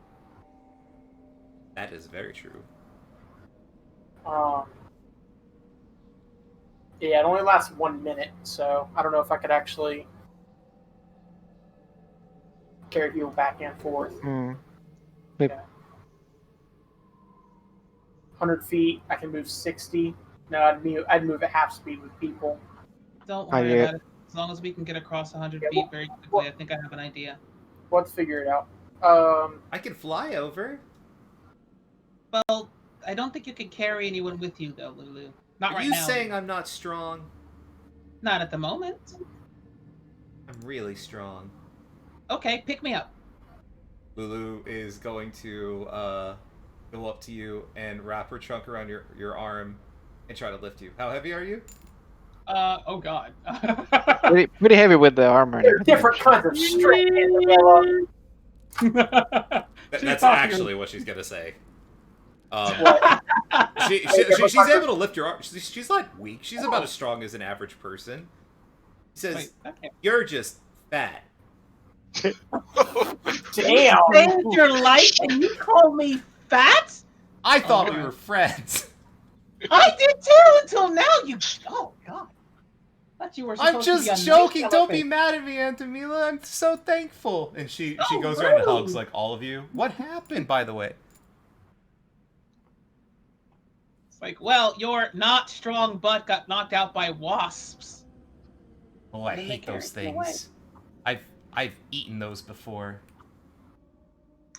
[SPEAKER 1] That is very true.
[SPEAKER 4] Yeah, it only lasts 1 minute, so I don't know if I could actually carry people back and forth.
[SPEAKER 3] Hmm.
[SPEAKER 4] 100 feet, I can move 60. No, I'd move at half speed with people.
[SPEAKER 2] Don't
[SPEAKER 3] I
[SPEAKER 2] worry
[SPEAKER 3] get-
[SPEAKER 2] about it. As long as we can get across 100
[SPEAKER 4] Yeah,
[SPEAKER 2] feet very quickly, I think I have an idea.
[SPEAKER 4] We'll have to figure it out.
[SPEAKER 1] I can fly over.
[SPEAKER 2] Well, I don't think you could carry anyone with you, though, Lulu. Not
[SPEAKER 1] Are
[SPEAKER 2] right
[SPEAKER 1] you
[SPEAKER 2] now.
[SPEAKER 1] saying I'm not strong?
[SPEAKER 2] Not at the moment.
[SPEAKER 1] I'm really strong.
[SPEAKER 2] Okay, pick me up.
[SPEAKER 1] Lulu is going to go up to you and wrap her trunk around your arm and try to lift you. How heavy are you?
[SPEAKER 2] Oh god.
[SPEAKER 3] Pretty heavy with the armor. and
[SPEAKER 4] There are
[SPEAKER 3] everything.
[SPEAKER 4] different kinds of strength in the Miller.
[SPEAKER 2] She's
[SPEAKER 1] That's
[SPEAKER 2] talking-
[SPEAKER 1] actually what she's gonna say.
[SPEAKER 4] What?
[SPEAKER 1] She's able to lift your arm. She's not weak. She's about as strong as an average person. He says,
[SPEAKER 2] Wait, that can't-
[SPEAKER 1] "You're just fat."
[SPEAKER 4] Damn.
[SPEAKER 6] Saved your life and you call me fat?
[SPEAKER 1] I thought we
[SPEAKER 2] alright.
[SPEAKER 1] were friends.
[SPEAKER 6] I did too until now. You. Oh God. Thought you were.
[SPEAKER 1] I'm
[SPEAKER 6] supposed to be a
[SPEAKER 1] just
[SPEAKER 6] nice
[SPEAKER 1] joking. Don't be
[SPEAKER 6] elephant.
[SPEAKER 1] mad at me, Antamila. I'm so thankful. And she
[SPEAKER 6] Oh,
[SPEAKER 1] goes around and
[SPEAKER 6] rude.
[SPEAKER 1] hugs like all of you. What happened, by the way?
[SPEAKER 2] It's like, well, your not strong butt got knocked out by wasps.
[SPEAKER 1] Oh, I
[SPEAKER 2] Then they
[SPEAKER 1] hate those
[SPEAKER 2] carried you away.
[SPEAKER 1] things. I've eaten those before.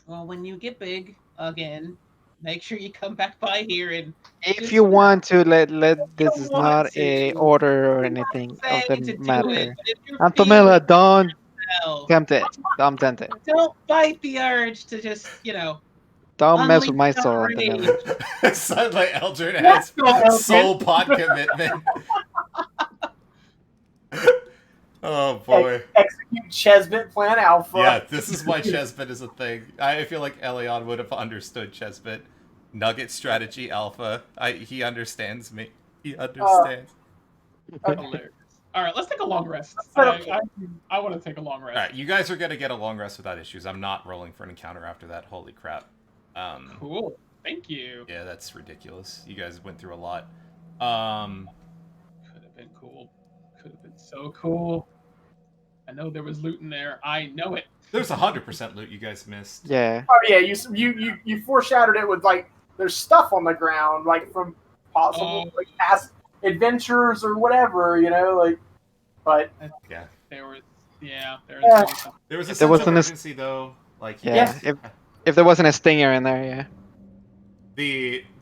[SPEAKER 2] Well, when you get big again, make sure you come back by here and
[SPEAKER 3] If you want to, let this is
[SPEAKER 2] want
[SPEAKER 3] not
[SPEAKER 2] to.
[SPEAKER 3] a order or anything
[SPEAKER 2] say
[SPEAKER 3] of
[SPEAKER 2] to
[SPEAKER 3] the
[SPEAKER 2] do
[SPEAKER 3] matter.
[SPEAKER 2] it. But if you're
[SPEAKER 3] Antomila, don't
[SPEAKER 2] feeling
[SPEAKER 3] tempt it. Don't tempt it.
[SPEAKER 2] don't fight the urge to just,
[SPEAKER 3] Don't mess with my
[SPEAKER 2] Unleash
[SPEAKER 3] soul,
[SPEAKER 2] your
[SPEAKER 3] Antomila.
[SPEAKER 1] Sunlight Eldrin
[SPEAKER 2] What's
[SPEAKER 1] has
[SPEAKER 2] going on,
[SPEAKER 1] soul pot commitment. Oh boy.
[SPEAKER 4] Execute Chesbit Plan Alpha.
[SPEAKER 1] Yeah, this is why Chesbit is a thing. I feel like Elion would have understood Chesbit. Nugget strategy alpha. He understands me. He understands.
[SPEAKER 2] hilarious. All right, let's take a long rest.
[SPEAKER 4] Okay.
[SPEAKER 2] I want to take a long rest.
[SPEAKER 1] Alright, you guys are gonna get a long rest without issues. I'm not rolling for an encounter after that. Holy crap.
[SPEAKER 2] Cool. Thank you.
[SPEAKER 1] Yeah, that's ridiculous. You guys went through a lot.
[SPEAKER 2] Could have been cool. Could have been so cool. I know there was loot in there. I know it.
[SPEAKER 1] There's 100% loot you guys missed.
[SPEAKER 3] Yeah.
[SPEAKER 4] Oh yeah, you foreshadowed it with like there's stuff on the ground like from possible like past adventures or whatever, like. But
[SPEAKER 1] Yeah.
[SPEAKER 2] There was, yeah, there
[SPEAKER 4] Yeah.
[SPEAKER 2] was something.
[SPEAKER 1] There was a
[SPEAKER 3] If
[SPEAKER 1] sense
[SPEAKER 3] there
[SPEAKER 1] of
[SPEAKER 3] wasn't a-
[SPEAKER 1] urgency though. Like
[SPEAKER 3] Yeah. If there wasn't a stinger in there, yeah.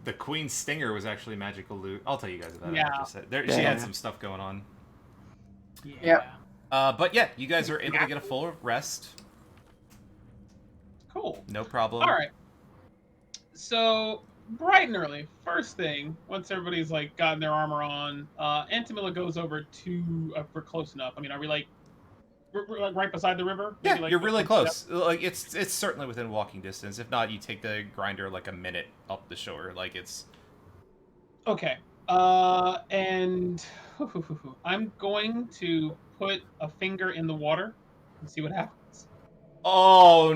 [SPEAKER 1] the Queen's Stinger was actually magical loot. I'll tell you guys about it.
[SPEAKER 2] Yeah.
[SPEAKER 1] After She
[SPEAKER 3] Yeah.
[SPEAKER 1] had some stuff going on.
[SPEAKER 2] Yeah.
[SPEAKER 4] Yep.
[SPEAKER 1] But yeah, you guys are able to get a full rest.
[SPEAKER 2] Cool.
[SPEAKER 1] No problem.
[SPEAKER 2] All right. So bright and early, first thing, once everybody's like gotten their armor on, Antamila goes over to we're close enough. I mean, are we like we're like right beside the river?
[SPEAKER 1] Yeah,
[SPEAKER 2] Maybe, like,
[SPEAKER 1] you're really
[SPEAKER 2] 15
[SPEAKER 1] close.
[SPEAKER 2] steps?
[SPEAKER 1] Like it's certainly within walking distance. If not, you take the grinder like a minute up the shore. Like it's
[SPEAKER 2] Okay. And I'm going to put a finger in the water and see what happens.
[SPEAKER 1] Oh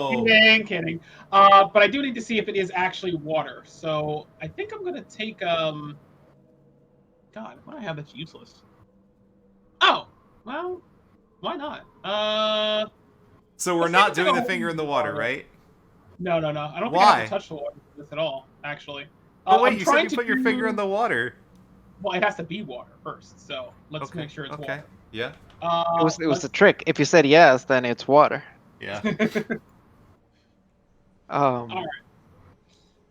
[SPEAKER 1] no!
[SPEAKER 2] Kidding. But I do need to see if it is actually water. So I think I'm gonna take God, what do I have that's useless? Oh, well, why not?
[SPEAKER 1] So we're
[SPEAKER 2] Let's
[SPEAKER 1] not
[SPEAKER 2] take
[SPEAKER 1] doing the
[SPEAKER 2] a-
[SPEAKER 1] finger in the water, right?
[SPEAKER 2] No. I don't think I
[SPEAKER 1] Why?
[SPEAKER 2] have to touch the water with this at all, actually.
[SPEAKER 1] Oh wait,
[SPEAKER 2] I'm
[SPEAKER 1] you said
[SPEAKER 2] trying
[SPEAKER 1] you
[SPEAKER 2] to
[SPEAKER 1] put your finger in the water.
[SPEAKER 2] Well, it has to be water first, so let's
[SPEAKER 1] Okay.
[SPEAKER 2] make sure it's
[SPEAKER 1] Okay.
[SPEAKER 2] water.
[SPEAKER 1] Yeah.
[SPEAKER 3] It was the trick. If you said yes, then it's water.
[SPEAKER 1] Yeah.
[SPEAKER 2] All right.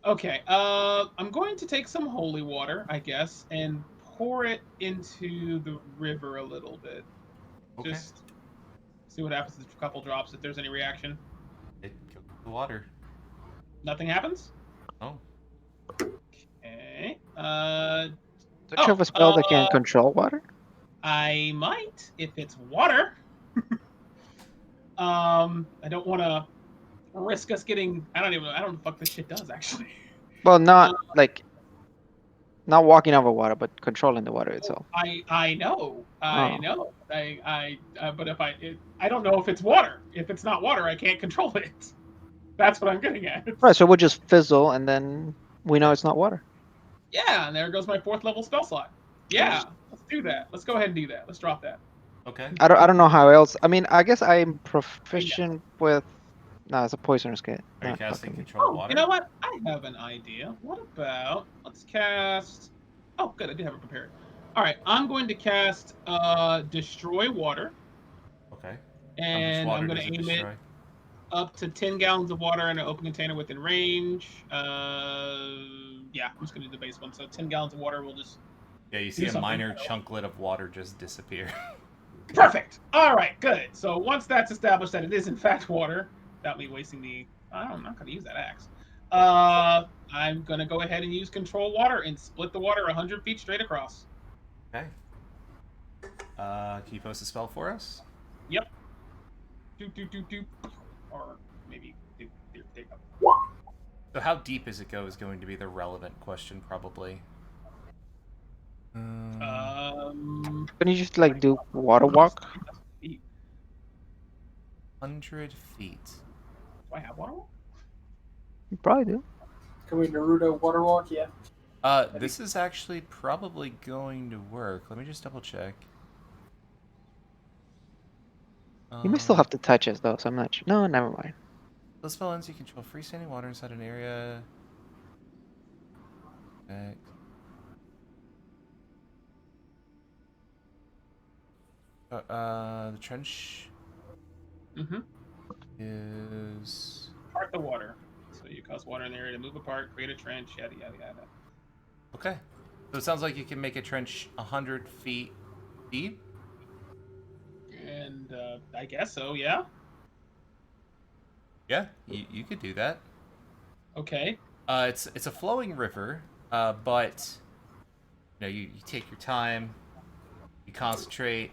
[SPEAKER 2] Okay, I'm going to take some holy water, I guess, and pour it into the river a little bit.
[SPEAKER 1] Okay.
[SPEAKER 2] Just see what happens with a couple drops, if there's any reaction.
[SPEAKER 1] It killed the water.
[SPEAKER 2] Nothing happens?
[SPEAKER 1] Oh.
[SPEAKER 2] Okay.
[SPEAKER 3] Don't you have a spell that can control water?
[SPEAKER 2] I might, if it's water. I don't want to risk us getting... I don't know what the fuck this shit does, actually.
[SPEAKER 3] Well, not not walking over water, but controlling the water itself.
[SPEAKER 2] I know. I
[SPEAKER 3] Oh.
[SPEAKER 2] know. But if I don't know if it's water. If it's not water, I can't control it. That's what I'm getting at.
[SPEAKER 3] Right, so we'll just fizzle, and then we know it's not water.
[SPEAKER 2] Yeah, and there goes my 4th level spell slot. Yeah, let's do that. Let's go ahead and do that. Let's drop that.
[SPEAKER 1] Okay.
[SPEAKER 3] I don't know how else. I mean, I guess I'm proficient with. No, it's a poisonous kit.
[SPEAKER 1] Are you
[SPEAKER 3] not
[SPEAKER 1] casting
[SPEAKER 3] fucking-
[SPEAKER 1] control
[SPEAKER 2] Oh,
[SPEAKER 1] water?
[SPEAKER 2] you know what? I have an idea. What about let's cast? Oh, good. I did have it prepared. All right, I'm going to cast Destroy Water,
[SPEAKER 1] Okay.
[SPEAKER 2] and
[SPEAKER 1] How much
[SPEAKER 2] I'm
[SPEAKER 1] water
[SPEAKER 2] going to
[SPEAKER 1] does it
[SPEAKER 2] aim
[SPEAKER 1] destroy?
[SPEAKER 2] it up to 10 gallons of water in an open container within range. Yeah, I'm just going to do the base one. So 10 gallons of water will just...
[SPEAKER 1] Yeah, you see
[SPEAKER 2] do
[SPEAKER 1] a
[SPEAKER 2] something.
[SPEAKER 1] minor chunklet of water just disappear.
[SPEAKER 2] Perfect! All right, good. So once that's established that it is in fact water, without me wasting the... I'm not going to use that axe. I'm gonna go ahead and use control water and split the water 100 feet straight across.
[SPEAKER 1] Okay. Can you post a spell for us?
[SPEAKER 2] Yep. Do. Or maybe do.
[SPEAKER 1] So how deep is it go is going to be the relevant question, probably.
[SPEAKER 2] Um.
[SPEAKER 3] Can you just like do water walk?
[SPEAKER 1] 100 feet.
[SPEAKER 2] Do I have water?
[SPEAKER 3] You probably do.
[SPEAKER 4] Can we Naruto water walk? Yeah.
[SPEAKER 1] This is actually probably going to work. Let me just double check.
[SPEAKER 3] You may still have to touch us though, so I'm not sure. No, never mind.
[SPEAKER 1] The spell ends, you control freestanding water inside an area. Okay. The trench
[SPEAKER 2] Mm-hmm.
[SPEAKER 1] is...
[SPEAKER 2] Part the water. So you cause water in the area to move apart, create a trench, yada yada yada.
[SPEAKER 1] Okay. So it sounds like you can make a trench 100 feet deep.
[SPEAKER 2] And I guess so. Yeah.
[SPEAKER 1] Yeah, you could do that.
[SPEAKER 2] Okay.
[SPEAKER 1] It's a flowing river, but you take your time, you concentrate,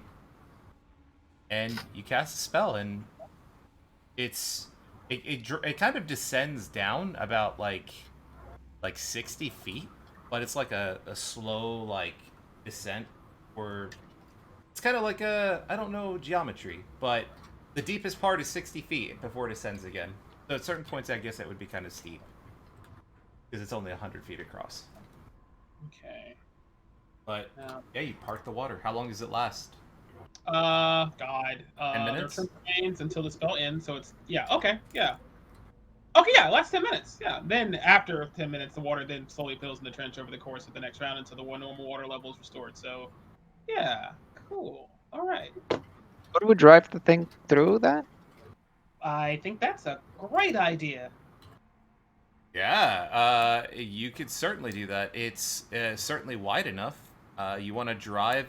[SPEAKER 1] and you cast a spell, and it kind of descends down about like 60 feet, but it's like a slow like descent, or it's kind of like I don't know geometry, but the deepest part is 60 feet before it descends again. So at certain points, I guess it would be kind of steep because it's only 100 feet across.
[SPEAKER 2] Okay.
[SPEAKER 1] But
[SPEAKER 2] Now,
[SPEAKER 1] yeah, you part the water. How long does it last?
[SPEAKER 2] God.
[SPEAKER 1] 10 minutes?
[SPEAKER 2] Their turn remains until the spell ends, so it's okay, yeah. Okay, yeah, last 10 minutes. Yeah. Then after 10 minutes, the water then slowly fills in the trench over the course of the next round until the normal water level is restored. So, yeah, cool. All right.
[SPEAKER 3] Would we drive the thing through that?
[SPEAKER 2] I think that's a great idea.
[SPEAKER 1] Yeah, you could certainly do that. It's certainly wide enough. You want to drive.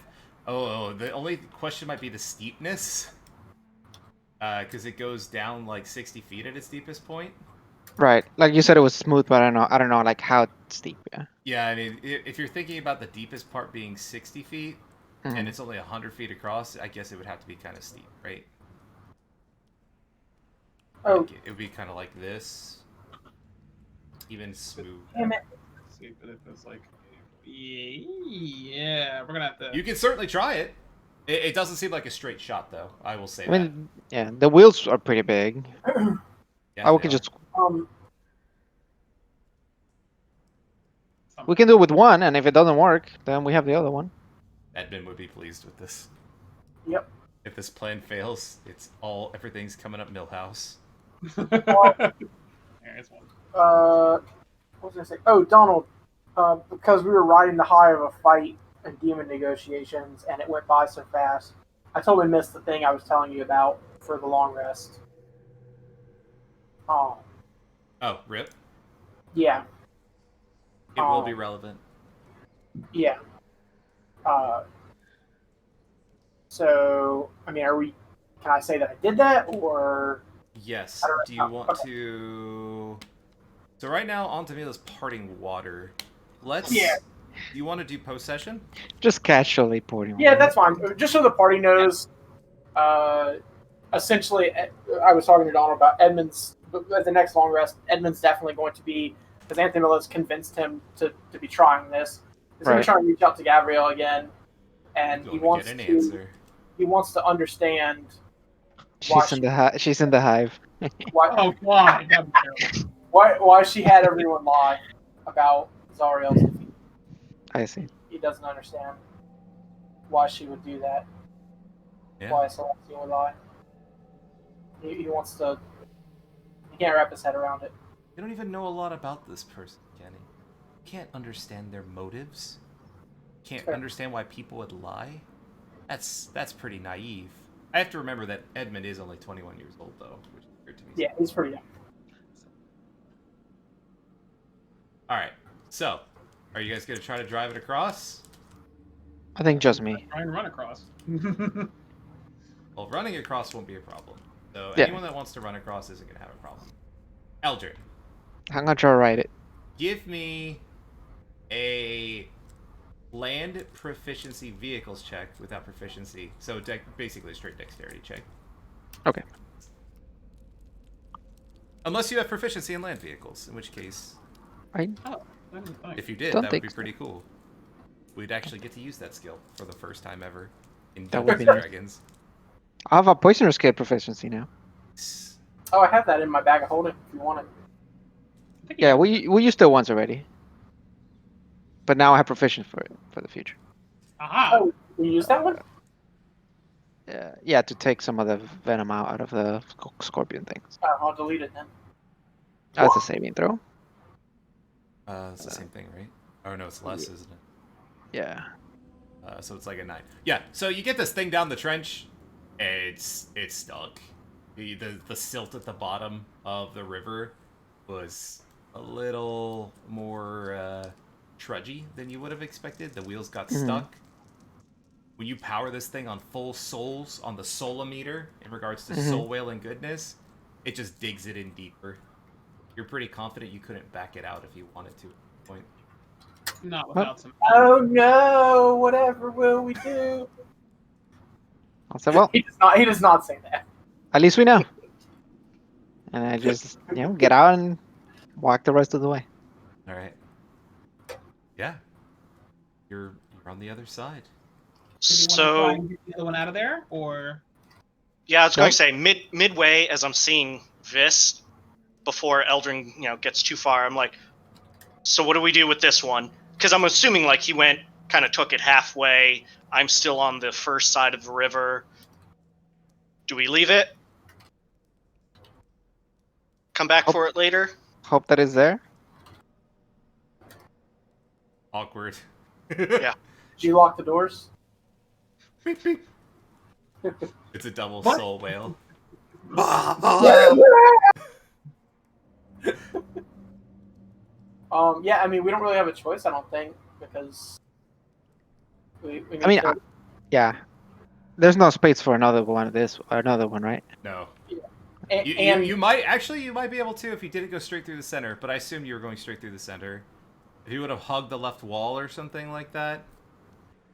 [SPEAKER 1] Oh, the only question might be the steepness. Because it goes down like 60 feet at its deepest point.
[SPEAKER 3] Right. Like you said, it was smooth, but I don't know, like how steep. Yeah.
[SPEAKER 1] Yeah, I mean, if you're thinking about the deepest part being 60 feet, and
[SPEAKER 3] Mhm.
[SPEAKER 1] it's only 100 feet across, I guess it would have to be kind of steep, right?
[SPEAKER 4] Oh,
[SPEAKER 1] Like, it would be kind of like this. Even smooth.
[SPEAKER 4] damn it.
[SPEAKER 2] Let's see, but if it's like, yeah, we're gonna have to.
[SPEAKER 1] You can certainly try it. It doesn't seem like a straight shot, though. I will say
[SPEAKER 3] I mean, yeah, the wheels are pretty big.
[SPEAKER 1] that. Yeah,
[SPEAKER 3] Oh, we
[SPEAKER 1] they
[SPEAKER 3] can
[SPEAKER 1] are.
[SPEAKER 3] just
[SPEAKER 4] Um,
[SPEAKER 3] we can do it with one, and if it doesn't work, then we have the other one.
[SPEAKER 1] Edmund would be pleased with this.
[SPEAKER 4] yep.
[SPEAKER 1] If this plan fails, everything's coming up Millhouse.
[SPEAKER 2] There's one.
[SPEAKER 4] What was I gonna say? Oh, Donald. Because we were riding the high of a fight and demon negotiations, and it went by so fast, I totally missed the thing I was telling you about for the long rest. Oh,
[SPEAKER 1] Oh, rip.
[SPEAKER 4] yeah,
[SPEAKER 1] It will be relevant.
[SPEAKER 4] yeah. So, I mean, can I say that I did that, or?
[SPEAKER 1] Yes.
[SPEAKER 4] I don't know.
[SPEAKER 1] Do you want
[SPEAKER 4] Okay.
[SPEAKER 1] to... So right now, on to Mila's parting water. Let's...
[SPEAKER 4] Yeah.
[SPEAKER 1] Do you want to do post-session?
[SPEAKER 3] Just casually pouring.
[SPEAKER 4] Yeah,
[SPEAKER 3] water.
[SPEAKER 4] that's fine. Just so the party knows, essentially, I was talking to Donald about Edmund's, at the next long rest, Edmund's definitely going to be, because Anthony Miller's convinced him to be trying this. He's going
[SPEAKER 3] Right.
[SPEAKER 4] to try and reach out to Gabrielle again, and
[SPEAKER 1] Going
[SPEAKER 4] he
[SPEAKER 1] to
[SPEAKER 4] wants
[SPEAKER 1] get an
[SPEAKER 4] to,
[SPEAKER 1] answer.
[SPEAKER 4] he wants to understand why
[SPEAKER 3] She's in the she's in the hive.
[SPEAKER 4] why,
[SPEAKER 2] Oh God, that'd be terrible.
[SPEAKER 4] why she had everyone lie about Zariel's defeat.
[SPEAKER 3] I see.
[SPEAKER 4] He doesn't understand why she would do that.
[SPEAKER 1] Yeah.
[SPEAKER 4] Why Celestia would lie. He wants to. He can't wrap his head around it.
[SPEAKER 1] You don't even know a lot about this person, Kenny. You can't understand their motives. Can't
[SPEAKER 4] Fair.
[SPEAKER 1] understand why people would lie. That's pretty naive. I have to remember that Edmund is only 21 years old, though, which is weird to me.
[SPEAKER 4] Yeah, he's pretty young.
[SPEAKER 1] All right. So, are you guys gonna try to drive it across?
[SPEAKER 3] I think just me.
[SPEAKER 2] Try and run across.
[SPEAKER 1] Well, running across won't be a problem. So
[SPEAKER 3] Yeah.
[SPEAKER 1] anyone that wants to run across isn't gonna have a problem. Eldred.
[SPEAKER 3] I'm gonna try to write it.
[SPEAKER 1] Give me a land proficiency vehicles check without proficiency. So basically a straight dexterity check.
[SPEAKER 3] Okay.
[SPEAKER 1] Unless you have proficiency in land vehicles, in which case,
[SPEAKER 3] I
[SPEAKER 2] Oh, that is fine.
[SPEAKER 1] if you did,
[SPEAKER 3] Don't
[SPEAKER 1] that would
[SPEAKER 3] think
[SPEAKER 1] be
[SPEAKER 3] so.
[SPEAKER 1] pretty cool. We'd actually get to use that skill for the first time ever in
[SPEAKER 3] That would
[SPEAKER 1] Dungeons
[SPEAKER 3] be
[SPEAKER 1] and
[SPEAKER 3] nice.
[SPEAKER 1] Dragons.
[SPEAKER 3] I have a poisoner skill proficiency now.
[SPEAKER 4] Oh, I have that in my bag of holding if you want it.
[SPEAKER 2] I think
[SPEAKER 3] Yeah, we used it once already. But now I have proficiency for it for the future.
[SPEAKER 2] Aha!
[SPEAKER 4] Oh, we use that one?
[SPEAKER 3] Yeah, to take some of the venom out of the scorpion things.
[SPEAKER 4] Oh, I'll delete it then.
[SPEAKER 3] That's a saving throw.
[SPEAKER 1] It's the same thing, right? Oh no, it's less, isn't it?
[SPEAKER 3] Yeah.
[SPEAKER 1] So it's like a 9. Yeah. So you get this thing down the trench. It's stuck. The silt at the bottom of the river was a little more trudgy than you would have expected. The wheels got stuck. When you power this thing on full souls on the soulometer in regards to soul whale and goodness, it just digs it in deeper. You're pretty confident you couldn't back it out if you wanted to at this point.
[SPEAKER 2] Not without some.
[SPEAKER 4] Oh no! Whatever will we do?
[SPEAKER 3] I'll say, well,
[SPEAKER 4] He does not. He does not say that.
[SPEAKER 3] at least we know. And I just, get out and walk the rest of the way.
[SPEAKER 1] All right. Yeah. You're on the other side.
[SPEAKER 2] Do you want to try and get the other one out of there, or?
[SPEAKER 5] Yeah, I was going
[SPEAKER 3] Nope.
[SPEAKER 5] to say midway as I'm seeing this, before Eldrin, gets too far, I'm like, so what do we do with this one? Because I'm assuming like he went, kind of took it halfway. I'm still on the first side of the river. Do we leave it? Come back for it later?
[SPEAKER 3] Hope that is there.
[SPEAKER 1] Awkward.
[SPEAKER 5] Yeah.
[SPEAKER 4] Did you lock the doors?
[SPEAKER 1] Beep, beep. It's a double
[SPEAKER 2] What?
[SPEAKER 1] soul whale.
[SPEAKER 4] Yeah. I mean, we don't really have a choice. I don't think because we need
[SPEAKER 3] I mean,
[SPEAKER 4] to.
[SPEAKER 3] Yeah. There's no space for another one, right?
[SPEAKER 1] No.
[SPEAKER 4] And,
[SPEAKER 1] You might be able to if you didn't go straight through the center, but I assumed you were going straight through the center. If you would have hugged the left wall or something like that,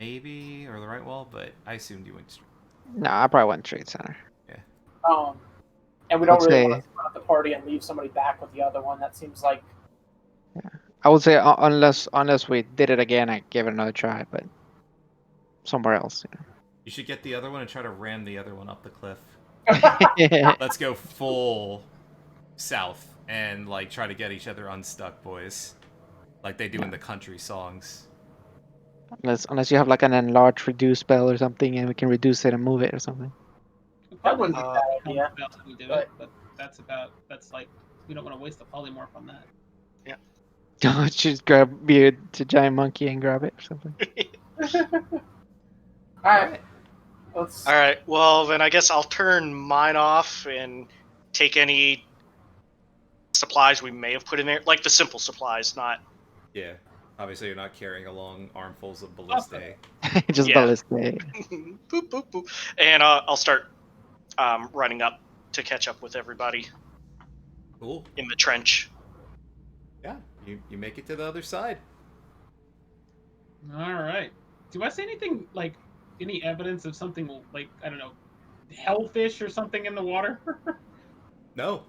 [SPEAKER 1] maybe, or the right wall, but I assumed you went straight.
[SPEAKER 3] No, I probably went straight center.
[SPEAKER 4] and we don't
[SPEAKER 3] Let's
[SPEAKER 4] really
[SPEAKER 3] say-
[SPEAKER 4] want to split up the party and leave somebody back with the other one. That seems like
[SPEAKER 3] I would say unless we did it again, I'd give it another try, but somewhere else.
[SPEAKER 1] You should get the other one and try to ram the other one up the cliff.
[SPEAKER 3] Yeah.
[SPEAKER 1] Let's go full south and like try to get each other unstuck, boys, like they do in the country songs.
[SPEAKER 3] unless you have like an enlarged reduce spell or something, and we can reduce it and move it or something.
[SPEAKER 4] that wouldn't be a bad idea.
[SPEAKER 2] That's how we do
[SPEAKER 4] but-
[SPEAKER 2] it, but that's like we don't want to waste the polymorph on that.
[SPEAKER 3] Just grab beard to giant monkey and grab it or something.
[SPEAKER 4] All right. Let's.
[SPEAKER 5] All right. Well, then I guess I'll turn mine off and take any supplies we may have put in there, like the simple supplies, not.
[SPEAKER 1] Yeah. Obviously, you're not carrying along armfuls of ballistae.
[SPEAKER 3] Just
[SPEAKER 5] Yeah.
[SPEAKER 3] ballistic.
[SPEAKER 5] boop boop boop, and I'll start running up to catch up with everybody
[SPEAKER 1] Cool.
[SPEAKER 5] in the trench.
[SPEAKER 1] Yeah. You make it to the other side.
[SPEAKER 2] All right. Do I see anything like any evidence of something like I don't know, hellfish or something in the water?
[SPEAKER 1] No.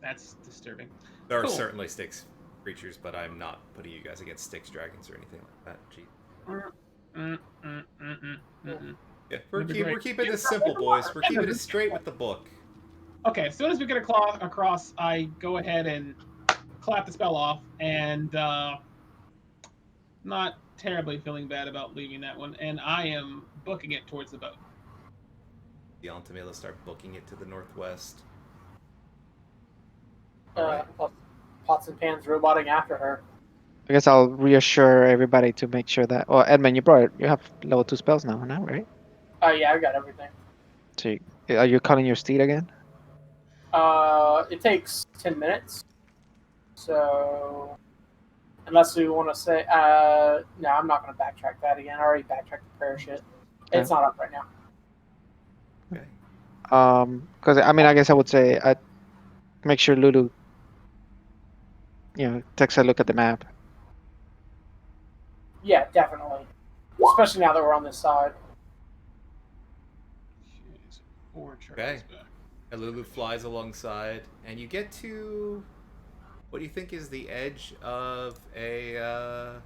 [SPEAKER 2] That's disturbing.
[SPEAKER 1] There are
[SPEAKER 2] Cool.
[SPEAKER 1] certainly Styx creatures, but I'm not putting you guys against Styx dragons or anything like that. Gee. Yeah, we're
[SPEAKER 2] That'd be great.
[SPEAKER 1] keeping this simple, boys. We're keeping it straight with the book.
[SPEAKER 2] Okay, as soon as we get across, I go ahead and clap the spell off, and not terribly feeling bad about leaving that one, and I am booking it towards the boat.
[SPEAKER 1] Beyond to me, let's start booking it to the northwest.
[SPEAKER 4] Pots and pans roboting after her.
[SPEAKER 3] I guess I'll reassure everybody to make sure that. Oh, Edmund, you have level 2 spells now, right?
[SPEAKER 4] Oh yeah, I got everything.
[SPEAKER 3] So are you calling your steed again?
[SPEAKER 4] It takes 10 minutes. So, unless we want to say, no, I'm not going to backtrack that again. I already backtracked the prayer shit. It's not up right now.
[SPEAKER 1] Okay.
[SPEAKER 3] Because I mean, I guess I would say I'd make sure Lulu takes a look at the map.
[SPEAKER 4] Yeah, definitely. Especially now that we're on this side.
[SPEAKER 2] Jeez, poor Charles
[SPEAKER 1] Okay.
[SPEAKER 2] back.
[SPEAKER 1] Lulu flies alongside, and you get to what do you think is the edge of a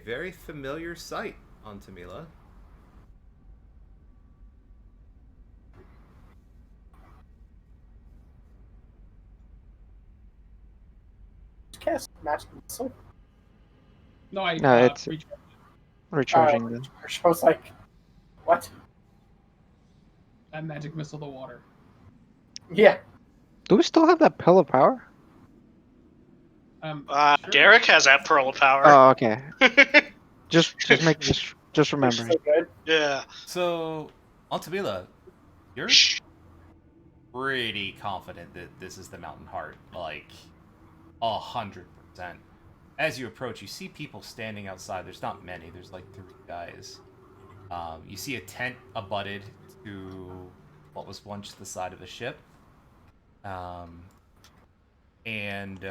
[SPEAKER 1] very familiar sight on Tamila.
[SPEAKER 4] Just cast magic missile.
[SPEAKER 2] No, I
[SPEAKER 3] No, it's
[SPEAKER 2] reach.
[SPEAKER 3] recharging them.
[SPEAKER 4] I was like, what?
[SPEAKER 2] I magic missile the water.
[SPEAKER 4] Yeah.
[SPEAKER 3] Do we still have that pill of power?
[SPEAKER 2] Sure.
[SPEAKER 5] Derek has that pearl of power.
[SPEAKER 3] Oh, okay. Just remembering.
[SPEAKER 4] So good.
[SPEAKER 5] Yeah.
[SPEAKER 1] So, on Tamila, you're pretty confident that this is the Mountain Heart, like 100%. As you approach, you see people standing outside. There's not many. There's like 3 guys. You see a tent abutted to what was once the side of a ship, and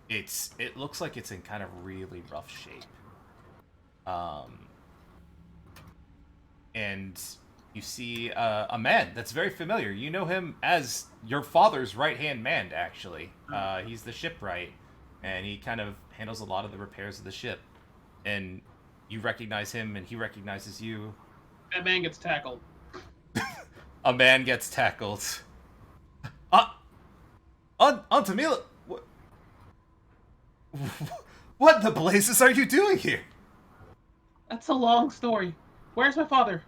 [SPEAKER 1] it looks like it's in kind of really rough shape. And you see a man that's very familiar. You know him as your father's right-hand man, actually. He's the shipwright, and he kind of handles a lot of the repairs of the ship. And you recognize him, and he recognizes you.
[SPEAKER 2] That man gets tackled.
[SPEAKER 1] A man gets tackled. On Tamila, what the blazes are you doing here?
[SPEAKER 2] That's a long story. Where's my father?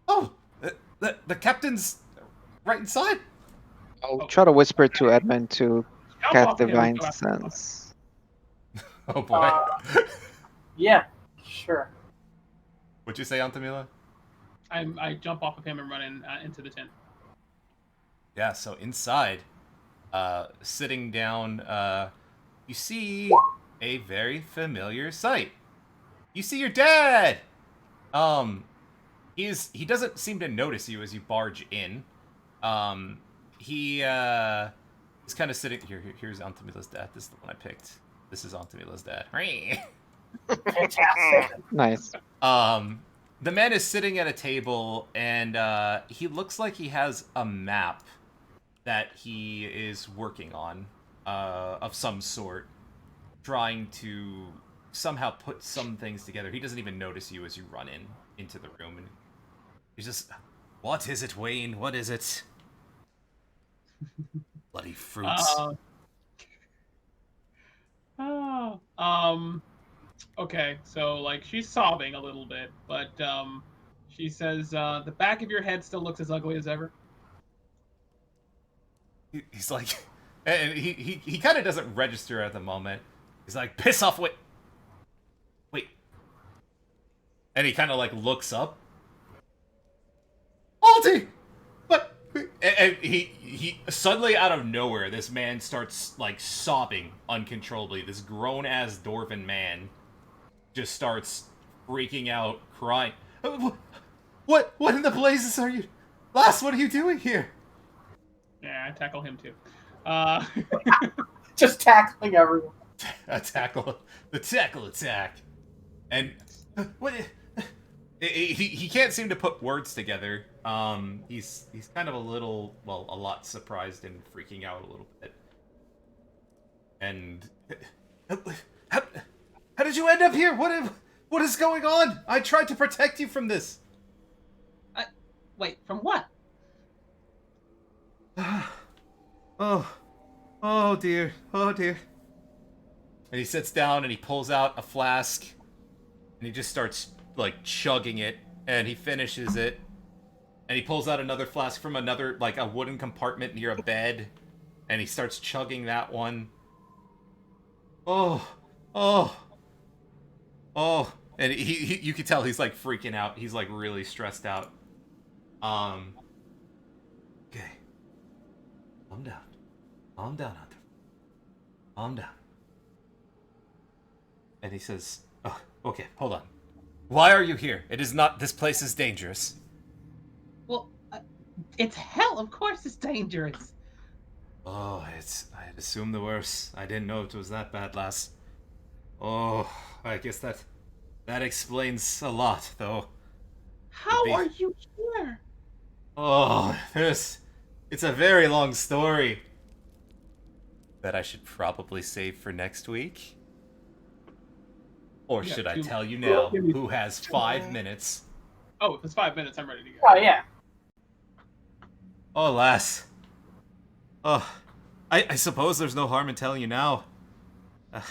[SPEAKER 1] Oh, the captain's right inside.
[SPEAKER 3] I'll try to whisper to Edmund to
[SPEAKER 2] Jump
[SPEAKER 3] cast
[SPEAKER 2] off him.
[SPEAKER 3] divine
[SPEAKER 2] Go after my father.
[SPEAKER 3] sense.
[SPEAKER 1] Oh boy.
[SPEAKER 4] Yeah, sure.
[SPEAKER 1] What'd you say, Aunt Tamila?
[SPEAKER 2] I jump off of him and run into the tent.
[SPEAKER 1] Yeah, so inside, sitting down, you see a very familiar sight. You see your dad! He doesn't seem to notice you as you barge in. He is kind of sitting here's Aunt Tamila's dad. This is the one I picked. This is Aunt Tamila's dad.
[SPEAKER 4] Fantastic.
[SPEAKER 3] Nice.
[SPEAKER 1] The man is sitting at a table, and he looks like he has a map that he is working on, of some sort, trying to somehow put some things together. He doesn't even notice you as you run into the room, and he's just, "What is it, Wayne? What is it?" Bloody fruits.
[SPEAKER 2] Okay, so like she's sobbing a little bit, but she says the back of your head still looks as ugly as ever.
[SPEAKER 1] He's like, and he kind of doesn't register at the moment. He's like, "Piss off, wait," and he kind of like looks up. Alti, but and he suddenly out of nowhere, this man starts like sobbing uncontrollably. This grown ass dwarven man just starts freaking out, crying. What in the blazes are you? Lass, what are you doing here?
[SPEAKER 2] Yeah, I tackle him too.
[SPEAKER 4] Just tackling everyone.
[SPEAKER 1] The tackle attack, and what? He can't seem to put words together. He's kind of a lot surprised and freaking out a little bit. And how did you end up here? What is going on? I tried to protect you from this.
[SPEAKER 6] Wait, from what?
[SPEAKER 1] Oh dear. And he sits down and he pulls out a flask, and he just starts like chugging it, and he finishes it, and he pulls out another flask from another, like a wooden compartment near a bed, and he starts chugging that one. Oh, and he you can tell he's like freaking out. He's like really stressed out. Okay. Calm down, Hunter. Calm down. And he says, "Oh, okay, hold on. Why are you here? This place is dangerous."
[SPEAKER 6] Well, it's hell. Of course, it's dangerous.
[SPEAKER 1] Oh, I'd assumed the worst. I didn't know it was that bad, lass. Oh, I guess that explains a lot, though. It'd
[SPEAKER 6] How
[SPEAKER 1] be...
[SPEAKER 6] are you here?
[SPEAKER 1] Oh, it's a very long story that I should probably save for next week. Or
[SPEAKER 2] Yeah,
[SPEAKER 1] should I
[SPEAKER 2] two-
[SPEAKER 1] tell you now,
[SPEAKER 2] give me-
[SPEAKER 1] who has 5 minutes?
[SPEAKER 2] Oh, if it's 5 minutes, I'm ready to go.
[SPEAKER 4] Oh yeah.
[SPEAKER 1] Oh, lass. Oh, I suppose there's no harm in telling you now. Uh,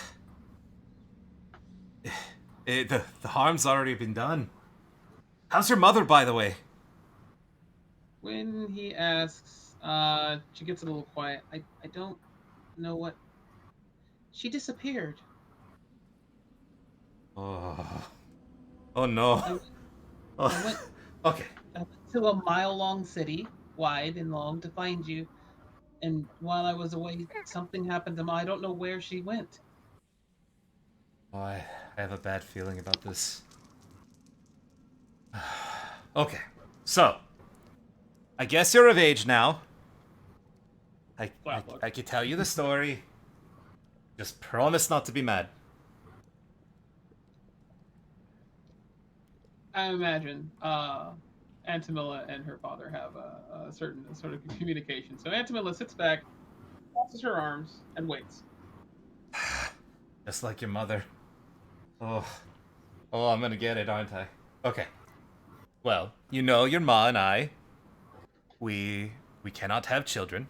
[SPEAKER 1] the harm's already been done. How's your mother, by the way?
[SPEAKER 2] When he asks, she gets a little quiet. I don't know what. She disappeared.
[SPEAKER 1] Oh, oh no.
[SPEAKER 2] I
[SPEAKER 1] Oh.
[SPEAKER 2] went
[SPEAKER 1] Okay.
[SPEAKER 2] to a mile-long city, wide and long, to find you. And while I was away, something happened to I don't know where she went.
[SPEAKER 1] Oh, I have a bad feeling about this. Okay, so I guess you're of age now. I could tell you the story. Just promise not to be mad.
[SPEAKER 2] I imagine Antamilla and her father have a certain sort of communication. So Antamilla sits back, crosses her arms, and waits.
[SPEAKER 1] Just like your mother. Oh, I'm gonna get it, aren't I? Okay. Well, you know your ma and I. We cannot have children,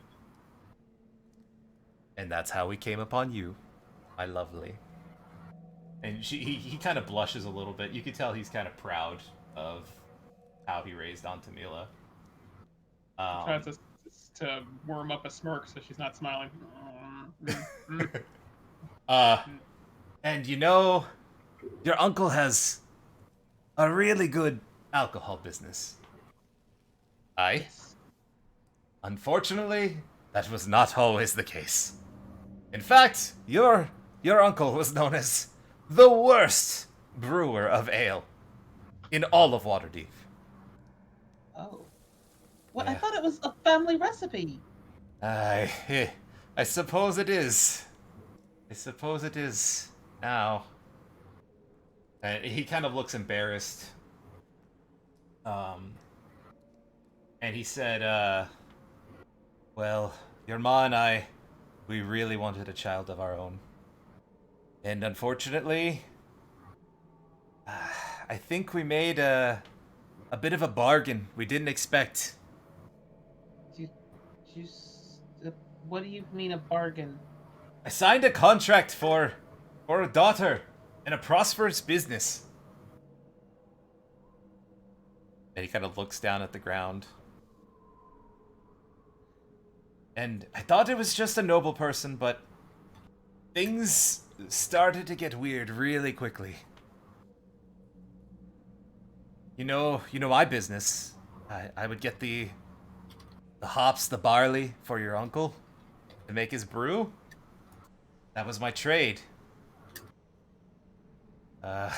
[SPEAKER 1] and that's how we came upon you, my lovely. And he kind of blushes a little bit. You can tell he's kind of proud of how he raised Antamila.
[SPEAKER 2] Tries to worm up a smirk so she's not smiling.
[SPEAKER 1] And you know, your uncle has a really good alcohol business. Aye. Unfortunately, that was not always the case. In fact, your uncle was known as the worst brewer of ale in all of Waterdeep.
[SPEAKER 6] Oh. What? I
[SPEAKER 1] Yeah.
[SPEAKER 6] thought it was a family recipe.
[SPEAKER 1] I suppose it is. I suppose it is now. And he kind of looks embarrassed. And he said, well, your ma and I, we really wanted a child of our own. And unfortunately, I think we made a bit of a bargain we didn't expect.
[SPEAKER 6] What do you mean a bargain?
[SPEAKER 1] I signed a contract for a daughter and a prosperous business. And he kind of looks down at the ground. And I thought it was just a noble person, but things started to get weird really quickly. You know my business. I would get the hops, the barley for your uncle to make his brew. That was my trade. The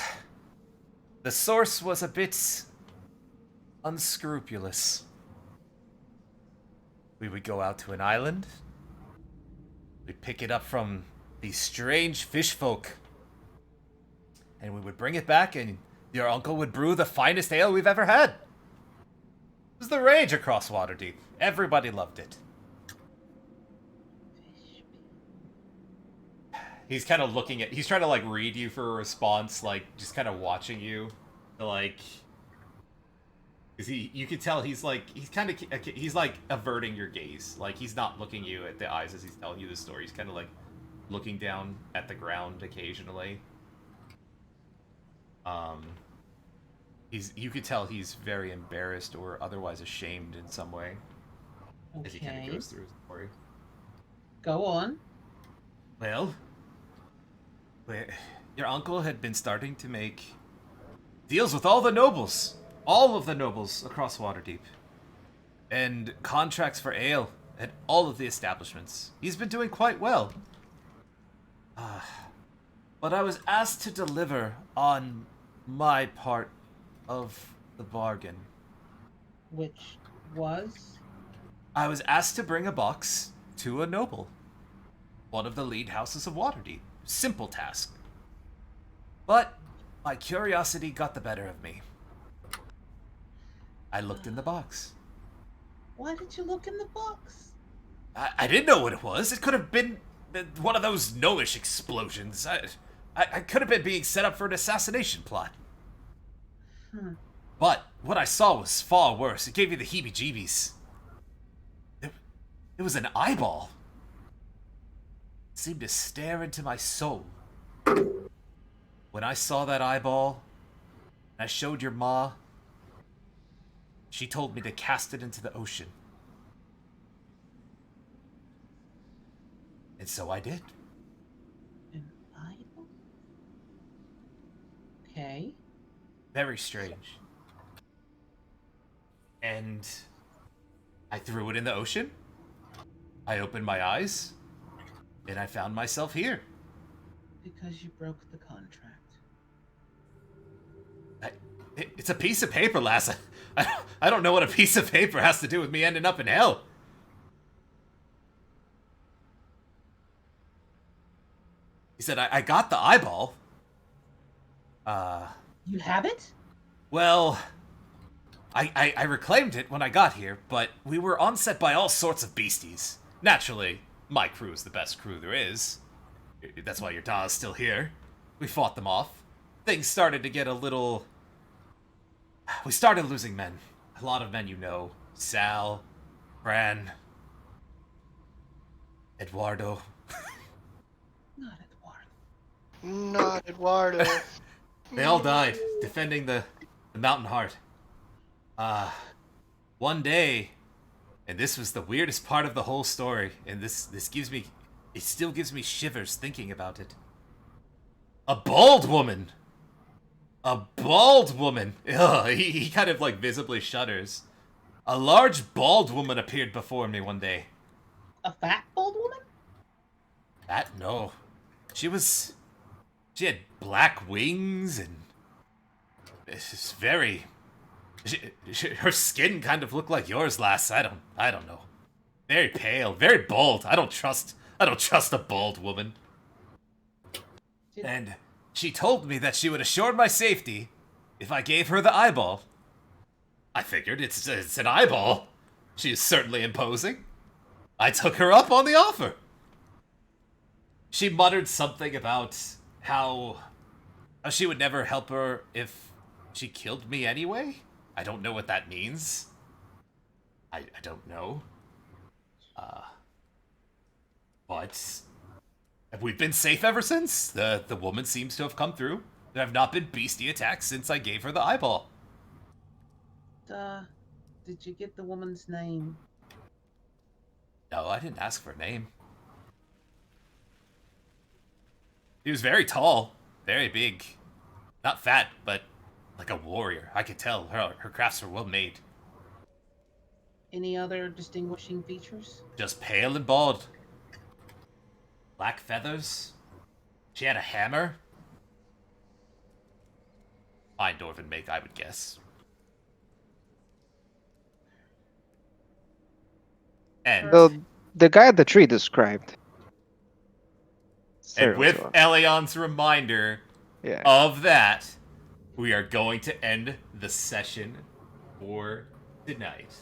[SPEAKER 1] source was a bit unscrupulous. We would go out to an island. We'd pick it up from these strange fish folk. And we would bring it back, and your uncle would brew the finest ale we've ever had. It was the rage across Waterdeep. Everybody loved it. He's kind of looking at... He's trying to, like, read you for a response, like, just kind of watching you. Like... Because you can tell he's like, he's like averting your gaze. Like, he's not looking you at the eyes as he's telling you the story. He's kind of like looking down at the ground occasionally. You could tell he's very embarrassed or otherwise ashamed in some way. As he kind of goes through his story.
[SPEAKER 6] Go on.
[SPEAKER 1] Well, your uncle had been starting to make deals with all the nobles. All of the nobles across Waterdeep. And contracts for ale at all of the establishments. He's been doing quite well. But I was asked to deliver on my part of the bargain.
[SPEAKER 6] Which was?
[SPEAKER 1] I was asked to bring a box to a noble. One of the lead houses of Waterdeep. Simple task. But my curiosity got the better of me. I looked in the box.
[SPEAKER 6] Why did you look in the box?
[SPEAKER 1] I didn't know what it was. It could have been one of those gnomish explosions. I could have been being set up for an assassination plot. But what I saw was far worse. It gave me the heebie-jeebies. It was an eyeball. It seemed to stare into my soul. When I saw that eyeball, and I showed your ma, she told me to cast it into the ocean. And so I did.
[SPEAKER 6] An idol? Okay.
[SPEAKER 1] Very strange. And I threw it in the ocean. I opened my eyes, and I found myself here.
[SPEAKER 6] Because you broke the contract.
[SPEAKER 1] It's a piece of paper, lass. I don't know what a piece of paper has to do with me ending up in hell. He said, I got the eyeball.
[SPEAKER 6] You have it?
[SPEAKER 1] Well, I reclaimed it when I got here, but we were onset by all sorts of beasties. Naturally, my crew is the best crew there is. That's why your Da's still here. We fought them off. Things started to get a little... We started losing men. A lot of men you know. Sal, Bran, Eduardo.
[SPEAKER 6] Not Eduardo.
[SPEAKER 5] Not Eduardo.
[SPEAKER 1] They all died defending the Mountain Heart. One day, and this was the weirdest part of the whole story, and this gives me... It still gives me shivers thinking about it. A bald woman! A bald woman! Ugh, he kind of like visibly shudders. A large bald woman appeared before me one day.
[SPEAKER 6] A fat bald woman?
[SPEAKER 1] That? No. She had black wings and... It's very... her skin kind of looked like yours, lass. I don't know. Very pale, very bald. I don't trust a bald woman. And she told me that she would assure my safety if I gave her the eyeball. I figured it's an eyeball. She is certainly imposing. I took her up on the offer. She muttered something about how she would never help her if she killed me anyway. I don't know what that means. I don't know. But we've been safe ever since. The woman seems to have come through. There have not been beastie attacks since I gave her the eyeball.
[SPEAKER 6] Did you get the woman's name?
[SPEAKER 1] No, I didn't ask for a name. He was very tall, very big. Not fat, but like a warrior. I could tell her crafts were well made.
[SPEAKER 6] Any other distinguishing features?
[SPEAKER 1] Just pale and bald. Black feathers. She had a hammer. Fine dwarven make, I would guess. And
[SPEAKER 3] The guy at the tree described.
[SPEAKER 1] and with
[SPEAKER 3] Serial
[SPEAKER 1] Elion's reminder
[SPEAKER 3] yeah.
[SPEAKER 1] of that, we are going to end the session for tonight.